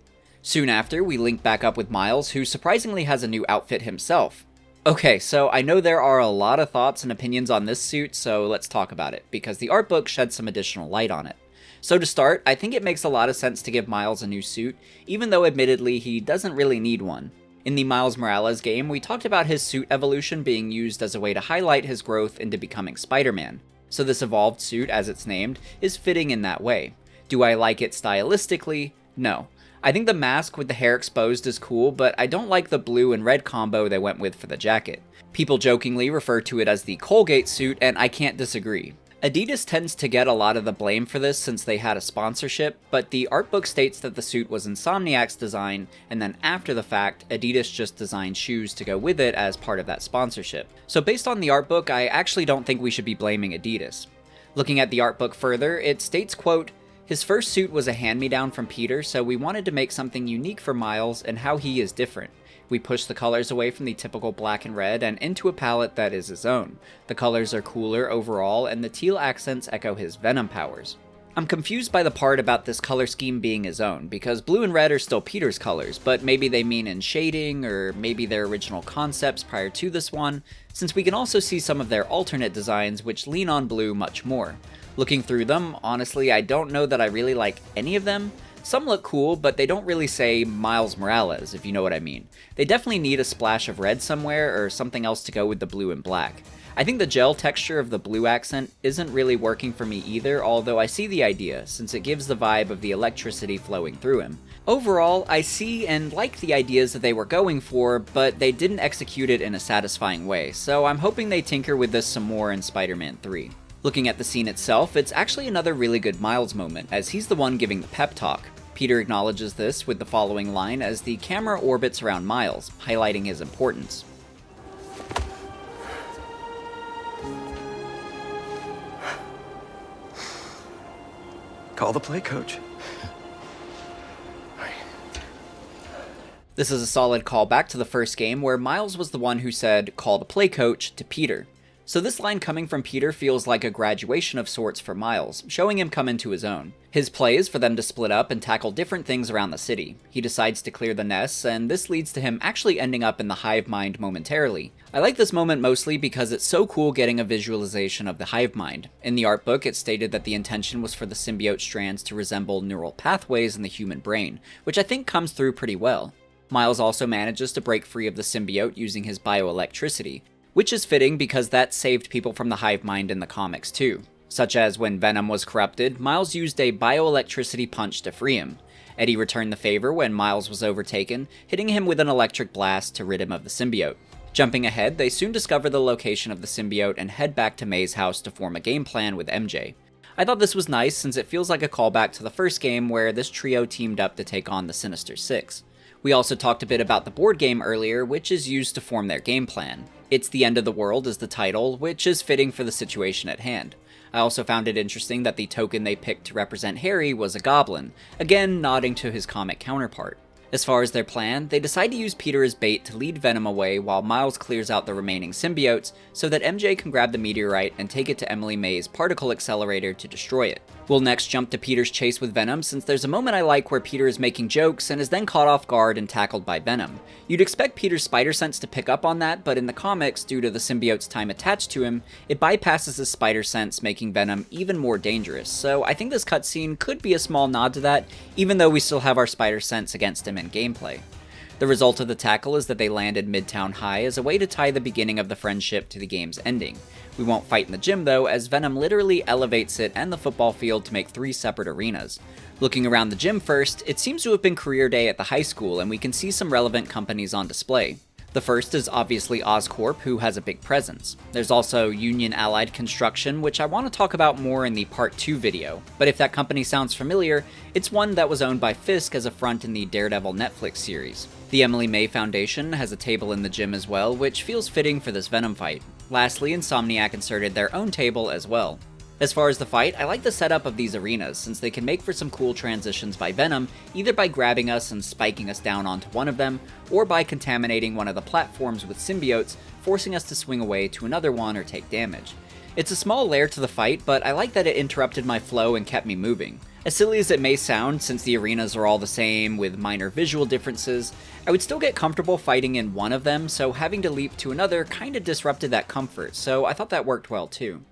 Soon after, we link back up with Miles, who surprisingly has a new outfit himself. Okay, so I know there are a lot of thoughts and opinions on this suit, so let's talk about it, because the art book sheds some additional light on it. So to start, I think it makes a lot of sense to give Miles a new suit, even though admittedly he doesn't really need one. In the Miles Morales game, we talked about his suit evolution being used as a way to highlight his growth into becoming Spider-Man, so this evolved suit, as it's named, is fitting in that way. Do I like it stylistically? No. I think the mask with the hair exposed is cool, but I don't like the blue and red combo they went with for the jacket. People jokingly refer to it as the Colgate suit, and I can't disagree. Adidas tends to get a lot of the blame for this since they had a sponsorship, but the art book states that the suit was Insomniac's design, and then after the fact, Adidas just designed shoes to go with it as part of that sponsorship. So based on the art book, I actually don't think we should be blaming Adidas. Looking at the art book further, it states, quote, "His first suit was a hand-me-down from Peter, so we wanted to make something unique for Miles and how he is different. We pushed the colors away from the typical black and red and into a palette that is his own. The colors are cooler overall, and the teal accents echo his Venom powers." I'm confused by the part about this color scheme being his own, because blue and red are still Peter's colors, but maybe they mean in shading, or maybe their original concepts prior to this one, since we can also see some of their alternate designs which lean on blue much more. Looking through them, honestly, I don't know that I really like any of them. Some look cool, but they don't really say Miles Morales, if you know what I mean. They definitely need a splash of red somewhere, or something else to go with the blue and black. I think the gel texture of the blue accent isn't really working for me either, although I see the idea, since it gives the vibe of the electricity flowing through him. Overall, I see and like the ideas that they were going for, but they didn't execute it in a satisfying way, so I'm hoping they tinker with this some more in Spider-Man 3. Looking at the scene itself, it's actually another really good Miles moment, as he's the one giving the pep talk. Peter acknowledges this with the following line as the camera orbits around Miles, highlighting his importance. Call the play, coach. This is a solid callback to the first game where Miles was the one who said, "Call the play, coach," to Peter. So this line coming from Peter feels like a graduation of sorts for Miles, showing him come into his own. His play is for them to split up and tackle different things around the city. He decides to clear the nests, and this leads to him actually ending up in the hive mind momentarily. I like this moment mostly because it's so cool getting a visualization of the hive mind. In the art book, it stated that the intention was for the symbiote strands to resemble neural pathways in the human brain, which I think comes through pretty well. Miles also manages to break free of the symbiote using his bioelectricity, which is fitting because that saved people from the hive mind in the comics too. Such as when Venom was corrupted, Miles used a bioelectricity punch to free him. Eddie returned the favor when Miles was overtaken, hitting him with an electric blast to rid him of the symbiote. Jumping ahead, they soon discover the location of the symbiote and head back to May's house to form a game plan with MJ. I thought this was nice since it feels like a callback to the first game where this trio teamed up to take on the Sinister Six. We also talked a bit about the board game earlier, which is used to form their game plan. It's the End of the World is the title, which is fitting for the situation at hand. I also found it interesting that the token they picked to represent Harry was a goblin, again nodding to his comic counterpart. As far as their plan, they decide to use Peter as bait to lead Venom away while Miles clears out the remaining symbiotes so that MJ can grab the meteorite and take it to Emily May's particle accelerator to destroy it. We'll next jump to Peter's chase with Venom since there's a moment I like where Peter is making jokes and is then caught off guard and tackled by Venom. You'd expect Peter's spider sense to pick up on that, but in the comics, due to the symbiote's time attached to him, it bypasses his spider sense, making Venom even more dangerous. So I think this cutscene could be a small nod to that, even though we still have our spider sense against him in gameplay. The result of the tackle is that they landed Midtown High as a way to tie the beginning of the friendship to the game's ending. We won't fight in the gym though, as Venom literally elevates it and the football field to make 3 separate arenas. Looking around the gym first, it seems to have been career day at the high school and we can see some relevant companies on display. The first is obviously Oscorp, who has a big presence. There's also Union Allied Construction, which I want to talk about more in the Part 2 video, but if that company sounds familiar, it's one that was owned by Fisk as a front in the Daredevil Netflix series. The Emily May Foundation has a table in the gym as well, which feels fitting for this Venom fight. Lastly, Insomniac inserted their own table as well. As far as the fight, I like the setup of these arenas, since they can make for some cool transitions by Venom, either by grabbing us and spiking us down onto one of them, or by contaminating one of the platforms with symbiotes, forcing us to swing away to another one or take damage. It's a small layer to the fight, but I like that it interrupted my flow and kept me moving. As silly as it may sound, since the arenas are all the same with minor visual differences, I would still get comfortable fighting in one of them, so having to leap to another kinda disrupted that comfort, so I thought that worked well too.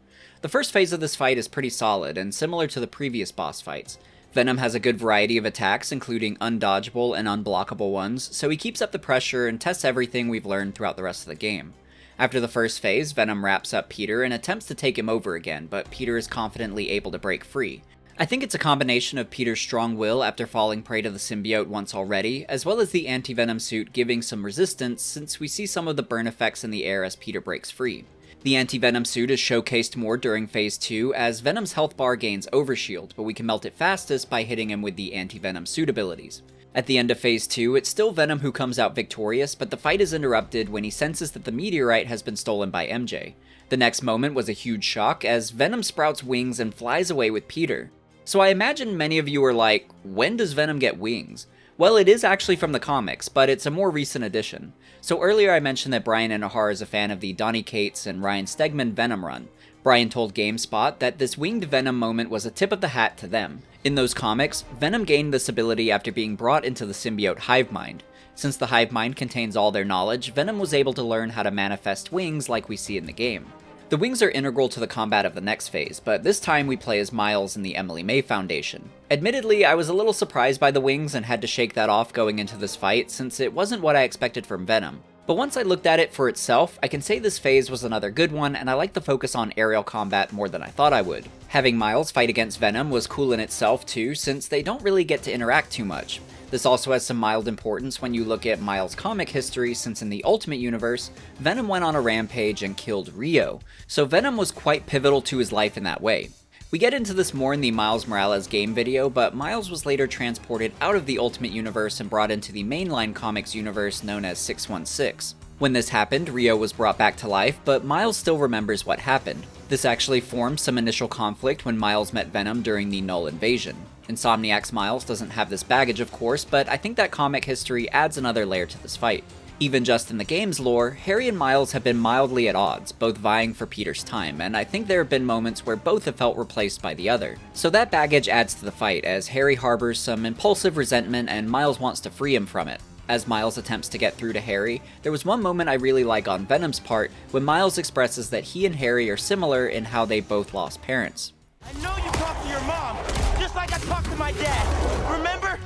The first phase of this fight is pretty solid, and similar to the previous boss fights. Venom has a good variety of attacks, including undodgeable and unblockable ones, so he keeps up the pressure and tests everything we've learned throughout the rest of the game. After the first phase, Venom wraps up Peter and attempts to take him over again, but Peter is confidently able to break free. I think it's a combination of Peter's strong will after falling prey to the symbiote once already, as well as the Anti-Venom suit giving some resistance since we see some of the burn effects in the air as Peter breaks free. The Anti-Venom suit is showcased more during Phase 2 as Venom's health bar gains Overshield, but we can melt it fastest by hitting him with the Anti-Venom suit abilities. At the end of Phase 2, it's still Venom who comes out victorious, but the fight is interrupted when he senses that the meteorite has been stolen by MJ. The next moment was a huge shock as Venom sprouts wings and flies away with Peter. So I imagine many of you are like, when does Venom get wings? Well, it is actually from the comics, but it's a more recent addition. So earlier I mentioned that Bryan Intihar is a fan of the Donny Cates and Ryan Stegman Venom run. Bryan told GameSpot that this winged Venom moment was a tip of the hat to them. In those comics, Venom gained this ability after being brought into the symbiote hive mind. Since the hive mind contains all their knowledge, Venom was able to learn how to manifest wings like we see in the game. The wings are integral to the combat of the next phase, but this time we play as Miles in the Emily May Foundation. Admittedly, I was a little surprised by the wings and had to shake that off going into this fight since it wasn't what I expected from Venom. But once I looked at it for itself, I can say this phase was another good one, and I like the focus on aerial combat more than I thought I would. Having Miles fight against Venom was cool in itself too, since they don't really get to interact too much. This also has some mild importance when you look at Miles' comic history, since in the Ultimate Universe, Venom went on a rampage and killed Rio, so Venom was quite pivotal to his life in that way. We get into this more in the Miles Morales game video, but Miles was later transported out of the Ultimate Universe and brought into the mainline comics universe known as 616. When this happened, Rio was brought back to life, but Miles still remembers what happened. This actually formed some initial conflict when Miles met Venom during the Null Invasion. Insomniac's Miles doesn't have this baggage, of course, but I think that comic history adds another layer to this fight. Even just in the game's lore, Harry and Miles have been mildly at odds, both vying for Peter's time, and I think there have been moments where both have felt replaced by the other. So that baggage adds to the fight, as Harry harbors some impulsive resentment and Miles wants to free him from it. As Miles attempts to get through to Harry, there was one moment I really like on Venom's part, when Miles expresses that he and Harry are similar in how they both lost parents. I know you talked to your mom, just like I talked to my dad. Remember?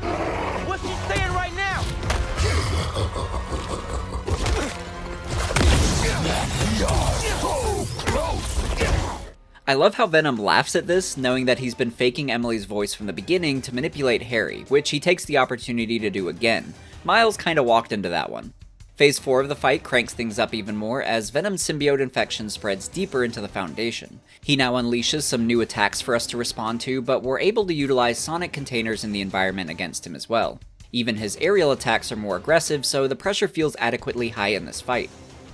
What's she saying right now? I love how Venom laughs at this, knowing that he's been faking Emily's voice from the beginning to manipulate Harry, which he takes the opportunity to do again. Miles kinda walked into that one. Phase 4 of the fight cranks things up even more as Venom's symbiote infection spreads deeper into the Foundation. He now unleashes some new attacks for us to respond to, but we're able to utilize sonic containers in the environment against him as well. Even his aerial attacks are more aggressive, so the pressure feels adequately high in this fight.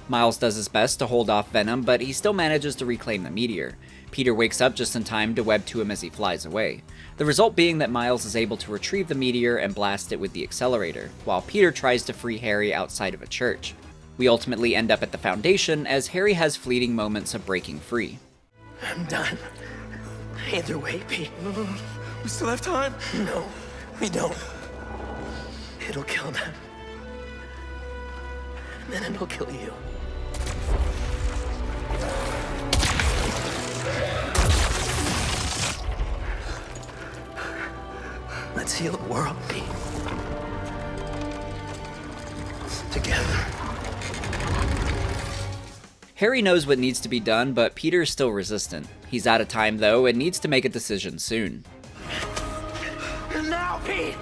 Miles does his best to hold off Venom, but he still manages to reclaim the meteor. Peter wakes up just in time to web to him as he flies away. The result being that Miles is able to retrieve the meteor and blast it with the accelerator, while Peter tries to free Harry outside of a church. We ultimately end up at the Foundation, as Harry has fleeting moments of breaking free. I'm done. Either way, Pete. No. We still have time? No, we don't. It'll kill them. And then it'll kill you. Let's heal the world, Pete. Together. Harry knows what needs to be done, but Peter is still resistant. He's out of time though, and needs to make a decision soon. And now, Pete!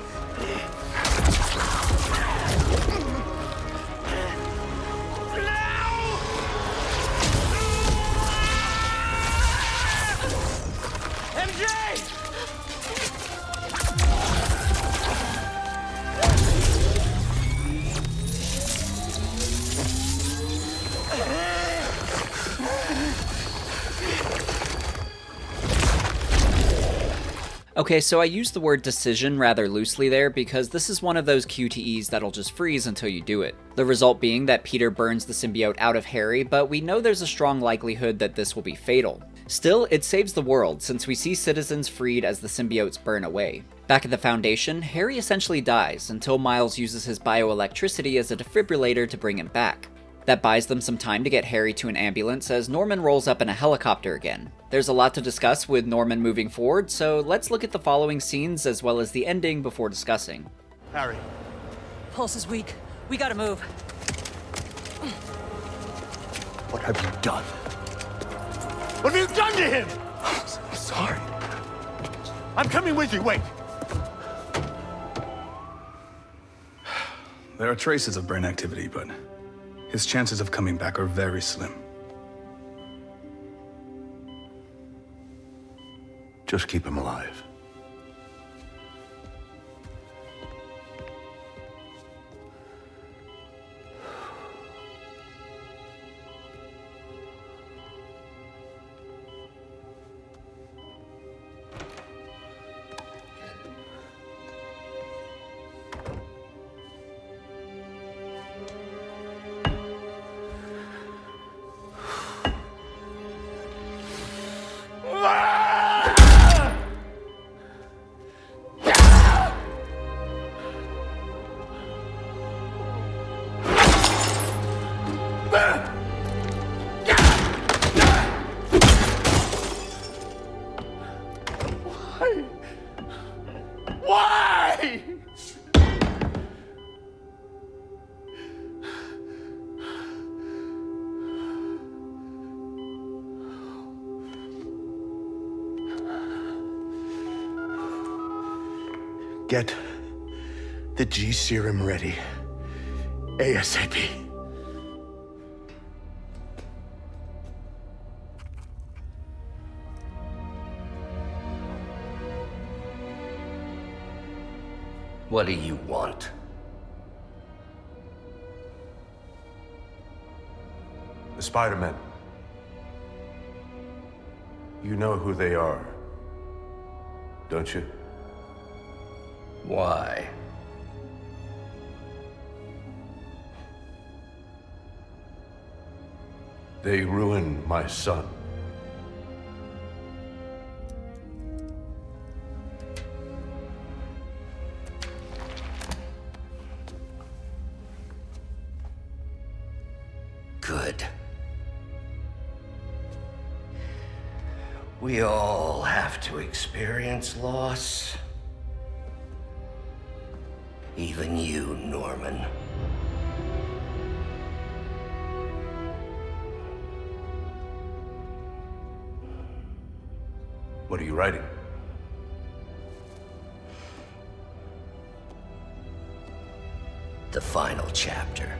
Okay, so I used the word decision rather loosely there because this is one of those QTEs that'll just freeze until you do it. The result being that Peter burns the symbiote out of Harry, but we know there's a strong likelihood that this will be fatal. Still, it saves the world since we see citizens freed as the symbiotes burn away. Back at the Foundation, Harry essentially dies until Miles uses his bioelectricity as a defibrillator to bring him back. That buys them some time to get Harry to an ambulance as Norman rolls up in a helicopter again. There's a lot to discuss with Norman moving forward, so let's look at the following scenes as well as the ending before discussing. Harry. Pulse is weak. We gotta move. What have you done? What have you done to him? I'm sorry. I'm coming with you, wait. There are traces of brain activity, but his chances of coming back are very slim. Just keep him alive. Why? Get the G serum ready. ASAP. What do you want? The Spider-Men. You know who they are, don't you? Why? They ruined my son. Good. We all have to experience loss. Even you, Norman. What are you writing? The final chapter.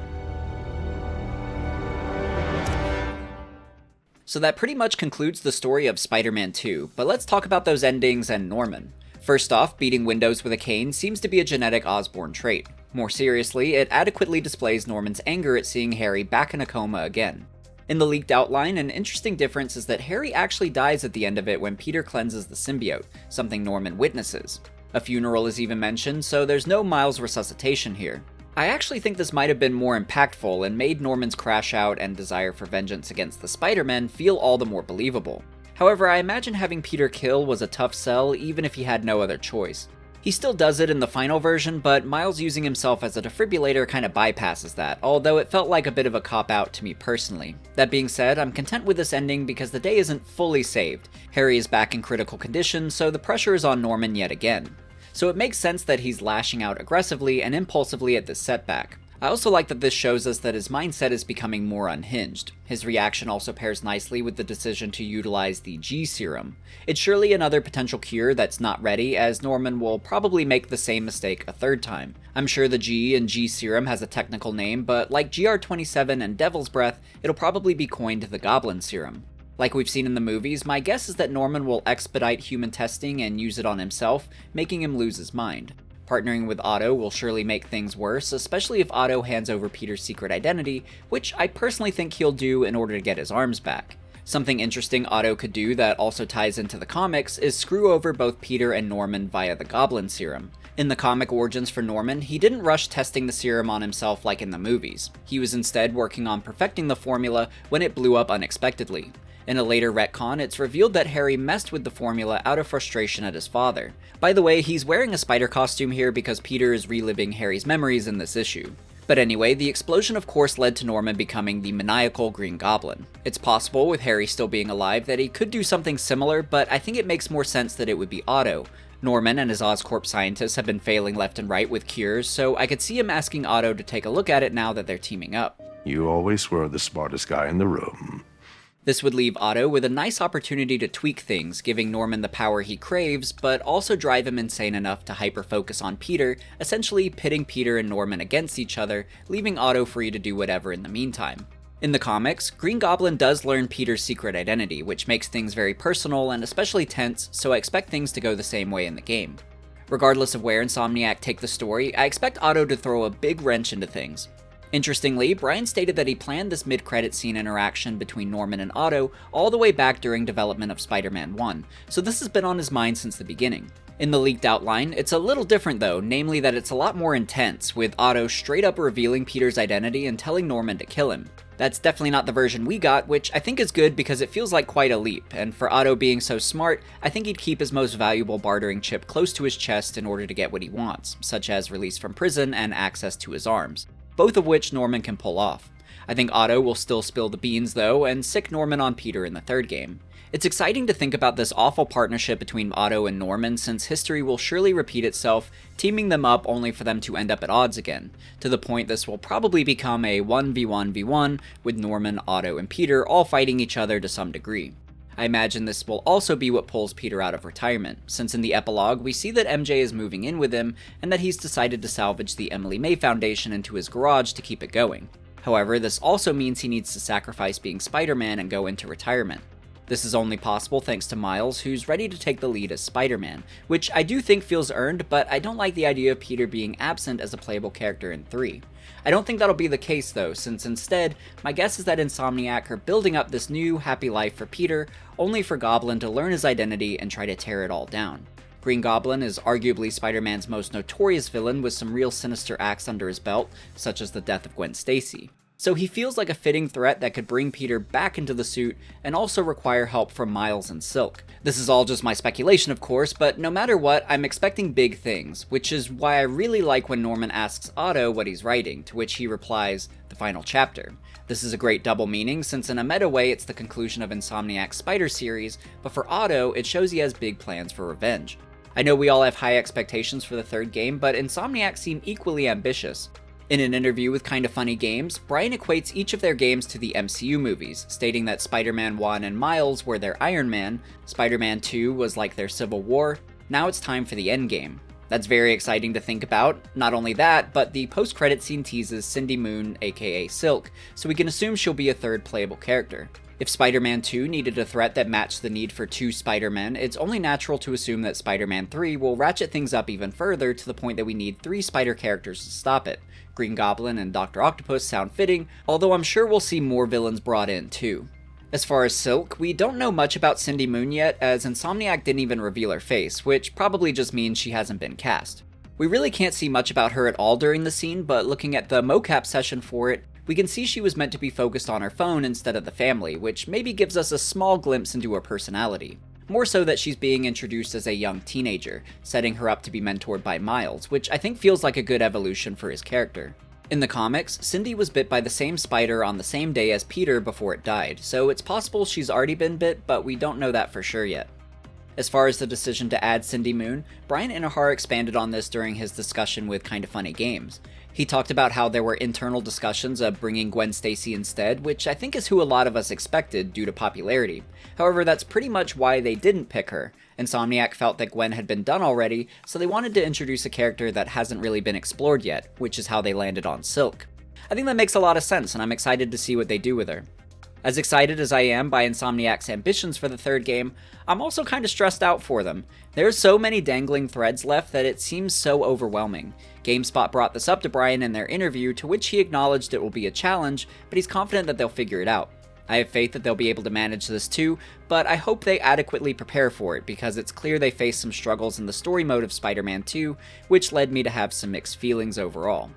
So that pretty much concludes the story of Spider-Man 2, but let's talk about those endings and Norman. First off, beating windows with a cane seems to be a genetic Osborn trait. More seriously, it adequately displays Norman's anger at seeing Harry back in a coma again. In the leaked outline, an interesting difference is that Harry actually dies at the end of it when Peter cleanses the symbiote, something Norman witnesses. A funeral is even mentioned, so there's no Miles resuscitation here. I actually think this might have been more impactful and made Norman's crash out and desire for vengeance against the Spider-Men feel all the more believable. However, I imagine having Peter kill was a tough sell even if he had no other choice. He still does it in the final version, but Miles using himself as a defibrillator kinda bypasses that, although it felt like a bit of a cop-out to me personally. That being said, I'm content with this ending because the day isn't fully saved. Harry is back in critical condition, so the pressure is on Norman yet again. So it makes sense that he's lashing out aggressively and impulsively at this setback. I also like that this shows us that his mindset is becoming more unhinged. His reaction also pairs nicely with the decision to utilize the G serum. It's surely another potential cure that's not ready, as Norman will probably make the same mistake a third time. I'm sure the G in G serum has a technical name, but like GR27 and Devil's Breath, it'll probably be coined the Goblin serum. Like we've seen in the movies, my guess is that Norman will expedite human testing and use it on himself, making him lose his mind. Partnering with Otto will surely make things worse, especially if Otto hands over Peter's secret identity, which I personally think he'll do in order to get his arms back. Something interesting Otto could do that also ties into the comics is screw over both Peter and Norman via the Goblin serum. In the comic origins for Norman, he didn't rush testing the serum on himself like in the movies. He was instead working on perfecting the formula when it blew up unexpectedly. In a later retcon, it's revealed that Harry messed with the formula out of frustration at his father. By the way, he's wearing a spider costume here because Peter is reliving Harry's memories in this issue. But anyway, the explosion of course led to Norman becoming the maniacal Green Goblin. It's possible, with Harry still being alive, that he could do something similar, but I think it makes more sense that it would be Otto. Norman and his Oscorp scientists have been failing left and right with cures, so I could see him asking Otto to take a look at it now that they're teaming up. You always were the smartest guy in the room. This would leave Otto with a nice opportunity to tweak things, giving Norman the power he craves, but also drive him insane enough to hyper-focus on Peter, essentially pitting Peter and Norman against each other, leaving Otto free to do whatever in the meantime. In the comics, Green Goblin does learn Peter's secret identity, which makes things very personal and especially tense, so I expect things to go the same way in the game. Regardless of where Insomniac take the story, I expect Otto to throw a big wrench into things. Interestingly, Bryan stated that he planned this mid-credit scene interaction between Norman and Otto all the way back during development of Spider-Man 1, so this has been on his mind since the beginning. In the leaked outline, it's a little different though, namely that it's a lot more intense, with Otto straight up revealing Peter's identity and telling Norman to kill him. That's definitely not the version we got, which I think is good because it feels like quite a leap, and for Otto being so smart, I think he'd keep his most valuable bartering chip close to his chest in order to get what he wants, such as release from prison and access to his arms. Both of which Norman can pull off. I think Otto will still spill the beans though, and sick Norman on Peter in the third game. It's exciting to think about this awful partnership between Otto and Norman, since history will surely repeat itself, teaming them up only for them to end up at odds again, to the point this will probably become a 1v1v1 with Norman, Otto, and Peter all fighting each other to some degree. I imagine this will also be what pulls Peter out of retirement, since in the epilogue we see that MJ is moving in with him, and that he's decided to salvage the Emily May Foundation into his garage to keep it going. However, this also means he needs to sacrifice being Spider-Man and go into retirement. This is only possible thanks to Miles, who's ready to take the lead as Spider-Man, which I do think feels earned, but I don't like the idea of Peter being absent as a playable character in 3. I don't think that'll be the case though, since instead, my guess is that Insomniac are building up this new, happy life for Peter, only for Goblin to learn his identity and try to tear it all down. Green Goblin is arguably Spider-Man's most notorious villain with some real sinister acts under his belt, such as the death of Gwen Stacy. So he feels like a fitting threat that could bring Peter back into the suit and also require help from Miles and Silk. This is all just my speculation of course, but no matter what, I'm expecting big things, which is why I really like when Norman asks Otto what he's writing, to which he replies, "The final chapter." This is a great double meaning, since in a meta way it's the conclusion of Insomniac's Spider series, but for Otto, it shows he has big plans for revenge. I know we all have high expectations for the third game, but Insomniac seem equally ambitious. In an interview with Kinda Funny Games, Bryan equates each of their games to the MCU movies, stating that Spider-Man 1 and Miles were their Iron Man, Spider-Man 2 was like their Civil War, now it's time for the endgame. That's very exciting to think about. Not only that, but the post-credit scene teases Cindy Moon, aka Silk, so we can assume she'll be a third playable character. If Spider-Man 2 needed a threat that matched the need for 2 Spider-Men, it's only natural to assume that Spider-Man 3 will ratchet things up even further to the point that we need 3 Spider characters to stop it. Green Goblin and Dr. Octopus sound fitting, although I'm sure we'll see more villains brought in too. As far as Silk, we don't know much about Cindy Moon yet, as Insomniac didn't even reveal her face, which probably just means she hasn't been cast. We really can't see much about her at all during the scene, but looking at the mocap session for it, we can see she was meant to be focused on her phone instead of the family, which maybe gives us a small glimpse into her personality. More so that she's being introduced as a young teenager, setting her up to be mentored by Miles, which I think feels like a good evolution for his character. In the comics, Cindy was bit by the same spider on the same day as Peter before it died, so it's possible she's already been bit, but we don't know that for sure yet. As far as the decision to add Cindy Moon, Bryan Intihar expanded on this during his discussion with Kinda Funny Games. He talked about how there were internal discussions of bringing Gwen Stacy instead, which I think is who a lot of us expected due to popularity. However, that's pretty much why they didn't pick her. Insomniac felt that Gwen had been done already, so they wanted to introduce a character that hasn't really been explored yet, which is how they landed on Silk. I think that makes a lot of sense, and I'm excited to see what they do with her. As excited as I am by Insomniac's ambitions for the third game, I'm also kinda stressed out for them. There are so many dangling threads left that it seems so overwhelming. Gamespot brought this up to Bryan in their interview, to which he acknowledged it will be a challenge, but he's confident that they'll figure it out. I have faith that they'll be able to manage this too, but I hope they adequately prepare for it, because it's clear they faced some struggles in the story mode of Spider-Man 2, which led me to have some mixed feelings overall.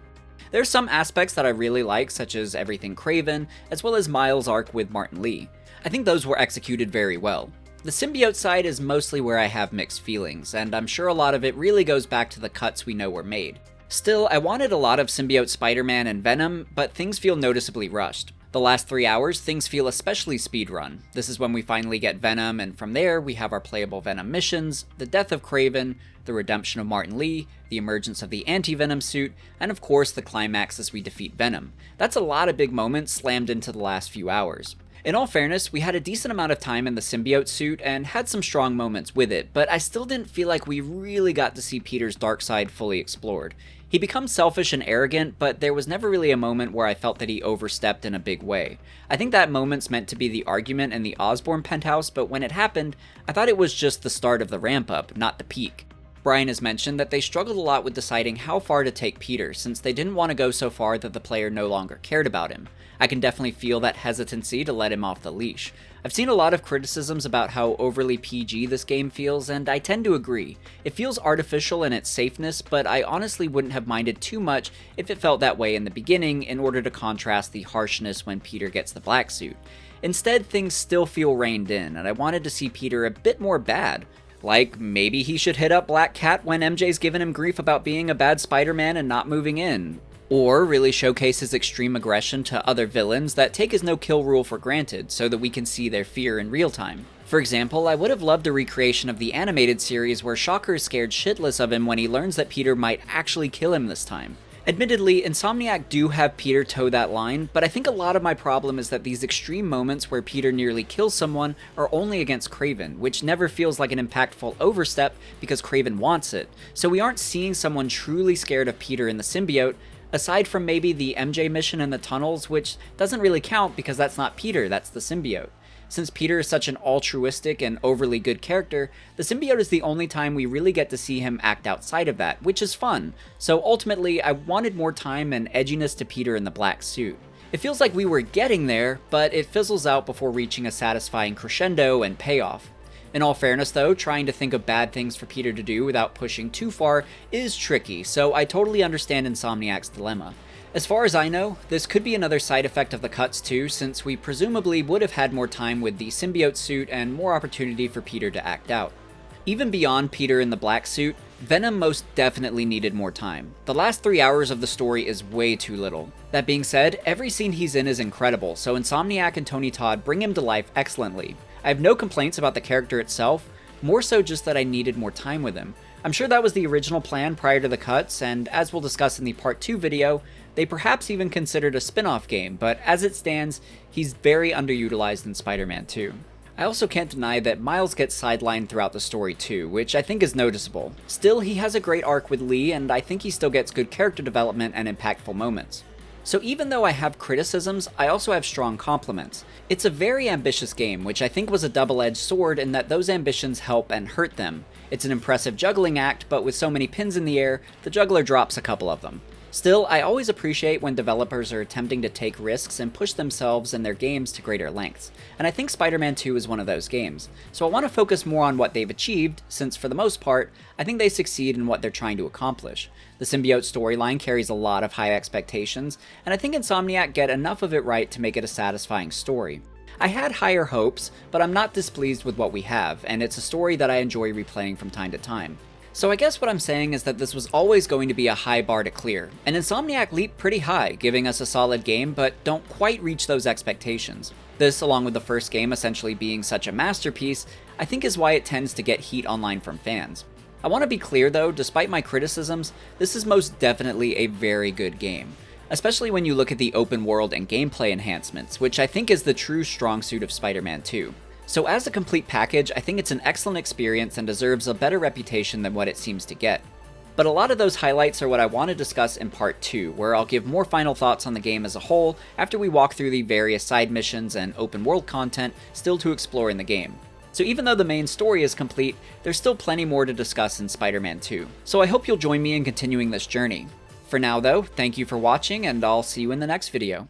There are some aspects that I really like, such as everything Kraven, as well as Miles' arc with Martin Lee. I think those were executed very well. The symbiote side is mostly where I have mixed feelings, and I'm sure a lot of it really goes back to the cuts we know were made. Still, I wanted a lot of symbiote Spider-Man and Venom, but things feel noticeably rushed. The last 3 hours, things feel especially speedrun. This is when we finally get Venom, and from there, we have our playable Venom missions, the death of Kraven, the redemption of Martin Lee, the emergence of the Anti-Venom suit, and of course the climax as we defeat Venom. That's a lot of big moments slammed into the last few hours. In all fairness, we had a decent amount of time in the symbiote suit and had some strong moments with it, but I still didn't feel like we really got to see Peter's dark side fully explored. He becomes selfish and arrogant, but there was never really a moment where I felt that he overstepped in a big way. I think that moment's meant to be the argument in the Osborn penthouse, but when it happened, I thought it was just the start of the ramp up, not the peak. Bryan has mentioned that they struggled a lot with deciding how far to take Peter, since they didn't want to go so far that the player no longer cared about him. I can definitely feel that hesitancy to let him off the leash. I've seen a lot of criticisms about how overly PG this game feels, and I tend to agree. It feels artificial in its safeness, but I honestly wouldn't have minded too much if it felt that way in the beginning in order to contrast the harshness when Peter gets the black suit. Instead, things still feel reined in, and I wanted to see Peter a bit more bad. Like, maybe he should hit up Black Cat when MJ's giving him grief about being a bad Spider-Man and not moving in. Or really showcase his extreme aggression to other villains that take his no-kill rule for granted so that we can see their fear in real time. For example, I would have loved a recreation of the animated series where Shocker is scared shitless of him when he learns that Peter might actually kill him this time. Admittedly, Insomniac do have Peter toe that line, but I think a lot of my problem is that these extreme moments where Peter nearly kills someone are only against Kraven, which never feels like an impactful overstep because Kraven wants it. So we aren't seeing someone truly scared of Peter in the symbiote, aside from maybe the MJ mission in the tunnels, which doesn't really count because that's not Peter, that's the symbiote. Since Peter is such an altruistic and overly good character, the symbiote is the only time we really get to see him act outside of that, which is fun. So ultimately, I wanted more time and edginess to Peter in the black suit. It feels like we were getting there, but it fizzles out before reaching a satisfying crescendo and payoff. In all fairness though, trying to think of bad things for Peter to do without pushing too far is tricky, so I totally understand Insomniac's dilemma. As far as I know, this could be another side effect of the cuts too, since we presumably would have had more time with the symbiote suit and more opportunity for Peter to act out. Even beyond Peter in the black suit, Venom most definitely needed more time. The last 3 hours of the story is way too little. That being said, every scene he's in is incredible, so Insomniac and Tony Todd bring him to life excellently. I have no complaints about the character itself, more so just that I needed more time with him. I'm sure that was the original plan prior to the cuts, and as we'll discuss in the part 2 video, they perhaps even considered a spin-off game, but as it stands, he's very underutilized in Spider-Man 2. I also can't deny that Miles gets sidelined throughout the story too, which I think is noticeable. Still, he has a great arc with Lee, and I think he still gets good character development and impactful moments. So even though I have criticisms, I also have strong compliments. It's a very ambitious game, which I think was a double-edged sword in that those ambitions help and hurt them. It's an impressive juggling act, but with so many pins in the air, the juggler drops a couple of them. Still, I always appreciate when developers are attempting to take risks and push themselves and their games to greater lengths, and I think Spider-Man 2 is one of those games. So I want to focus more on what they've achieved, since for the most part, I think they succeed in what they're trying to accomplish. The Symbiote storyline carries a lot of high expectations, and I think Insomniac get enough of it right to make it a satisfying story. I had higher hopes, but I'm not displeased with what we have, and it's a story that I enjoy replaying from time to time. So I guess what I'm saying is that this was always going to be a high bar to clear, and Insomniac leaped pretty high, giving us a solid game, but don't quite reach those expectations. This, along with the first game essentially being such a masterpiece, I think is why it tends to get heat online from fans. I want to be clear though, despite my criticisms, this is most definitely a very good game. Especially when you look at the open world and gameplay enhancements, which I think is the true strong suit of Spider-Man 2. So as a complete package, I think it's an excellent experience and deserves a better reputation than what it seems to get. But a lot of those highlights are what I want to discuss in part 2, where I'll give more final thoughts on the game as a whole after we walk through the various side missions and open world content still to explore in the game. So even though the main story is complete, there's still plenty more to discuss in Spider-Man 2. So I hope you'll join me in continuing this journey. For now though, thank you for watching and I'll see you in the next video.